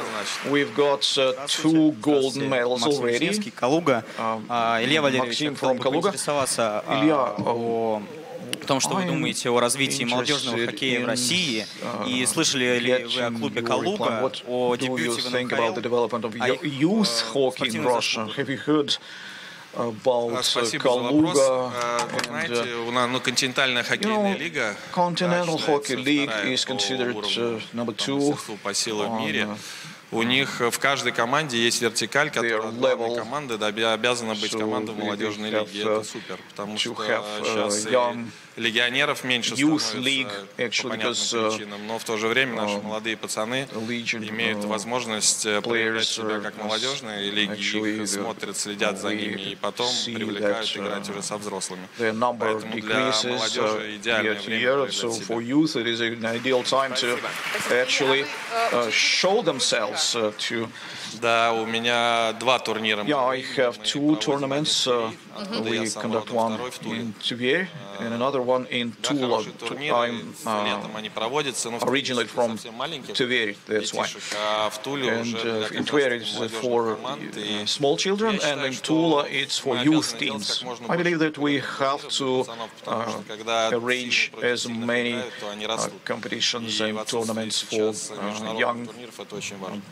Speaker 10: We've got 2 golden medals already. Maxim from Kaluga.
Speaker 5: О том, что вы думаете о развитии молодежного хоккея в России, и слышали ли вы о клубе «Калуга», о дебюте в НХЛ,
Speaker 10: about Kaluga
Speaker 9: and континентальная хоккейная лига,
Speaker 10: Continental Hockey League is considered number 2
Speaker 9: по силам в мире. У них в каждой команде есть вертикаль, которая главной команды обязана быть командой молодежной лиги. Это супер, потому что сейчас легионеров меньше становится по понятным причинам, но в то же время наши молодые пацаны имеют возможность проявлять себя как молодежные лиги, их смотрят, следят за ними и потом привлекают играть уже со взрослыми. Поэтому для молодежи идеальное время
Speaker 10: to
Speaker 9: Да, у меня 2 турнира.
Speaker 10: I have 2 tournaments. We conduct one in Tver and another one in Tula. I'm originally from Tver, that's why. And in Tver it's for small children, and in Tula it's for youth teams. I believe that we have to arrange as many competitions and tournaments for young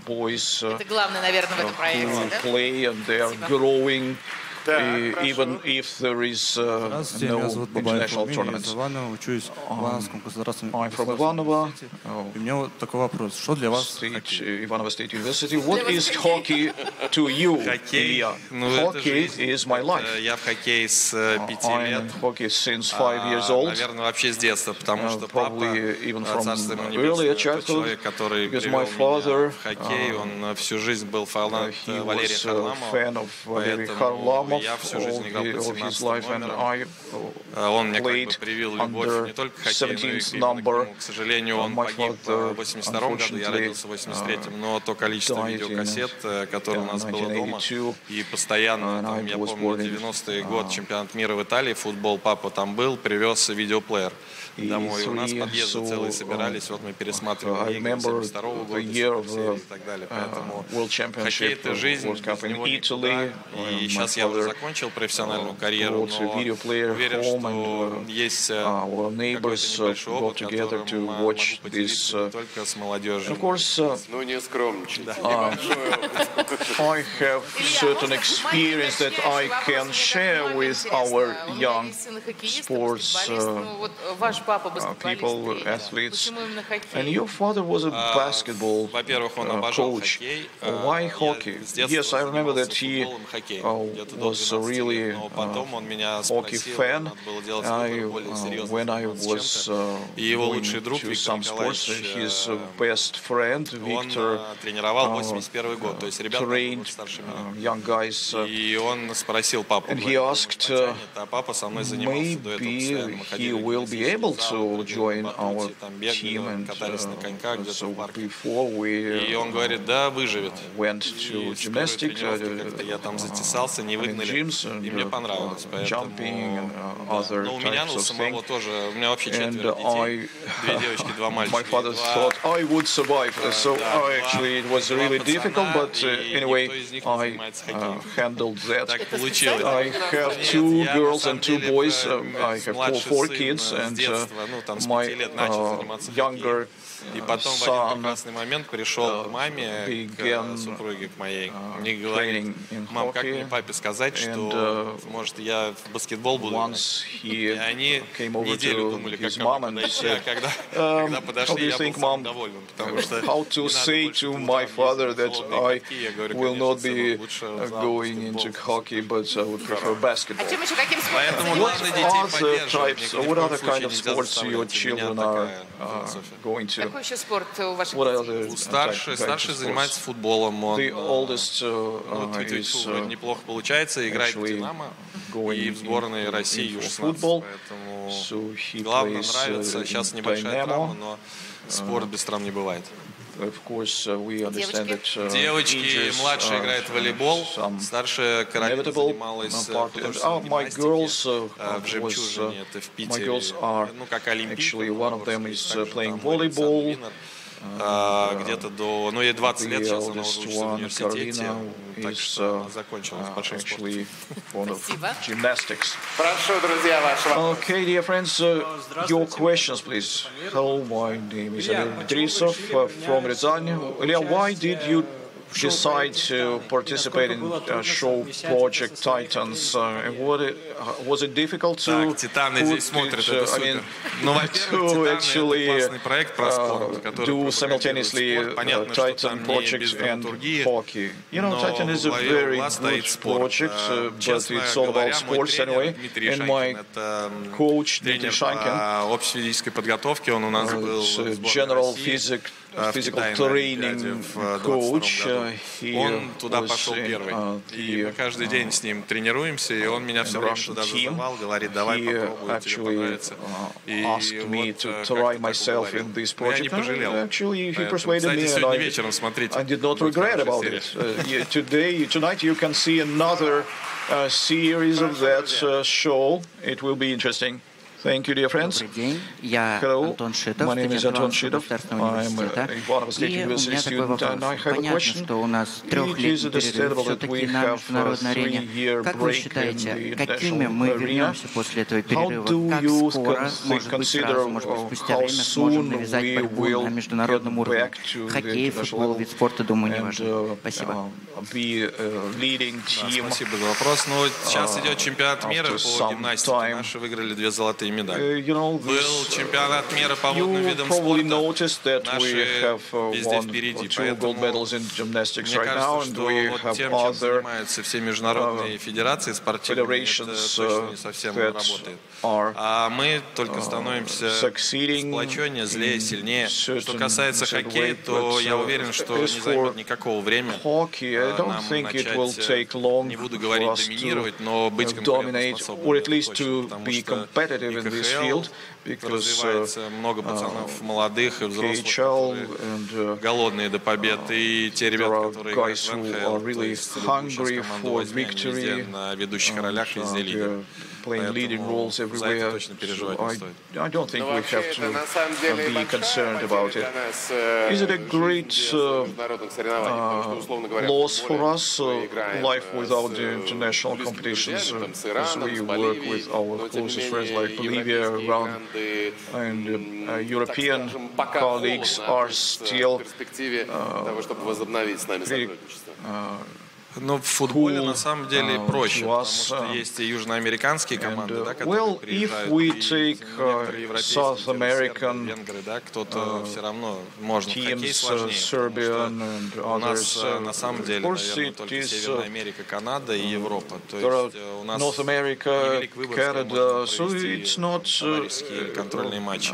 Speaker 10: boys who play, and they are growing. Even if there is no international tournament. I'm from Ivanovo, Ivanovo State University. What is hockey to you, Ilya? Hockey is my life. I'm in hockey since 5 years old. Probably even from earlier childhood, because my father, he was a fan of Valery Kharlamov.
Speaker 9: я всю жизнь играл под 17 номером. Он мне как бы привил любовь не только к хоккею, но и к нему. К сожалению, он погиб в 82 году, я родился в 83-м, но то количество видеокассет, которые у нас было дома, и постоянно, там, я помню, 90-й год, чемпионат мира в Италии, футбол, папа там был, привез видеоплеер домой. У нас подъезды целые собирались, вот мы пересматривали игры 72-го года, 74 и так далее. Поэтому хоккей — это жизнь, без него никуда. И сейчас я уже закончил профессиональную карьеру, но уверен, что есть какой-то небольшой опыт, который могу поделиться только с молодежью.
Speaker 4: Ну, не скромничать.
Speaker 10: I have certain experience that I can share with our young sports people, athletes. And your father was a basketball coach. Why hockey? Yes, I remember that he was a really hockey fan. When I was going to some sports, his best friend Victor trained young guys. And he asked, maybe he will be able to join our team. And so before we went to gymnastics, gyms and jumping and other types of things. And my father thought I would survive. So actually it was really difficult, but anyway, I handled that. I have 2 girls and 2 boys. I have 4 kids, and my younger
Speaker 9: И потом в один прекрасный момент пришел к маме, к супруге, к моей. Мне говорит: мам, как мне папе сказать, что, может, я в баскетбол буду играть? И они неделю думали, как ко мне подойти, а когда подошли, я был самым довольным, потому что
Speaker 10: how to say to my father that I will not be going into hockey, but I would prefer basketball. What other kind of sports your children are going to?
Speaker 1: Какой еще спорт у ваших
Speaker 9: детей? Старший занимается футболом. Он неплохо получается, играет в «Динамо» и в сборной России Ю-16. Поэтому главное нравится. Сейчас небольшая травма, но спорт без травм не бывает. Девочки, младшая играет в волейбол, старшая карате занималась художественной гимнастикой в «Жемчужине», это в Питере, ну, как олимпийка, где-то до, ну, ей 20 лет, сейчас она уже учится в университете, так что она закончила с большим спортом.
Speaker 1: Спасибо.
Speaker 4: Прошу, друзья, ваши вопросы.
Speaker 10: Okay, dear friends, your questions, please. Hello, my name is Emil Drisov from Ryazan. Ilya, why did you decide to participate in show project Titans? Was it difficult to do simultaneously Titan project and hockey? You know, Titan is a very good project, but it's all about sports anyway. And my coach Dmitry Shankin, general physical training coach,
Speaker 9: он туда пошел первый. И мы каждый день с ним тренируемся, и он меня все время туда зазывал, говорит: давай попробуй, тебе понравится. И вот я не пожалел. Кстати, сегодня вечером смотрите.
Speaker 10: I did not regret about it. Tonight you can see another series of that show. It will be interesting. Thank you, dear friends. Hello, my name is Anton Shidov. I'm a Ivanovo State University student, and I have a question. It is understandable that we have a 3-year break in the international arena. How do you consider how soon we will get back to the international level and be a leading team?
Speaker 9: Спасибо за вопрос. Ну, сейчас идет чемпионат мира по гимнастике. Наши выиграли 2 золотые медали. Был чемпионат мира по водным видам спорта. Наши везде впереди. Поэтому мне кажется, что вот тем, чем занимаются все международные федерации спортивные, это точно не совсем работает. А мы только становимся сплоченнее, злее, сильнее. Что касается хоккея, то я уверен, что не займет никакого времени нам начать, не буду говорить доминировать, но быть конкурентоспособным. Потому что и КХЛ развивается много пацанов молодых и взрослых, которые голодные до побед, и те ребята, которые играют в НХЛ, то есть любую сейчас команду возьми, они везде на ведущих ролях, везде лидеры. Поэтому за это точно переживать не стоит.
Speaker 16: I don't think we have to be concerned about it. Is it a great loss for us, life without the international competitions, as we work with our closest friends like Bolivia, Iran, and European colleagues are still
Speaker 9: Ну, в футболе на самом деле проще, потому что есть и южноамериканские команды, да, которые приезжают, и South American венгры, да, кто-то все равно можно. Хоккей сложнее, у нас на самом деле, наверное, только Северная Америка, Канада и Европа. То есть у нас невелик выбор, Canada, товарищеские контрольные матчи.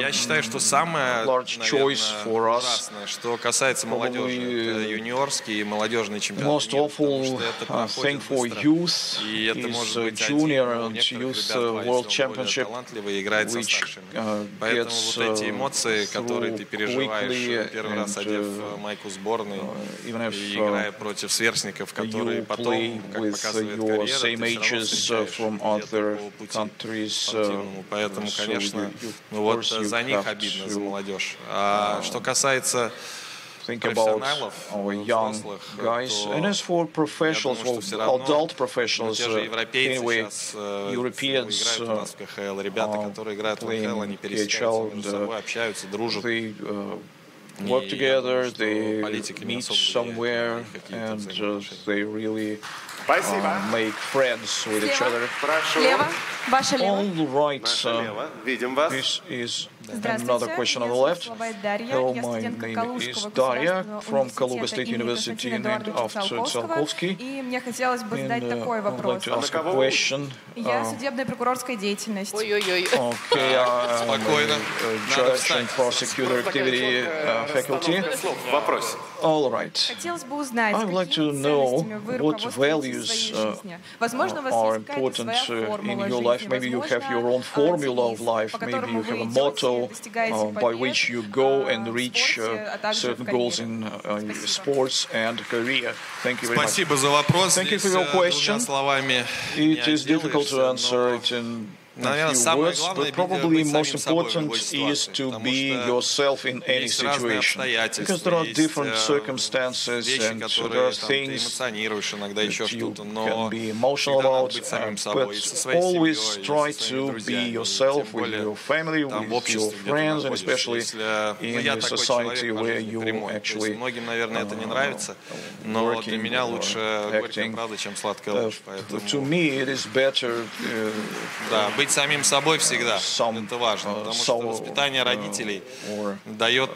Speaker 9: Я считаю, что самое, наверное, ужасное, что касается молодежи, это юниорские и молодежные
Speaker 16: most awful thing for youth is Junior and Youth World Championship, which
Speaker 9: Поэтому вот эти эмоции, которые ты переживаешь, первый раз одев майку сборной и играя против сверстников, которые потом, как показывает карьера, ты все равно встречаешь где-то по пути спортивному. Поэтому, конечно, вот за них обидно, за молодежь. А что касается
Speaker 16: think about our young guys. And as for professionals, well, adult professionals, anyway, Europeans playing KHL, they work together, they meet somewhere, and they really make friends with each other. All right, this is another question on the left. Hello, my name is Darya from Kaluga State University, named after Tsiolkovsky.
Speaker 12: And I would
Speaker 16: like to ask a question. Okay, I'm judge and prosecutor activity faculty. All right. I would like to know what values are important in your life. Maybe you have your own formula of life. Maybe you have a motto by which you go and reach certain goals in sports and career. Thank you very much. Thank you for your question. It is difficult to answer it in a few words, but probably most important is to be yourself in any situation, because there are different circumstances and there are things that you can be emotional about, but always try to be yourself with your family, with your friends, and especially in the society where you actually working, acting. To me, it is better
Speaker 9: быть самим собой всегда, это важно, потому что воспитание родителей дает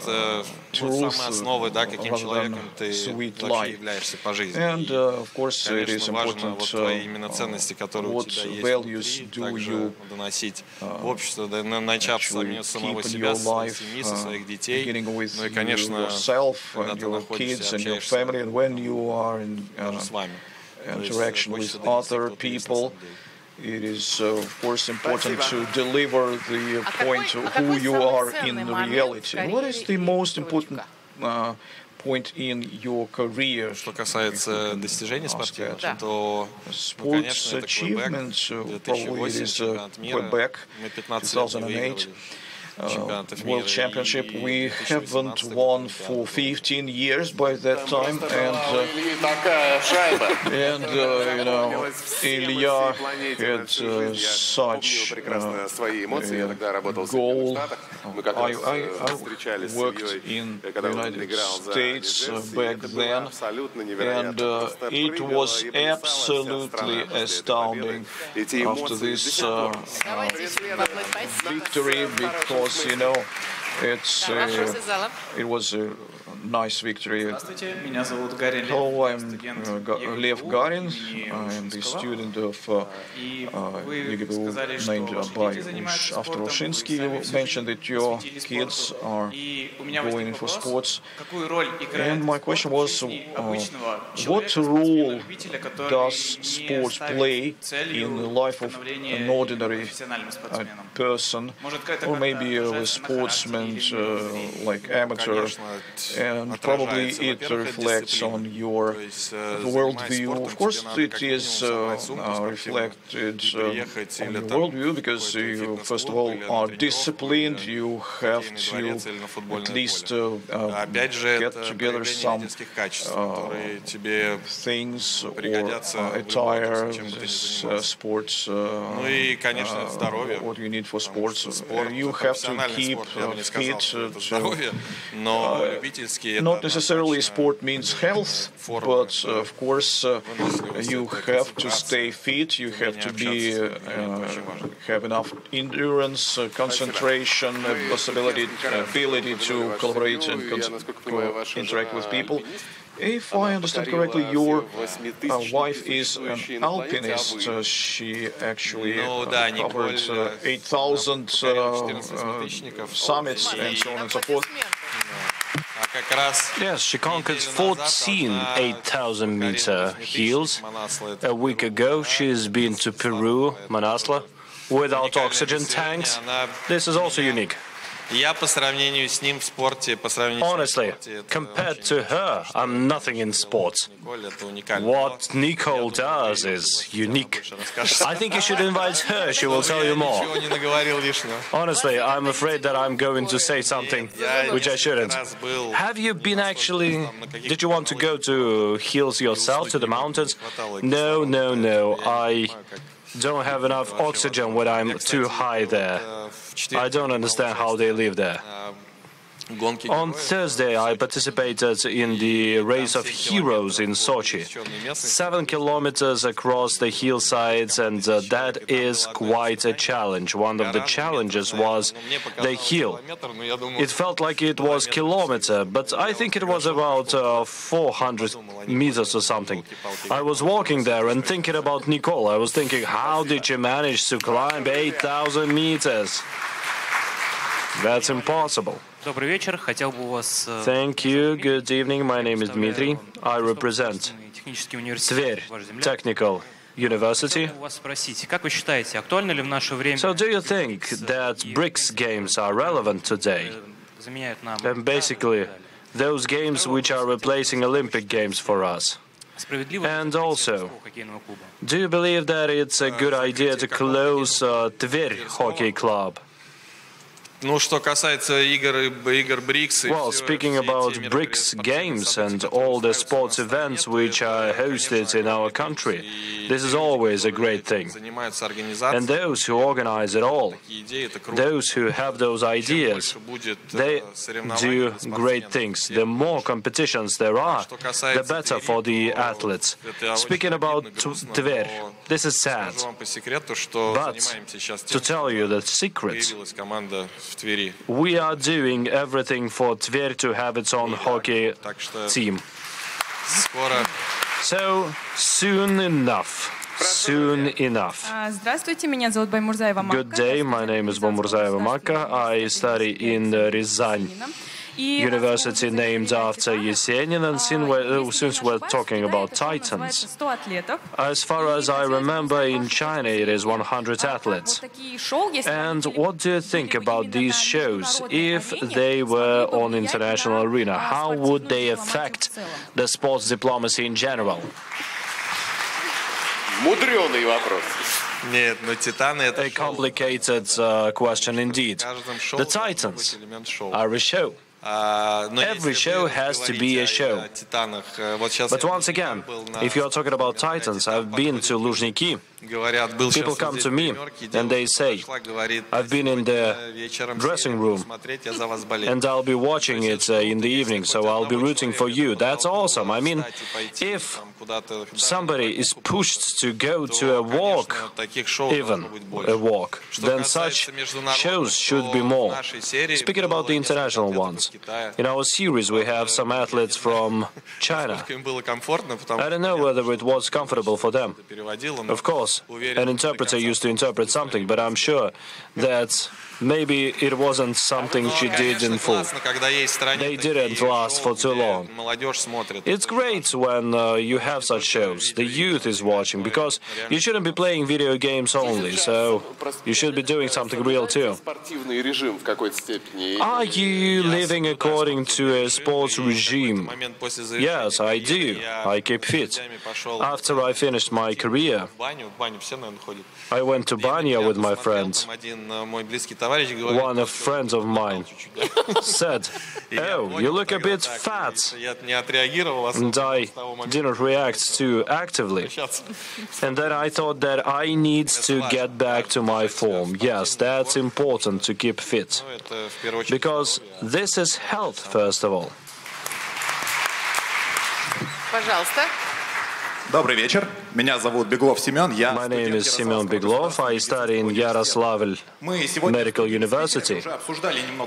Speaker 9: самые основы, да, каким человеком ты вообще являешься по жизни. Конечно, важно вот твои именно ценности, которые у тебя есть, также доносить в общество, начав с самого себя, с семьи, со своих детей. Ну и, конечно, когда ты находишься, общаешься даже с вами.
Speaker 16: Interaction with other people. It is, of course, important to deliver the point of who you are in reality. What is the most important point in your career?
Speaker 9: Что касается достижений спортивных, то, конечно, это Квебек, 2008 чемпионат мира, мы 15 лет не выигрывали.
Speaker 16: World Championship. We haven't won for 15 years by that time, and you know, Ilya had such goal. I worked in the United States back then, and it was absolutely astounding after this victory, because you know it was a nice victory. Hello, I'm Lev Garin. I'm the student of YGBU named by Avtoroshinsky. You mentioned that your kids are going in for sports. And my question was, what role does sports play in the life of an ordinary person, or maybe a sportsman, like amateur? And probably it reflects on your worldview. Of course, it is reflected on your worldview, because you, first of all, are disciplined. You have to at least get together some things or attire, sports, what you need for sports. You have to keep fit. Not necessarily sport means health, but of course you have to stay fit. You have to be have enough endurance, concentration, ability to collaborate and interact with people. If I understand correctly, your wife is an alpinist. She actually covered 8,000 summits and so on and so forth.
Speaker 8: Yes, she conquered 14 8,000-meter hills. A week ago, she's been to Peru, Manaslu, without oxygen tanks. This is also unique. Honestly, compared to her, I'm nothing in sports. What Nicole does is unique. I think you should invite her, she will tell you more. Honestly, I'm afraid that I'm going to say something which I shouldn't. Have you been actually... Did you want to go to hills yourself, to the mountains? No, no, no. I don't have enough oxygen when I'm too high there. I don't understand how they live there. On Thursday, I participated in the Race of Heroes in Sochi. 7 kilometers across the hillsides, and that is quite a challenge. One of the challenges was the hill. It felt like it was kilometer, but I think it was about 400 meters or something. I was walking there and thinking about Nicole. I was thinking, how did you manage to climb 8,000 meters? That's impossible. Thank you. Good evening. My name is Dmitry. I represent Tver Technical University. So do you think that BRICS games are relevant today? And basically, those games which are replacing Olympic games for us. And also, do you believe that it's a good idea to close Tver Hockey Club?
Speaker 9: Well,
Speaker 8: speaking about BRICS games and all the sports events which are hosted in our country, this is always a great thing. And those who organize it all, those who have those ideas, they do great things. The more competitions there are, the better for the athletes. Speaking about Tver, this is sad. But to tell you the secret, we are doing everything for Tver to have its own hockey team. So, soon enough. Soon enough. Good day, my name is Bomurzaeva Maka. I study in Rязань University named after Yesenin, and since we're talking about Titans, as far as I remember, in China it is 100 athletes. And what do you think about these shows? If they were on international arena, how would they affect the sports diplomacy in general?
Speaker 4: Мудрёный вопрос.
Speaker 9: Нет, но Титаны это
Speaker 8: a complicated question indeed. The Titans are a show. Every show has to be a show. But once again, if you are talking about Titans, I've been to Luzhniki. People come to me and they say, I've been in the dressing room and I'll be watching it in the evening, so I'll be rooting for you. That's awesome. I mean, if somebody is pushed to go to a walk, even a walk, then such shows should be more. Speaking about the international ones, in our series we have some athletes from China. I don't know whether it was comfortable for them. Of course, an interpreter used to interpret something, but I'm sure that maybe it wasn't something she did in full. They didn't last for too long. It's great when you have such shows. The youth is watching, because you shouldn't be playing video games only, so you should be doing something real too. Are you living according to a sports regime? Yes, I do. I keep fit. After I finished my career, I went to Banya with my friends. One of friends of mine said, "Oh, you look a bit fat," and I didn't react too actively. And then I thought that I need to get back to my form. Yes, that's important to keep fit, because this is health, first of all.
Speaker 1: Пожалуйста.
Speaker 13: Добрый вечер. Меня зовут Беглов Семен.
Speaker 8: My name is Semyon Beglov. I study in Yaroslavl Medical University.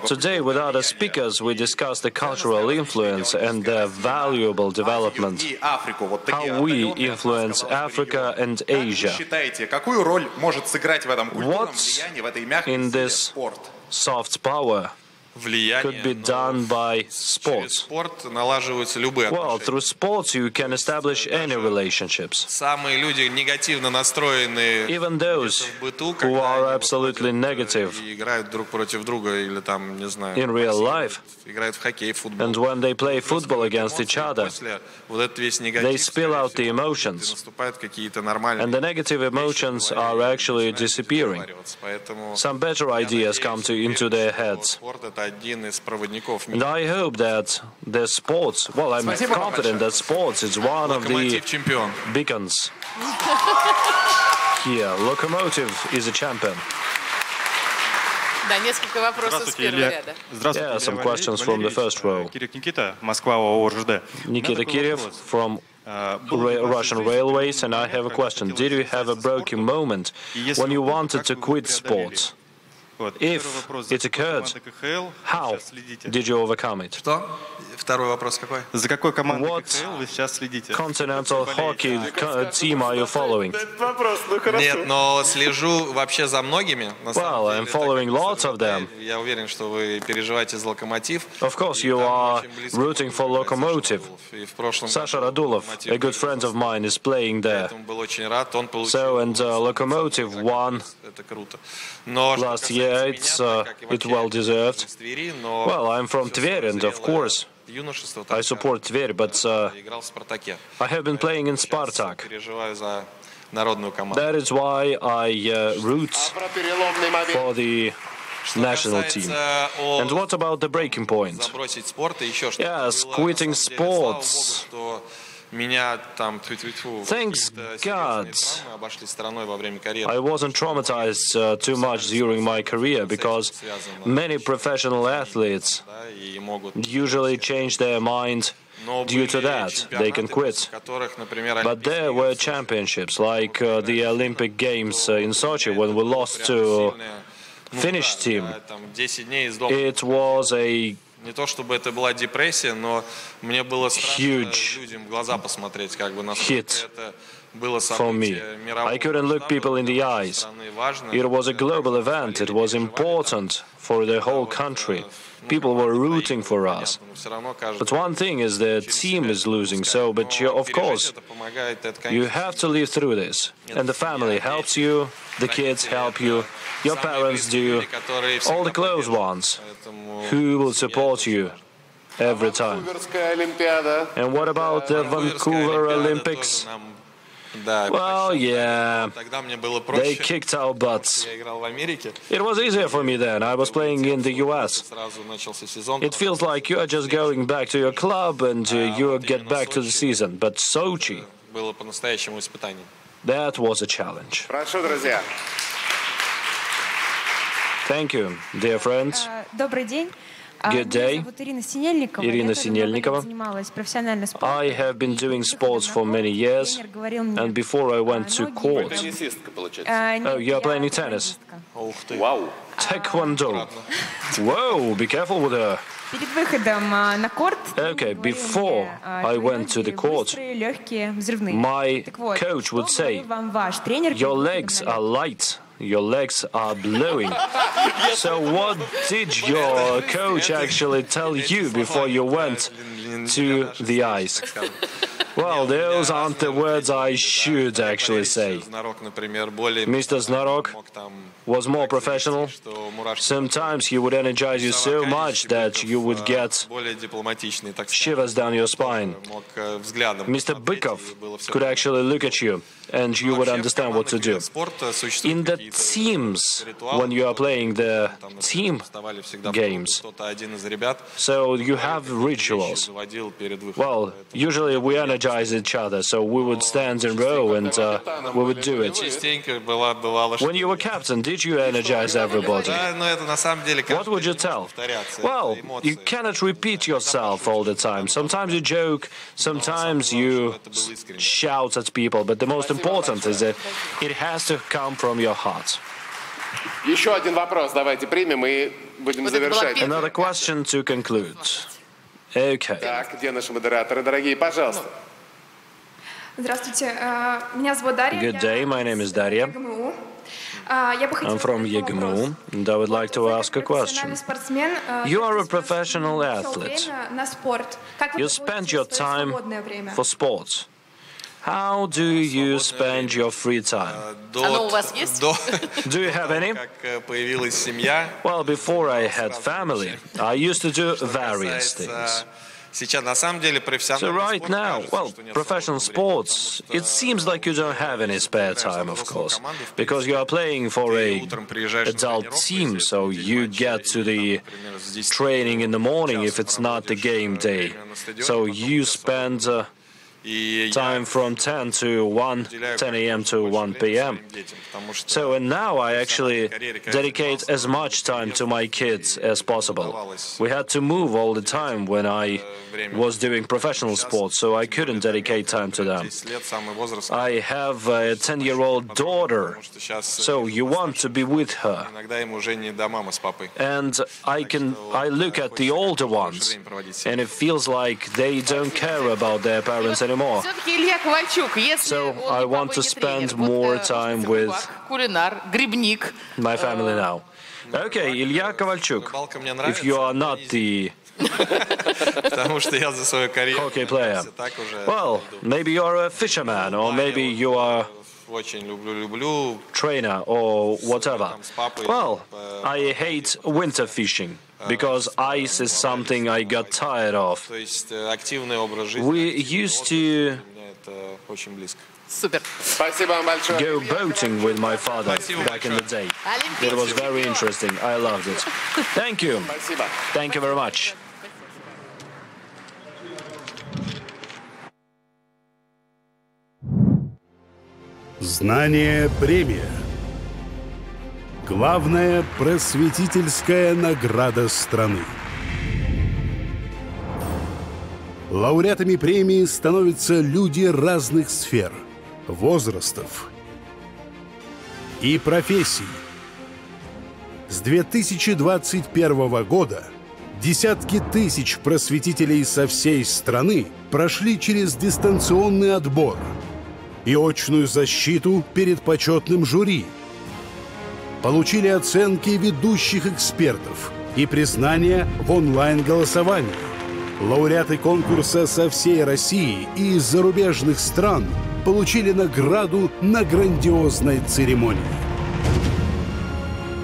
Speaker 8: Today, with other speakers, we discuss the cultural influence and the valuable development, how we influence Africa and Asia. What in this soft power could be done by sports? Well, through sports you can establish any relationships. Even those who are absolutely negative in real life, and when they play football against each other, they spill out the emotions, and the negative emotions are actually disappearing. Some better ideas come into their heads. And I hope that the sports, well, I'm confident that sports is one of the beacons. Here, Lokomotiv is a champion.
Speaker 1: Да, несколько вопросов с первого ряда.
Speaker 8: Yeah, some questions from the first row. Nikita Kiryev from Russian Railways, and I have a question. Did you have a broken moment when you wanted to quit sports? If it occurred, how did you overcome it?
Speaker 9: Второй вопрос какой?
Speaker 8: За какой командой КХЛ вы сейчас следите? Continental hockey team are you following?
Speaker 9: Нет, но слежу вообще за многими.
Speaker 8: Well, I'm following lots of them.
Speaker 9: Я уверен, что вы переживаете за Локомотив.
Speaker 8: Of course, you are rooting for Lokomotiv. Sasha Radulov, a good friend of mine, is playing there. So, and Lokomotiv won last year. It's well deserved. Well, I'm from Tver, and of course, I support Tver, but I have been playing in Spartak. That is why I root for the national team. And what about the breaking point? Yes, quitting sports. Thanks God, I wasn't traumatized too much during my career, because many professional athletes usually change their mind due to that. They can quit. But there were championships, like the Olympic Games in Sochi, when we lost to Finnish team. It was a
Speaker 9: Не то чтобы это была депрессия, но мне было страшно людям в глаза посмотреть, как бы насколько это было событие мировое.
Speaker 8: I couldn't look people in the eyes. It was a global event. It was important for the whole country. People were rooting for us. But one thing is the team is losing, so, but you, of course, you have to live through this. And the family helps you, the kids help you, your parents do, all the close ones who will support you every time. And what about the Vancouver Olympics? Well, yeah, they kicked our butts. It was easier for me then. I was playing in the US. It feels like you are just going back to your club and you get back to the season. But Sochi, that was a challenge. Thank you, dear friends.
Speaker 12: Добрый день.
Speaker 8: Good day. Irina Sinelnikova. I have been doing sports for many years, and before I went to court. Oh, you are playing tennis? Wow. Taekwondo. Whoa, be careful with her. Okay, before I went to the court, my coach would say, your legs are light. Your legs are blowing. So what did your coach actually tell you before you went to the ice? Well, those aren't the words I should actually say. Mr. Znarok was more professional. Sometimes he would energize you so much that you would get shivers down your spine. Mr. Bykov could actually look at you and you would understand what to do. In the teams, when you are playing the team games, so you have rituals. Well, usually we energize each other, so we would stand in row and we would do it. When you were captain, did you energize everybody? What would you tell? Well, you cannot repeat yourself all the time. Sometimes you joke, sometimes you shout at people, but the most important is that it has to come from your heart.
Speaker 4: Еще один вопрос давайте примем и будем завершать.
Speaker 8: Another question to conclude. Okay.
Speaker 4: Так, где наши модераторы, дорогие? Пожалуйста.
Speaker 12: Здравствуйте, меня зовут Дарья.
Speaker 8: Good day, my name is Daria. I'm from YGMU, and I would like to ask a question. You are a professional athlete. You spend your time for sports. How do you spend your free time? Do you have any? Well, before I had family, I used to do various things. So right now, well, professional sports, it seems like you don't have any spare time, of course, because you are playing for an adult team, so you get to the training in the morning if it's not the game day. So you spend time from 10 a.m. to 1 p.m. So, and now I actually dedicate as much time to my kids as possible. We had to move all the time when I was doing professional sports, so I couldn't dedicate time to them. I have a 10-year-old daughter, so you want to be with her. And I look at the older ones, and it feels like they don't care about their parents anymore. So I want to spend more time with my family now. Okay, Ilya Kovalchuk, if you are not the hockey player, well, maybe you're a fisherman, or maybe you are trainer or whatever. Well, I hate winter fishing because ice is something I got tired of. We used to go boating with my father back in the day. It was very interesting. I loved it. Thank you. Thank you very much.
Speaker 15: Знание.Первye. Главная просветительская награда страны. Лауреатами премии становятся люди разных сфер, возрастов и профессий. С 2021 года десятки тысяч просветителей со всей страны прошли через дистанционный отбор и очную защиту перед почетным жюри, получили оценки ведущих экспертов и признание в онлайн-голосовании. Лауреаты конкурса со всей России и из зарубежных стран получили награду на грандиозной церемонии.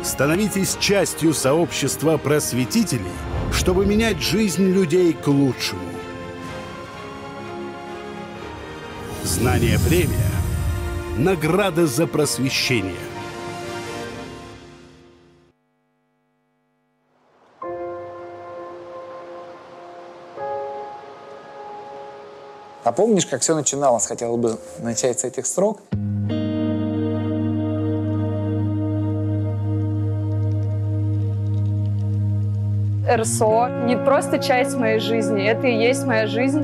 Speaker 15: Становитесь частью сообщества просветителей, чтобы менять жизнь людей к лучшему. Знание.Первye Награда за просвещение.
Speaker 2: А помнишь, как все начиналось? Хотел бы начать с этих строк.
Speaker 17: РСО не просто часть моей жизни, это и есть моя жизнь.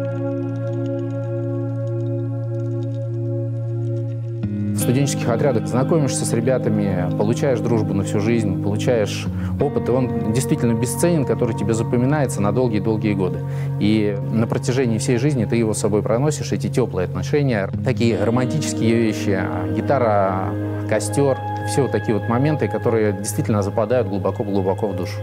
Speaker 18: В студенческих отрядах знакомишься с ребятами, получаешь дружбу на всю жизнь, получаешь опыт, и он действительно бесценен, который тебе запоминается на долгие-долгие годы. И на протяжении всей жизни ты его с собой проносишь, эти теплые отношения, такие романтические вещи, гитара, костер, все вот такие вот моменты, которые действительно западают глубоко-глубоко в душу.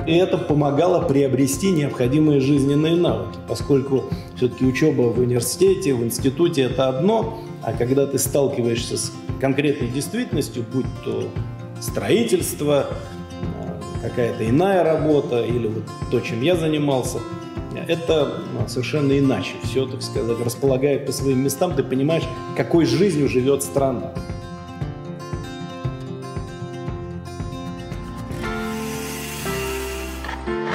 Speaker 19: И это помогало приобрести необходимые жизненные навыки, поскольку все-таки учеба в университете, в институте – это одно, а когда ты сталкиваешься с конкретной действительностью, будь то строительство, какая-то иная работа или вот то, чем я занимался, это совершенно иначе. Все, так сказать, располагает по своим местам, ты понимаешь, какой жизнью живет страна.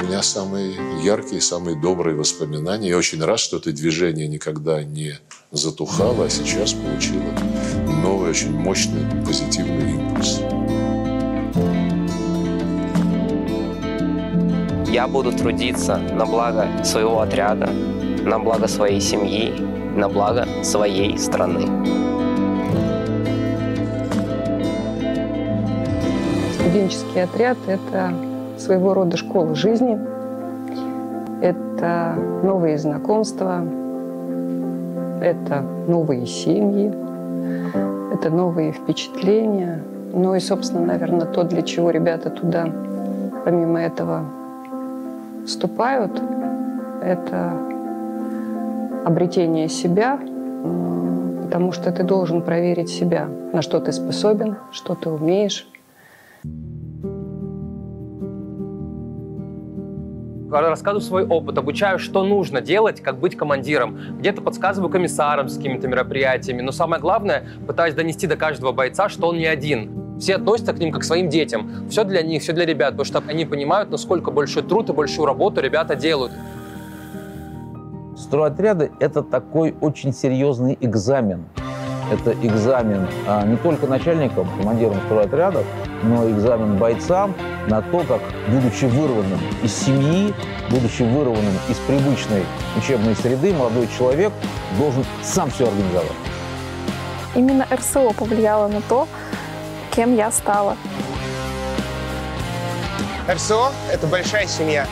Speaker 20: У меня самые яркие, самые добрые воспоминания. Я очень рад, что это движение никогда не затухало, а сейчас получило новый, очень мощный, позитивный импульс.
Speaker 21: Я буду трудиться на благо своего отряда, на благо своей семьи, на благо своей страны.
Speaker 34: Студенческий отряд – это своего рода школа жизни. Это новые знакомства, это новые семьи, это новые впечатления. Ну и, собственно, наверное, то, для чего ребята туда, помимо этого, вступают, это обретение себя, потому что ты должен проверить себя, на что ты способен, что ты умеешь.
Speaker 22: Рассказываю свой опыт, обучаю, что нужно делать, как быть командиром. Где-то подсказываю комиссарам с какими-то мероприятиями. Но самое главное, пытаюсь донести до каждого бойца, что он не один. Все относятся к ним как к своим детям. Все для них, все для ребят, потому что они понимают, насколько большой труд и большую работу ребята делают.
Speaker 24: Стройотряды – это такой очень серьезный экзамен. Это экзамен не только начальникам, командирам стройотрядов, но экзамен бойцам на то, как, будучи вырванным из семьи, будучи вырванным из привычной учебной среды, молодой человек должен сам все организовать.
Speaker 11: Именно РСО повлияло на то, кем я стала.
Speaker 25: РСО – это большая семья.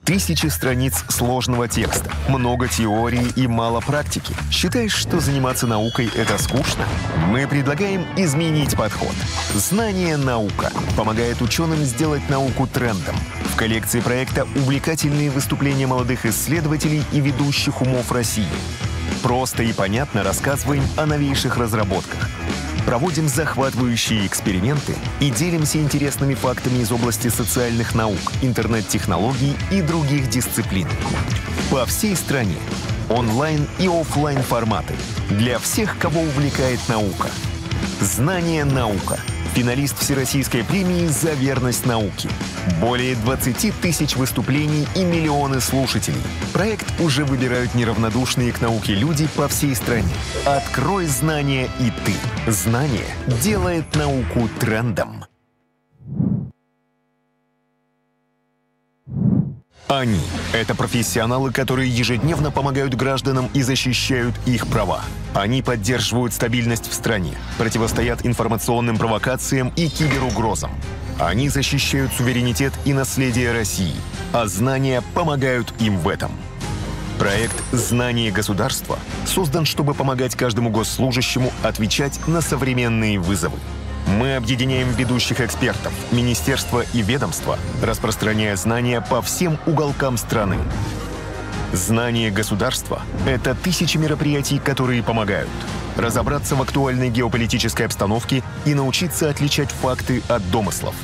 Speaker 26: Тысячи страниц сложного текста, много теории и мало практики. Считаешь, что заниматься наукой – это скучно? Мы предлагаем изменить подход. Знание-наука помогает ученым сделать науку трендом. В коллекции проекта увлекательные выступления молодых исследователей и ведущих умов России. Просто и понятно рассказываем о новейших разработках. Проводим захватывающие эксперименты и делимся интересными фактами из области социальных наук, интернет-технологий и других дисциплин. По всей стране онлайн и офлайн форматы для всех, кого увлекает наука. Знание-наука. Финалист Всероссийской премии «За верность науке». Более 20 тысяч выступлений и миллионы слушателей. Проект уже выбирают неравнодушные к науке люди по всей стране. Открой знания и ты. Знание делает науку трендом. Они – это профессионалы, которые ежедневно помогают гражданам и защищают их права. Они поддерживают стабильность в стране, противостоят информационным провокациям и киберугрозам. Они защищают суверенитет и наследие России, а знания помогают им в этом. Проект «Знание государства» создан, чтобы помогать каждому госслужащему отвечать на современные вызовы. Мы объединяем ведущих экспертов, министерства и ведомства, распространяя знания по всем уголкам страны. Знание государства – это тысячи мероприятий, которые помогают разобраться в актуальной геополитической обстановке и научиться отличать факты от домыслов.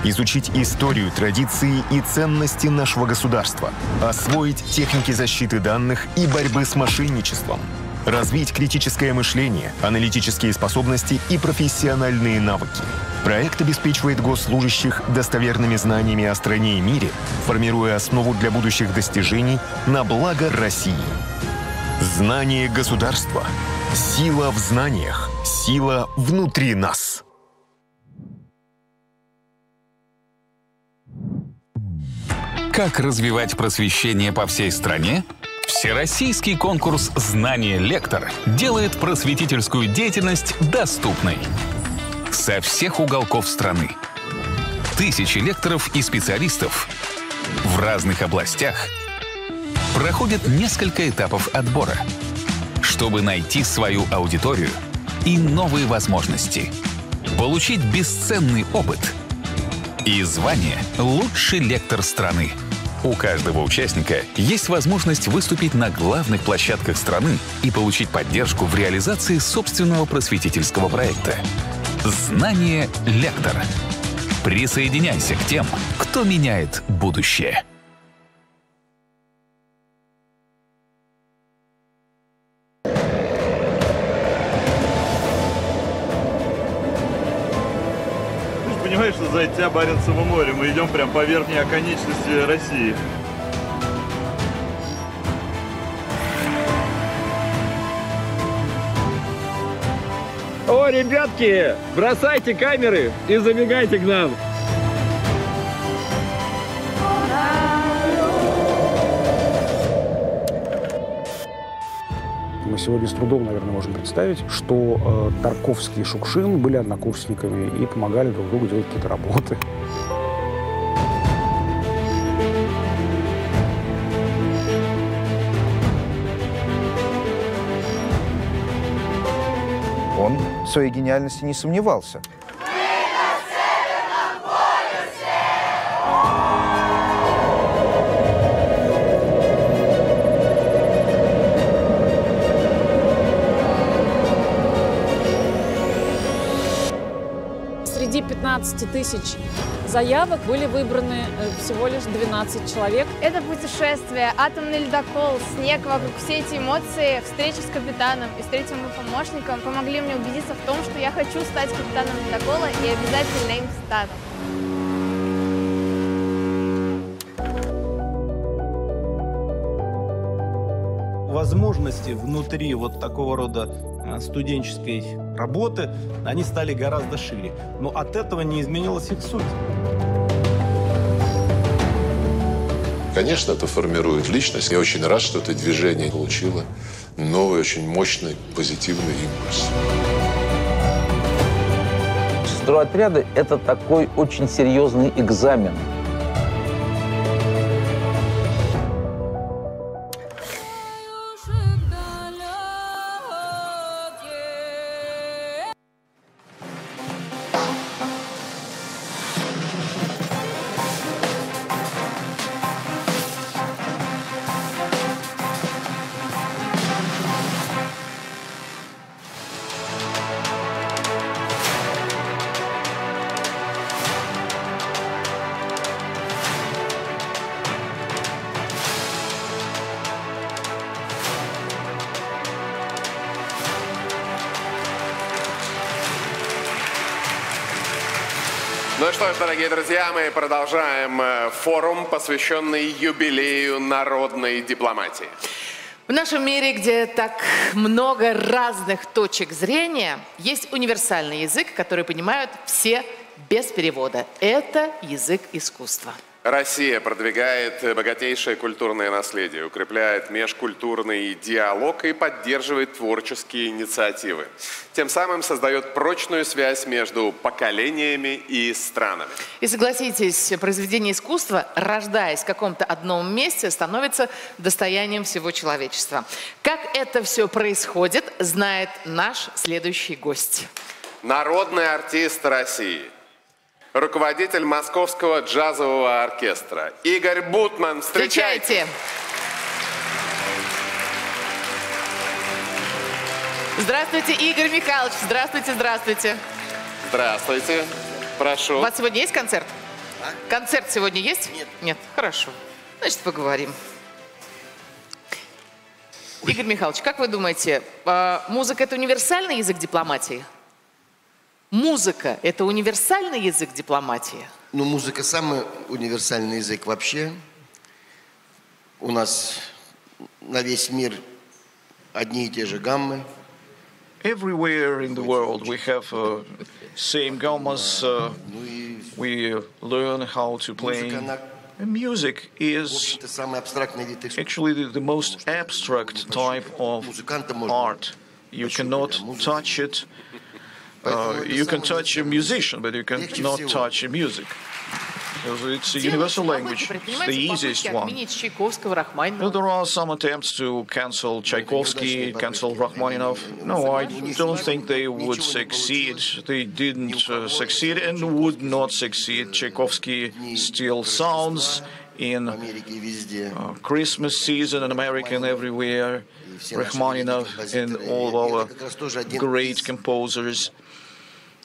Speaker 26: изучить историю, традиции и ценности нашего государства, освоить техники защиты данных и борьбы с мошенничеством, развить критическое мышление, аналитические способности и профессиональные навыки. Проект обеспечивает госслужащих достоверными знаниями о стране и мире, формируя основу для будущих достижений на благо России. Знание государства. Сила в знаниях. Сила внутри нас.
Speaker 3: Как развивать просвещение по всей стране? Всероссийский конкурс «Знание.Лектор» делает просветительскую деятельность доступной. Со всех уголков страны. Тысячи лекторов и специалистов в разных областях проходят несколько этапов отбора, чтобы найти свою аудиторию и новые возможности, получить бесценный опыт и звание «Лучший лектор страны». У каждого участника есть возможность выступить на главных площадках страны и получить поддержку в реализации собственного просветительского проекта. «Знание.Лектор». Присоединяйся к тем, кто меняет будущее.
Speaker 5: Понимаешь, что зайдя Баренцево море, мы идем прям по верхней оконечности России.
Speaker 6: О, ребятки, бросайте камеры и забегайте к нам.
Speaker 7: Мы сегодня с трудом, наверное, можем представить, что Тарковский и Шукшин были однокурсниками и помогали друг другу делать какие-то работы.
Speaker 10: Он в своей гениальности не сомневался.
Speaker 14: Среди 15 тысяч заявок были выбраны всего лишь 12 человек.
Speaker 11: Это путешествие, атомный ледокол, снег вокруг, все эти эмоции, встреча с капитаном и с третьим помощником помогли мне убедиться в том, что я хочу стать капитаном ледокола и обязательно им стану.
Speaker 19: Возможности внутри вот такого рода студенческой работы, они стали гораздо шире. Но от этого не изменилась их суть.
Speaker 20: Конечно, это формирует личность. Я очень рад, что это движение получило новый, очень мощный, позитивный импульс.
Speaker 24: Стройотряды – это такой очень серьезный экзамен.
Speaker 4: Ну что ж, дорогие друзья, мы продолжаем форум, посвященный юбилею народной дипломатии.
Speaker 1: В нашем мире, где так много разных точек зрения, есть универсальный язык, который понимают все без перевода. Это язык искусства.
Speaker 4: Россия продвигает богатейшее культурное наследие, укрепляет межкультурный диалог и поддерживает творческие инициативы. Тем самым создает прочную связь между поколениями и странами.
Speaker 1: И согласитесь, произведение искусства, рождаясь в каком-то одном месте, становится достоянием всего человечества. Как это все происходит, знает наш следующий гость.
Speaker 4: Народный артист России. Руководитель Московского джазового оркестра Игорь Бутман. Встречайте!
Speaker 1: Здравствуйте, Игорь Михайлович. Здравствуйте, здравствуйте.
Speaker 4: Здравствуйте. Прошу.
Speaker 1: У вас сегодня есть концерт? Концерт сегодня есть? Нет. Нет, хорошо. Значит, поговорим. Игорь Михайлович, как вы думаете, музыка – это универсальный язык дипломатии? Музыка – это универсальный язык дипломатии?
Speaker 8: Ну, музыка – самый универсальный язык вообще. У нас на весь мир одни и те же гаммы.
Speaker 9: Everywhere in the world we have same gammas. We learn how to play. And music is actually the most abstract type of art. You cannot touch it. You can touch a musician, but you cannot touch a music. It's a universal language. It's the easiest one. Well, there are some attempts to cancel Tchaikovsky, cancel Rachmaninoff. No, I don't think they would succeed. They didn't succeed and would not succeed. Tchaikovsky still sounds in Christmas season in America and everywhere. Rachmaninoff and all our great composers.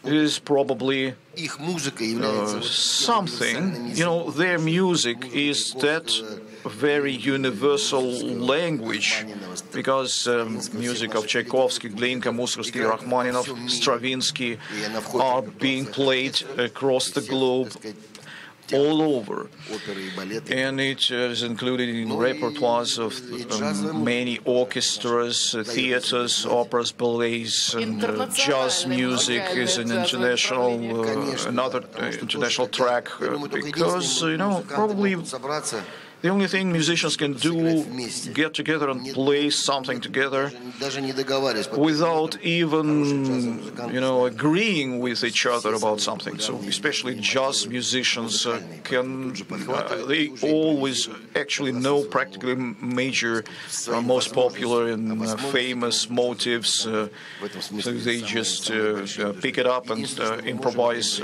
Speaker 9: It is probably something, you know, their music is that very universal language, because music of Tchaikovsky, Glinka, Mussorgsky, Rachmaninoff, Stravinsky are being played across the globe all over, and it is included in repertoires of many orchestras, theaters, operas, ballets, and jazz music is an international, another international track, because, you know, probably the only thing musicians can do, get together and play something together without even, you know, agreeing with each other about something. So especially jazz musicians they always actually know practically major, most popular and famous motives. So they just pick it up and improvise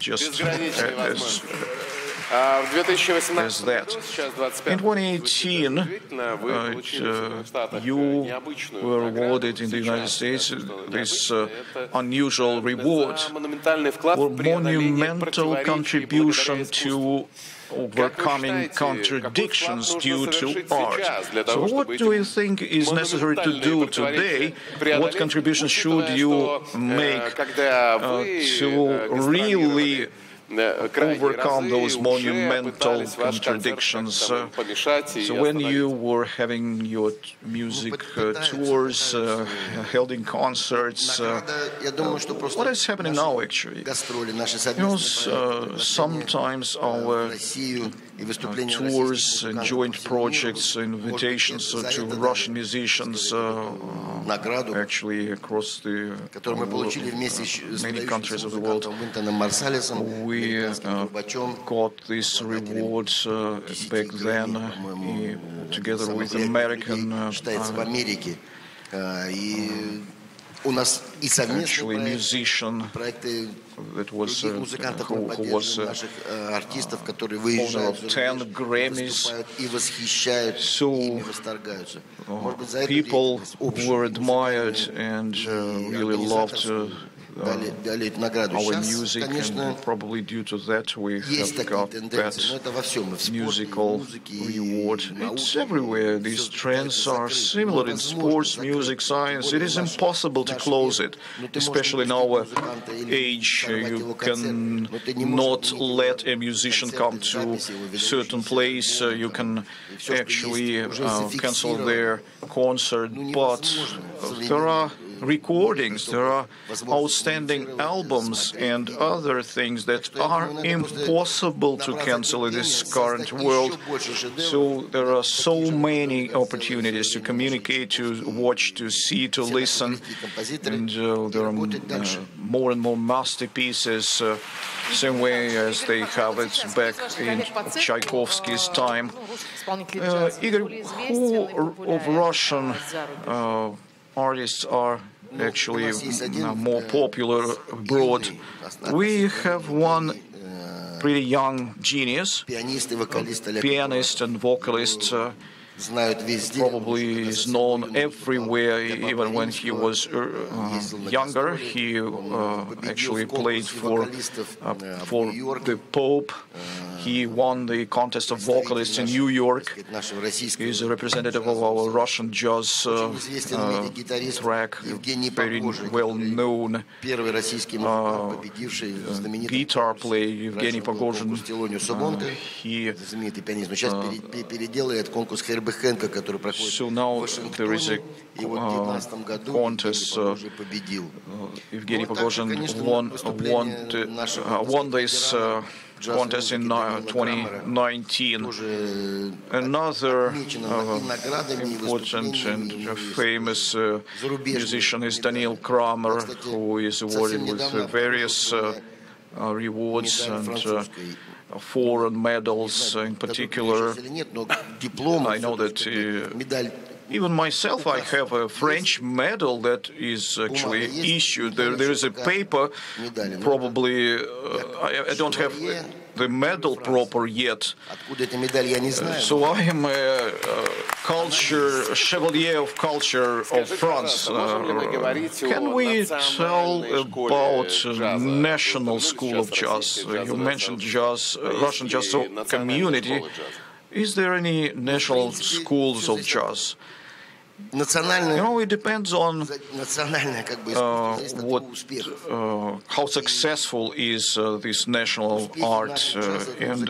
Speaker 9: just as that. In 2018, you were awarded in the United States this unusual reward for monumental contribution to overcoming contradictions due to art. So what do you think is necessary to do today? What contributions should you make to really overcome those monumental contradictions? So when you were having your music tours, held in concerts, what is happening now actually? You know, sometimes our tours and joint projects, invitations to Russian musicians actually across the many countries of the world. We got this reward back then together with American actually musician that was who was owner of 10 Grammys. So people were admired and really loved our music, and probably due to that we have got that musical reward. It's everywhere. These trends are similar in sports, music, science. It is impossible to close it, especially in our age. You can not let a musician come to a certain place. You can actually cancel their concert, but there are recordings, there are outstanding albums and other things that are impossible to cancel in this current world. So there are so many opportunities to communicate, to watch, to see, to listen, and there are more and more masterpieces, same way as they have it back in Tchaikovsky's time. Igor, who of Russian artists are actually more popular abroad? We have one pretty young genius, pianist and vocalist probably is known everywhere. Even when he was younger, he actually played for the Pope. He won the contest of vocalists in New York. He is a representative of our Russian jazz track, very well-known guitar player Evgeny Pogozhin. So now there is a contest. Evgeny Pogozhin won this contest in 2019. Another important and famous musician is Daniel Kramer, who is awarded with various rewards and foreign medals in particular. I know that even myself, I have a French medal that is actually issued. There is a paper, probably, I don't have the medal proper yet. So I am a chevalier of culture of France. Can we tell about National School of Jazz? You mentioned jazz, Russian jazz community. Is there any national schools of jazz? It depends on how successful is this national art, and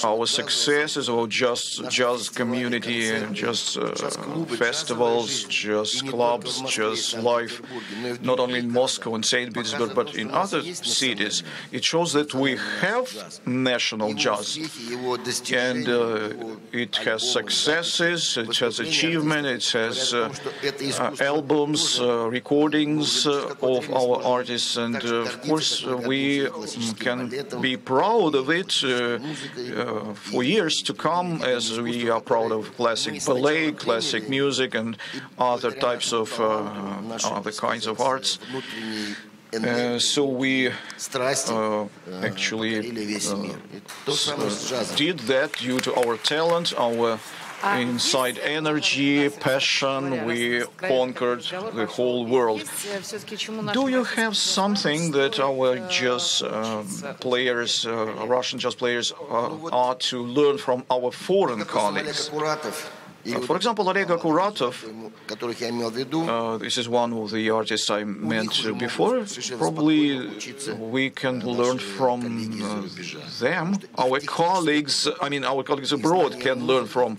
Speaker 9: our success is about jazz community, jazz festivals, jazz clubs, jazz life, not only in Moscow and St. Petersburg, but in other cities. It shows that we have national jazz, and it has successes, it has achievement, it has albums, recordings of our artists, and of course we can be proud of it for years to come, as we are proud of classic ballet, classic music, and other types of other kinds of arts. So we actually did that due to our talent, our inside energy, passion. We conquered the whole world. Do you have something that our jazz players, Russian jazz players, are to learn from our foreign colleagues? For example, Oleg Akuratov, this is one of the artists I meant before. Probably we can learn from them. Our colleagues abroad can learn from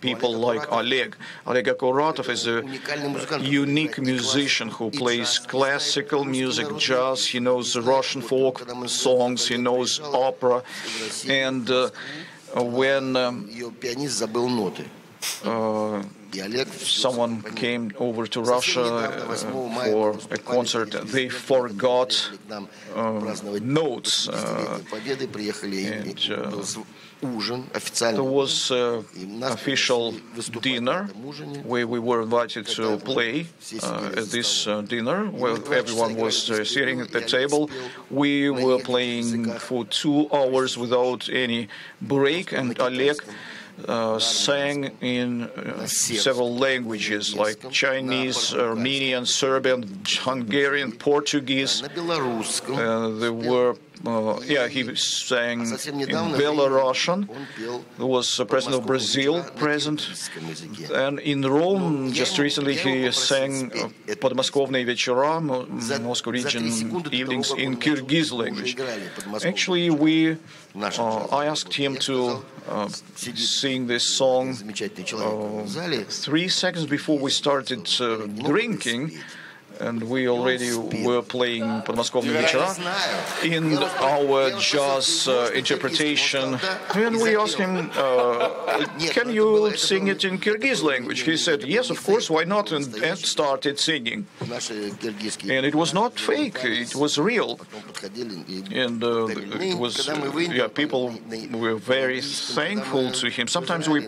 Speaker 9: people like Oleg. Oleg Akuratov is a unique musician who plays classical music, jazz. He knows Russian folk songs, he knows opera, and when someone came over to Russia for a concert, they forgot notes. There was official dinner where we were invited to play at this dinner, where everyone was sitting at the table. We were playing for 2 hours without any break, and Oleg sang in several languages like Chinese, Armenian, Serbian, Hungarian, Portuguese. There were he sang in Belarusian. There was the president of Brazil present. And in Rome, just recently, he sang Подмосковные вечера, Moscow region evenings, in Kyrgyz language. Actually, I asked him to sing this song 3 seconds before we started drinking. And we already were playing Подмосковные вечера in our jazz interpretation. And we asked him, can you sing it in Kyrgyz language? He said, yes, of course, why not? And started singing. And it was not fake, it was real. And it was, people were very thankful to him. Sometimes we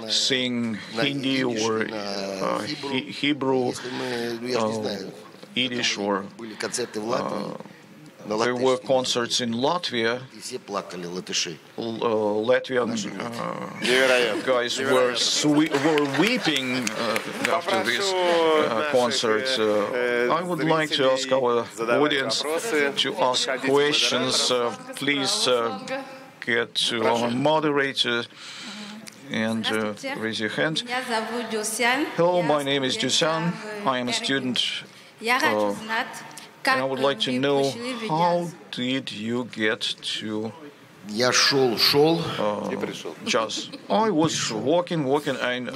Speaker 9: sing Hindi or Hebrew, Yiddish or There were concerts in Latvia. Latvian guys were weeping after this concert. I would like to ask our audience to ask questions. Please get to our moderator and raise your hand. Hello, my name is Dusan. I am a student. And I would like to know, how did you get to jazz? I was walking, and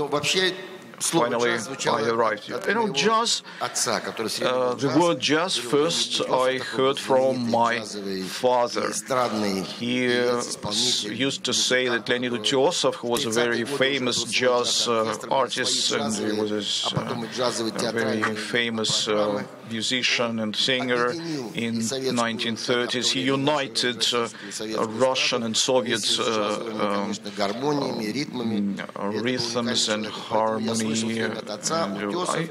Speaker 9: finally I arrived here. You know, jazz, the word jazz first I heard from my father. He used to say that Leonid Utesov, who was a very famous jazz artist, and he was a very famous musician and singer in the 1930s. He united Russian and Soviet rhythms and harmony. And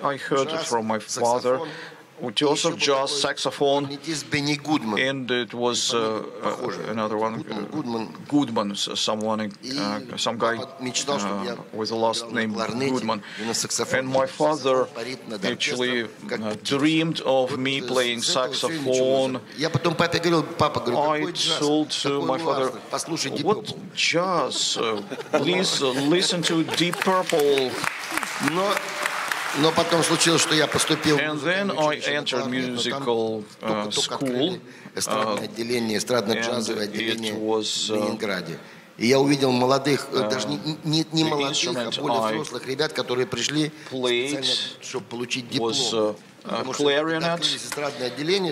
Speaker 9: I heard it from my father. Utesov, jazz, saxophone, and it was another one, Goodman, some guy with the last name Goodman. And my father actually dreamed of me playing saxophone. I told my father, what jazz? Please listen to Deep Purple. And then I entered musical school, and it was
Speaker 8: И я увидел молодых, даже не молодых, а более взрослых ребят, которые пришли, чтобы получить диплом.
Speaker 9: clarinet,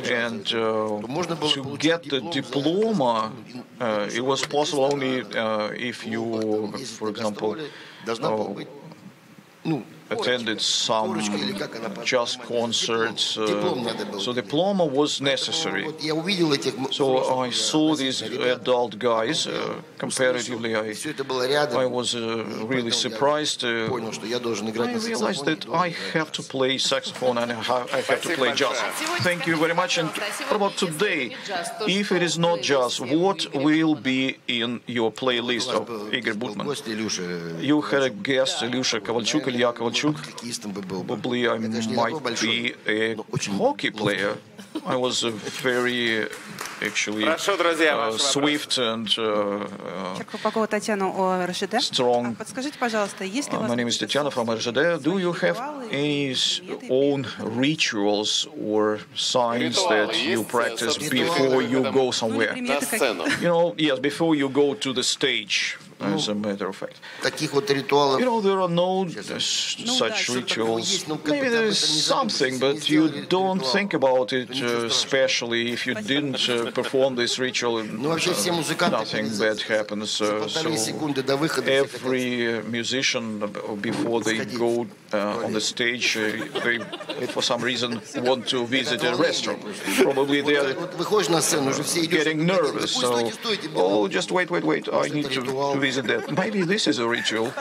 Speaker 9: and to get the diploma, it was possible only if you, for example, attended some jazz concerts, so diploma was necessary. So I saw these adult guys. Comparatively, I was really surprised. I realized that I have to play saxophone and I have to play jazz. Thank you very much. And what about today? If it is not jazz, what will be in your playlist of Igor Butman? You had a guest, Ilya Kovalchuk. Probably I might be a hockey player. I was a very, actually, swift and strong. My name is Tatiana from RSHD. Do you have any own rituals or signs that you practice before you go somewhere? You know, yes, before you go to the stage. As a matter of fact, you know, there are no such rituals. Maybe there is something, but you don't think about it, especially if you didn't perform this ritual. Nothing bad happens. So every musician, before they go on the stage, they, for some reason, want to visit a restaurant. Probably they are getting nervous. So, oh, just wait, I need to visit that. Maybe this is a ritual.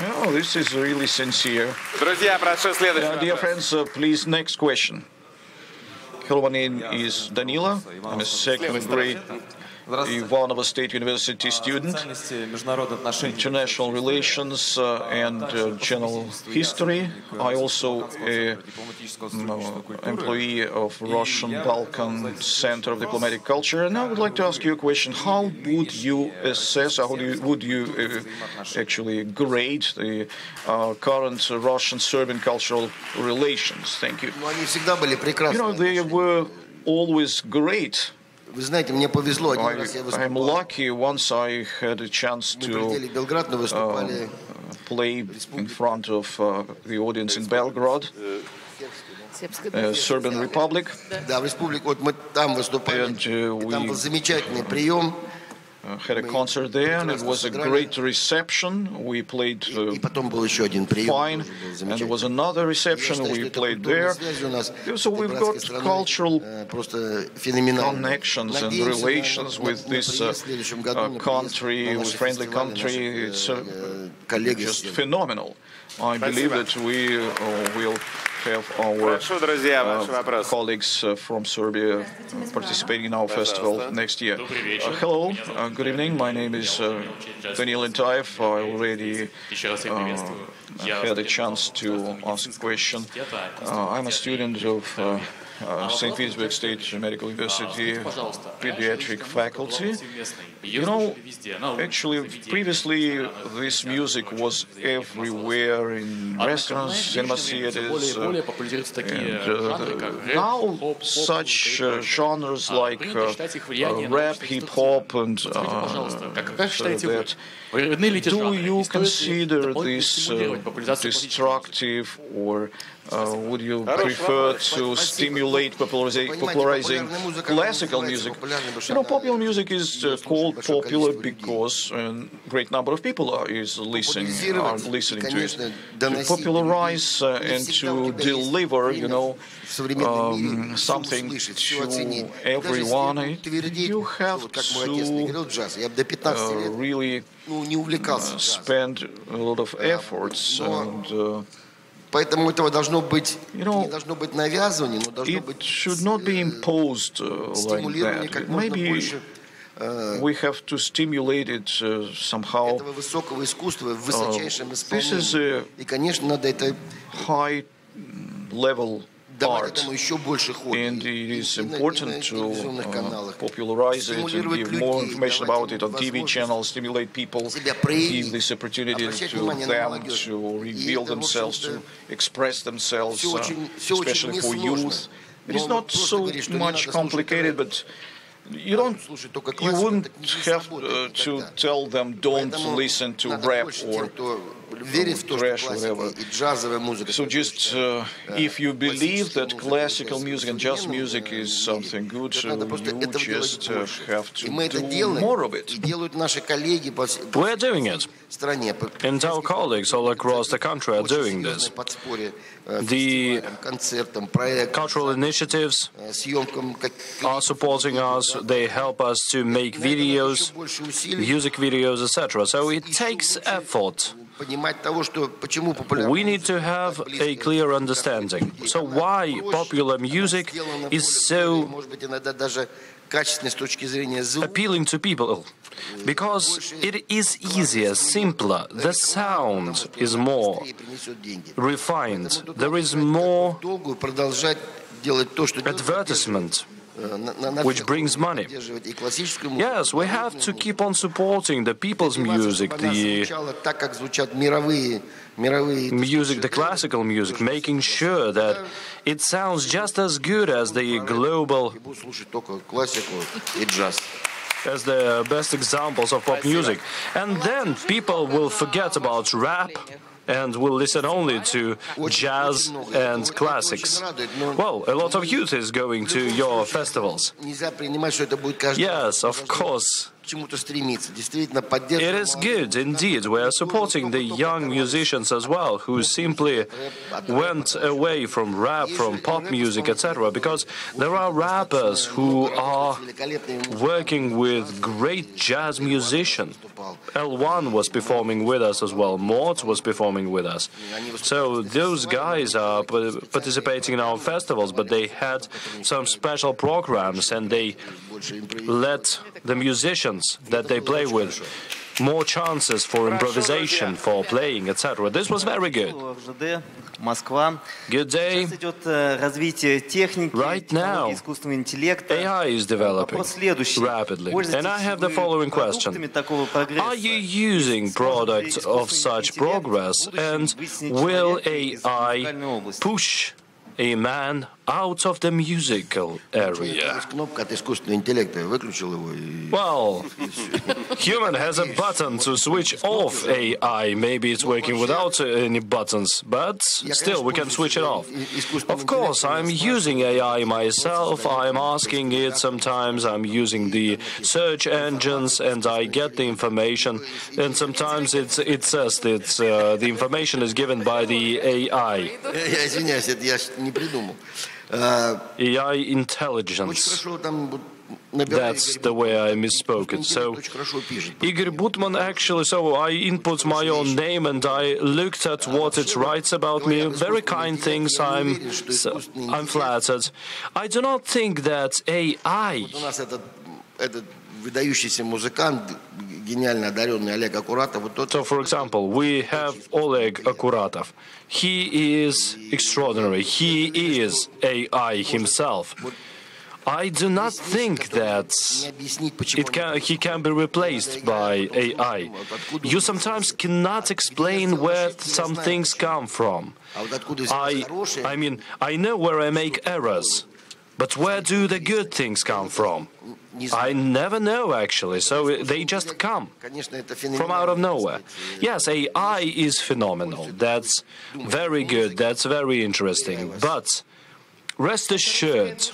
Speaker 9: No, this is really sincere. Dear friends, please, next question. Hello, my name is Danila. I'm a second grade Ivanovo State University student, international relations and general history. I also an employee of Russian Balkan Center of Diplomatic Culture. And I would like to ask you a question. How would you assess, how would you actually grade the current Russian-Serbian cultural relations? Thank you. You know, they were always great. I'm lucky. Once I had a chance to play in front of the audience in Belgrade, Serbian Republic, and we had a concert there, and it was a great reception. We played fine, and there was another reception. We played there. So we've got cultural connections and relations with this country, with friendly country. It's just phenomenal. I believe that we will have our colleagues from Serbia participating in our festival next year. Hello, good evening. My name is Znanie.Pervye. I already had a chance to ask a question. I'm a student of St. Petersburg State Medical University pediatric faculty. You know, actually, previously this music was everywhere in restaurants, cinema theaters, and now such genres like rap, hip-hop, and that. Do you consider this destructive, or would you prefer to stimulate popularizing classical music? You know, popular music is called popular because a great number of people are listening to it. To popularize and to deliver, you know, something to everyone, you have to really spend a lot of efforts and.
Speaker 8: Поэтому этого должно быть, не должно быть навязыванием, но должно быть
Speaker 9: should not be imposed like that. Maybe we have to stimulate it somehow.
Speaker 8: Этого высокого искусства в высочайшем
Speaker 9: This is
Speaker 8: исполнении. И, конечно, надо это
Speaker 9: high level
Speaker 8: давать этому еще больше хода.
Speaker 9: And it is important to popularize it and give more information about it on TV channels, stimulate people, give this opportunity to them to reveal themselves, to express themselves, especially for youth. It is not so much complicated, but you wouldn't have to tell them don't listen to rap or trash or whatever. So just if you believe that classical music and jazz music is something good, you just have to do more of it.
Speaker 2: We're doing it, and our colleagues all across the country are doing this. The cultural initiatives are supporting us. They help us to make videos, music videos, etc. So it takes effort. We need to have a clear understanding. So why popular music is so appealing to people? Because it is easier, simpler, the sound is more refined, there is more advertisement, which brings money. Yes, we have to keep on supporting the people's music, the classical music, making sure that it sounds just as good as the global, as the best examples of pop music. And then people will forget about rap and will listen only to jazz and classics. Well, a lot of youth is going to your festivals. Yes, of course. It is good, indeed. We are supporting the young musicians as well, who simply went away from rap, from pop music, etc. Because there are rappers who are working with great jazz musicians. L1 was performing with us as well. Mort was performing with us. So those guys are participating in our festivals, but they had some special programs and they let the musicians that they play with more chances for improvisation, for playing, etc. This was very good. Good day. Right now, AI is developing rapidly. And I have the following question. Are you using products of such progress, and will AI push a man out of the musical area? Well, human has a button to switch off AI. Maybe it's working without any buttons, but still we can switch it off. Of course, I'm using AI myself. I'm asking it sometimes. I'm using the search engines and I get the information. And sometimes it says that the information is given by the AI. AI intelligence. That's the way I misspoke it. So, Igor Butman actually, so I input my own name and I looked at what it writes about me. Very kind things, I'm flattered. I do not think that AI... So, for example, we have Oleg Akuratov. He is extraordinary. He is AI himself. I do not think that he can be replaced by AI. You sometimes cannot explain where some things come from. I mean, I know where I make errors, but where do the good things come from? I never know, actually, so they just come from out of nowhere. Yes, AI is phenomenal. That's very good, that's very interesting, but rest assured,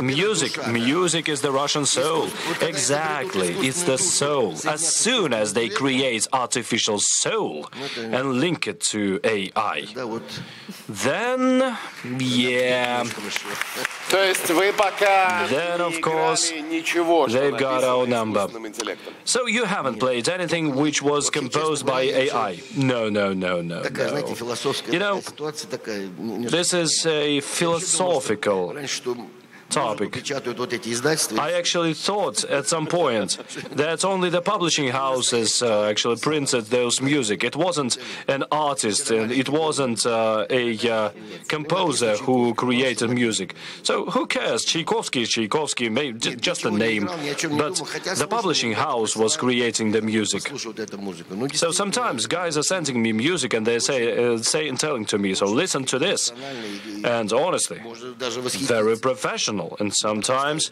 Speaker 2: music is the Russian soul. Exactly, it's the soul. As soon as they create artificial soul and link it to AI, then, yeah... Then, of course, they've got our number. So you haven't played anything which was composed by AI? No. You know, this is a philosophical topic. I actually thought at some point that only the publishing houses actually printed those music. It wasn't an artist and it wasn't a composer who created music. So who cares? Tchaikovsky, just a name. But the publishing house was creating the music. So sometimes guys are sending me music and they say and telling to me, so listen to this. And honestly, very professional. And sometimes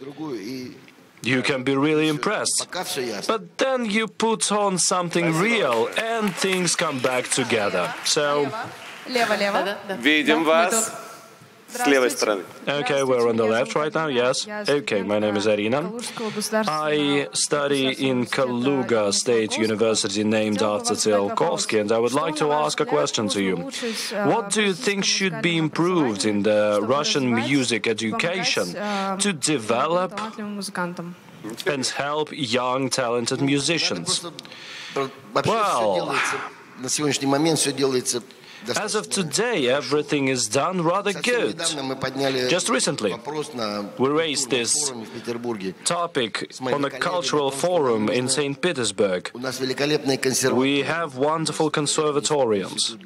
Speaker 2: you can be really impressed. But then you put on something real and things come back together. So...
Speaker 4: Видим вас. С левой стороны.
Speaker 2: Okay, we're on the left right now, yes. Okay, my name is Arina. I study in Kaluga State University named after Tsiolkovsky, and I would like to ask a question to you. What do you think should be improved in the Russian music education to develop and help young talented musicians? Well... As of today, everything is done rather good. Just recently, we raised this topic on a cultural forum in St. Petersburg. We have wonderful conservatoriums.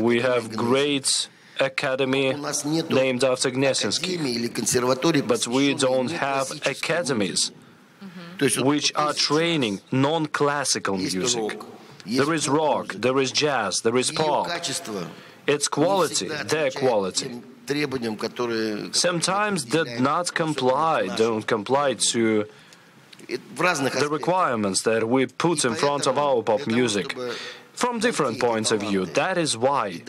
Speaker 2: We have great academy named after Gnesinsky. But we don't have academies which are training non-classical music. There is rock, there is jazz, there is pop. It's quality, their quality. Sometimes don't comply to the requirements that we put in front of our pop music. From different points of view. That is why,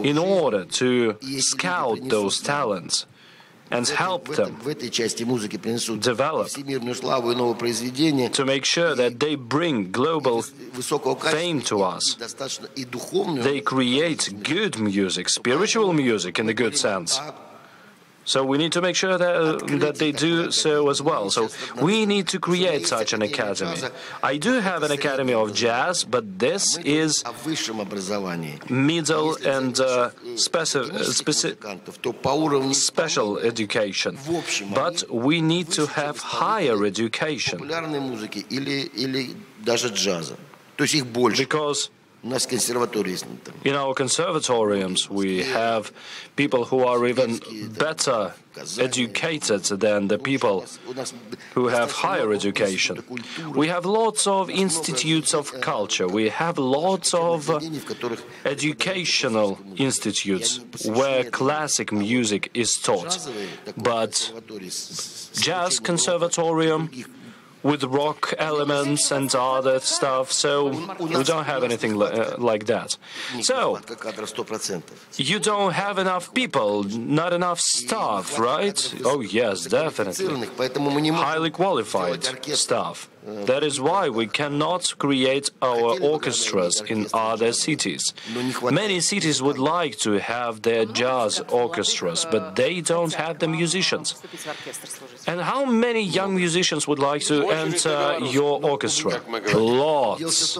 Speaker 2: in order to scout those talents and help them develop, to make sure that they bring global fame to us, they create good music, spiritual music in a good sense. So we need to make sure that they do so as well. So we need to create such an academy. I do have an academy of jazz, but this is middle and special education. But we need to have higher education. Because in our conservatoriums, we have people who are even better educated than the people who have higher education. We have lots of institutes of culture. We have lots of educational institutes where classic music is taught. But jazz conservatorium with rock elements and other stuff, so we don't have anything like that. So, you don't have enough people, not enough staff, right? Oh yes, definitely. Highly qualified staff. That is why we cannot create our orchestras in other cities. Many cities would like to have their jazz orchestras, but they don't have the musicians. And how many young musicians would like to enter your orchestra? Lots.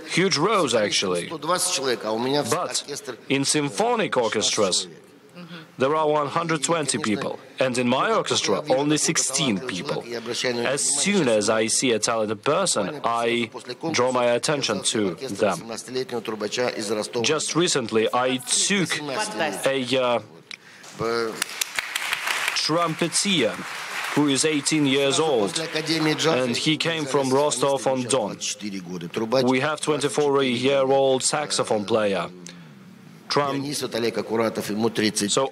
Speaker 2: Huge rows, actually. But in symphonic orchestras, there are 120 people, and in my orchestra, only 16 people. As soon as I see a talented person, I draw my attention to them. Just recently, I took a trumpeter who is 18 years old, and he came from Rostov-on-Don. We have 24-year-old saxophone player. So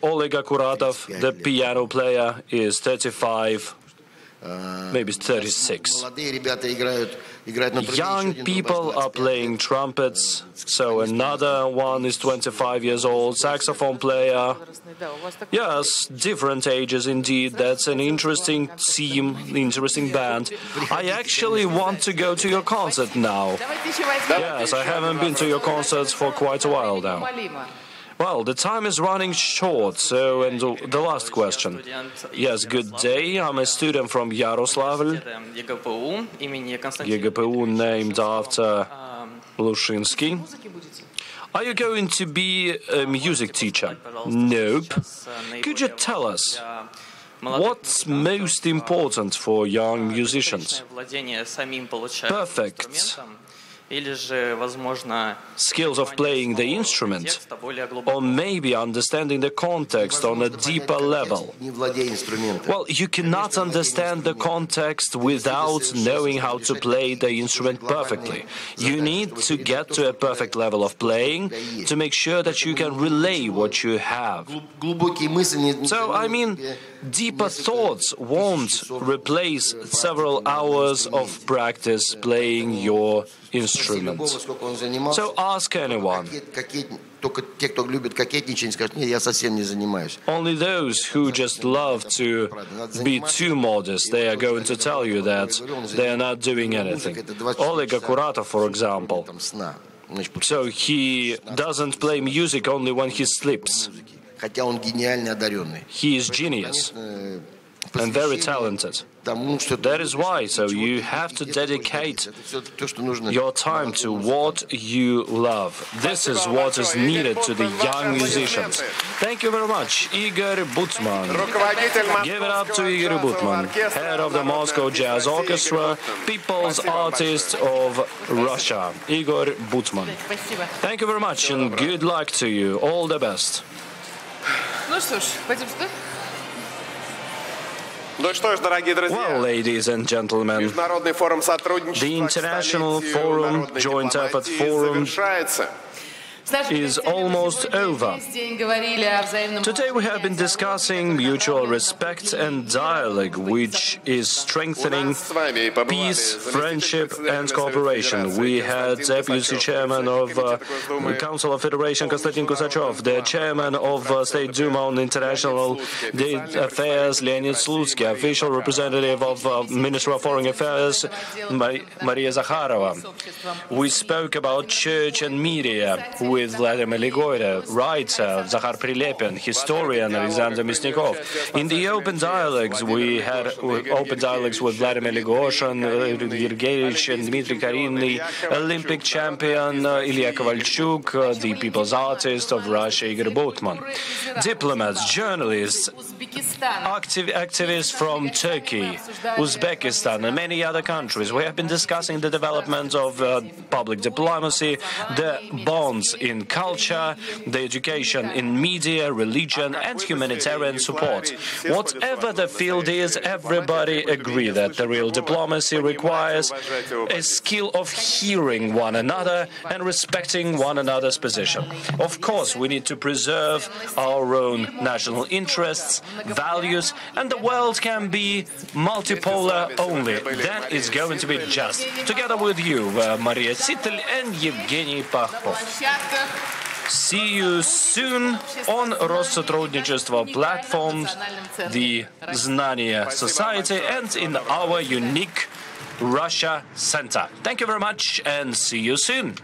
Speaker 2: Oleg Akuratov, the piano player, is 35, maybe 36. Young people are playing trumpets, so another one is 25 years old, saxophone player. Yes, different ages indeed. That's an interesting team, interesting band. I actually want to go to your concert now. Yes, I haven't been to your concerts for quite a while now. Well, the time is running short, so, and the last question. Yes, good day. I'm a student from Yaroslavl, YGPU named after Lushinsky. Are you going to be a music teacher? Nope. Could you tell us what's most important for young musicians? Perfect skills of playing the instrument, or maybe understanding the context on a deeper level. Well, you cannot understand the context without knowing how to play the instrument perfectly. You need to get to a perfect level of playing to make sure that you can relay what you have. So, I mean, deeper thoughts won't replace several hours of practice playing your instrument. So ask anyone. Only those who just love to be too modest, they are going to tell you that they are not doing anything. Oleg Akuratov, for example. So he doesn't play music only when he sleeps. He is genius and very talented. That is why, so you have to dedicate your time to what you love. This is what is needed to the young musicians. Thank you very much, Igor Butman. Give it up to Igor Butman, head of the Moscow Jazz Orchestra, People's Artist of Russia. Igor Butman. Thank you very much and good luck to you. All the best. Well, ladies and gentlemen, the International Forum, Joint Effort Forum, is almost over. Today we have been discussing mutual respect and dialogue, which is strengthening peace, friendship and cooperation. We had Deputy Chairman of the Council of Federation Konstantin Kusachov, the Chairman of State Duma on International Affairs Leonid Slutsky, official representative of Ministry of Foreign Affairs Maria Zakharova. We spoke about church and media with Vladimir Ligoyra, writer Zakhar Prilepin, historian Alexander Misnikov. In the open dialogues, we had open dialogues with Vladimir Ligoshin, Yergevich and Dmitry Karinny, Olympic champion Ilya Kovalchuk, the People's Artist of Russia Igor Butman, diplomats, journalists, activists from Turkey, Uzbekistan and many other countries. We have been discussing the development of public diplomacy, the bonds in culture, the education in media, religion and humanitarian support. Whatever the field is, everybody agree that the real diplomacy requires a skill of hearing one another and respecting one another's position. Of course, we need to preserve our own national interests, values, and the world can be multipolar only. Then it's going to be just. Together with you, Maria Sitel and Evgeny Pakhov. See you soon on Россотрудничество platforms, the Znanie Society, and in our unique Russia Center. Thank you very much and see you soon.